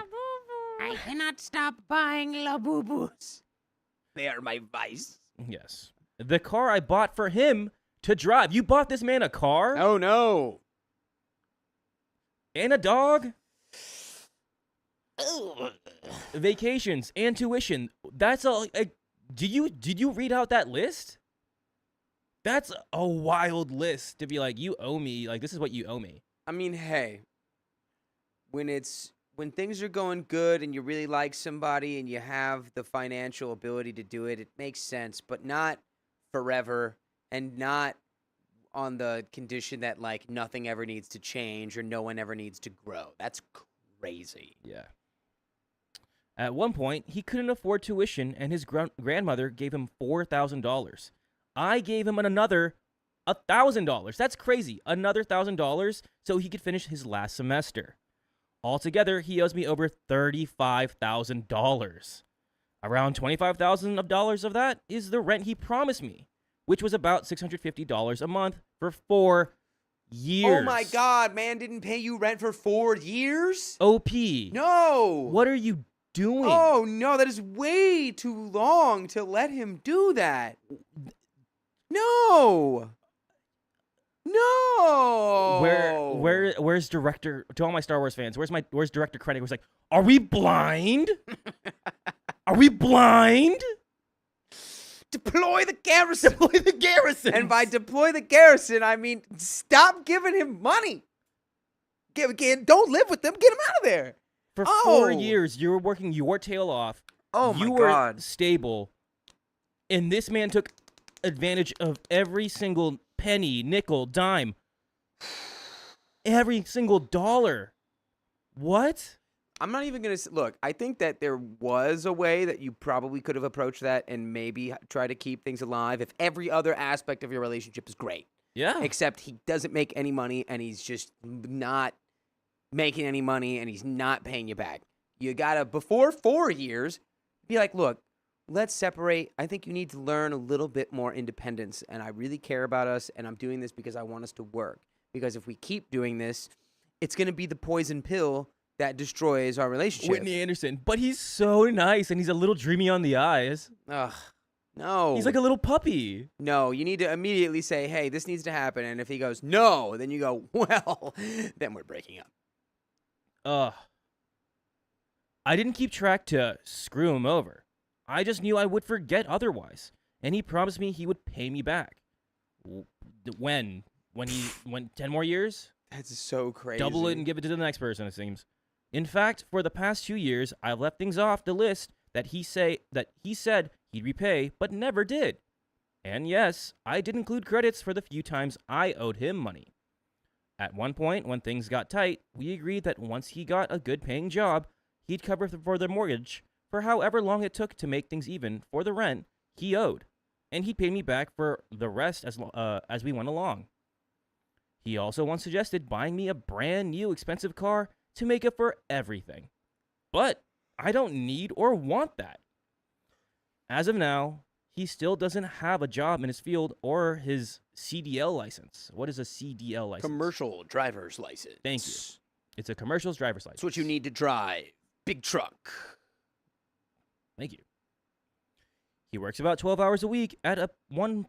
I cannot stop buying La Boo Boos.
They are my vice.
Yes. The car I bought for him to drive. You bought this man a car
Oh, no.
and a dog? Vacations and tuition. That's all. Did you read out that list? That's a wild list to be like, you owe me. Like, this is what you owe me.
I mean, hey, when things are going good and you really like somebody and you have the financial ability to do it, it makes sense, but not forever and not on the condition that like nothing ever needs to change or no one ever needs to grow. That's crazy.
Yeah. At one point, he couldn't afford tuition, and his grandmother gave him $4,000. I gave him another $1,000. That's crazy. Another $1,000 so he could finish his last semester. Altogether, he owes me over $35,000. Around $25,000 of that is the rent he promised me, which was about $650 a month for 4 years.
Oh my God, man didn't pay you rent for 4 years?
OP.
No.
What are you doing?
Oh no, that is way too long to let him do that. No. No.
Where's director, to all my Star Wars fans, where's director Krennic was like, are we blind? Are we blind?
Deploy the garrison.
Deploy the garrison.
And by deploy the garrison, I mean stop giving him money. Don't live with them. Get him out of there.
For 4 years, you were working your tail off.
Oh my
You were
God.
stable. And this man took advantage of every single penny, nickel, dime. Every single dollar. What?
I'm not even going to look. I think that there was a way that you probably could have approached that and maybe try to keep things alive if every other aspect of your relationship is great.
Yeah.
Except he doesn't make any money and he's just not making any money and he's not paying you back. You gotta, before 4 years, be like, look, let's separate. I think you need to learn a little bit more independence, and I really care about us, and I'm doing this because I want us to work. Because if we keep doing this, it's gonna be the poison pill that destroys our relationship.
Whitney Anderson. But he's so nice, and he's a little dreamy on the eyes.
Ugh, no.
He's like a little puppy.
No, you need to immediately say, hey, this needs to happen, and if he goes, no, then you go, well, then we're breaking up.
Ugh. I didn't keep track to screw him over. I just knew I would forget otherwise, and he promised me he would pay me back. When? When 10 more years?
That's so crazy.
Double it and give it to the next person, it seems. In fact, for the past 2 years, I've left things off the list that he said he'd repay, but never did. And yes, I did include credits for the few times I owed him money. At one point, when things got tight, we agreed that once he got a good-paying job, he'd cover for the mortgage for however long it took to make things even for the rent he owed, and he'd pay me back for the rest as we went along. He also once suggested buying me a brand new expensive car to make up for everything. But I don't need or want that. As of now, he still doesn't have a job in his field or his CDL license. What is a CDL license?
Commercial driver's license.
Thank you. It's a commercial's driver's license.
It's what you need to drive. Big truck.
Thank you. He works about 12 hours a week at one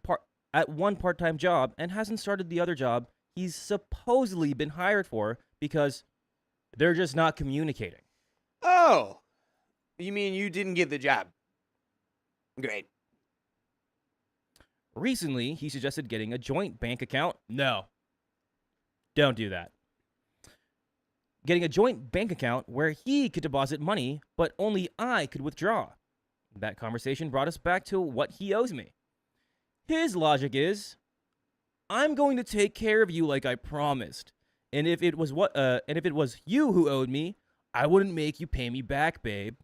part-time job and hasn't started the other job he's supposedly been hired for because they're just not communicating.
Oh. You mean you didn't get the job? Great.
Recently, he suggested getting a joint bank account. No. Don't do that. Getting a joint bank account where he could deposit money, but only I could withdraw. That conversation brought us back to what he owes me. His logic is, I'm going to take care of you like I promised. And if it was you who owed me, I wouldn't make you pay me back, babe.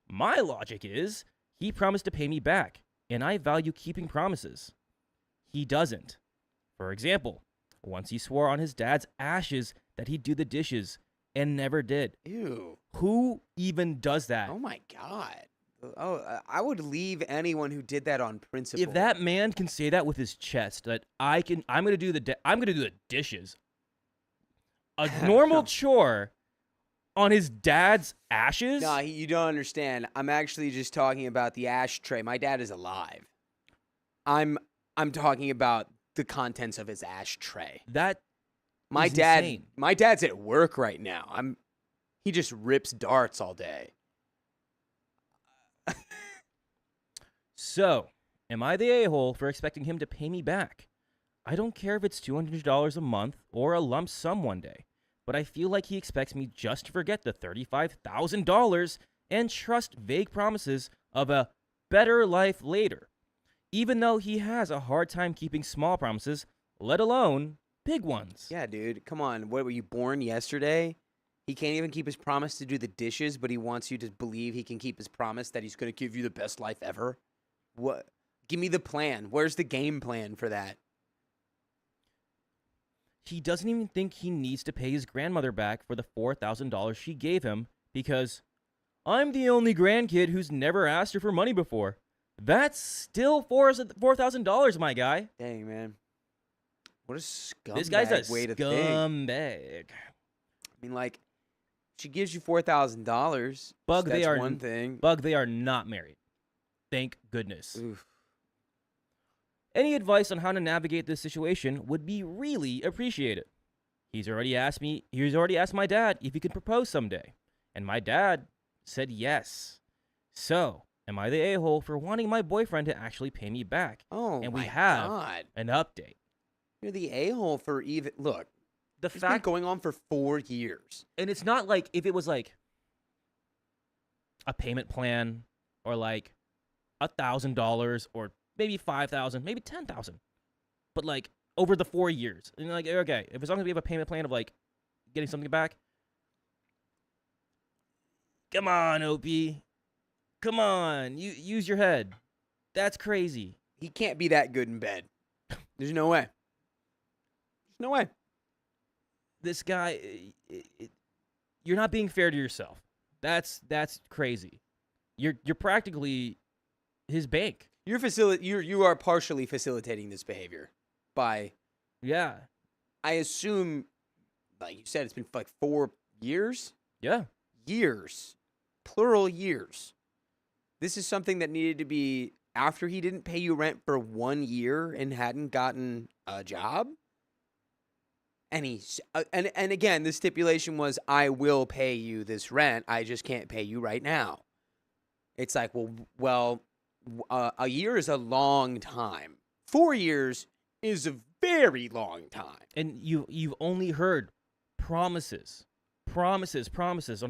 My logic is, he promised to pay me back, and I value keeping promises. He doesn't. For example, once he swore on his dad's ashes that he'd do the dishes, and never did.
Ew.
Who even does that?
Oh my God. Oh, I would leave anyone who did that on principle.
If that man can say that with his chest, that I'm gonna do the dishes, a normal chore on his dad's ashes.
No, you don't understand. I'm actually just talking about the ashtray. My dad is alive. I'm talking about the contents of his ashtray.
That
my
is
dad.
insane.
My dad's at work right now. He just rips darts all day.
So, am I the a-hole for expecting him to pay me back? I don't care if it's $200 a month or a lump sum one day, but I feel like he expects me just to forget the $35,000 and trust vague promises of a better life later, even though he has a hard time keeping small promises, let alone big ones.
Yeah, dude. Come on. What, were you born yesterday? He can't even keep his promise to do the dishes, but he wants you to believe he can keep his promise that he's going to give you the best life ever. What? Give me the plan. Where's the game plan for that?
He doesn't even think he needs to pay his grandmother back for the $4,000 she gave him because I'm the only grandkid who's never asked her for money before. That's still $4,000, my guy.
Dang, man. What a scumbag
This guy's a
way to think.
scumbag.
I mean, like, she gives you $4,000.
Bug,
that's
they are
one thing.
Bug, they are not married. Thank goodness.
Oof.
Any advice on how to navigate this situation would be really appreciated. He's already asked my dad if he could propose someday, and my dad said yes. So, am I the a-hole for wanting my boyfriend to actually pay me back?
Oh,
and we
my
have
God.
an update.
You're the a-hole for even... Look,
The
it's been
fact,
going on for 4 years.
and it's not like if it was like a payment plan or like $1,000 or maybe $5,000, maybe $10,000, but like over the 4 years, and like okay, if as long as we have a payment plan of like getting something back, come on, OP, come on, you use your head. That's crazy.
He can't be that good in bed. There's no way. There's no way.
This guy, you're not being fair to yourself. That's crazy. You're practically his bank.
You are partially facilitating this behavior by,
Yeah.
I assume, like you said, it's been like 4 years.
Yeah.
Years, plural years. This is something that needed to be after he didn't pay you rent for 1 year and hadn't gotten a job. And and again, the stipulation was, I will pay you this rent. I just can't pay you right now. It's like, well, a year is a long time. 4 years is a very long time.
And you've only heard promises on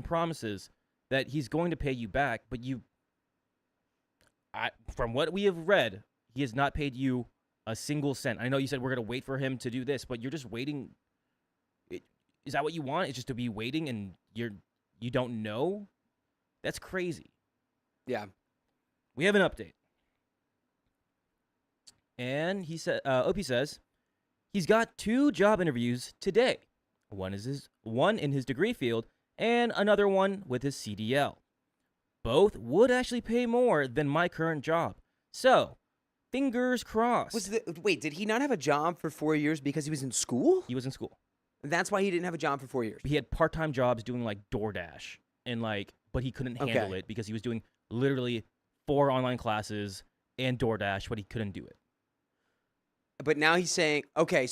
promises that he's going to pay you back, but from what we have read, he has not paid you a single cent. I know you said we're going to wait for him to do this, but you're just waiting. Is that what you want? It's just to be waiting and you don't know? That's crazy.
Yeah.
We have an update. And he said, OP says, he's got 2 job interviews today. One in his degree field and another one with his CDL. Both would actually pay more than my current job. So, fingers crossed.
Wait, did he not have a job for 4 years because he was in school?
He was in school.
That's why he didn't have a job for 4 years.
He had part-time jobs doing like DoorDash and like, but he couldn't handle
Okay.
it because he was doing literally 4 online classes and DoorDash, but he couldn't do it.
But now he's saying, okay,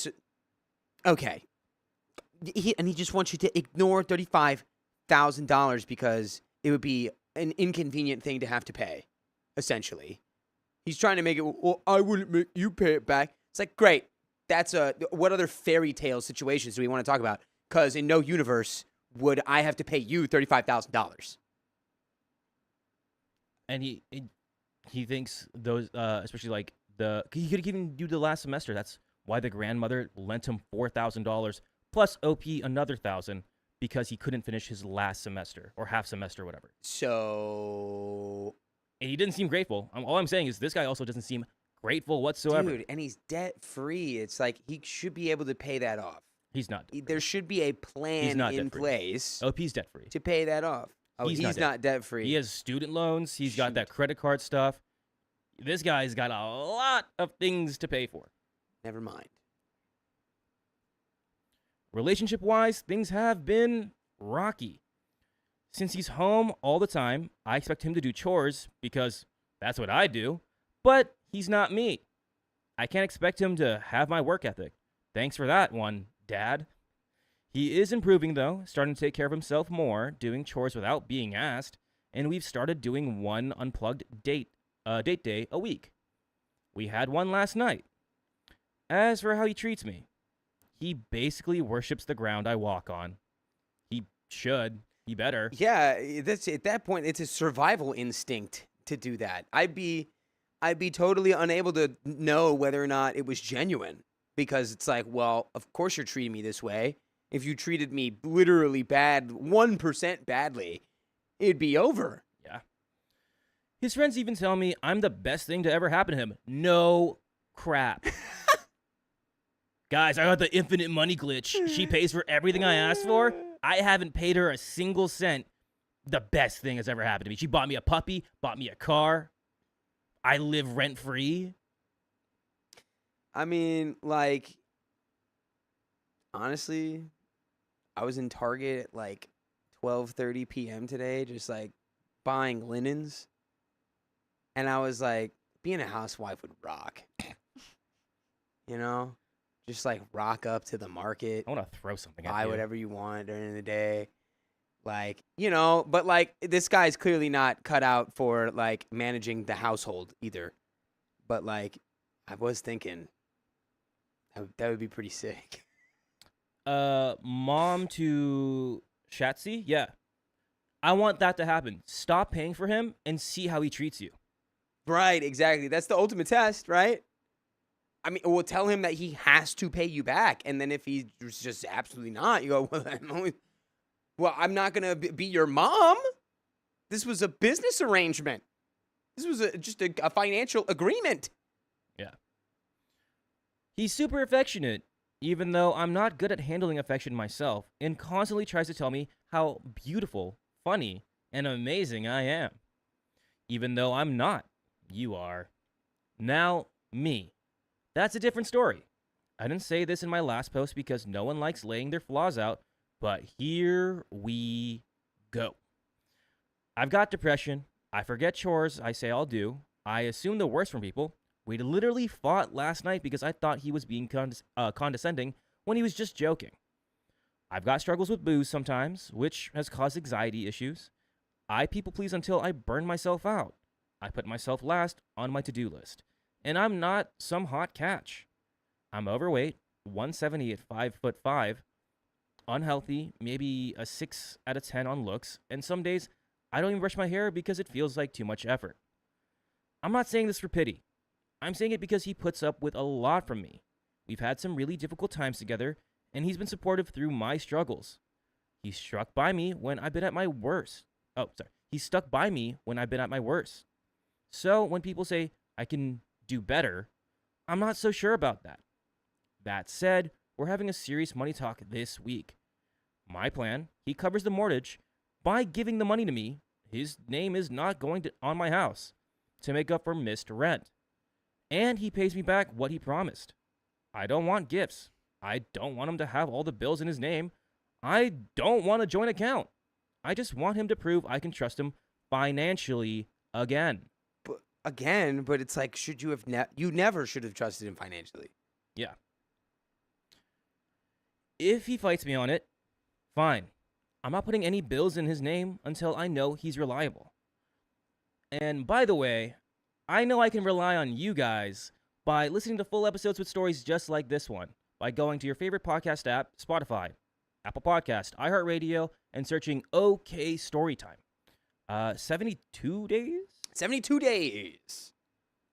he just wants you to ignore $35,000 because it would be an inconvenient thing to have to pay, essentially. He's trying to make it, well, I wouldn't make you pay it back. It's like, great. What other fairy tale situations do we want to talk about? Because in no universe would I have to pay you $35,000.
And he thinks those, especially like he could even do the last semester. That's why the grandmother lent him $4,000 plus OP another $1,000 because he couldn't finish his last semester or half semester, or whatever.
So,
And he didn't seem grateful. All I'm saying is this guy also doesn't seem grateful whatsoever.
dude, and he's debt free. It's like he should be able to pay that off.
He's not.
There should be a plan
not
in
debt-free.
place
OP's debt free.
to pay that off. Oh,
He's
he's,
not
not debt free.
He has student loans. He's got
Shoot.
that credit card stuff. This guy's got a lot of things to pay for.
Never mind.
Relationship-wise, things have been rocky. Since he's home all the time, I expect him to do chores because that's what I do, but he's not me. I can't expect him to have my work ethic. Thanks for that one, Dad. He is improving, though, starting to take care of himself more, doing chores without being asked, and we've started doing one unplugged date day a week. We had one last night. As for how he treats me, he basically worships the ground I walk on. He should. He better.
Yeah, that's at that point. It's a survival instinct to do that. I'd be totally unable to know whether or not it was genuine because it's like, well, of course you're treating me this way. If you treated me literally bad, 1% badly, it'd be over.
Yeah. His friends even tell me I'm the best thing to ever happen to him. No crap. Guys, I got the infinite money glitch. She pays for everything I asked for. I haven't paid her a single cent. The best thing has ever happened to me. She bought me a puppy, bought me a car. I live rent-free.
I mean, like, honestly, I was in Target at like 12:30 p.m. today, just like buying linens. And I was like, being a housewife would rock. You know? Just like rock up to the market,
I want to throw something at
buy
you.
whatever you want during the day. Like, you know, but like this guy's clearly not cut out for like managing the household either. But like, I was thinking that would be pretty sick.
Mom to Shatsy? Yeah. I want that to happen. Stop paying for him and see how he treats you.
Right, exactly. That's the ultimate test, right? I mean, we'll tell him that he has to pay you back. And then if he's just absolutely not, you go, I'm not going to be your mom. This was a business arrangement. This was just a financial agreement.
Yeah. He's super affectionate, even though I'm not good at handling affection myself, and constantly tries to tell me how beautiful, funny, and amazing I am. Even though I'm not. You are. Now, me. That's a different story. I didn't say this in my last post because no one likes laying their flaws out, but here we go. I've got depression. I forget chores I say I'll do. I assume the worst from people. We literally fought last night because I thought he was being condescending when he was just joking. I've got struggles with booze sometimes, which has caused anxiety issues. I people please until I burn myself out. I put myself last on my to-do list. And I'm not some hot catch. I'm overweight, 170 at 5'5", unhealthy, maybe a 6 out of 10 on looks, and some days I don't even brush my hair because it feels like too much effort. I'm not saying this for pity. I'm saying it because he puts up with a lot from me. We've had some really difficult times together, and he's been supportive through my struggles. He's stuck by me when I've been at my worst. He's stuck by me when I've been at my worst. So when people say I can do better, I'm not so sure about that. That said, we're having a serious money talk this week. My plan, he covers the mortgage by giving the money to me. His name is not going on my house. to make up for missed rent. And he pays me back what he promised. I don't want gifts. I don't want him to have all the bills in his name. I don't want a joint account. I just want him to prove I can trust him financially again.
But it's like, should you have you never should have trusted him financially.
Yeah. If he fights me on it, fine. I'm not putting any bills in his name until I know he's reliable. And by the way, I know I can rely on you guys by listening to full episodes with stories just like this one, by going to your favorite podcast app, Spotify, Apple Podcast, iHeartRadio, and searching OK Storytime. 72 days?
72 days.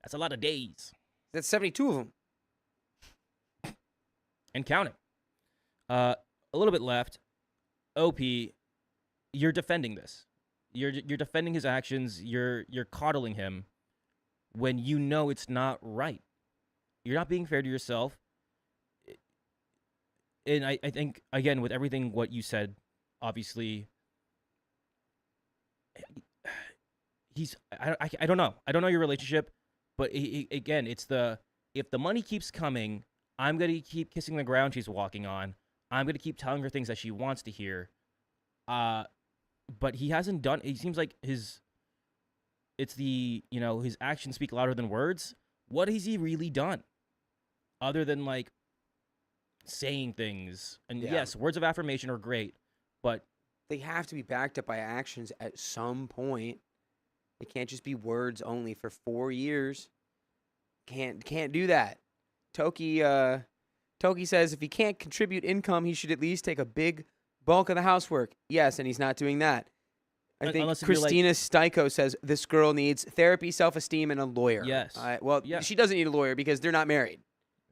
That's a lot of days.
That's 72 of them.
And counting. A little bit left. OP, you're defending this. You're defending his actions. You're coddling him when you know it's not right. You're not being fair to yourself. And I think, again, with everything what you said, obviously, I don't know. I don't know your relationship, but again, it's if the money keeps coming, I'm going to keep kissing the ground she's walking on. I'm going to keep telling her things that she wants to hear. But he hasn't done, it seems like his actions speak louder than words. What has he really done? Other than like saying things. And yes, words of affirmation are great, but
they have to be backed up by actions at some point. It can't just be words only for 4 years. Can't do that. Toki says if he can't contribute income, he should at least take a big bulk of the housework. Yes, and he's not doing that. I think Christina Styko says this girl needs therapy, self-esteem, and a lawyer.
Yes.
She doesn't need a lawyer because they're not married.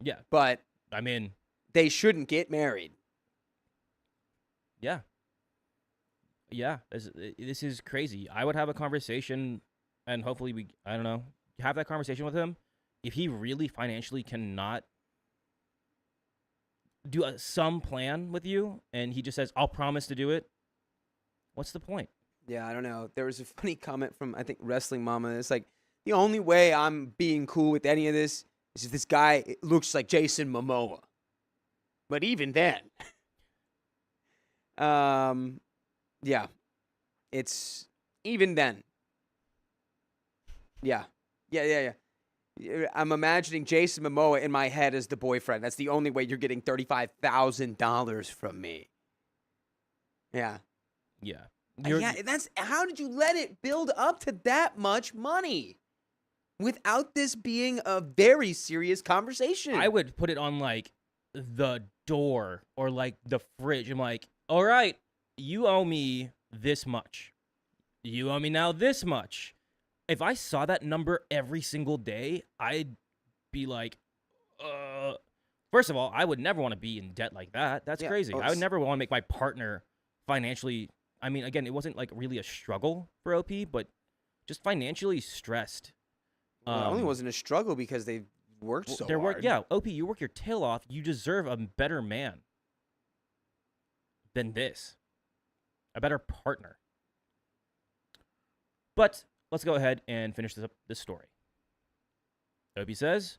Yeah.
But
I mean,
they shouldn't get married.
Yeah. Yeah. This is crazy. I would have a conversation, and hopefully have that conversation with him. If he really financially cannot do some plan with you, and he just says, I'll promise to do it, what's the point?
Yeah, I don't know. There was a funny comment from, I think, Wrestling Mama. It's like, the only way I'm being cool with any of this is if this guy looks like Jason Momoa. But even then, yeah, it's even then. Yeah. I'm imagining Jason Momoa in my head as the boyfriend. That's the only way you're getting $35,000 from me. Yeah.
Yeah.
That's how did you let it build up to that much money without this being a very serious conversation?
I would put it on like the door or like the fridge. I'm like, all right, you owe me this much. You owe me now this much. If I saw that number every single day, I'd be like, first of all, I would never want to be in debt like that. That's crazy. I would never want to make my partner financially. I mean, again, it wasn't like really a struggle for OP, but just financially stressed.
It only wasn't a struggle because they worked so hard.
Yeah, OP, you work your tail off. You deserve a better man than this. A better partner. But let's go ahead and finish this story. OP says,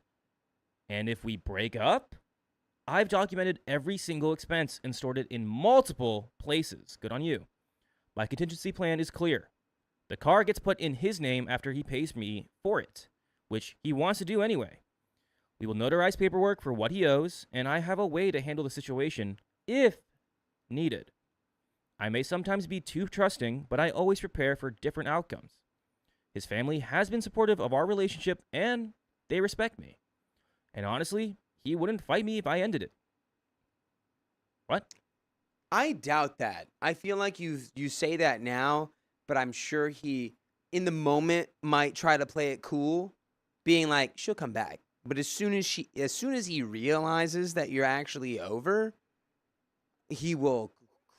and if we break up, I've documented every single expense and stored it in multiple places. Good on you. My contingency plan is clear. The car gets put in his name after he pays me for it, which he wants to do anyway. We will notarize paperwork for what he owes, and I have a way to handle the situation if needed. I may sometimes be too trusting, but I always prepare for different outcomes. His family has been supportive of our relationship, and they respect me. And honestly, he wouldn't fight me if I ended it. What?
I doubt that. I feel like you say that now, but I'm sure he, in the moment, might try to play it cool, being like, she'll come back. But as soon as he realizes that you're actually over, he will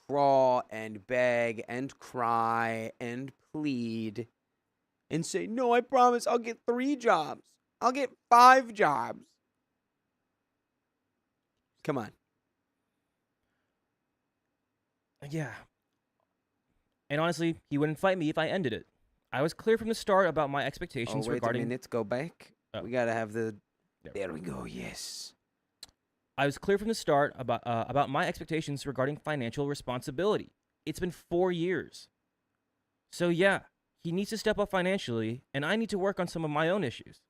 crawl and beg and cry and plead and say, no, I promise I'll get 3 jobs. I'll get 5 jobs. Come on.
Yeah. And honestly, he wouldn't fight me if I ended it. I was clear from the start about my
Oh,
expectations
wait
regarding.
a minute. Go back.
Oh.
We gotta have the.
There
There we go. Yes.
I was clear from the start about my expectations regarding financial responsibility. It's been 4 years. So yeah, he needs to step up financially, and I need to work on some of my own issues.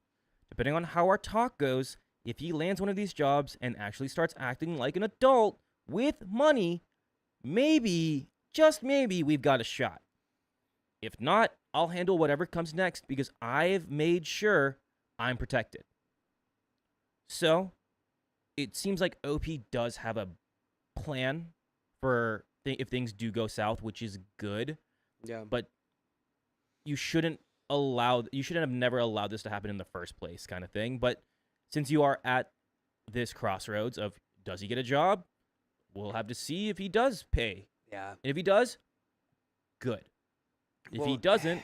Depending on how our talk goes, if he lands one of these jobs and actually starts acting like an adult with money, maybe, just maybe, we've got a shot. If not, I'll handle whatever comes next because I've made sure I'm protected. So, it seems like OP does have a plan for if things do go south, which is good,
Yeah.
but you shouldn't have never allowed this to happen in the first place kind of thing. But since you are at this crossroads of does he get a job, we'll have to see if he does pay.
Yeah.
And if he does, good. If he
Well,
doesn't,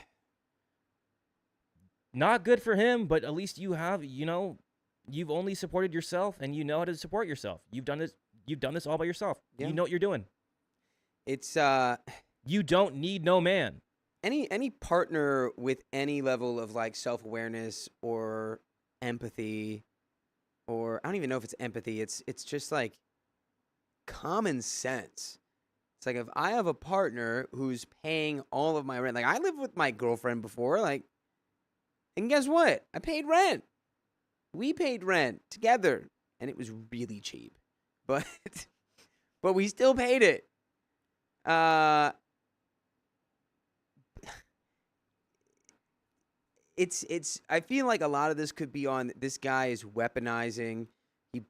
not good for him, but at least you have, you've only supported yourself and you know how to support yourself. You've done this all by yourself.
Yeah.
You know what you're doing.
It's
You don't need no man.
any partner with any level of like self-awareness or empathy, or I don't even know if it's empathy. It's just like common sense. It's like if I have a partner who's paying all of my rent, like I lived with my girlfriend before, like, and guess what? I paid rent. We paid rent together, and it was really cheap, but we still paid it. It's I feel like a lot of this could be on this guy is weaponizing.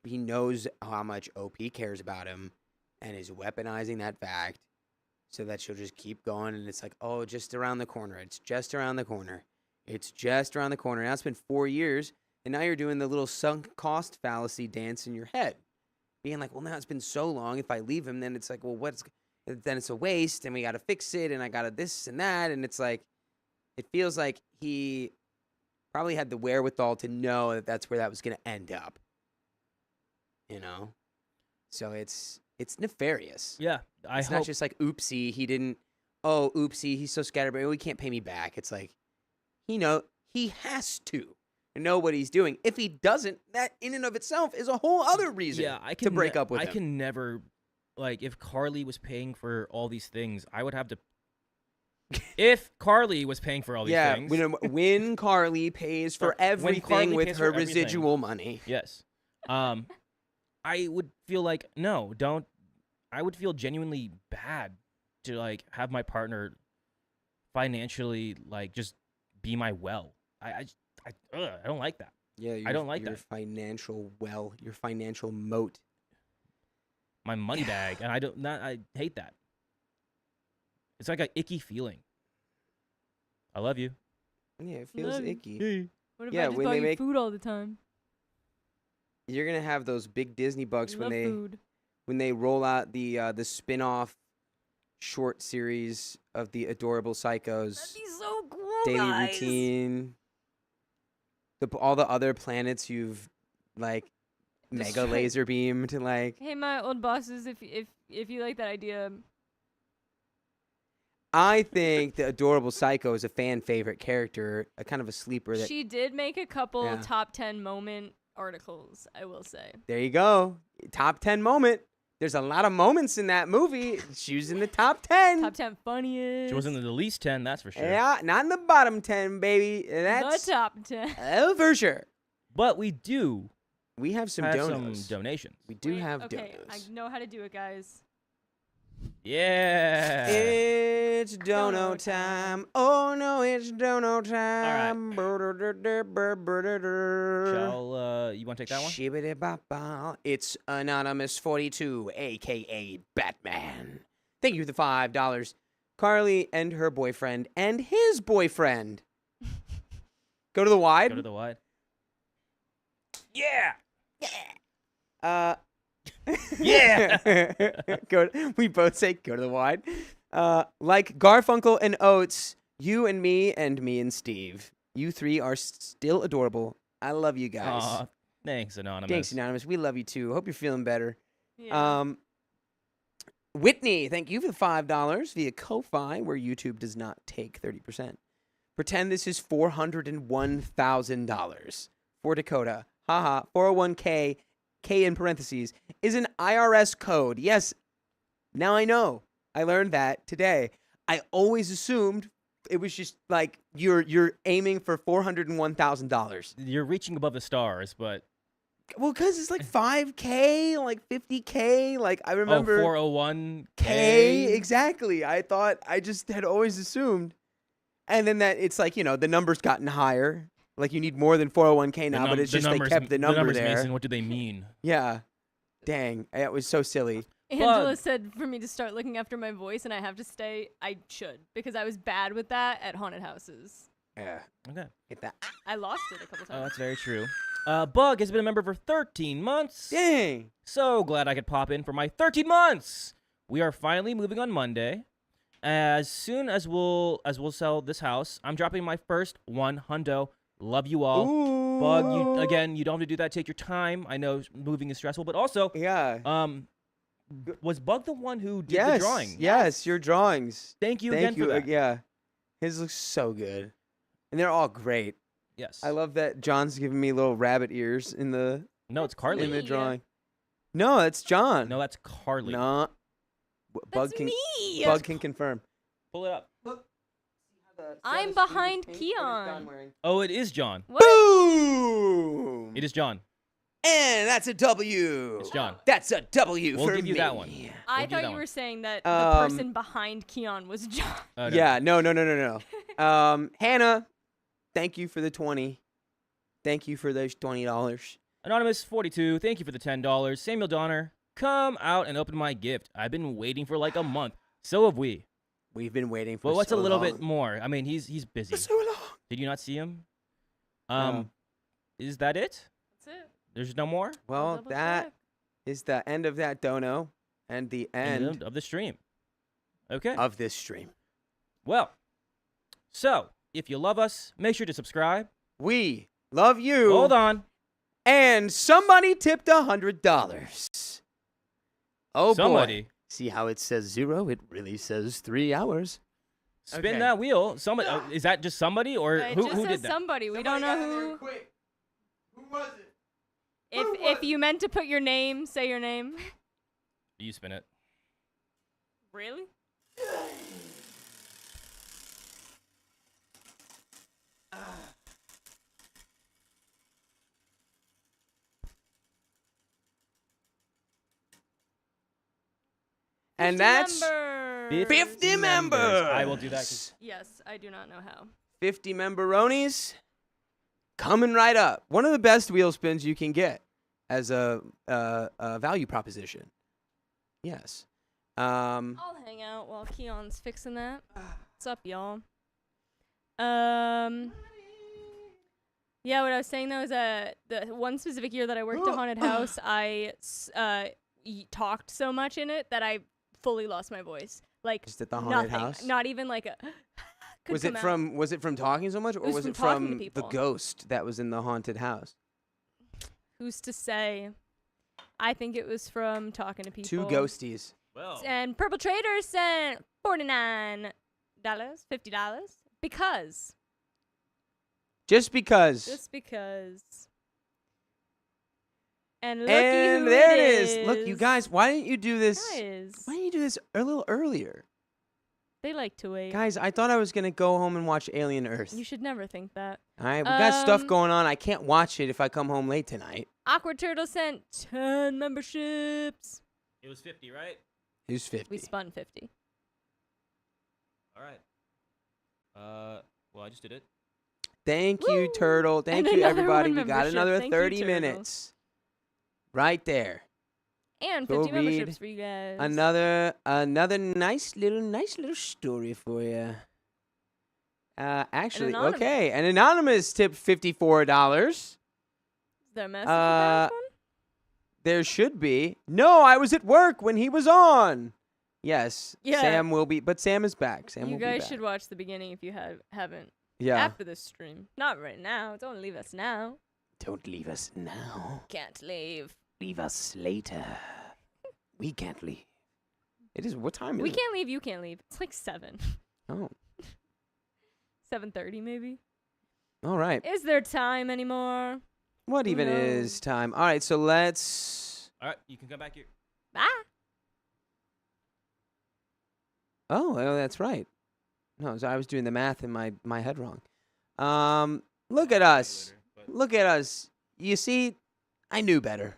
He knows how much OP cares about him and is weaponizing that fact so that she'll just keep going, and it's like, oh, just around the corner. It's just around the corner. It's just around the corner. Now it's been 4 years, and now you're doing the little sunk cost fallacy dance in your head. Being like, well, now it's been so long. If I leave him, then it's like, well, then it's a waste, and we got to fix it, and I got to this and that, and it's like, it feels like he probably had the wherewithal to know that that's where that was going to end up. You know? So it's nefarious.
Yeah,
It's not just like, oopsie, he didn't, oh, oopsie, he's so scatterbrained, he can't pay me back. It's like, he has to know what he's doing. If he doesn't, that in and of itself is a whole other reason to break up with him.
I can never, like, if Carly was paying for all these things, I would have to. If Carly was paying for all these things.
When Carly pays for everything with her residual money.
Yes. I would feel like, no, don't. I would feel genuinely bad to, like, have my partner financially, like, just be my well. I don't like that.
Yeah,
I don't like
your
that.
financial your financial moat.
My money bag, and I hate that. It's like an icky feeling. I love you.
Yeah, it feels
Love you.
icky.
What if
Yeah,
I just
when
buy
they
you
make-
food all the time?
You're gonna have those big Disney bucks
I
when
love food.
they roll out the spin-off short series of the Adorable Psychos
That'd be so cool,
daily
guys.
routine. All the other planets you've like mega
Destroyed.
laser beam to like.
Hey, my old bosses, if you like that idea,
I think the Adorable Psycho is a fan favorite character, a kind of a sleeper. That
she did make a couple
Yeah.
top 10 moment articles, I will say.
there you go, top 10 moment. There's a lot of moments in that movie. She was in the top 10.
Top 10 funniest.
She wasn't in the least 10, that's for sure.
Yeah, not in the bottom 10, baby. That's
the top 10.
oh, for sure.
But we do
We have some
have
donos.
some donations.
We do
Wait,
have
okay,
donos.
I know how to do it, guys.
Yeah.
It's dono
Dono
time.
time.
Oh no, it's dono time.
You want to take that one?
Shibbity-bop-bow. It's Anonymous 42, aka Batman. Thank you for the $5. Carly and her boyfriend and his boyfriend. Go to the wide.
Go to the wide.
Yeah.
Yeah.
We both say go to the wide. Like Garfunkel and Oates, you and me and Steve. You three are still adorable. I love you guys.
Aw, thanks, Anonymous.
Thanks, Anonymous. We love you too. Hope you're feeling better.
Yeah.
Whitney, thank you for the $5 via Ko-Fi, where YouTube does not take 30%. Pretend this is $401,000. For Dakota, haha, 401k, K in parentheses, is an IRS code. Yes, now I know. I learned that today. I always assumed it was just like you're aiming for $401,000.
You're reaching above the stars, but
Well, because it's like 5K, like 50K. Like I remember
401k.
K, exactly. I just had always assumed. And then that it's like, the number's gotten higher. Like you need more than 401k now, but it's just they kept the number there.
Mason, what do they mean?
Yeah. Dang. It was so silly.
Angela said for me to start looking after my voice, and I have to stay. I should, because I was bad with that at haunted houses.
Yeah.
Okay.
Hit that.
I lost it a couple
Oh,
times.
that's very true. Bug has been a member for 13 months.
Dang.
So glad I could pop in for my 13 months. We are finally moving on Monday. As soon as we'll sell this house, I'm dropping my first $100. Love you all.
Ooh.
Bug, you don't have to do that. Take your time. I know moving is stressful, but also,
Yeah.
was Bug the one who did
Yes.
the drawing?
Yes, your drawings.
Thank you
Thank
again
you.
for that.
Yeah. His looks so good. And they're all great.
Yes.
I love that John's giving me little rabbit ears in the
No, it's Carly.
in the drawing. No, it's John.
No, that's Carly.
No. Bug
That's
can
me.
Bug can confirm.
Pull it up.
I'm behind Keon.
Oh, it is John.
What?
Boom!
It is John.
And that's a W.
It's John.
That's a W
We'll
for
give you
me.
that one.
I
We'll give
thought
that
you
one.
were saying that the
Um,
person behind Keon was John.
Oh, no.
Yeah, no. Hannah, thank you for the 20. Thank you for those $20.
Anonymous 42, thank you for the $10. Samuel Donner, come out and open my gift. I've been waiting for like a month. So have we.
We've been waiting for
Well, what's
so
a little
long.
bit more? I mean, he's busy.
For so long.
Did you not see him?
No.
Is that it?
That's it.
There's no more?
Well,
double
that
check.
is the end of that dono and the end
Of the stream. Okay.
of this stream.
Well, so if you love us, make sure to subscribe.
We love you.
Hold on.
And somebody tipped $100. Oh,
Somebody.
boy. See how it says 0? It really says 3 hours.
Spin
Okay.
that wheel. Somebody. Is that just somebody or
It
who
just
did
says
that?
somebody. We don't know who.
Quick. Who was it?
If you meant to put your name, say your name.
You spin it.
Really?
And
50
that's
members.
50 members.
I will do that 'cause-
Yes, I do not know how.
50 memberonies coming right up. One of the best wheel spins you can get as a value proposition. Yes.
I'll hang out while Keon's fixing that. What's up, y'all? Yeah, what I was saying though is the one specific year that I worked at Haunted House, I talked so much in it that I fully lost my voice. Like
Just at the haunted
nothing.
house?
Not even like a. could
Was
come
it
out.
was it from talking so much, or
was
was
from
it
talking to
from the
people.
ghost that was in the haunted house?
Who's to say? I think it was from talking to people.
Two ghosties.
Well,
And Purple Trader sent $49, $50 because.
Just because.
Just because. And looky
And
who
there
it
it is. Look, you guys, why didn't you do this?
Guys,
Why didn't you do this a little earlier?
they like to wait.
Guys, I thought I was going to go home and watch Alien Earth.
You should never think that.
All right, we got stuff
Um,
going on. I can't watch it if I come home late tonight.
Awkward Turtle sent 10 memberships.
it was 50, right?
Who's 50?
We spun 50.
All right. Well, I just did it.
Thank you,
Woo!
Turtle. Thank
And
you,
another
everybody.
one
We got
membership.
another
Thank you,
30
Turtle.
minutes. Right there.
And
Go
50 memberships
read
for you guys.
Another nice little story for you. Actually,
anonymous.
okay. An anonymous tipped $54.
Is there a message about this one?
There should be. No, I was at work when he was on. Yes,
Yeah.
Sam will be, but Sam is back. Sam
You
will be
guys
back.
should watch the beginning if you haven't.
Yeah.
After this stream. Not right now. Don't leave us now.
Don't leave us now.
Can't leave.
Leave us later. We can't leave. It is. What time is
We
it?
can't leave. You can't leave. It's like 7.
Oh.
7:30 maybe.
All right.
Is there time anymore?
What
Who
even
knows?
is time? All right, so let's.
All right, you can come back here.
Bye.
Oh, well, that's right. No, so I was doing the math in my head wrong. Look at us. Look at us. You see, I knew better.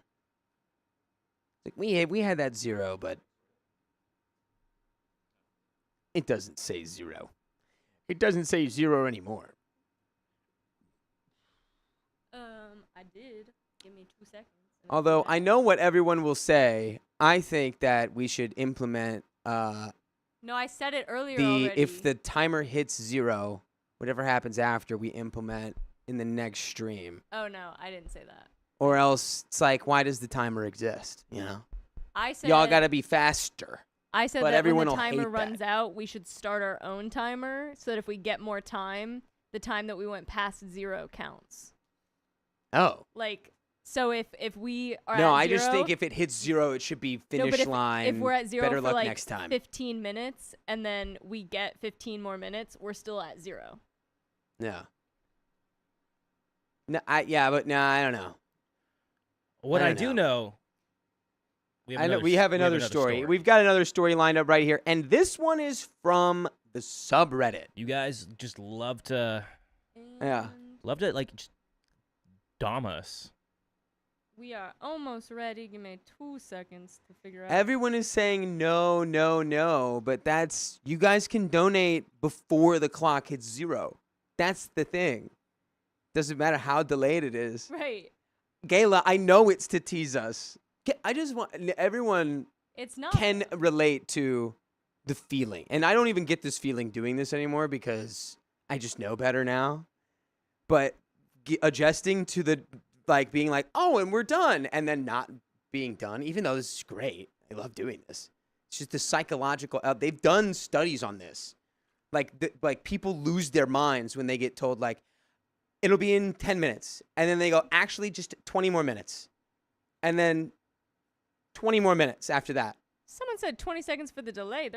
Like we had that 0, but it doesn't say 0. It doesn't say 0 anymore.
I did. Give me 2 seconds.
Although I know what everyone will say, I think that we should implement
No, I said it earlier
the
already.
if the timer hits 0, whatever happens after, we implement in the next stream.
Oh no, I didn't say that.
Or else it's like, why does the timer exist? You know,
I said
y'all gotta be faster.
I said
but
that
everyone
when the
will
timer
hate
runs
that.
out, we should start our own timer so that if we get more time, the time that we went past 0 counts.
Oh
Like, so if we are
no,
at
I just
0
think if it hits 0, it should be
no,
finish
but if,
line.
if we're at 0
better
for
luck
like
next time.
15 minutes and then we get 15 more minutes, we're still at 0.
Yeah. No, I don't know.
What
I
I
don't
do know. We
have another story. We've got another story lined up right here, and this one is from the subreddit.
You guys just love to
Yeah.
like just dom us.
We are almost ready. Give me 2 seconds to figure out.
Everyone is saying no, no, no, but that's you guys can donate before the clock hits 0. That's the thing. Doesn't matter how delayed it is.
Right.
Gayla, I know it's to tease us. I just want everyone
It's not.
can relate to the feeling. And I don't even get this feeling doing this anymore because I just know better now. But adjusting to the, like, being like, oh, and we're done, and then not being done, even though this is great. I love doing this. It's just the psychological, they've done studies on this. Like people lose their minds when they get told, like, it'll be in 10 minutes. And then they go, actually, just 20 more minutes. And then 20 more minutes after that.
Someone said 20 seconds for the delay.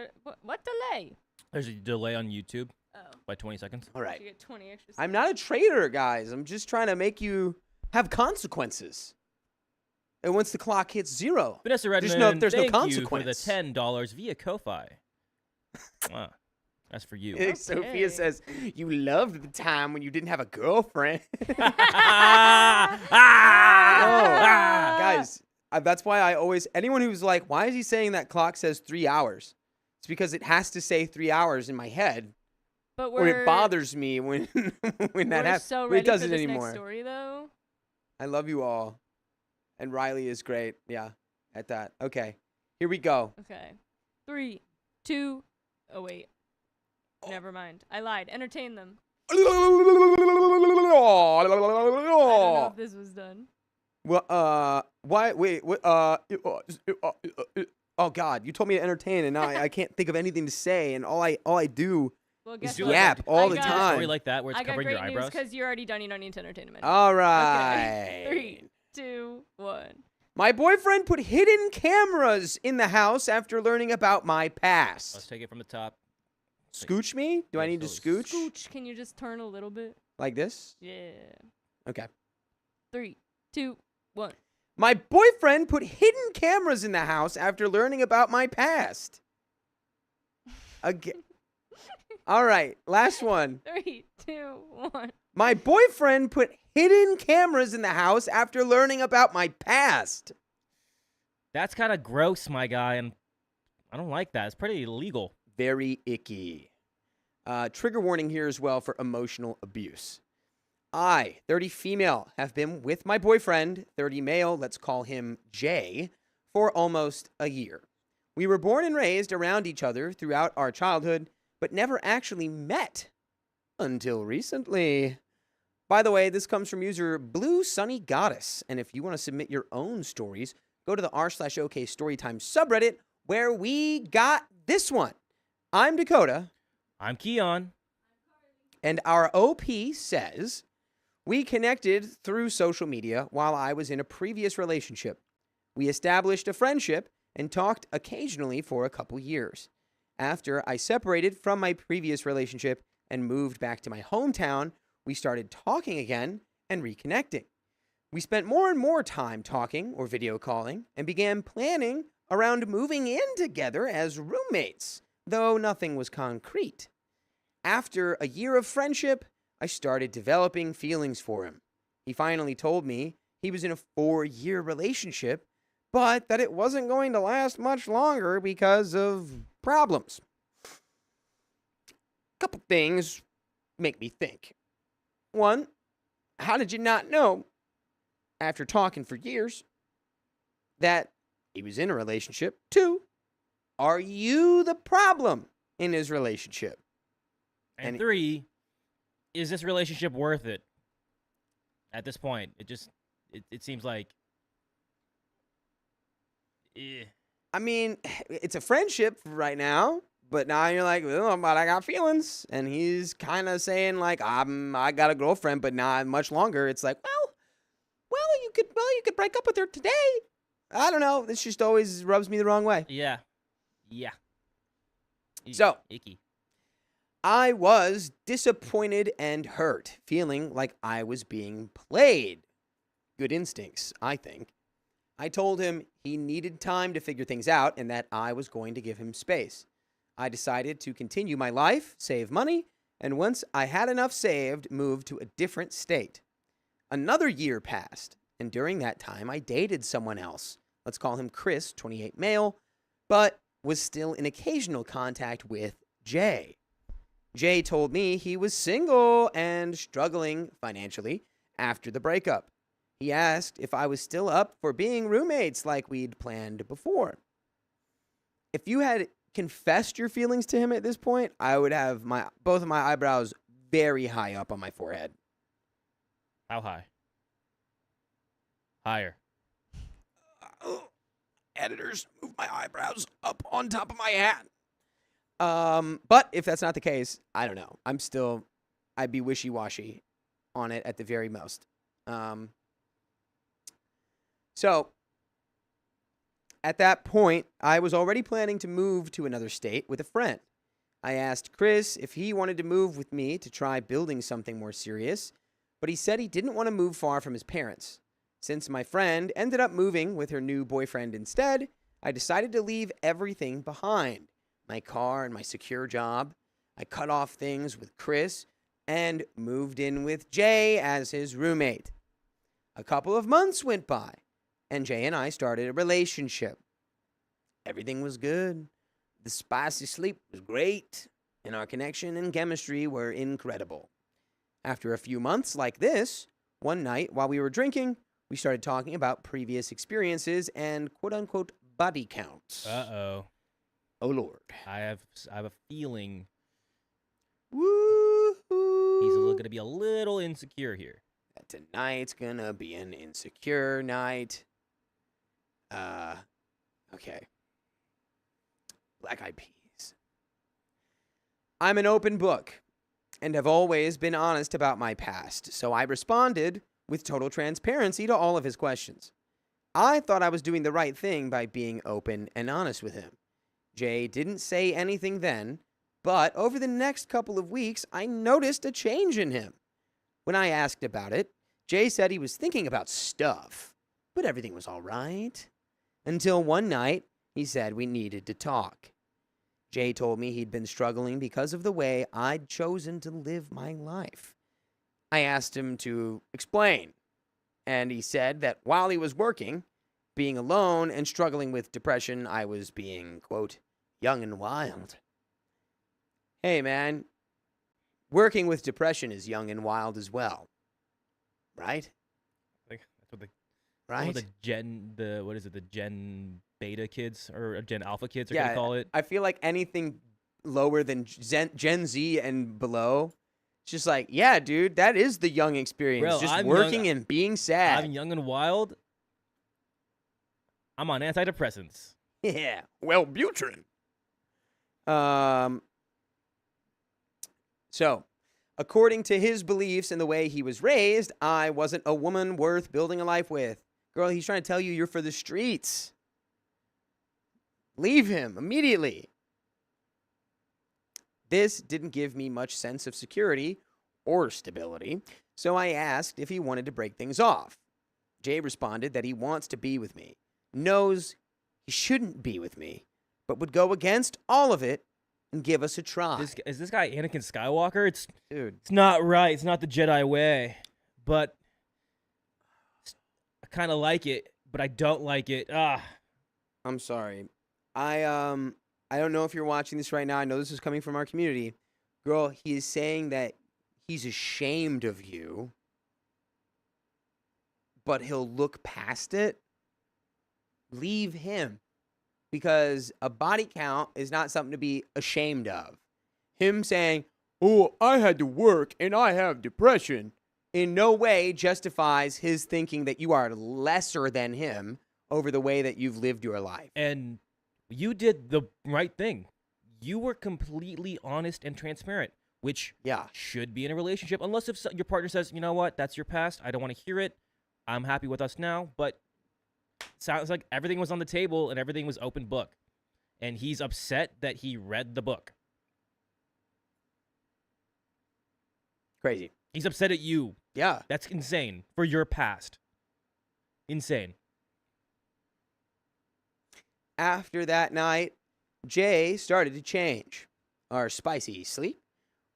What delay?
There's a delay on YouTube
Oh.
by 20 seconds.
All right.
You get 20 extra
I'm
seconds.
not a traitor, guys. I'm just trying to make you have consequences. And once the clock hits 0,
Vanessa Redmond,
there's no
thank you for
consequence.
the $10 via Ko-Fi. That's for you.
Sophia
Okay.
says, you loved the time when you didn't have a girlfriend. Guys, that's why I always, anyone who's like, why is he saying that clock says 3 hours? It's because it has to say 3 hours in my head.
But
Or it bothers me when that
we're
happens.
so
But
ready
it doesn't
for this
anymore.
next story, though.
I love you all. And Riley is great. Yeah, at that. Okay, here we go.
Okay. 3, 2. Oh, wait. Never mind. I lied. Entertain them. I don't know if this was done.
Well, why? Wait, what? Oh God, you told me to entertain, and now I can't think of anything to say, and all I do
Well,
is
guess
do
what?
yap all the
got-
A story
time.
like that where it's
I got
covering
great
your
news
eyebrows.
because you're already done. You don't need to entertain them anymore.
All
Okay.
right.
3, 2, 1.
My boyfriend put hidden cameras in the house after learning about my
Let's
past.
take it from the top.
Scooch me? Do I
Yeah,
need to
so
scooch?
Scooch, can you just turn a little bit?
Like this?
Yeah.
Okay.
3, 2, 1.
My boyfriend put hidden cameras in the house after learning about my past. Again. All right, last one.
3, 2, 1.
My boyfriend put hidden cameras in the house after learning about my past.
That's kind of gross, my guy, and I don't like that. It's pretty illegal.
Very icky. Trigger warning here as well for emotional abuse. I, 30 female, have been with my boyfriend, 30 male, let's call him Jay, for almost a year. We were born and raised around each other throughout our childhood, but never actually met until recently. By the way, this comes from user Blue Sunny Goddess, and if you want to submit your own stories, go to the r/OK Storytime subreddit, where we got this one. I'm Dakota.
I'm Keon.
And our OP says, we connected through social media while I was in a previous relationship. We established a friendship and talked occasionally for a couple years. After I separated from my previous relationship, and moved back to my hometown, we started talking again and reconnecting. We spent more and more time talking or video calling and began planning around moving in together as roommates, though nothing was concrete. After a year of friendship, I started developing feelings for him. He finally told me he was in a 4-year relationship, but that it wasn't going to last much longer because of problems. A couple things make me think. One, how did you not know, after talking for years, that he was in a relationship? 2, are you the problem in his relationship?
And 3, is this relationship worth it? At this point, it seems like.
I mean, it's a friendship right now, but now you're like, oh, but I got feelings, and he's kind of saying like, I got a girlfriend, but not much longer. It's like, well, you could break up with her today. I don't know. This just always rubs me the wrong way.
Yeah.
So,
Icky.
I was disappointed and hurt, feeling like I was being played. Good instincts, I think. I told him he needed time to figure things out and that I was going to give him space. I decided to continue my life, save money, and once I had enough saved, move to a different state. Another year passed, and during that time, I dated someone else. Let's call him Chris, 28 male, but was still in occasional contact with Jay. Jay told me he was single and struggling financially after the breakup. He asked if I was still up for being roommates like we'd planned before. If you had confessed your feelings to him at this point, I would have both of my eyebrows very high up on my forehead.
How high? Higher.
Editors, move my eyebrows up on top of my hat. But if that's not the case, I don't know. I'd be wishy-washy on it at the very most. So, at that point, I was already planning to move to another state with a friend. I asked Chris if he wanted to move with me to try building something more serious, but he said he didn't want to move far from his parents. Since my friend ended up moving with her new boyfriend instead, I decided to leave everything behind. My car and my secure job. I cut off things with Chris and moved in with Jay as his roommate. A couple of months went by, and Jay and I started a relationship. Everything was good. The spicy sleep was great, and our connection and chemistry were incredible. After a few months like this, one night while we were drinking, we started talking about previous experiences and quote-unquote body counts.
Uh-oh.
Oh, Lord.
I have a feeling
Woo-hoo.
he's going to be a little insecure here.
Tonight's gonna be an insecure night. Okay. Black Eyed Peas. I'm an open book and have always been honest about my past, so I responded with total transparency to all of his questions. I thought I was doing the right thing by being open and honest with him. Jay didn't say anything then, but over the next couple of weeks, I noticed a change in him. When I asked about it, Jay said he was thinking about stuff, but everything was all right. Until one night, he said we needed to talk. Jay told me he'd been struggling because of the way I'd chosen to live my life. I asked him to explain, and he said that while he was working, being alone and struggling with depression, I was being, quote, young and wild. Hey, man, working with depression is young and wild as well. Right?
I think that's what
Right?
the Gen Beta kids or Gen Alpha kids are going to call it?
I feel like anything lower than Gen Z and below, it's just like, yeah, dude, that is the young experience.
Bro,
just
I'm
working
young-
and being sad.
I'm young and wild. I'm on antidepressants.
Yeah. Wellbutrin. So, according to his beliefs and the way he was raised, I wasn't a woman worth building a life with. Girl, he's trying to tell you you're for the streets. Leave him immediately. This didn't give me much sense of security or stability, so I asked if he wanted to break things off. Jay responded that he wants to be with me, knows he shouldn't be with me, but would go against all of it and give us a try.
Is this guy Anakin Skywalker?
Dude,
It's not right. It's not the Jedi way. But I kind of like it, but I don't like it.
I'm sorry. I don't know if you're watching this right now. I know this is coming from our community. Girl, he is saying that he's ashamed of you, but he'll look past it. Leave him. Because a body count is not something to be ashamed of. Him saying, "Oh, I had to work and I have depression," in no way justifies his thinking that you are lesser than him over the way that you've lived your life.
And you did the right thing. You were completely honest and transparent, which should be in a relationship, unless if your partner says, you know what, that's your past. I don't want to hear it. I'm happy with us now. But sounds like everything was on the table and everything was open book. And he's upset that he read the book.
Crazy.
He's upset at you.
Yeah.
That's insane for your past. Insane.
After that night, Jay started to change. Our spicy sleep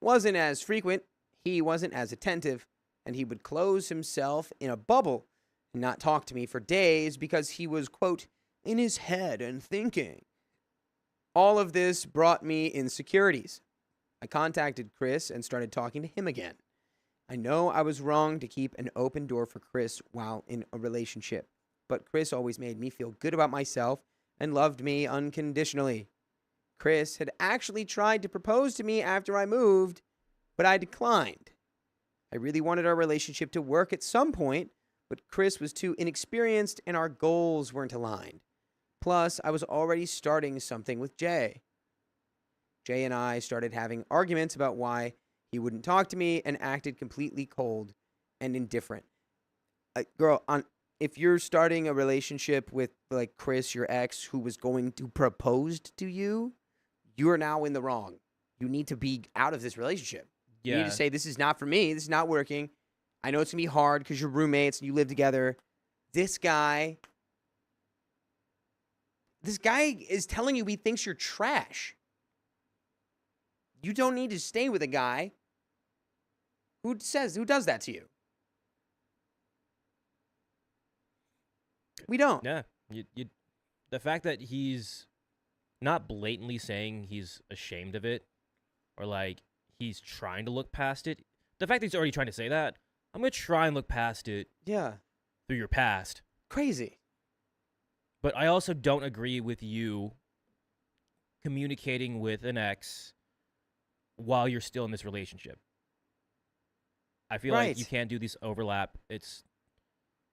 wasn't as frequent, he wasn't as attentive, and he would close himself in a bubble and not talk to me for days because he was, quote, in his head and thinking. All of this brought me insecurities. I contacted Chris and started talking to him again. I know I was wrong to keep an open door for Chris while in a relationship, but Chris always made me feel good about myself and loved me unconditionally. Chris had actually tried to propose to me after I moved, but I declined. I really wanted our relationship to work at some point, but Chris was too inexperienced and our goals weren't aligned. Plus, I was already starting something with Jay. Jay and I started having arguments about why he wouldn't talk to me and acted completely cold and indifferent. Girl, if you're starting a relationship with like Chris, your ex, who was going to propose to you, you are now in the wrong. You need to be out of this relationship. You need to say, this is not for me. This is not working. I know it's going to be hard because you're roommates and you live together. This guy is telling you he thinks you're trash. You don't need to stay with a guy who does that to you. We don't.
Yeah. The fact that he's not blatantly saying he's ashamed of it or like he's trying to look past it. The fact that he's already trying to say that, I'm going to try and look past it.
Yeah.
Through your past.
Crazy.
But I also don't agree with you communicating with an ex while you're still in this relationship. I feel like you can't do this overlap.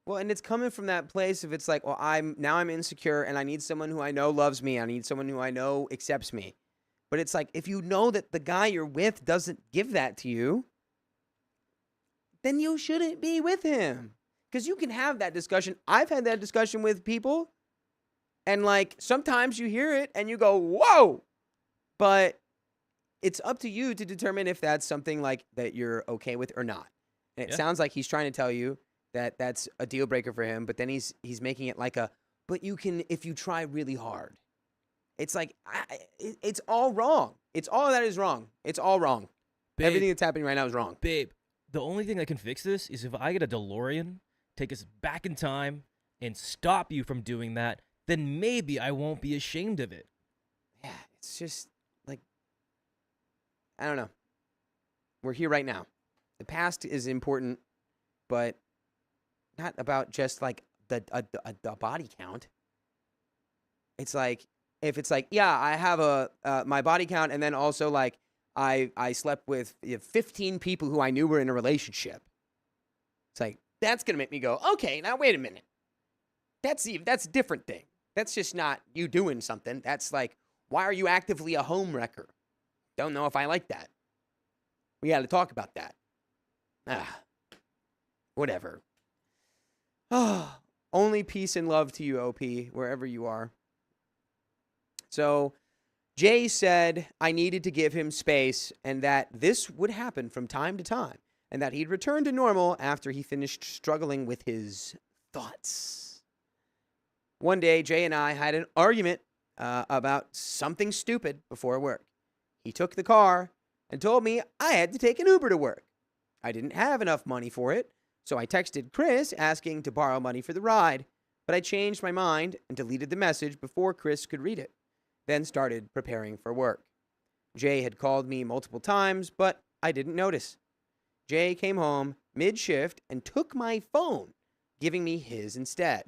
Well, and it's coming from that place of it's like, well, I'm insecure and I need someone who I know loves me. I need someone who I know accepts me. But it's like, if you know that the guy you're with doesn't give that to you, then you shouldn't be with him. Because you can have that discussion. I've had that discussion with people. And like, sometimes you hear it and you go, whoa. But it's up to you to determine if that's something like that you're okay with or not. And it sounds like he's trying to tell you that that's a deal breaker for him. But then he's making it like but you can, if you try really hard. It's like, it's all wrong. It's all that is wrong. It's all wrong. Babe, everything that's happening right now is wrong.
Babe, the only thing that can fix this is if I get a DeLorean, take us back in time, and stop you from doing that, then maybe I won't be ashamed of it.
Yeah, it's just like, I don't know. We're here right now. The past is important, but not about just like the body count. It's like, if it's like, yeah, I have my body count, and then also like I slept with 15 people who I knew were in a relationship. It's like, that's gonna make me go, okay, now wait a minute. That's a different thing. That's just not you doing something. That's like, why are you actively a home wrecker? Don't know if I like that. We got to talk about that. Whatever. Only peace and love to you, OP, wherever you are. So Jay said I needed to give him space and that this would happen from time to time and that he'd return to normal after he finished struggling with his thoughts. One day, Jay and I had an argument about something stupid before work. He took the car and told me I had to take an Uber to work. I didn't have enough money for it, so I texted Chris asking to borrow money for the ride, but I changed my mind and deleted the message before Chris could read it, then started preparing for work. Jay had called me multiple times, but I didn't notice. Jay came home mid-shift and took my phone, giving me his instead.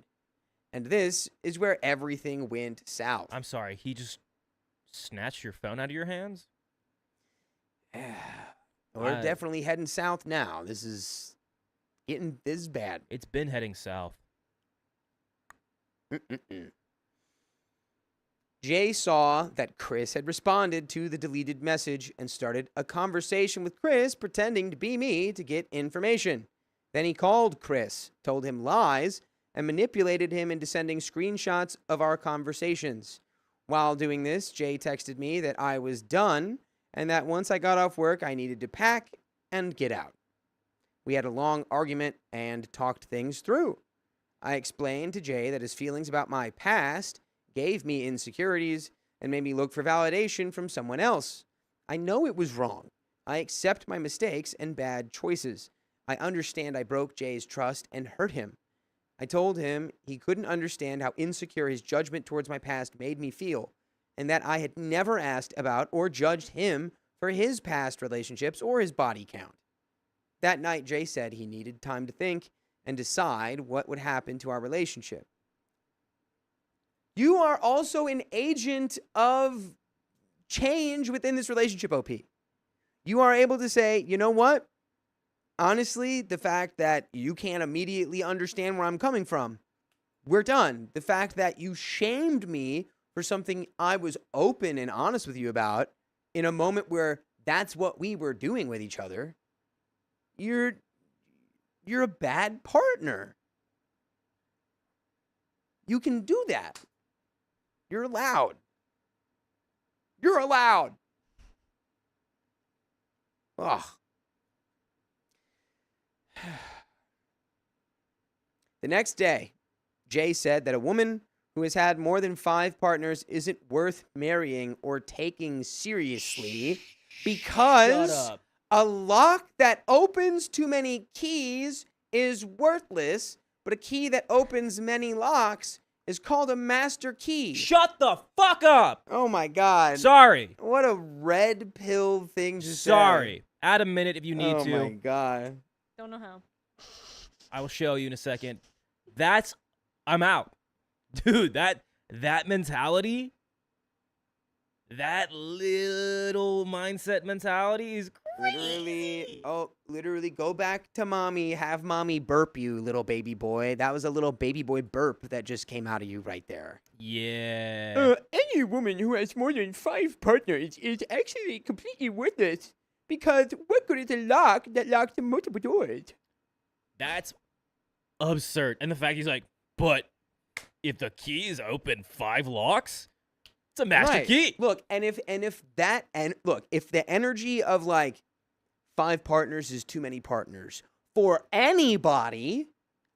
And this is where everything went south.
I'm sorry, he just snatched your phone out of your hands?
We're definitely heading south now. This is bad.
It's been heading south.
Jay saw that Chris had responded to the deleted message and started a conversation with Chris pretending to be me to get information. Then he called Chris, told him lies, and manipulated him into sending screenshots of our conversations. While doing this, Jay texted me that I was done and that once I got off work, I needed to pack and get out. We had a long argument and talked things through. I explained to Jay that his feelings about my past gave me insecurities and made me look for validation from someone else. I know it was wrong. I accept my mistakes and bad choices. I understand I broke Jay's trust and hurt him. I told him he couldn't understand how insecure his judgment towards my past made me feel, and that I had never asked about or judged him for his past relationships or his body count. That night, Jay said he needed time to think and decide what would happen to our relationship. You are also an agent of change within this relationship, OP. You are able to say, you know what? Honestly, the fact that you can't immediately understand where I'm coming from, we're done. The fact that you shamed me for something I was open and honest with you about in a moment where that's what we were doing with each other, you're a bad partner. You can do that. You're allowed. You're allowed. Ugh. The next day, Jay said that a woman who has had more than 5 partners isn't worth marrying or taking seriously because a lock that opens too many keys is worthless, but a key that opens many locks is called a master key.
Shut the fuck up!
Oh my God.
Sorry.
What a red pill thing to say.
Sorry. Add a minute if you need to.
Oh my God.
Don't know how.
I will show you in a second. I'm out. Dude, that mentality, that little mindset mentality is crazy.
Literally go back to mommy, have mommy burp you, little baby boy. That was a little baby boy burp that just came out of you right there.
Yeah.
Any woman who has more than 5 partners is actually completely worthless because what good is a lock that locks multiple doors?
That's absurd. And the fact he's like, but if the keys open 5 locks, it's a master key.
Look, if the energy of like 5 partners is too many partners for anybody,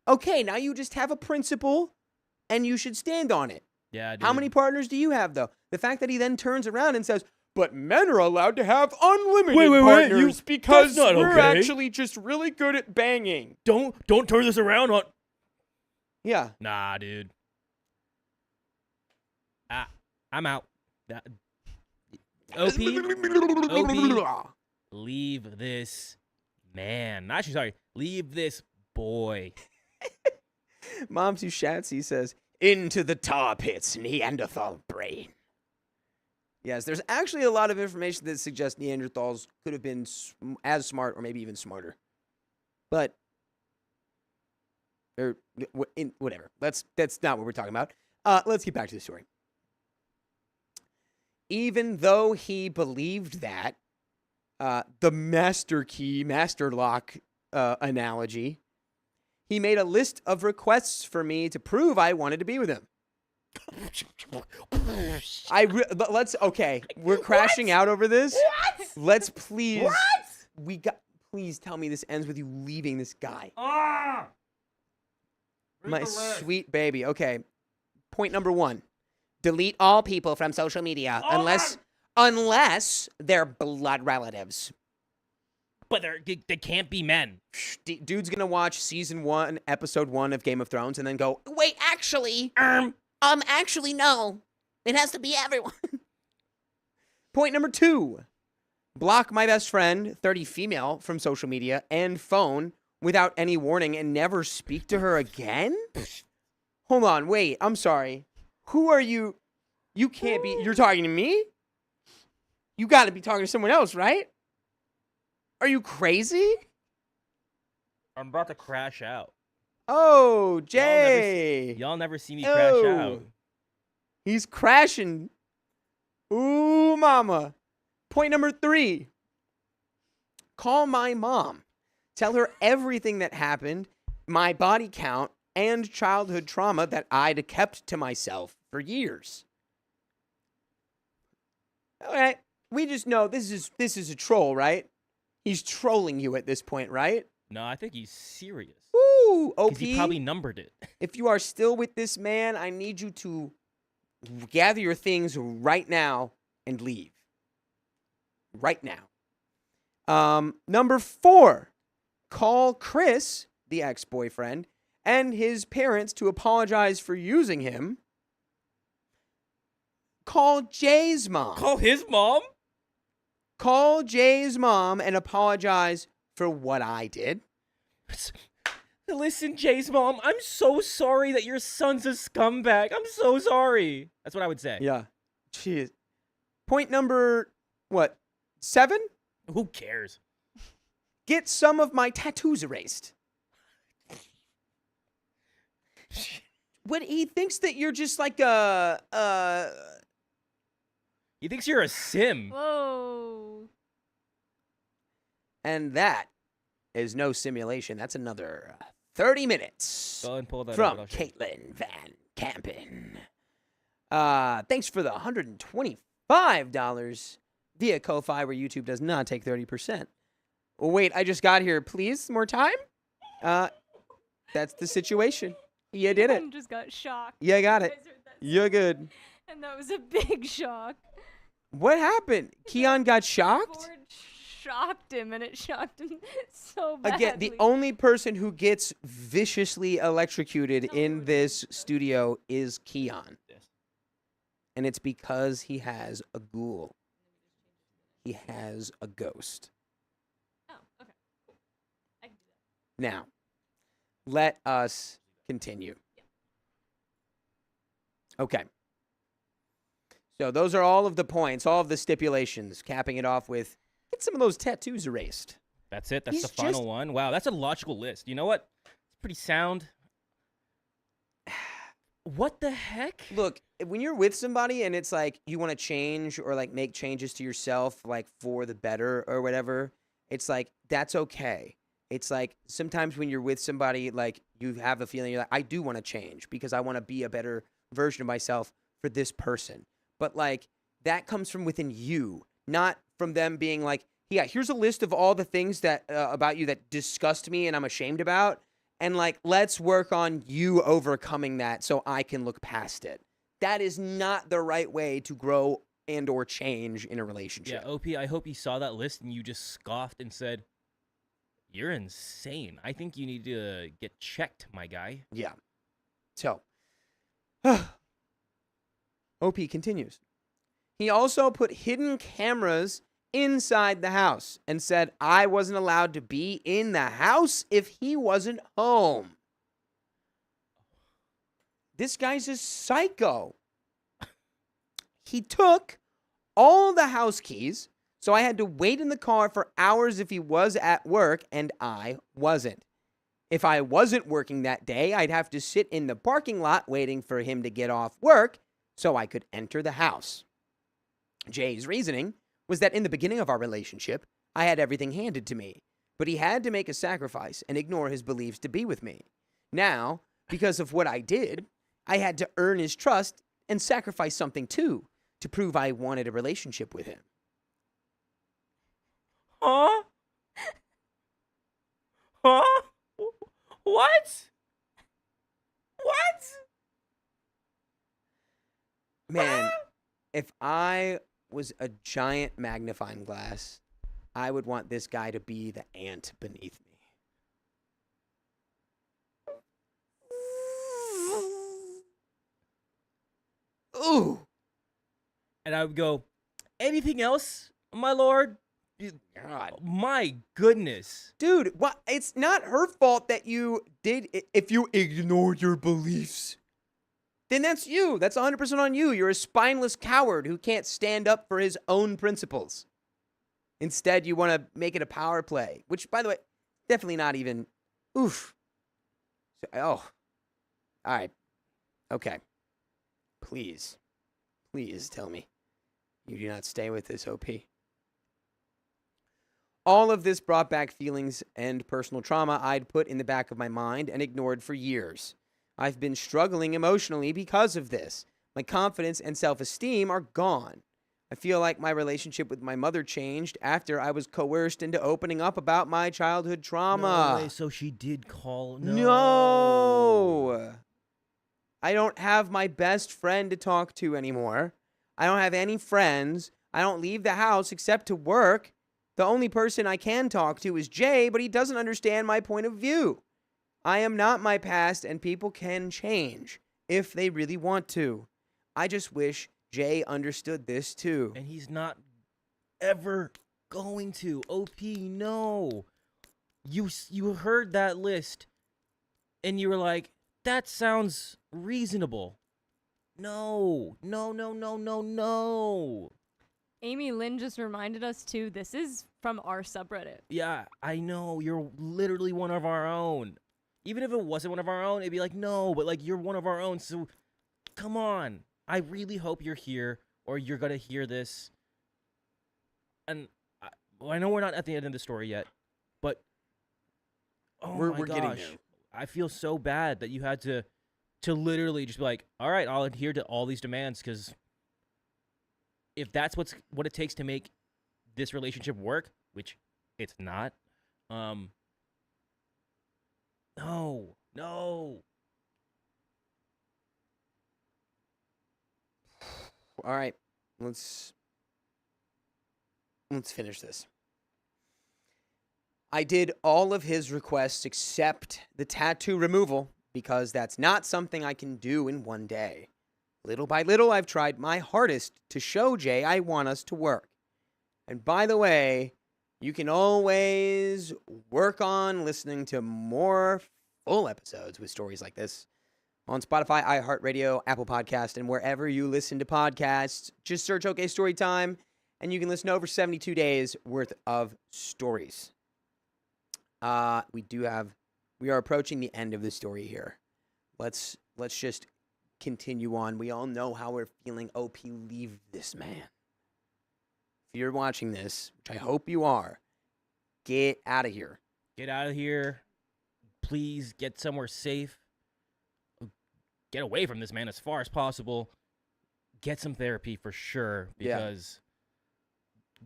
okay, now you just have a principle and you should stand on it.
Yeah, dude.
How many partners do you have though? The fact that he then turns around and says, but men are allowed to have unlimited partners because we're actually just really good at banging.
Don't turn this around on.
Yeah.
Nah, dude. I'm out. OP, leave this man. Actually, sorry. Leave this boy.
Mom to Shatsy says, into the tar pits, Neanderthal brain. Yes, there's actually a lot of information that suggests Neanderthals could have been as smart or maybe even smarter. But, whatever. That's not what we're talking about. Let's get back to the story. Even though he believed that, the master key, master lock analogy, he made a list of requests for me to prove I wanted to be with him. Okay, we're crashing out over this. What? Let's please. What? Please tell me this ends with you leaving this guy.
Ah!
My sweet baby. Okay. Point number 1. Delete all people from social media unless they're blood relatives.
But they can't be men.
Dude's gonna watch season 1, episode 1 of Game of Thrones and then go, wait, actually, no. It has to be everyone. Point number 2. Block my best friend, 30 female, from social media and phone without any warning and never speak to her again? Hold on, wait, I'm sorry. Who are you? You can't be, you're talking to me? You gotta be talking to someone else, right? Are you crazy?
I'm about to crash out.
Oh, Jay.
Y'all never see me crash out.
He's crashing. Ooh, mama. Point number 3. Call my mom. Tell her everything that happened, my body count, and childhood trauma that I'd kept to myself for years. All right. We just know this is a troll, right? He's trolling you at this point, right?
No, I think he's serious.
Ooh, OP.
Because he probably numbered it.
If you are still with this man, I need you to gather your things right now and leave. Right now. Number 4. Call Chris, the ex-boyfriend, and his parents to apologize for using him. Call Jay's mom.
Call his mom?
Call Jay's mom and apologize for what I did.
Listen, Jay's mom, I'm so sorry that your son's a scumbag. I'm so sorry. That's what I would say.
Yeah. Jeez. Point number, 7?
Who cares?
Get some of my tattoos erased. What, he thinks that you're just like
He thinks you're a sim.
Whoa.
And that is no simulation. That's another 30 minutes
Go ahead and pull that
from
up.
Caitlin Van Campen. Thanks for the $125 via Ko-Fi, where YouTube does not take 30%. Oh, wait, I just got here. Please, more time? That's the situation. You did it.
Just got shocked.
You got it.
You guys heard that?
You're good.
And that was a big shock.
What happened? Keon got shocked?
Board shocked him, and it shocked him so badly.
Again, the only person who gets viciously electrocuted in this studio is Keon. And it's because he has a ghoul. He has a ghost.
Oh, okay. Cool. I can do that.
Now, let us continue. Okay. So those are all of the points, all of the stipulations, capping it off with, get some of those tattoos erased.
That's it? That's
He's
the final
just-
one? Wow, that's a logical list. You know what? It's pretty sound. What the heck?
Look, when you're with somebody and it's like you want to change or like make changes to yourself like for the better or whatever, it's like that's okay. It's like sometimes when you're with somebody, like you have a feeling you're like, I do want to change because I want to be a better version of myself for this person. But like that comes from within you, not from them being like, yeah, here's a list of all the things that about you that disgust me and I'm ashamed about. And like, let's work on you overcoming that so I can look past it. That is not the right way to grow and or change in a relationship.
Yeah, OP, I hope you saw that list and you just scoffed and said, you're insane. I think you need to get checked, my guy.
Yeah. So, OP continues. He also put hidden cameras inside the house and said I wasn't allowed to be in the house if he wasn't home. This guy's a psycho. He took all the house keys, so I had to wait in the car for hours if he was at work, and I wasn't. If I wasn't working that day, I'd have to sit in the parking lot waiting for him to get off work so I could enter the house. Jay's reasoning was that in the beginning of our relationship, I had everything handed to me, but he had to make a sacrifice and ignore his beliefs to be with me. Now, because of what I did, I had to earn his trust and sacrifice something too to prove I wanted a relationship with him.
Huh? Huh? What? What?
Man, if I was a giant magnifying glass, I would want this guy to be the ant beneath me. Ooh.
And I would go, anything else, my lord?
God.
My goodness.
Dude, what? It's not her fault that you did. If you ignored your beliefs, then that's you. That's 100% on you. You're a spineless coward who can't stand up for his own principles. Instead, you want to make it a power play, which, by the way, definitely not even. Oof. Oh. All right. Okay. Please tell me you do not stay with this OP. All of this brought back feelings and personal trauma I'd put in the back of my mind and ignored for years. I've been struggling emotionally because of this. My confidence and self-esteem are gone. I feel like my relationship with my mother changed after I was coerced into opening up about my childhood trauma.
No way, so she did call.
No. I don't have my best friend to talk to anymore. I don't have any friends. I don't leave the house except to work. The only person I can talk to is Jay, but he doesn't understand my point of view. I am not my past, and people can change if they really want to. I just wish Jay understood this too.
And he's not ever going to. OP, no. You heard that list, and you were like, that sounds reasonable. No.
Amy Lynn just reminded us too, this is from our subreddit.
Yeah, I know. You're literally one of our own. Even if it wasn't one of our own, it'd be like, no, but like, you're one of our own, so come on. I really hope you're here, or you're gonna hear this. And I know we're not at the end of the story yet, but
we're getting there.
I feel so bad that you had to literally just be like, all right, I'll adhere to all these demands, because if that's what it takes to make this relationship work, which it's not, no.
All right, let's finish this. I did all of his requests except the tattoo removal because that's not something I can do in one day. Little by little, I've tried my hardest to show Jay I want us to work. And by the way, you can always work on listening to more full episodes with stories like this on Spotify, iHeartRadio, Apple Podcast, and wherever you listen to podcasts. Just search OK Storytime, and you can listen to over 72 days worth of stories. We are approaching the end of the story here. Let's just continue on. We all know how we're feeling. OP, leave this man. If you're watching this, which I hope you are, get out of here.
Get out of here. Please get somewhere safe. Get away from this man as far as possible. Get some therapy for sure, because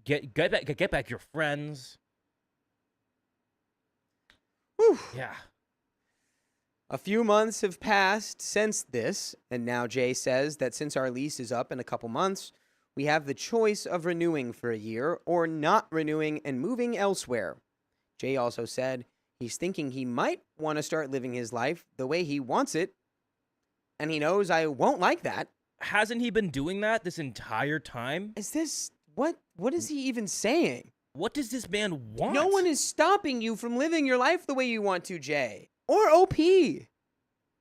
get back your friends.
Whew.
Yeah.
A few months have passed since this, and now Jay says that since our lease is up in a couple months, we have the choice of renewing for a year or not renewing and moving elsewhere. Jay also said he's thinking he might want to start living his life the way he wants it, and he knows I won't like that.
Hasn't he been doing that this entire time?
Is this... What is he even saying?
What does this man want?
No one is stopping you from living your life the way you want to, Jay. Or OP.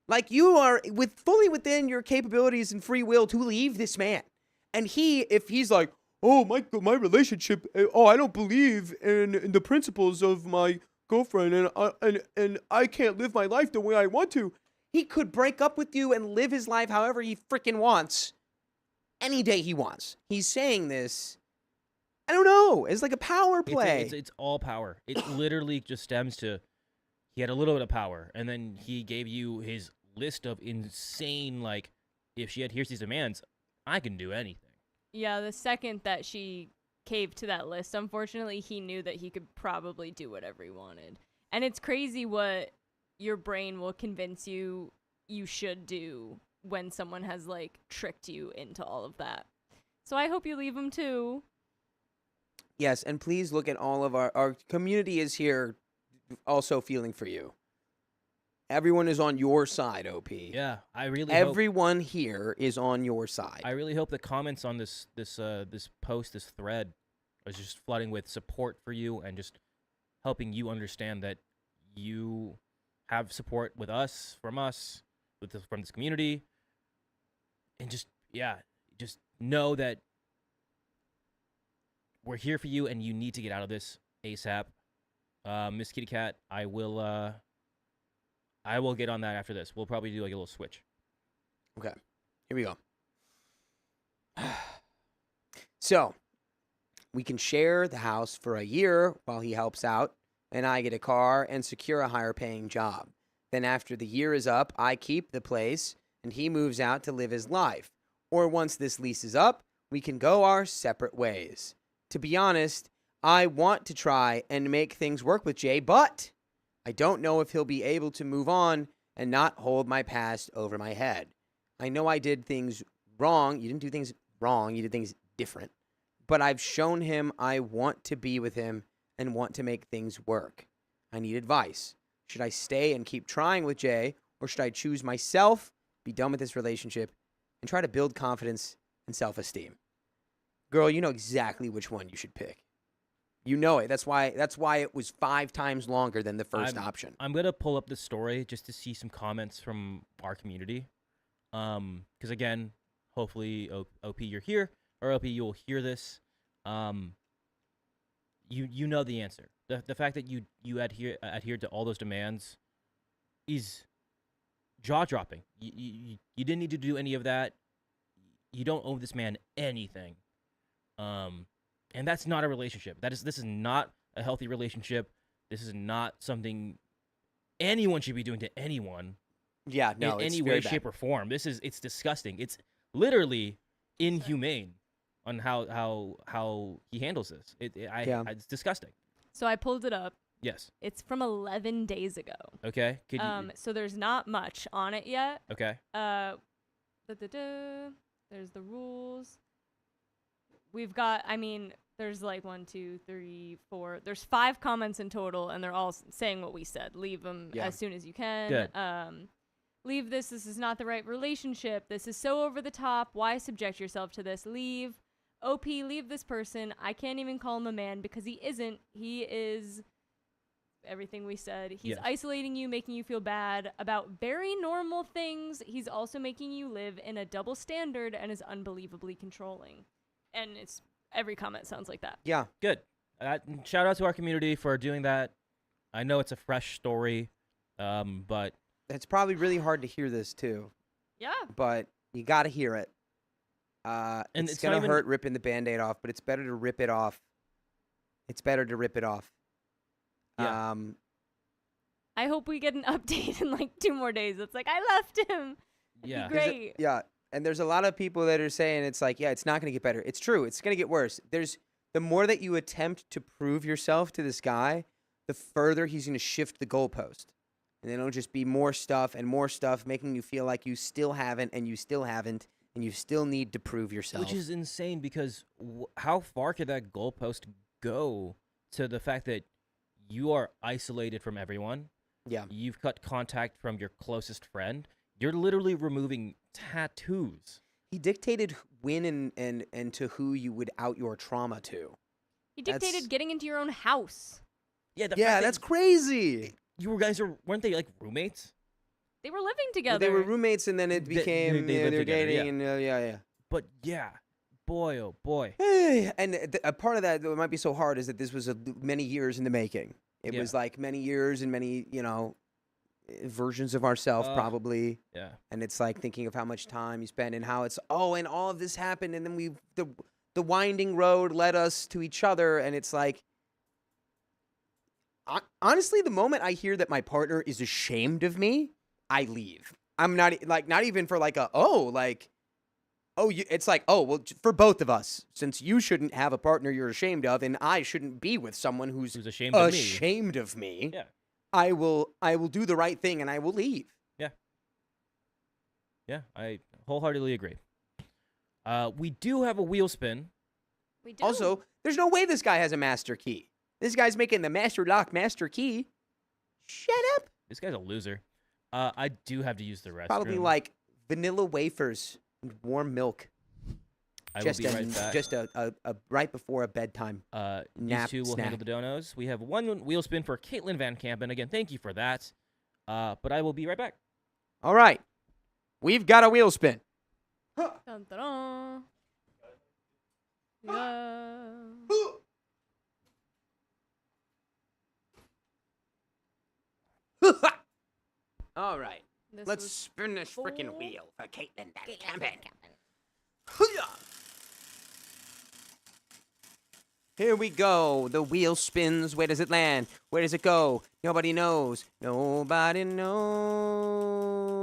Like, you are fully within your capabilities and free will to leave this man. And if he's like, oh, my relationship, I don't believe in the principles of my girlfriend, and I can't live my life the way I want to. He could break up with you and live his life however he freaking wants. Any day he wants. He's saying this, I don't know, it's like a power play.
It's all power. It literally just stems to, he had a little bit of power, and then he gave you his list of insane, like, if she adheres to these demands, I can do anything.
Yeah, the second that she caved to that list, unfortunately, he knew that he could probably do whatever he wanted. And it's crazy what your brain will convince you should do when someone has, like, tricked you into all of that. So I hope you leave him too.
Yes, and please look at all of our community is here also feeling for you. Everyone is on your side, OP.
Yeah, I really
Everyone here is on your side.
I really hope the comments on this post, this thread, is just flooding with support for you and just helping you understand that you have support with us, from this community, and just know that we're here for you and you need to get out of this ASAP. Miss Kitty Cat, I will get on that after this. We'll probably do like a little switch.
Okay, here we go. So, we can share the house for a year while he helps out, and I get a car and secure a higher paying job. Then after the year is up, I keep the place, and he moves out to live his life. Or once this lease is up, we can go our separate ways. To be honest, I want to try and make things work with Jay, but I don't know if he'll be able to move on and not hold my past over my head. I know I did things wrong. You didn't do things wrong. You did things different. But I've shown him I want to be with him and want to make things work. I need advice. Should I stay and keep trying with Jay, or should I choose myself, be done with this relationship, and try to build confidence and self-esteem? Girl, you know exactly which one you should pick. You know it. That's why it was 5 times longer than the first option.
I'm gonna pull up the story just to see some comments from our community. Because again, hopefully OP you're here, or OP you'll hear this. You know the answer. The fact that you adhered to all those demands is jaw dropping. You didn't need to do any of that. You don't owe this man anything. And that's not a relationship. This is not a healthy relationship. This is not something anyone should be doing to anyone.
Yeah, no,
in
it's
any
very
way,
bad.
shape, or form. It's disgusting. It's literally inhumane on how he handles this. It's disgusting.
So I pulled it up.
Yes.
It's from 11 days ago.
Okay. Could you?
So there's not much on it yet.
Okay.
There's the rules. We've got, there's like 1, 2, 3, 4. There's 5 comments in total, and they're all saying what we said. Leave them as soon as you can.
Good.
Leave this. This is not the right relationship. This is so over the top. Why subject yourself to this? Leave. OP, leave this person. I can't even call him a man because he isn't. He is everything we said. He's isolating you, making you feel bad about very normal things. He's also making you live in a double standard and is unbelievably controlling. And it's every comment sounds like that.
Yeah.
Good. Shout out to our community for doing that. I know it's a fresh story, but
It's probably really hard to hear this too.
Yeah.
But you got to hear it.
And
it's
it's
going
not
to
even-
hurt ripping the Band-Aid off, but it's better to rip it off. It's better to rip it off.
Yeah.
I hope we get an update in like 2 more days. It's like, I left him.
Yeah.
Great.
Yeah. And there's a lot of people that are saying it's like, yeah, it's not going to get better. It's true. It's going to get worse. The more that you attempt to prove yourself to this guy, the further he's going to shift the goalpost. And then it'll just be more stuff, making you feel like you still haven't, and you still haven't, and you still need to prove yourself.
Which is insane because how far could that goalpost go to the fact that you are isolated from everyone?
Yeah.
You've cut contact from your closest friend. You're literally removing tattoos.
He dictated when and to who you would out your trauma to.
He dictated getting into your own house.
Yeah,
That's crazy.
You guys weren't they like roommates?
They were living together.
Well, they were roommates, and then it became
they lived
they were
together,
dating,
yeah.
and yeah.
But yeah, boy, oh boy.
And a part of that might be so hard is that this was many years in the making. It was like many years and many, versions of ourselves probably.
Yeah.
And it's like thinking of how much time you spend and how it's, and all of this happened, and then the winding road led us to each other, and it's like, honestly, the moment I hear that my partner is ashamed of me, I leave. I'm not even for like it's like, oh, well, for both of us, since you shouldn't have a partner you're ashamed of, and I shouldn't be with someone who's
ashamed
of me.
Yeah.
I will do the right thing and I will leave.
Yeah, I wholeheartedly agree. We do have a wheel spin.
We do.
Also, there's no way this guy has a master key. This guy's making the master lock master key. Shut up.
This guy's a loser. I do have to use the restroom.
Probably like vanilla wafers and warm milk.
I will be right back.
Just a right before a bedtime nap
These two will
snack.
handle the donos. We have one wheel spin for Caitlin Van Campen. Again, thank you for that. But I will be right back.
All right. We've got a wheel spin.
Dun, dun, dun. Yeah.
All right.
This
Let's
was
spin this freaking
full-
wheel for Caitlin Van Campen. Here we go. The wheel spins. Where does it land? Where does it go? Nobody knows. Nobody knows.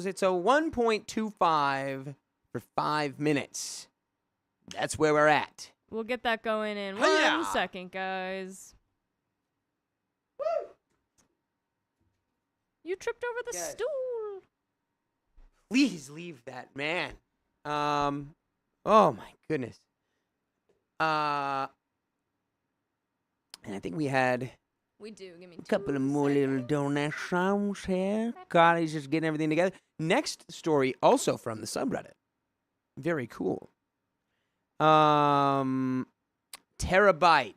It's a 1.25 for 5 minutes. That's where we're at.
We'll get that going in
Hi-ya!
1 second, guys. You tripped over the
Yes.
stool.
Please leave that man. Oh my goodness. And I think we had
We do. Give me
a couple of more little donations here. God, he's just getting everything together. Next story, also from the subreddit. Very cool. Terabyte.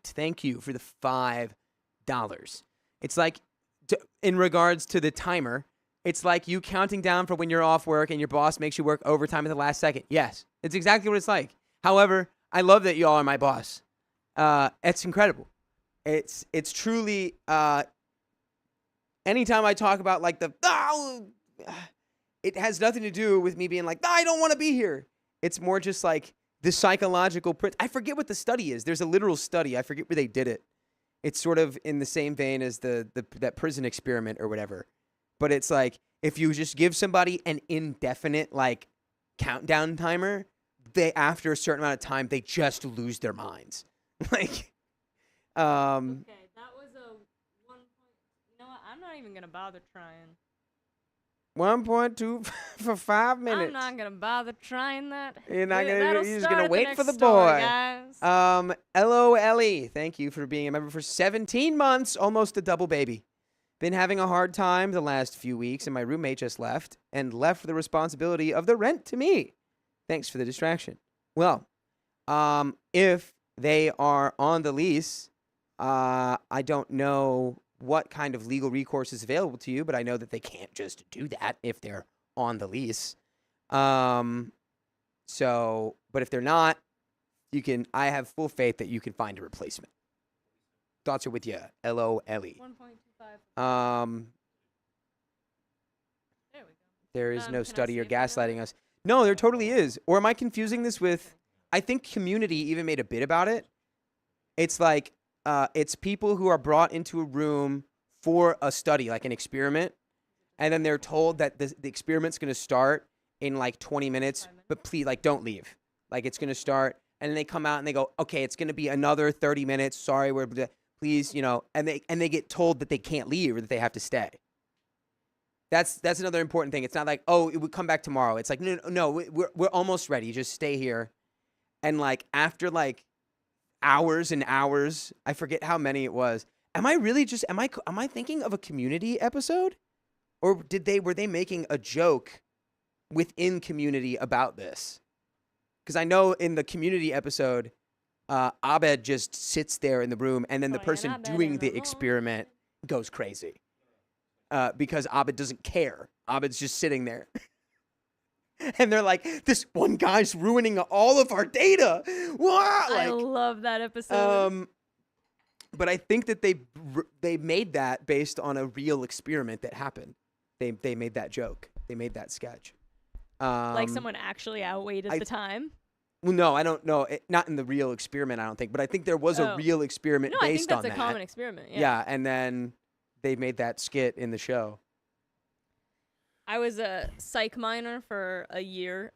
Thank you for the $5. It's like, in regards to the timer, it's like you counting down for when you're off work and your boss makes you work overtime at the last second. Yes, it's exactly what it's like. However, I love that y'all are my boss. It's incredible. It's truly, anytime I talk about like it has nothing to do with me being like, I don't want to be here. It's more just like the psychological, I forget what the study is. There's a literal study. I forget where they did it. It's sort of in the same vein as that prison experiment or whatever. But it's like, if you just give somebody an indefinite like countdown timer, they, after a certain amount of time, they just lose their minds. Like,
Okay, that was a 1 point. You know what? I'm not even gonna bother trying.
1.2 for 5 minutes.
I'm not gonna bother trying that.
You're not gonna.
That'll
You're just
start
gonna
at
wait
next
for the
story,
boy.
guys.
LOLE. Thank you for being a member for 17 months, almost a double baby. Been having a hard time the last few weeks, and my roommate just left the responsibility of the rent to me. Thanks for the distraction. Well, if they are on the lease, I don't know what kind of legal recourse is available to you, but I know that they can't just do that if they're on the lease. But if they're not, I have full faith that you can find a replacement. Thoughts are with you, LOLE.
1.25. There we go.
There is
Can
no
I
study
see
or
if I got
gaslighting
it?
us. No, there totally is. Or am I confusing this with, I think Community even made a bit about it. It's like, it's people who are brought into a room for a study, like an experiment, and then they're told that the experiment's going to start in like 20 minutes, but please, like, don't leave. Like, it's going to start, and then they come out and they go, okay, it's going to be another 30 minutes. Sorry, please, and they get told that they can't leave or that they have to stay. That's another important thing. It's not like, oh, it would come back tomorrow. It's like, no, we're almost ready. Just stay here. And like after like hours and hours, I forget how many it was. Am I thinking of a Community episode? Or were they making a joke within Community about this? Because I know in the Community episode, Abed just sits there in the room, and then the person doing the experiment goes crazy. Because Abed doesn't care. Abed's just sitting there. And they're like, this one guy's ruining all of our data. What?
I love that episode.
But I think that they made that based on a real experiment that happened. They made that joke. They made that sketch.
Like someone actually outweighted the time.
Well, no, I don't know. Not in the real experiment, I don't think. But I think there was a real experiment
No, I think
based on
that's
that.
a common experiment.
Yeah, and then they made that skit in the show.
I was a psych minor for a year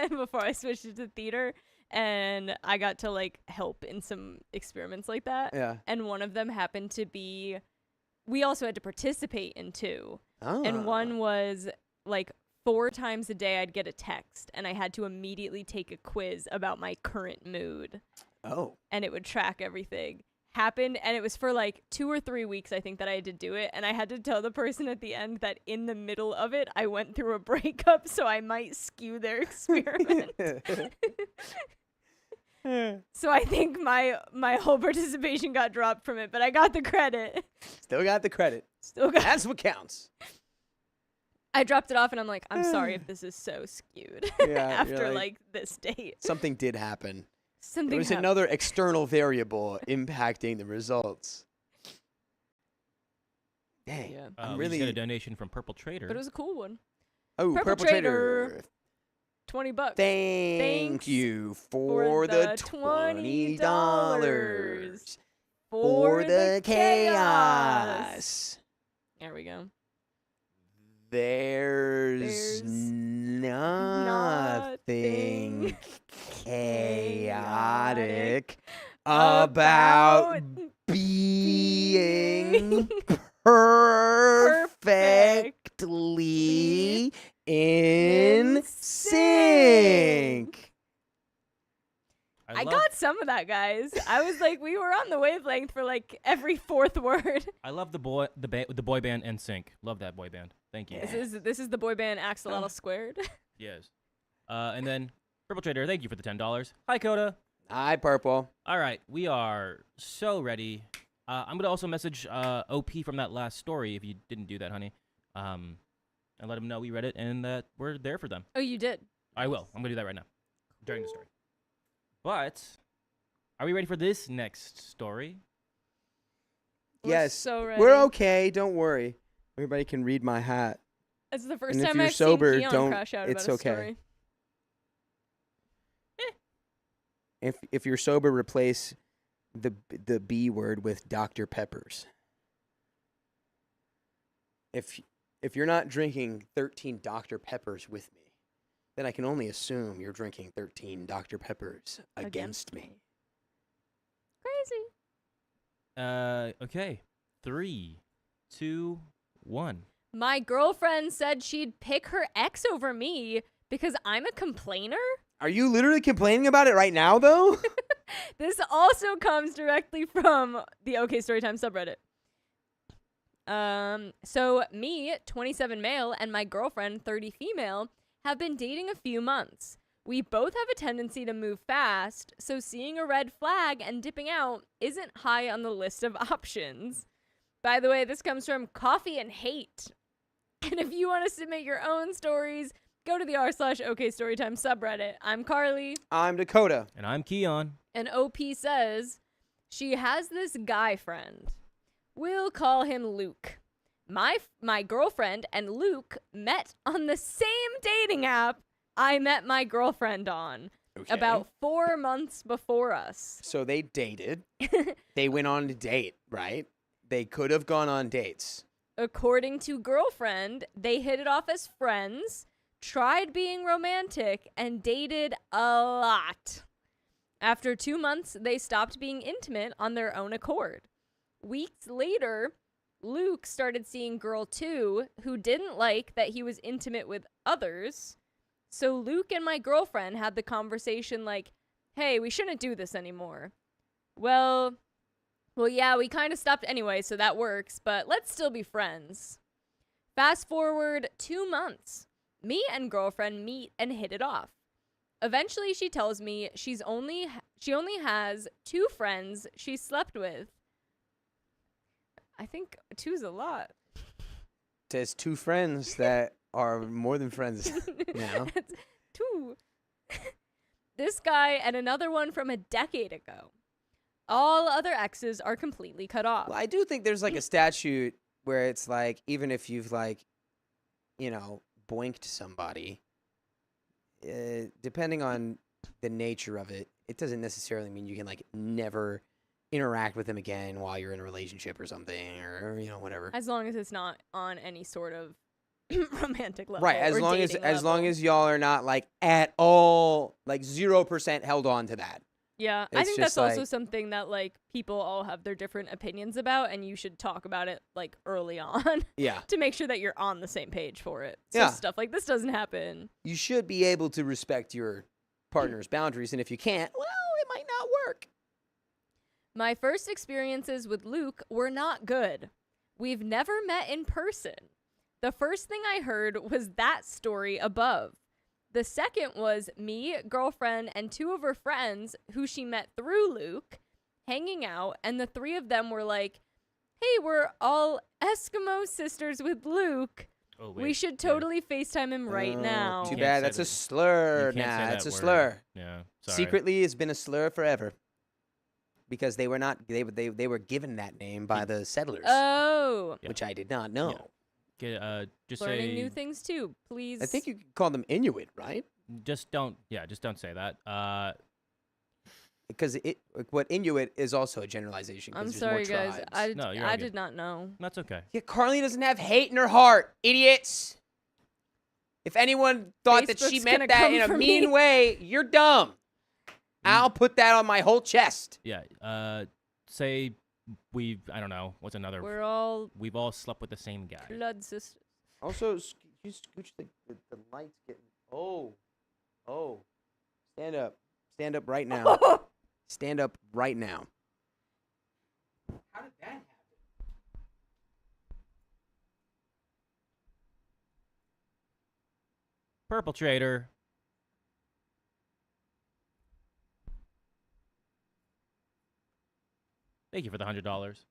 before I switched to theater, and I got to like help in some experiments like that.
Yeah.
And one of them happened to be, we also had to participate in 2.
Oh.
And one was like 4 times a day I'd get a text, and I had to immediately take a quiz about my current mood,
Oh.
and it would track everything. Happened, and it was for like 2 or 3 weeks, I think, that I had to do it, and I had to tell the person at the end that in the middle of it I went through a breakup, so I might skew their experiment. So I think my whole participation got dropped from it, but I got the credit.
Still got the credit.
Still got.
That's what counts.
I dropped it off, and I'm like, I'm sorry if this is so skewed.
Yeah,
After
you're
like this date,
Something did happen.
something
There was
happened.
another external variable impacting the results. Dang.
Yeah.
I'm
We just got a
really.
donation from Purple Trader.
But it was a cool one.
Oh,
Purple
Purple
Trader.
Trader.
$20.
Thank
Thanks
you for the $20 for the chaos.
There we go.
There's nothing chaotic about being perfectly in sync.
I
love,
got some of that, guys. I was like, we were on the wavelength for like every 4th word.
I love the boy band NSYNC. Love that boy band. Thank you.
This is the boy band Axolotl Squared.
Yes. And then Purple Trader, thank you for the $10. Hi, Coda.
Hi, Purple.
All right, we are so ready. I'm gonna also message OP from that last story if you didn't do that, honey, and let them know we read it and that we're there for them.
Oh, you did.
I will. I'm gonna do that right now during the story. But are we ready for this next story?
We're
Yes.
so ready.
We're okay. Don't worry. Everybody can read my hat.
It's the first
And if
time
you're
I've
sober,
seen Keon
don't-
crash out
it's
about a
okay.
story.
If you're sober, replace the B word with Dr. Peppers. If you're not drinking 13 Dr. Peppers with me, then I can only assume you're drinking 13 Dr. Peppers against me.
Crazy.
Okay. 3, 2, 1.
My girlfriend said she'd pick her ex over me because I'm a complainer.
Are you literally complaining about it right now, though?
This also comes directly from the OK Storytime subreddit. So me, 27 male, and my girlfriend, 30 female, have been dating a few months. We both have a tendency to move fast, so seeing a red flag and dipping out isn't high on the list of options. By the way, this comes from Coffee and Hate. And if you want to submit your own stories, go to the r/OK Storytime subreddit. I'm Carly.
I'm Dakota.
And I'm Keon.
And OP says she has this guy friend. We'll call him Luke. My girlfriend and Luke met on the same dating app I met my girlfriend on
Okay.
about 4 months before us.
So they dated. They went on a date, right? They could have gone on dates.
According to girlfriend, they hit it off as friends, tried being romantic, and dated a lot. After 2 months, they stopped being intimate on their own accord. Weeks later, Luke started seeing girl 2, who didn't like that he was intimate with others. So Luke and my girlfriend had the conversation like, hey, we shouldn't do this anymore. Well, yeah, we kind of stopped anyway, so that works, but let's still be friends. Fast forward 2 months. Me and girlfriend meet and hit it off. Eventually, she tells me she only has 2 friends she slept with. I think 2's a lot.
Says 2 friends that are more than friends now.
That's 2. This guy and another one from a decade ago. All other exes are completely cut off.
Well, I do think there's like a statute where it's like, even if you've like, boinked somebody, depending on the nature of it, it doesn't necessarily mean you can like never interact with them again while you're in a relationship or something, or whatever.
As long as it's not on any sort of romantic level.
Right, as
or
long as
dating
as long
level.
as y'all are not like at all like 0% held on to that.
Yeah, I
It's
think
just
that's also
like-
something that like people all have their different opinions about, and you should talk about it like early on
Yeah.
to make sure that you're on the same page for it. So
Yeah.
stuff like this doesn't happen.
You should be able to respect your partner's boundaries, and if you can't, well, it might not work.
My first experiences with Luke were not good. We've never met in person. The first thing I heard was that story above. The second was me, girlfriend, and 2 of her friends who she met through Luke hanging out, and the 3 of them were like, hey, we're all Eskimo sisters with Luke.
Oh,
We
wait,
should
yeah.
totally FaceTime him right
Oh,
now.
Too
Can't
bad.
say
That's a
that-
slur
You can't
now.
say
It's a
that
slur.
word. Yeah. Sorry.
Secretly, it's been a slur forever. Because they were not they were given that name by the settlers,
Oh,
Yeah.
which I did not know.
Just
learning
say
new things too, please.
I think you could call them Inuit, right?
just don't say that.
Because what Inuit is also a generalization. 'cause
I'm
there's
sorry,
more
guys.
tribes.
No, you're all
I
good.
did not know.
That's okay.
Yeah, Carly doesn't have hate in her heart, idiots. If anyone thought that she
Facebook's
meant
gonna
that
come
in a
for
mean
me.
way, you're dumb. I'll put that on my whole chest.
Yeah. Say I don't know, what's another
We're all
we've all slept with the same guy.
blood sisters.
Also, you scooch the lights getting. Oh. Stand up. Stand up right now. Stand up right now. How did that happen?
Purple Trader. Thank you for the $100.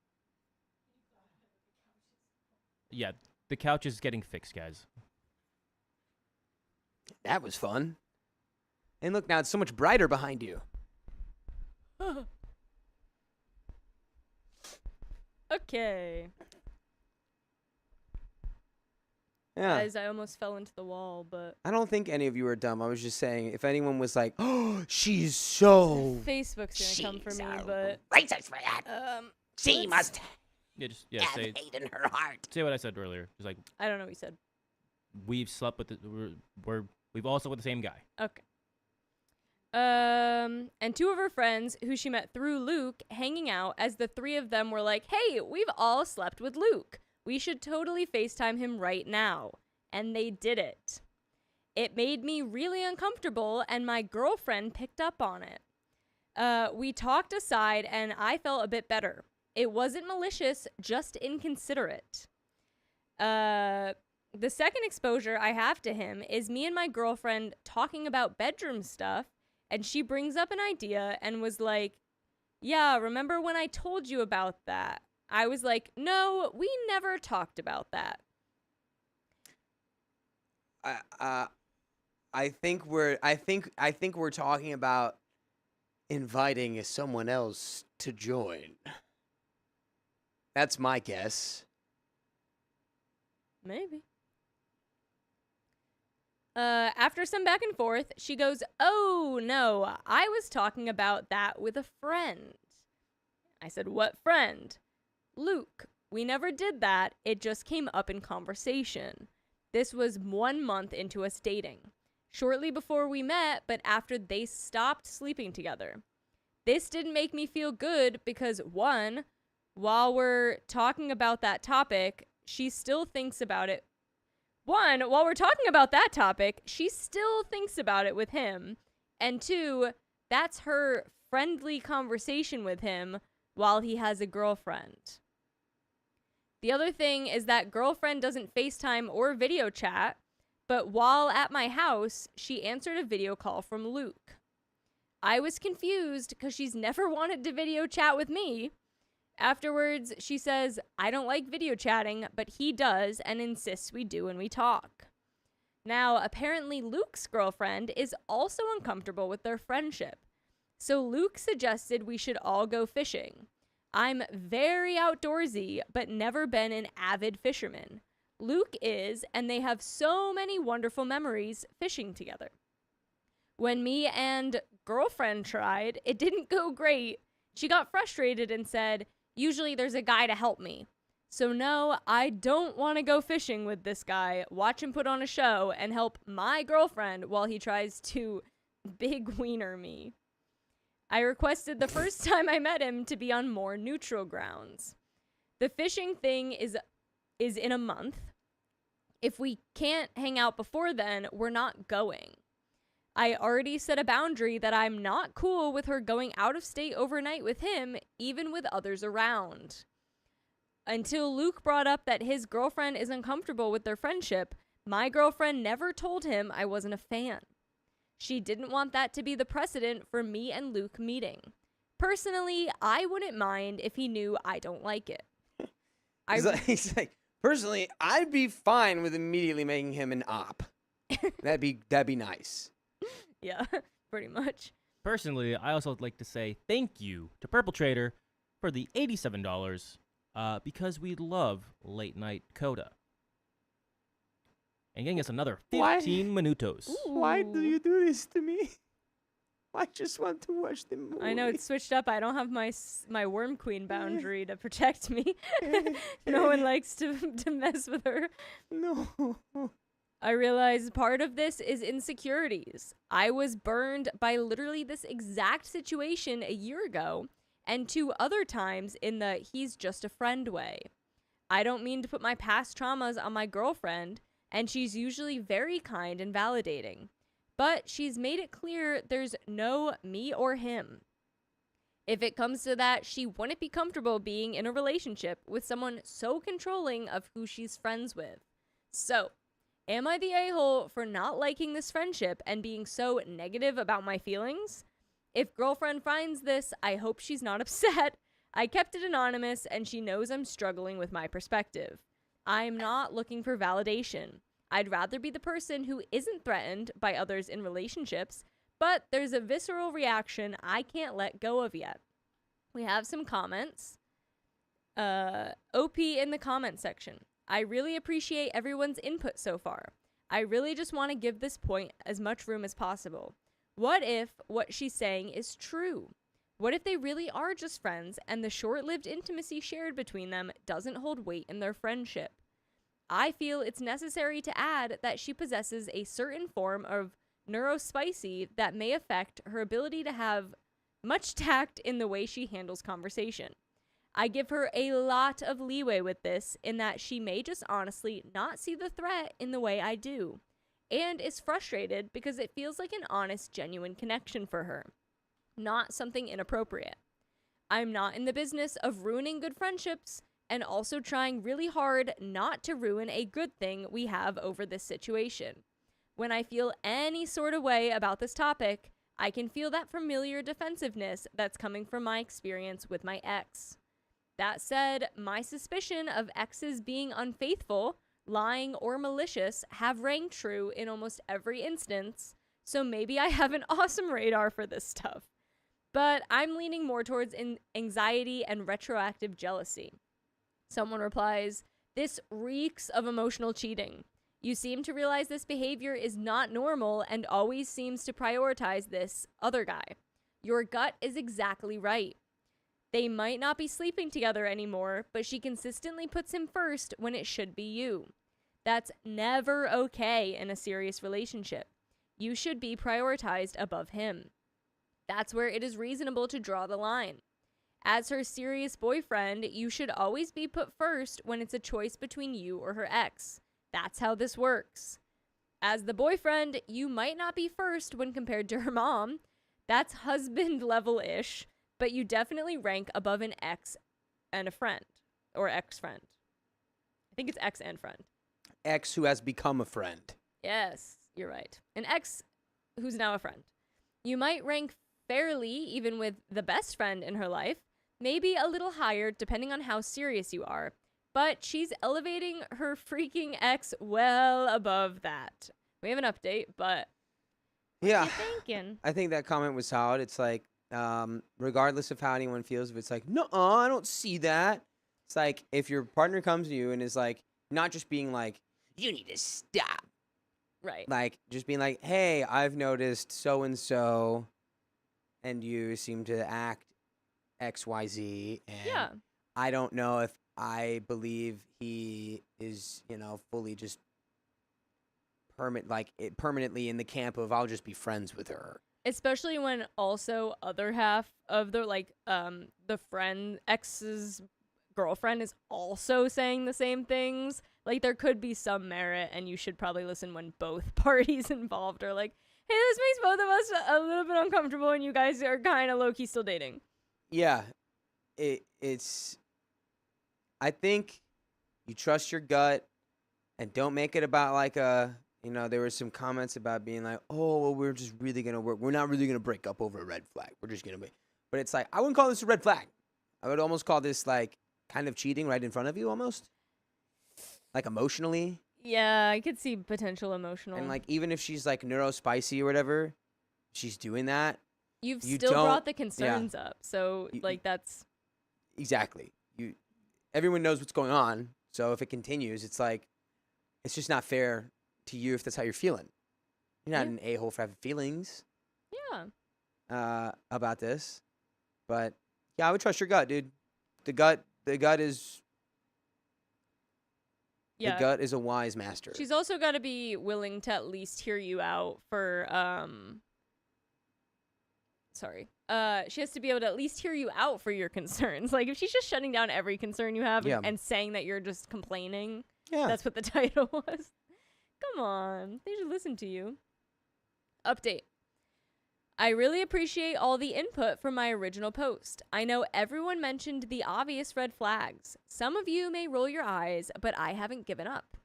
Yeah, the couch is getting fixed, guys.
That was fun. And look, now it's so much brighter behind you.
Okay.
Yeah.
Guys, I almost fell into the wall, but
I don't think any of you are dumb. I was just saying, if anyone was like, "Oh, she's so
Facebook's gonna come for me, but
racist for that. She
let's-
must
Yeah,
have
say
hate in her heart."
say what I said earlier. Just like
I don't know what you said.
we've slept with we've all slept with the same guy.
Okay. And 2 of her friends who she met through Luke hanging out as the 3 of them were like, hey, we've all slept with Luke. We should totally FaceTime him right now. And they did it. It made me really uncomfortable, and my girlfriend picked up on it. We talked aside, and I felt a bit better. It wasn't malicious, just inconsiderate. The second exposure I have to him is me and my girlfriend talking about bedroom stuff, and she brings up an idea and was like, yeah, remember when I told you about that? I was like, no, we never talked about that.
I think we're talking about inviting someone else to join. That's my guess.
Maybe. After some back and forth, she goes, oh, no, I was talking about that with a friend. I said, what friend? Luke. We never did that. It just came up in conversation. This was 1 month into us dating. Shortly before we met, but after they stopped sleeping together. This didn't make me feel good because, 1, while we're talking about that topic, she still thinks about it. 1, while we're talking about that topic, she still thinks about it with him. And 2, that's her friendly conversation with him while he has a girlfriend. The other thing is that girlfriend doesn't FaceTime or video chat, but while at my house, she answered a video call from Luke. I was confused because she's never wanted to video chat with me. Afterwards, she says, I don't like video chatting, but he does and insists we do when we talk. Now, apparently Luke's girlfriend is also uncomfortable with their friendship. So Luke suggested we should all go fishing. I'm very outdoorsy, but never been an avid fisherman. Luke is, and they have so many wonderful memories fishing together. When me and girlfriend tried, it didn't go great. She got frustrated and said, usually there's a guy to help me. So no, I don't want to go fishing with this guy, watch him put on a show, and help my girlfriend while he tries to big wiener me. I requested the first time I met him to be on more neutral grounds. The fishing thing is in a month. If we can't hang out before then, we're not going. I already set a boundary that I'm not cool with her going out of state overnight with him, even with others around. Until Luke brought up that his girlfriend is uncomfortable with their friendship, my girlfriend never told him I wasn't a fan. She didn't want that to be the precedent for me and Luke meeting. Personally, I wouldn't mind if he knew I don't like it.
He's like, personally, I'd be fine with immediately making him an op. That'd be nice.
Yeah, pretty much.
Personally, I also would like to say thank you to Purple Trader for the $87 because we love late night Coda. And getting us another 15 minutos.
Why do you do this to me? I just want to watch the movie.
I know it's switched up. I don't have my Worm Queen boundary to protect me. No one likes to mess with her.
No.
I realize part of this is insecurities. I was burned by literally this exact situation a year ago, and 2 other times in the he's just a friend way. I don't mean to put my past traumas on my girlfriend, and she's usually very kind and validating. But she's made it clear there's no me or him. If it comes to that, she wouldn't be comfortable being in a relationship with someone so controlling of who she's friends with. So, am I the a-hole for not liking this friendship and being so negative about my feelings? If girlfriend finds this, I hope she's not upset. I kept it anonymous and she knows I'm struggling with my perspective. I'm not looking for validation. I'd rather be the person who isn't threatened by others in relationships, but there's a visceral reaction I can't let go of yet. We have some comments. OP in the comment section. I really appreciate everyone's input so far. I really just want to give this point as much room as possible. What if what she's saying is true? What if they really are just friends and the short-lived intimacy shared between them doesn't hold weight in their friendship? I feel it's necessary to add that she possesses a certain form of neurospicy that may affect her ability to have much tact in the way she handles conversation. I give her a lot of leeway with this in that she may just honestly not see the threat in the way I do, and is frustrated because it feels like an honest, genuine connection for her, not something inappropriate. I'm not in the business of ruining good friendships, and also trying really hard not to ruin a good thing we have over this situation. When I feel any sort of way about this topic, I can feel that familiar defensiveness that's coming from my experience with my ex. That said, my suspicion of exes being unfaithful, lying, or malicious have rang true in almost every instance, so maybe I have an awesome radar for this stuff. But I'm leaning more towards anxiety and retroactive jealousy. Someone replies, "This reeks of emotional cheating. You seem to realize this behavior is not normal and always seems to prioritize this other guy. Your gut is exactly right. They might not be sleeping together anymore, but she consistently puts him first when it should be you. That's never okay in a serious relationship. You should be prioritized above him. That's where it is reasonable to draw the line. As her serious boyfriend, you should always be put first when it's a choice between you or her ex. That's how this works. As the boyfriend, you might not be first when compared to her mom. That's husband level-ish, but you definitely rank above an ex and a friend, or ex-friend. I think it's ex and friend.
Ex who has become a friend.
Yes, you're right. An ex who's now a friend. You might rank fairly even with the best friend in her life, maybe a little higher depending on how serious you are, but she's elevating her freaking ex well above that. We have an update, but
Yeah.
what you thinking?
I think that comment was solid. It's like, regardless of how anyone feels, if it's like, no, I don't see that. It's like, if your partner comes to you and is like, not just being like, you need to stop.
Right.
Like, just being like, hey, I've noticed so-and-so, and you seem to act XYZ, and
Yeah.
I don't know if I believe he is, fully just permanently in the camp of I'll just be friends with her.
Especially when also other half of the the friend ex's girlfriend is also saying the same things. Like, there could be some merit, and you should probably listen when both parties involved are like, hey, this makes both of us a little bit uncomfortable, and you guys are kind of low-key still dating.
Yeah, it's. I think you trust your gut, and don't make it about like a. There were some comments about being like, oh, well, we're just really gonna work. We're not really gonna break up over a red flag. We're just gonna be. But it's like, I wouldn't call this a red flag. I would almost call this like kind of cheating right in front of you, almost. Like emotionally.
Yeah, I could see potential emotional.
And like, even if she's like neurospicy or whatever, she's doing that.
You still brought the concerns up, so that's
exactly. Everyone knows what's going on, so if it continues, it's like, it's just not fair to you if that's how you're feeling. You're not an a-hole for having feelings.
Yeah.
About this, but yeah, I would trust your gut, dude. The gut is.
Yeah.
The gut is a wise master.
She's also got to be willing to at least hear you out for she has to be able to at least hear you out for your concerns. Like, if she's just shutting down every concern you have and saying that you're just complaining, that's what the title was. Come on, they should listen to you. Update. I really appreciate all the input from my original post. I know everyone mentioned the obvious red flags. Some of you may roll your eyes, but I haven't given up.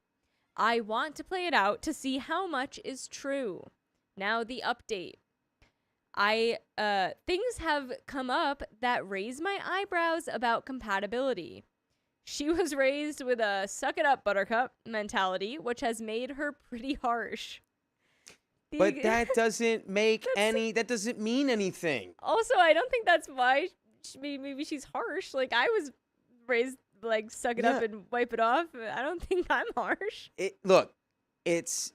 I want to play it out to see how much is true. Now the update. Things have come up that raise my eyebrows about compatibility. She was raised with a suck it up buttercup mentality, which has made her pretty harsh.
But that doesn't that doesn't mean anything.
Also, I don't think that's why maybe she's harsh. Like, I was raised like suck it up and wipe it off. I don't think I'm harsh.
Look, it's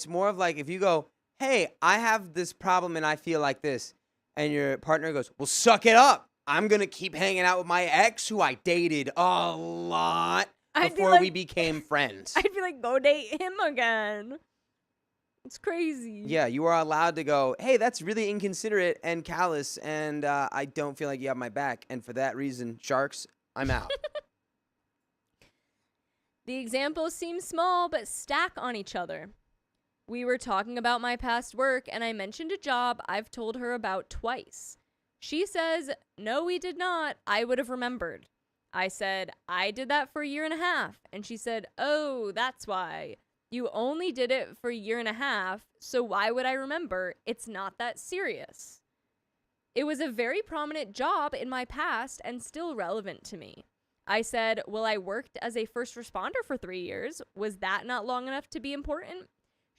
more of like, if you go, hey, I have this problem and I feel like this, and your partner goes, well, suck it up. I'm going to keep hanging out with my ex who I dated a lot before we became friends.
I'd be like, go date him again. It's crazy.
Yeah, you are allowed to go, hey, that's really inconsiderate and callous, and I don't feel like you have my back. And for that reason, sharks, I'm out.
The examples seem small, but stack on each other. We were talking about my past work, and I mentioned a job I've told her about twice. She says, no, we did not. I would have remembered. I said, I did that for a year and a half. And she said, oh, that's why. You only did it for a year and a half, so why would I remember? It's not that serious. It was a very prominent job in my past and still relevant to me. I said, well, I worked as a first responder for 3 years. Was that not long enough to be important?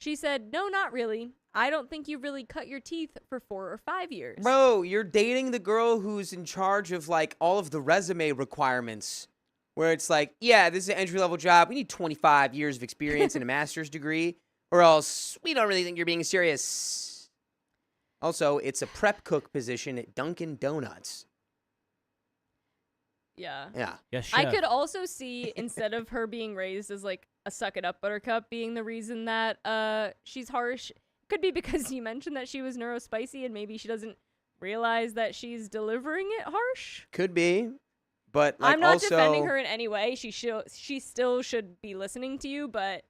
She said, no, not really. I don't think you really cut your teeth for 4 or 5 years.
Bro, you're dating the girl who's in charge of, like, all of the resume requirements. Where it's like, yeah, this is an entry-level job. We need 25 years of experience and a master's degree, or else we don't really think you're being serious. Also, it's a prep cook position at Dunkin' Donuts.
Yeah.
Yeah.
Yes,
I could also see, instead of her being raised as like a suck it up buttercup being the reason that she's harsh, could be because you mentioned that she was neurospicy and maybe she doesn't realize that she's delivering it harsh.
Could be. But like,
I'm not
also,
defending her in any way. She still should be listening to you, but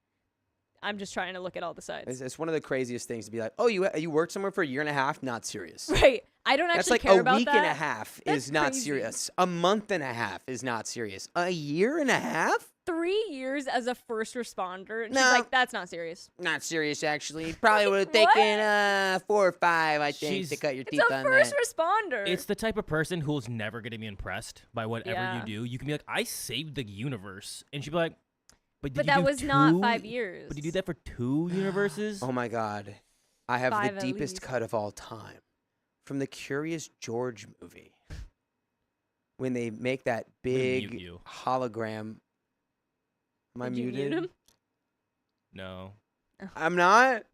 I'm just trying to look at all the sides.
It's one of the craziest things to be like, oh, you worked somewhere for a year and a half? Not serious.
Right. I don't actually
That's like
care about that.
a week and a half
That's
is not
crazy.
serious. A month and a half is not serious. A year and a half?
3 years as a first responder. And
No.
she's like, that's not serious.
Not serious, actually. Probably would have taken 4 or 5, I think, to cut your teeth
It's a
on
first
that.
responder.
It's the type of person who's never going to be impressed by whatever
Yeah.
you do. You can be like, I saved the universe. And she'd be like, but
But
did you
that
do
was not
2?
5 years.
But did you do that for 2 universes?
Oh my God. I have
5
the
at
deepest
least.
cut of all time. From the Curious George movie. When they make that
gonna mute
big
you.
hologram. Am I
Did you
muted?
mute him?
No.
I'm not.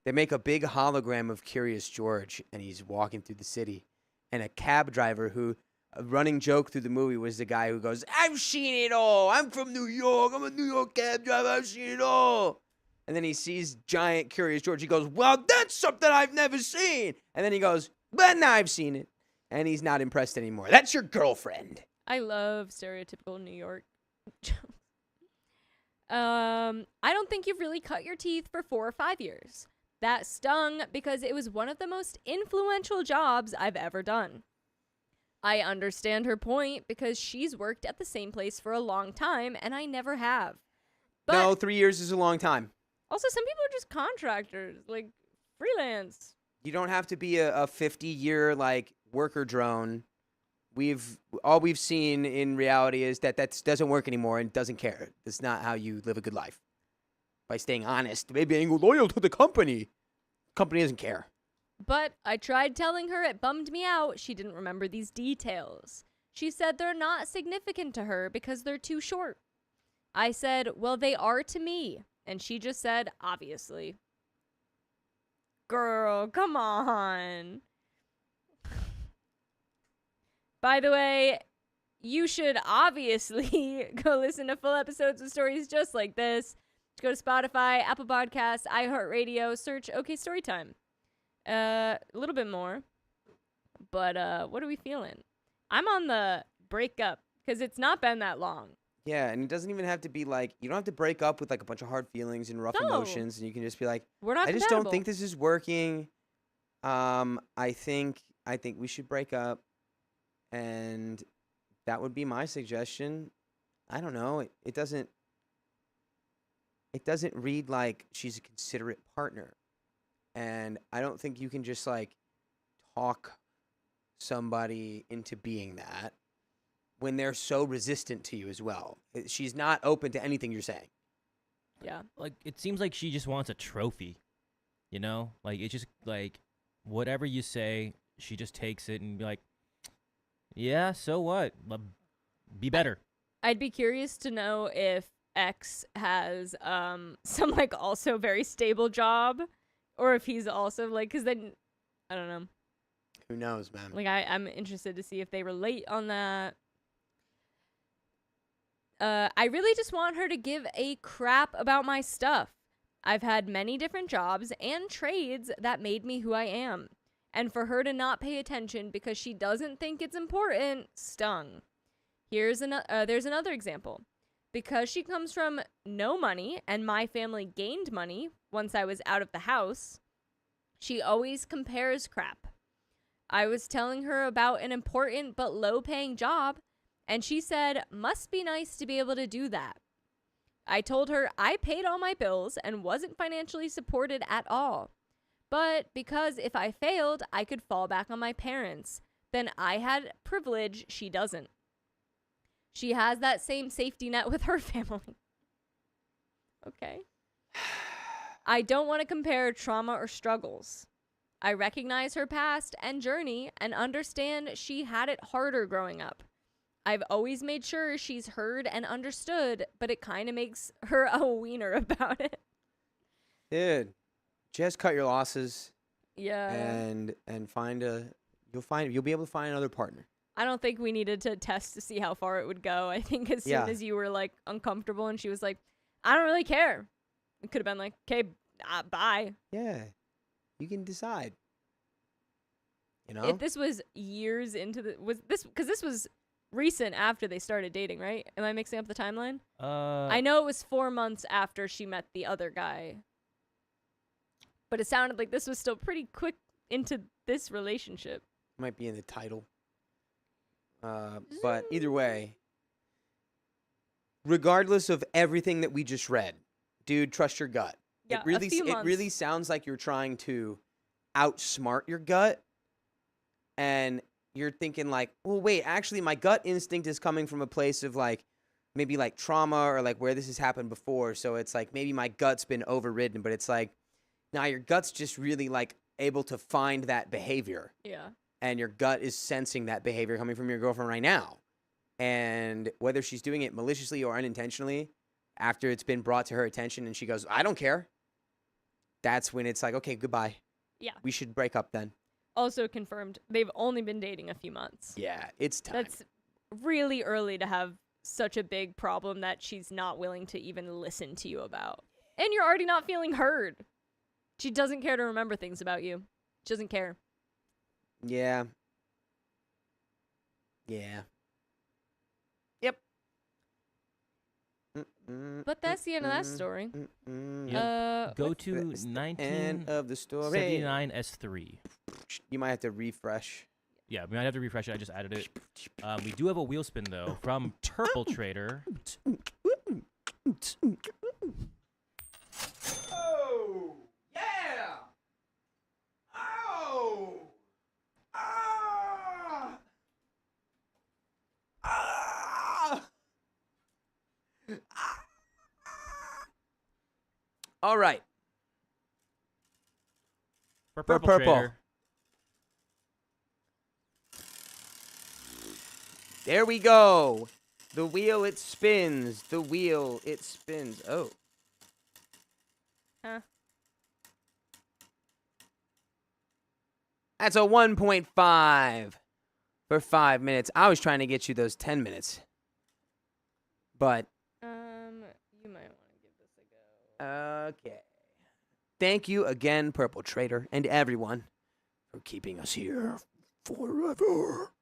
They make a big hologram of Curious George, and he's walking through the city. And a cab driver who a running joke through the movie was the guy who goes, I've seen it all. I'm from New York. I'm a New York cab driver. I've seen it all. And then he sees giant Curious George. He goes, well, that's something I've never seen. And then he goes, but now I've seen it. And he's not impressed anymore. That's your girlfriend.
I love stereotypical New York jokes. I don't think you've really cut your teeth for 4 or 5 years. That stung because it was one of the most influential jobs I've ever done. I understand her point because she's worked at the same place for a long time and I never have. But
No, 3 years is a long time.
also, some people are just contractors, like freelance.
You don't have to be a 50-year like worker drone. All we've seen in reality is that doesn't work anymore and doesn't care. That's not how you live a good life. By staying honest, maybe being loyal to the company. Company doesn't care.
But I tried telling her it bummed me out she didn't remember these details. She said they're not significant to her because they're too short. I said, well, they are to me. And she just said, obviously. Girl, come on. By the way, you should obviously go listen to full episodes of stories just like this. Go to Spotify, Apple Podcasts, iHeartRadio, search OK Storytime. A little bit more. But what are we feeling? I'm on the breakup because it's not been that long.
Yeah, and it doesn't even have to be like, you don't have to break up with like a bunch of hard feelings and rough
No.
emotions, and you can just be like,
We're not
I just don't
compatible.
think this is working. I think we should break up, and that would be my suggestion. I don't know. It doesn't read like she's a considerate partner, and I don't think you can just like talk somebody into being that when they're so resistant to you as well. She's not open to anything you're saying.
Yeah.
Like, it seems like she just wants a trophy, you know? Like, it's just, like, whatever you say, she just takes it and be like, yeah, so what? Be better.
I'd be curious to know if X has some, like, also very stable job, or if he's also, like, because then, I don't know.
Who knows, man?
Like, I'm interested to see if they relate on that. I really just want her to give a crap about my stuff. I've had many different jobs and trades that made me who I am. And for her to not pay attention because she doesn't think it's important stung. There's another example. Because she comes from no money and my family gained money once I was out of the house, she always compares crap. I was telling her about an important but low-paying job, and she said, must be nice to be able to do that. I told her I paid all my bills and wasn't financially supported at all. But because if I failed, I could fall back on my parents. Then I had privilege she doesn't. She has that same safety net with her family. Okay. I don't want to compare trauma or struggles. I recognize her past and journey and understand she had it harder growing up. I've always made sure she's heard and understood, but it kind of makes her a wiener about it.
Dude, just cut your losses
Yeah.
and you'll be able to find another partner.
I don't think we needed to test to see how far it would go. I think as soon
Yeah.
as you were like uncomfortable and she was like, I don't really care. It could have been like, okay, bye.
Yeah. You can decide. You know?
If this was years into because this was recent after they started dating, right? Am I mixing up the timeline? I know it was 4 months after she met the other guy. But it sounded like this was still pretty quick into this relationship.
Might be in the title. But either way, regardless of everything that we just read, dude, trust your gut.
Yeah,
it really
a few months.
really sounds like you're trying to outsmart your gut, and you're thinking like, well, wait, actually my gut instinct is coming from a place of like maybe like trauma or like where this has happened before, so it's like maybe my gut's been overridden, but it's like, now your gut's just really like able to find that behavior.
Yeah.
And your gut is sensing that behavior coming from your girlfriend right now. And whether she's doing it maliciously or unintentionally, after it's been brought to her attention and she goes, I don't care, that's when it's like, okay, goodbye.
Yeah.
We should break up then.
also confirmed they've only been dating a few months.
Yeah, it's time.
That's really early to have such a big problem that she's not willing to even listen to you about. And you're already not feeling heard. She doesn't care to remember things about you. She doesn't care.
Yeah. Yeah. Yep.
But that's the end of that story.
Go to
That's the end of the story.
1979 S3.
You might have to refresh.
Yeah, we might have to refresh it. I just added it. We do have a wheel spin, though, from Turple Trader.
Oh, yeah. Oh. Ah. Ah.
All right.
For
For
Purple
Purple.
Trader.
There we go. The wheel, it spins. The wheel, it spins. Oh.
Huh.
That's a 1.5 for 5 minutes. I was trying to get you those 10 minutes. But,
You might want to give this a go.
okay. Thank you again, Purple Trader, and everyone for keeping us here forever.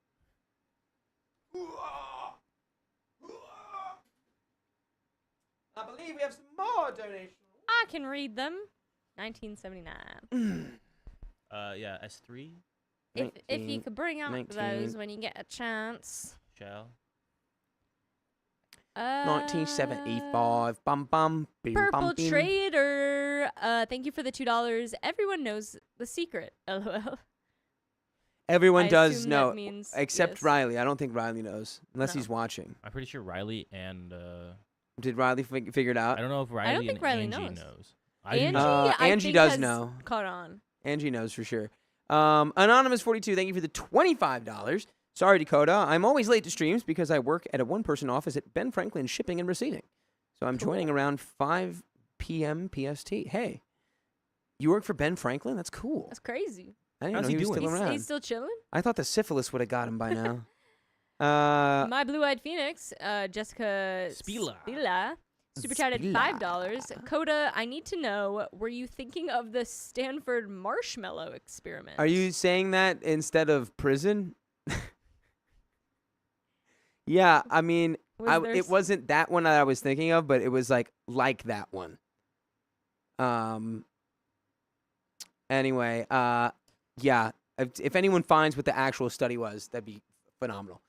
I believe we have some more donations.
I can read them. 1979.
Yeah, S3.
If you could bring out
19,
those when you get a chance.
Shall.
1975. Bum bum. Bim,
Purple
bum, bim.
Trader. Thank you for the $2. Everyone knows the secret. LOL.
Everyone
I
does
assume
know,
that means
except
yes.
Riley. I don't think Riley knows, unless
No.
he's watching.
I'm pretty sure Riley and
Did Riley figure it out?
I don't know if Riley
think
and
Riley
Angie
knows.
I do
Angie,
not.
I
Angie
think,
does
has
know.
Caught on.
Angie knows for sure. Anonymous42, thank you for the $25. Sorry, Dakota. I'm always late to streams because I work at a one-person office at Ben Franklin Shipping and Receiving. So I'm joining around 5 p.m. PST. Hey, you work for Ben Franklin? That's cool.
That's crazy.
I didn't
How's
know
he
he was
doing?
still around.
He's still chilling.
I thought the syphilis would have got him by now.
My blue-eyed phoenix, Jessica
Spila.
super chatted
Spila.
$5. Coda, I need to know, were you thinking of the Stanford marshmallow experiment?
Are you saying that instead of prison? Yeah, I mean,
Was there
it wasn't that one that I was thinking of, but it was like that one. Anyway, yeah. If anyone finds what the actual study was, that'd be phenomenal.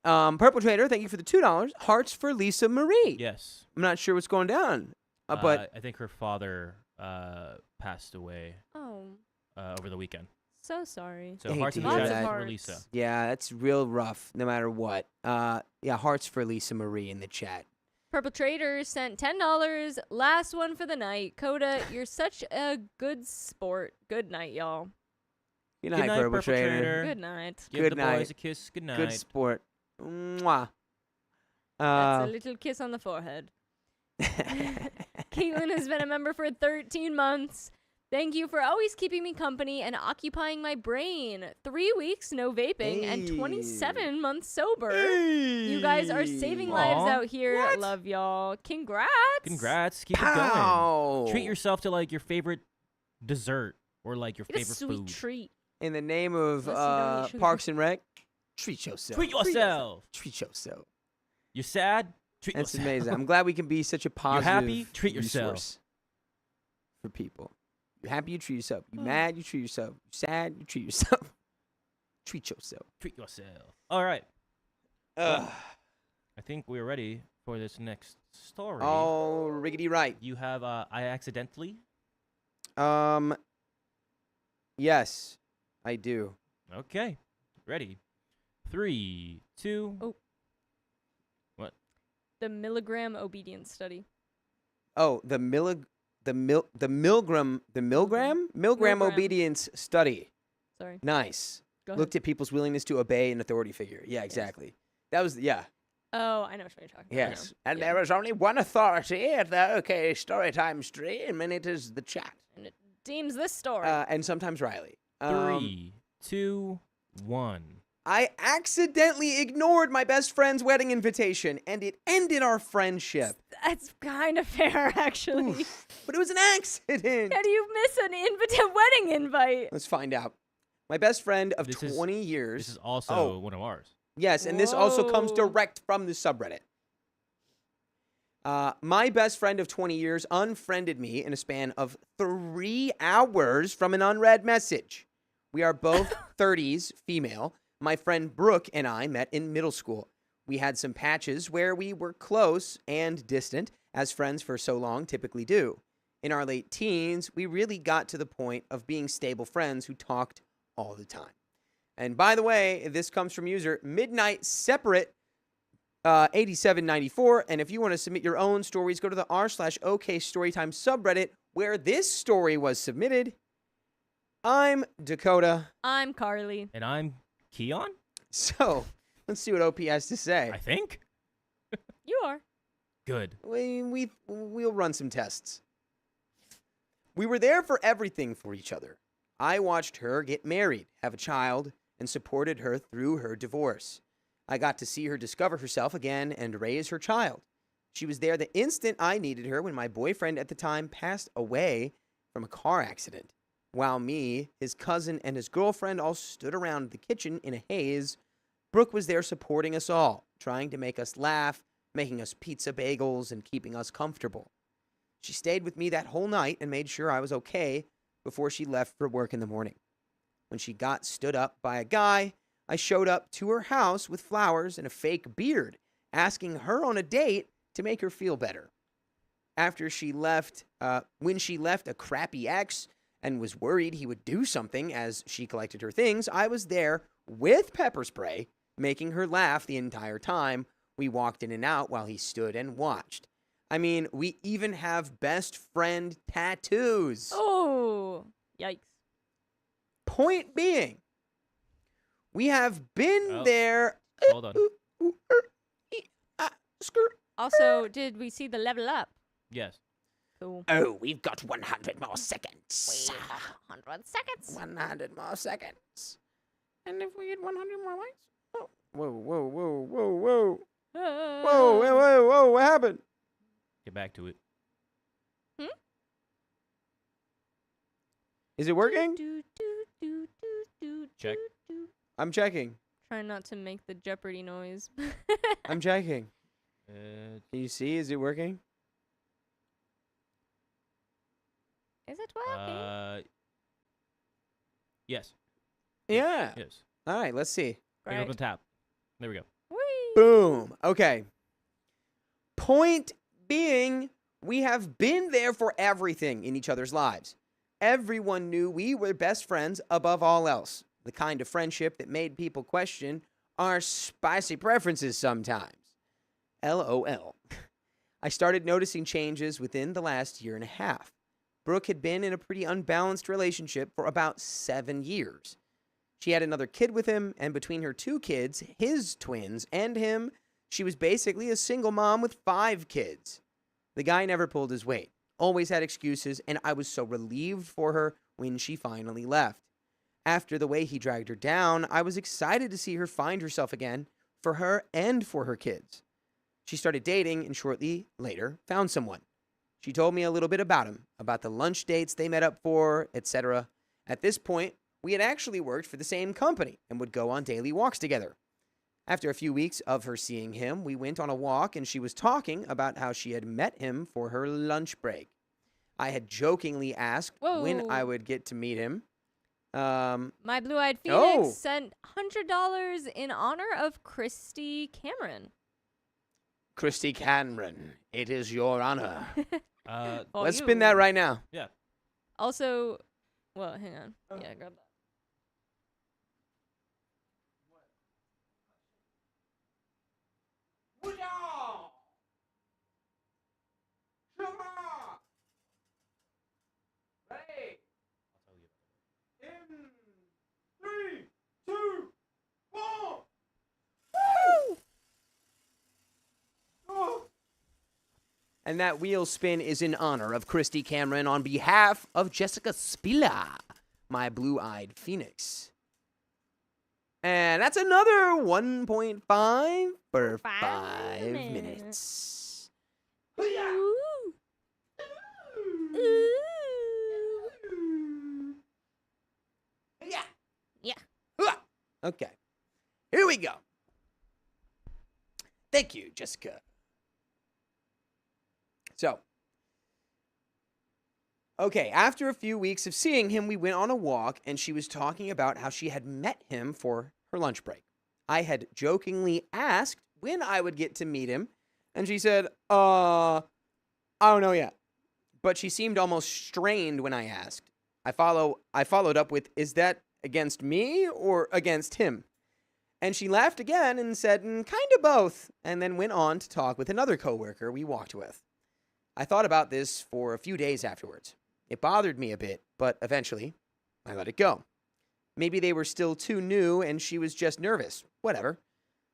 Purple Trader, thank you for the $2. Hearts for Lisa Marie.
Yes.
I'm not sure what's going down, but
I think her father passed away
Oh,
over the weekend.
so sorry.
So
hate
hearts
to
in the
hear
chat
that.
for
Hearts.
Lisa.
yeah, that's real rough. No matter what. Yeah, hearts for Lisa Marie in the chat.
Purple Trader sent $10. Last one for the night. Coda, you're such a good sport. Good night, y'all.
Good night, Purple Trader.
Trader.
Good night.
Give
Good
the
night.
boys a kiss. Good night.
Good sport. Mwah.
That's a little kiss on the forehead. Caitlin has been a member for 13 months. Thank you for always keeping me company and occupying my brain. 3 weeks no vaping and 27 months sober. You guys are saving lives
Aw.
out here.
What?
Love y'all. Congrats.
Congrats. Keep it going.
Pow.
Treat yourself to like your favorite dessert or like your
Get a
favorite
sweet
food.
treat.
In the name of
Unless you don't eat sugar.
Parks and Rec, treat yourself.
Treat yourself.
Treat yourself.
You're sad? Treat
That's
yourself.
amazing. I'm glad we can be such a positive
happy? Treat yourself.
resource for people. You're happy, you treat yourself. You mad, you treat yourself. You sad, you treat yourself. Treat yourself.
Treat yourself. All right.
Ugh.
I think we're ready for this next story.
Oh, riggedy right.
You have I accidentally.
Yes, I do.
Okay. Ready. 3, 2.
Oh.
What?
The milligram obedience study.
Oh, the Milgram
Milgram.
obedience study.
Sorry.
Nice.
Go ahead.
Looked at people's willingness to obey an authority figure. Yeah, exactly. That was yeah.
Oh, I know what you're talking about.
Yes.
now.
And
Yeah.
there is only one authority at the OK Storytime stream, and it is the chat.
And it deems this story.
And sometimes Riley.
3, 2, 1.
I accidentally ignored my best friend's wedding invitation, and it ended our friendship.
That's kind of fair, actually.
Oof, but it was an accident.
How do you miss an wedding invite?
Let's find out. My best friend of
This is-
20 years.
This is also one of ours.
Yes, and this also comes
Whoa.
direct from the subreddit. My best friend of 20 years unfriended me in a span of 3 hours from an unread message. We are both 30s, female. My friend Brooke and I met in middle school. We had some patches where we were close and distant, as friends for so long typically do. In our late teens, we really got to the point of being stable friends who talked all the time. And by the way, this comes from user Midnight Separate 8794. And if you want to submit your own stories, go to the r/OK Storytime subreddit where this story was submitted. I'm Dakota.
I'm Carly.
And I'm Keon,
So let's see what OP has to say.
I think.
You are.
Good.
We'll run some tests. We were there for everything for each other. I watched her get married, have a child, and supported her through her divorce. I got to see her discover herself again and raise her child. She was there the instant I needed her when my boyfriend at the time passed away from a car accident. While me, his cousin, and his girlfriend all stood around the kitchen in a haze, Brooke was there supporting us all, trying to make us laugh, making us pizza bagels, and keeping us comfortable. She stayed with me that whole night and made sure I was okay before she left for work in the morning. When she got stood up by a guy, I showed up to her house with flowers and a fake beard, asking her on a date to make her feel better. After she left, when she left a crappy ex and was worried he would do something as she collected her things, I was there with pepper spray, making her laugh the entire time. We walked in and out while he stood and watched. I mean, we even have best friend tattoos.
Oh, yikes.
Point being, we have been
Oh.
there.
Hold on.
Also, did we see the level up?
Yes.
Cool.
Oh, we've got 100 more seconds.
100 seconds.
100 more seconds. And if we get 100 more likes? Oh. Whoa, whoa, whoa, whoa, whoa. Whoa, whoa, whoa, whoa, what happened?
Get back to it.
Is it working?
Check.
I'm checking.
Try not to make the Jeopardy noise.
I'm checking.
Uh,
Can you see? Is it working?
Is it working?
yes.
Yeah.
Yes.
All right, let's see.
Finger up on tap. There we go.
Whee!
Boom. Okay. Point being, we have been there for everything in each other's lives. Everyone knew we were best friends above all else. The kind of friendship that made people question our spicy preferences sometimes. LOL. I started noticing changes within the last year and a half. Brooke had been in a pretty unbalanced relationship for about 7 years. She had another kid with him, and between her 2 kids, his twins, and him, she was basically a single mom with 5 kids. The guy never pulled his weight, always had excuses, and I was so relieved for her when she finally left. After the way he dragged her down, I was excited to see her find herself again, for her and for her kids. She started dating and shortly later found someone. She told me a little bit about him, about the lunch dates they met up for, etc. At this point, we had actually worked for the same company and would go on daily walks together. After a few weeks of her seeing him, we went on a walk and she was talking about how she had met him for her lunch break. I had jokingly asked when
Whoa.
I would get to meet him.
My blue-eyed Phoenix
Oh.
sent $100 in honor of Christy Cameron.
Christy Cameron, it is your honor.
For
Let's
you.
spin that right now.
Yeah.
Also, well, hang on. Yeah, grab that.
And that wheel spin is in honor of Christy Cameron on behalf of Jessica Spila, my blue-eyed phoenix. And that's another 1.5 for
5
5
minutes.
minutes.
Ooh.
Yeah.
Yeah.
Okay. Here we go. Thank you, Jessica. So, okay, after a few weeks of seeing him, we went on a walk, and she was talking about how she had met him for her lunch break. I had jokingly asked when I would get to meet him, and she said, I don't know yet. But she seemed almost strained when I asked. I followed up with, is that against me or against him? And she laughed again and said, kind of both, and then went on to talk with another coworker we walked with. I thought about this for a few days afterwards. It bothered me a bit, but eventually, I let it go. Maybe they were still too new and she was just nervous. Whatever.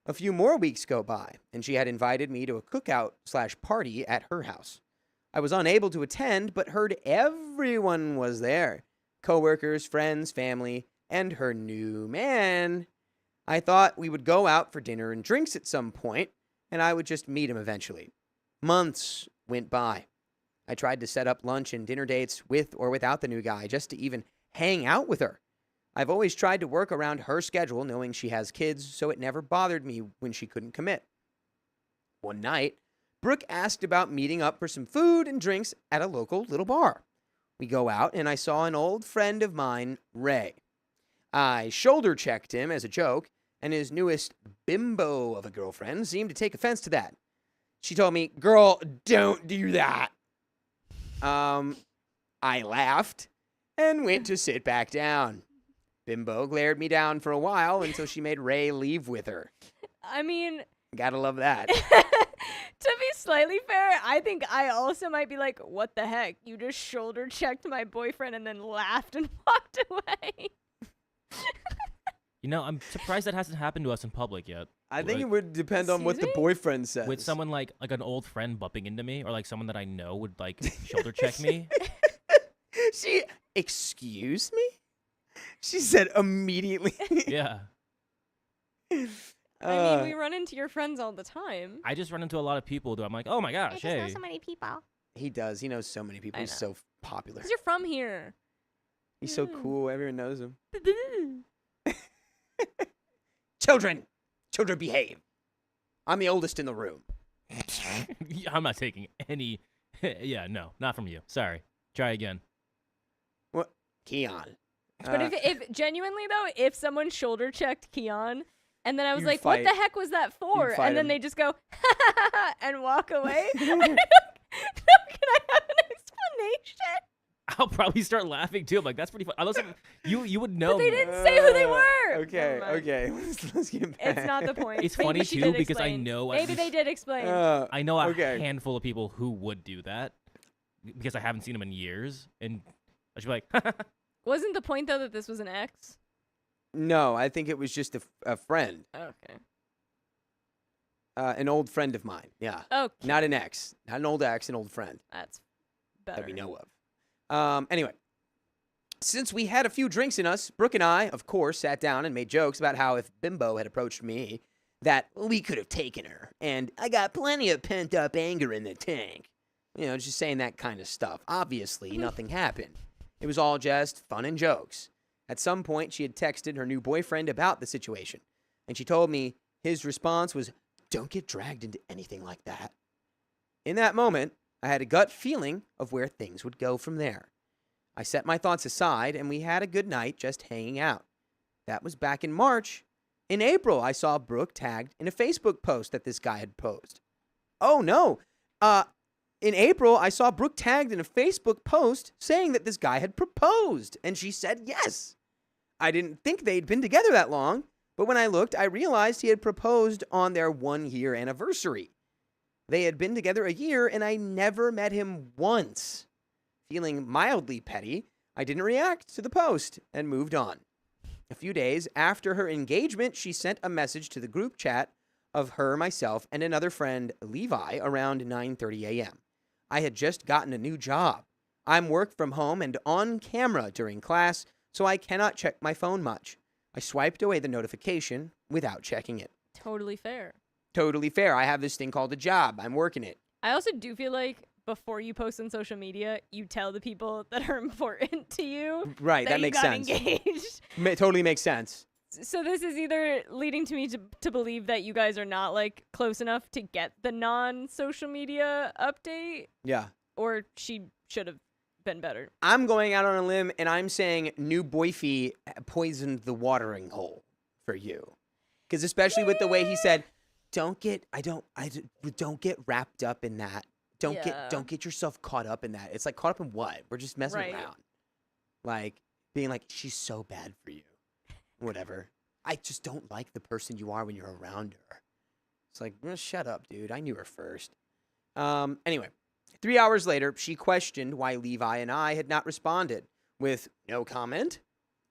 A few more weeks go by, and she had invited me to a cookout/party at her house. I was unable to attend, but heard everyone was there. Coworkers, friends, family, and her new man. I thought we would go out for dinner and drinks at some point, and I would just meet him eventually. Months went by. I tried to set up lunch and dinner dates with or without the new guy just to even hang out with her. I've always tried to work around her schedule, knowing she has kids, so it never bothered me when she couldn't commit. One night, Brooke asked about meeting up for some food and drinks at a local little bar. We go out, and I saw an old friend of mine, Ray. I shoulder-checked him as a joke, and his newest bimbo of a girlfriend seemed to take offense to that. She told me, "Girl, don't do that." I laughed and went to sit back down. Bimbo glared me down for a while until she made Ray leave with her.
I mean,
Gotta love that.
to be slightly fair, I think I also might be like, what the heck? You just shoulder checked my boyfriend and then laughed and walked away.
You know, I'm surprised that hasn't happened to us in public yet.
I think
Like,
it would depend on what the
Excuse me?
boyfriend says.
with someone like an old friend bumping into me, or like someone that I know would like shoulder check me.
She, excuse me? She said immediately.
Yeah,
I mean, we run into your friends all the time.
I just run into a lot of people who I'm like, oh my gosh, hey.
many people.
He does. He knows so many people.
I
He's
know.
so popular.
Because you're from here.
He's so
Mm.
cool. Everyone knows him. Children behave. I'm the oldest in the room.
I'm not taking any. Yeah, no, not from you. Sorry. Try again.
What? Keon.
But if genuinely though, if someone shoulder checked Keon, and then I was
You'd
like,
fight.
"What the heck was that for?"
fight
And then
him.
they just go and walk away. Can I have an explanation?
I'll probably start laughing too. I'm like, that's pretty fun. Unless you would know.
But they didn't say who they were.
Okay,
Never mind.
okay. Let's get back.
It's not the point.
It's
Maybe
funny,
she
too,
did
because I
explain.
know at
Maybe
least-
they did explain.
I know a
okay.
handful of people who would do that because I haven't seen them in years, and I should be like,
Wasn't the point though that this was an ex?
No, I think it was just a friend.
Okay.
An old friend of mine. Yeah.
Okay.
Not an ex. Not an old ex, an old friend
That's better.
that we know of. Anyway. Since we had a few drinks in us, Brooke and I, of course, sat down and made jokes about how if Bimbo had approached me, that we could have taken her, and I got plenty of pent-up anger in the tank. You know, just saying that kind of stuff. Obviously, nothing happened. It was all just fun and jokes. At some point, she had texted her new boyfriend about the situation, and she told me his response was, "Don't get dragged into anything like that." In that moment, I had a gut feeling of where things would go from there. I set my thoughts aside, and we had a good night just hanging out. That was back in March. In April, I saw Brooke tagged in a Facebook post that this guy had posted. Oh, no. In April, I saw Brooke tagged in a Facebook post saying that this guy had proposed, and she said yes. I didn't think they'd been together that long, but when I looked, I realized he had proposed on their 1-year anniversary. They had been together a year, and I never met him once. Feeling mildly petty, I didn't react to the post and moved on. A few days after her engagement, she sent a message to the group chat of her, myself, and another friend, Levi, around 9:30 a.m. I had just gotten a new job. I'm work from home and on camera during class, so I cannot check my phone much. I swiped away the notification without checking it.
Totally fair.
Totally fair. I have this thing called a job. I'm working it.
I also do feel like before you post on social media, you tell the people that are important to you.
Right, that
you
makes
got
sense.
Engaged.
Totally makes sense.
So this is either leading to me to believe that you guys are not like close enough to get the non-social media update,
Yeah.
or she should have been better.
I'm going out on a limb and I'm saying new boyfie poisoned the watering hole for you. Because especially with the way he said, don't get wrapped up in that. Don't get yourself caught up in that. It's like, caught up in what? We're just messing
Right.
around. Like being like, she's so bad for you. Whatever. I just don't like the person you are when you're around her. It's like, well, shut up, dude. I knew her first. Anyway, 3 hours later, she questioned why Levi and I had not responded with no comment.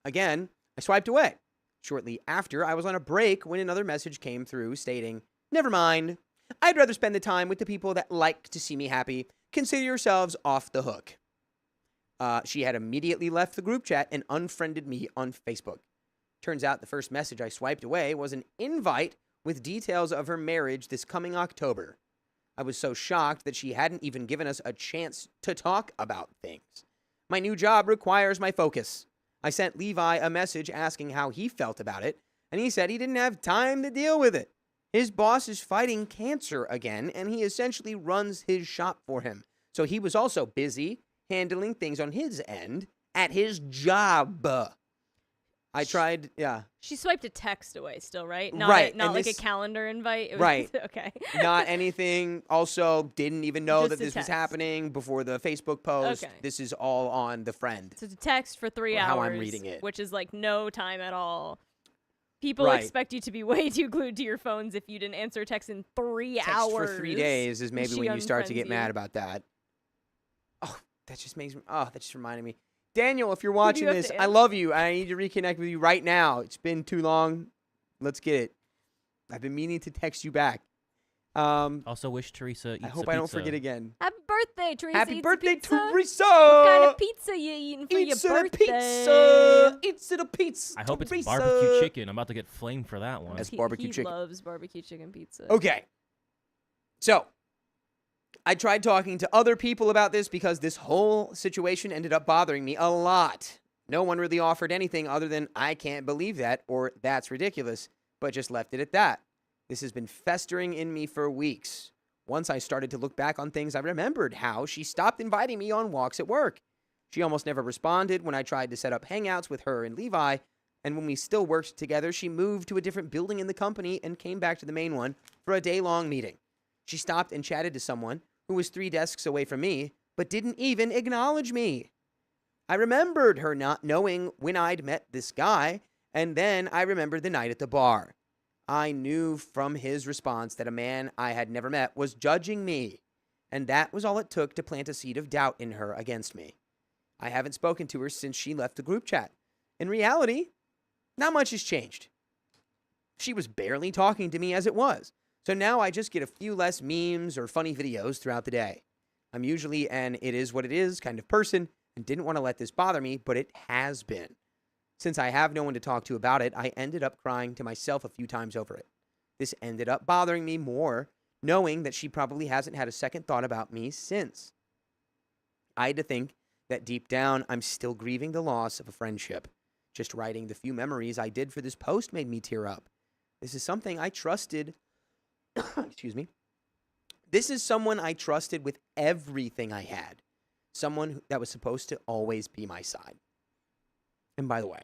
Again, I swiped away. Shortly after, I was on a break when another message came through stating, never mind. I'd rather spend the time with the people that like to see me happy. Consider yourselves off the hook. She had immediately left the group chat and unfriended me on Facebook. Turns out the first message I swiped away was an invite with details of her marriage this coming October. I was so shocked that she hadn't even given us a chance to talk about things. My new job requires my focus. I sent Levi a message asking how he felt about it, and he said he didn't have time to deal with it. His boss is fighting cancer again, and he essentially runs his shop for him. So he was also busy handling things on his end at his job. I tried, yeah.
She swiped a text away still, right?
Right,
Not
and
like
this-
a calendar invite. It was,
Right.
Okay.
Not anything. Also, didn't even know
Just
that
a
this was
text.
happening before the Facebook post.
Okay.
This is all on the friend.
So it's a text for 3
Or
hours.
how I'm reading it.
Which is like no time at all. People
Right.
expect you to be way too glued to your phones if you didn't answer a text in 3
Text
hours.
for 3 days is maybe
she
when you start to
unfriends
get
you.
mad about that. Oh, that just reminded me. Daniel, if you're watching
have
this,
to
I
answer?
love you. I need to reconnect with you right now. It's been too long. Let's get it. I've been meaning to text you back.
Also, wish Teresa eats
I hope
a
I don't
pizza.
forget again.
Happy birthday, Teresa.
Happy
Eats a
birthday,
pizza.
Teresa!
What kind of pizza you eating for
Eats
your
a
birthday?
pizza! Eats it a pizza.
I hope it's
Teresa.
barbecue chicken. I'm about to get flamed for that one.
That's
He-
barbecue
he
chicken.
loves barbecue chicken pizza.
Okay. So, I tried talking to other people about this because this whole situation ended up bothering me a lot. No one really offered anything other than, I can't believe that, or that's ridiculous, but just left it at that. This has been festering in me for weeks. Once I started to look back on things, I remembered how she stopped inviting me on walks at work. She almost never responded when I tried to set up hangouts with her and Levi, and when we still worked together, she moved to a different building in the company and came back to the main one for a day-long meeting. She stopped and chatted to someone who was 3 desks away from me, but didn't even acknowledge me. I remembered her not knowing when I'd met this guy, and then I remembered the night at the bar. I knew from his response that a man I had never met was judging me, and that was all it took to plant a seed of doubt in her against me. I haven't spoken to her since she left the group chat. In reality, not much has changed. She was barely talking to me as it was, so now I just get a few less memes or funny videos throughout the day. I'm usually an it is what it is kind of person, and didn't want to let this bother me, but it has been. Since I have no one to talk to about it, I ended up crying to myself a few times over it. This ended up bothering me more, knowing that she probably hasn't had a second thought about me since. I had to think that deep down, I'm still grieving the loss of a friendship. Just writing the few memories I did for this post made me tear up. This is something I trusted. Excuse me. This is someone I trusted with everything I had. Someone that was supposed to always be my side. And by the way,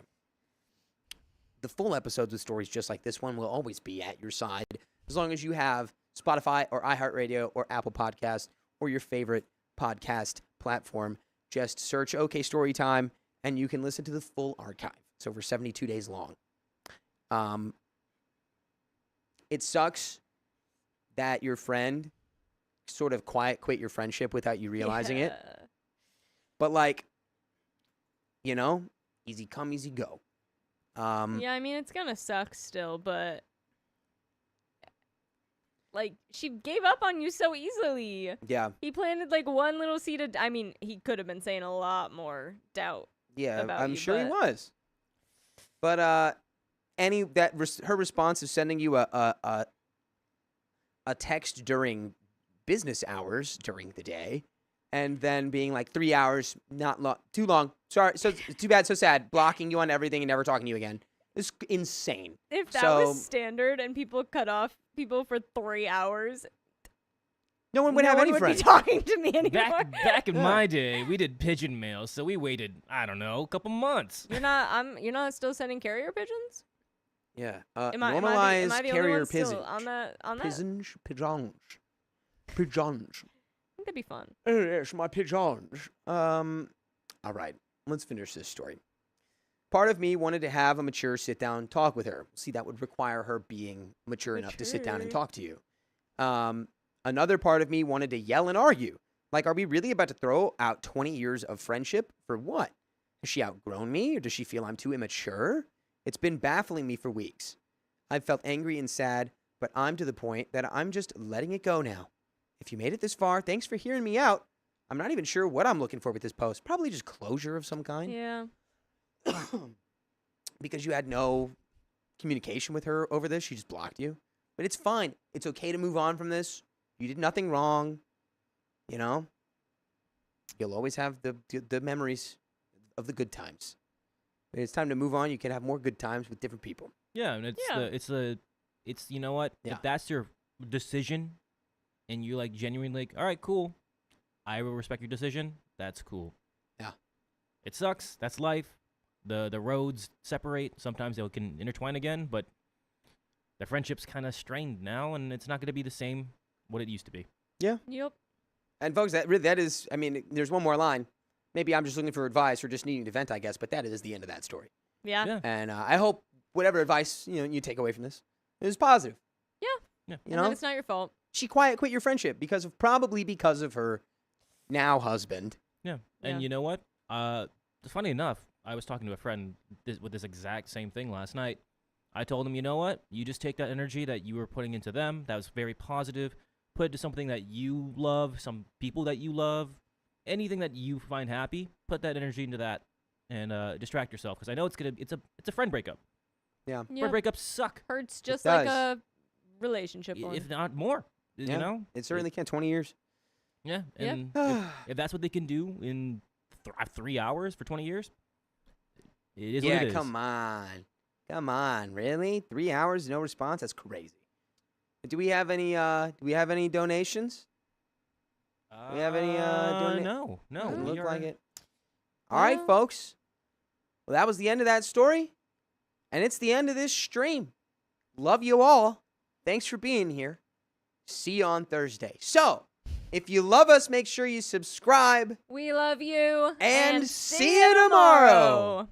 the full episodes with stories just like this one will always be at your side as long as you have Spotify or iHeartRadio or Apple Podcast or your favorite podcast platform. Just search OK Storytime and you can listen to the full archive. It's over 72 days long. It sucks that your friend sort of quit your friendship without you realizing it. But like, you know, easy come, easy go.
Yeah, I mean, it's gonna suck still, but like, she gave up on you so easily.
Yeah.
He planted like one little seed of, I mean, he could have been saying a lot more doubt.
Yeah,
About
I'm
you,
sure he
but-
was. But her response of sending you a text during business hours during the day, and then being like 3 hours, too long. Sorry, so too bad, so sad. Blocking you on everything and never talking to you again. It's insane.
If that
So-
was standard and people cut off people for 3 hours,
No one would have any
would
friends.
be talking to me anymore.
Back in my day, we did pigeon mail, so we waited, I don't know, a couple months.
You're not still sending carrier pigeons?
Yeah.
Am I
Normalize
the only
carrier
one still
pigeons.
on that?
Pigeons.
I think that'd be fun.
Yes, my pigeons. All right, let's finish this story. Part of me wanted to have a mature sit-down talk with her. See, that would require her being mature enough to sit down and
Mature.
talk to you. Another part of me wanted to yell and argue. Like, are we really about to throw out 20 years of friendship for what? Has she outgrown me, or does she feel I'm too immature? It's been baffling me for weeks. I've felt angry and sad, but I'm to the point that I'm just letting it go now. If you made it this far, thanks for hearing me out. I'm not even sure what I'm looking for with this post. Probably just closure of some kind.
Yeah.
Because you had no communication with her over this. She just blocked you. But it's fine. It's okay to move on from this. You did nothing wrong. You know? You'll always have the memories of the good times. When it's time to move on, you can have more good times with different people.
Yeah, and it's you know what?
Yeah.
If that's your decision, and you're like genuinely like, all right, cool, I will respect your decision. That's cool.
Yeah.
It sucks. That's life. The roads separate. Sometimes they can intertwine again, but the friendship's kind of strained now, and it's not going to be the same what it used to be.
Yep.
And folks, that is, I mean, there's one more line. Maybe I'm just looking for advice or just needing to vent, I guess, but that is the end of that story.
Yeah.
Yeah.
And I hope whatever advice you take away from this is positive.
Yeah.
Yeah.
You
And
know,
then it's not your fault.
she quit your friendship probably because of her now husband.
Yeah. And
Yeah.
you know what? Funny enough, I was talking to a friend with this exact same thing last night. I told him, you know what? You just take that energy that you were putting into them, that was very positive, put it to something that you love, some people that you love, anything that you find happy, put that energy into that and distract yourself. Because I know it's a friend breakup.
Yeah.
Yeah.
Friend breakups suck,
Hurts just like
does.
a relationship one.
if not more. You
Yeah.
know?
It certainly can. 20 years.
Yeah.
Yeah.
And if that's what they can do in 3 hours for 20 years, it is what it is.
Come on. Really? 3 hours, no response? That's crazy. Do we have any donations? Do we have any
No.
Doesn't
we
look
are-
like it. All right,
No.
folks. Well, that was the end of that story. And it's the end of this stream. Love you all. Thanks for being here. See you on Thursday. So, if you love us, make sure you subscribe.
We love you.
And see you tomorrow.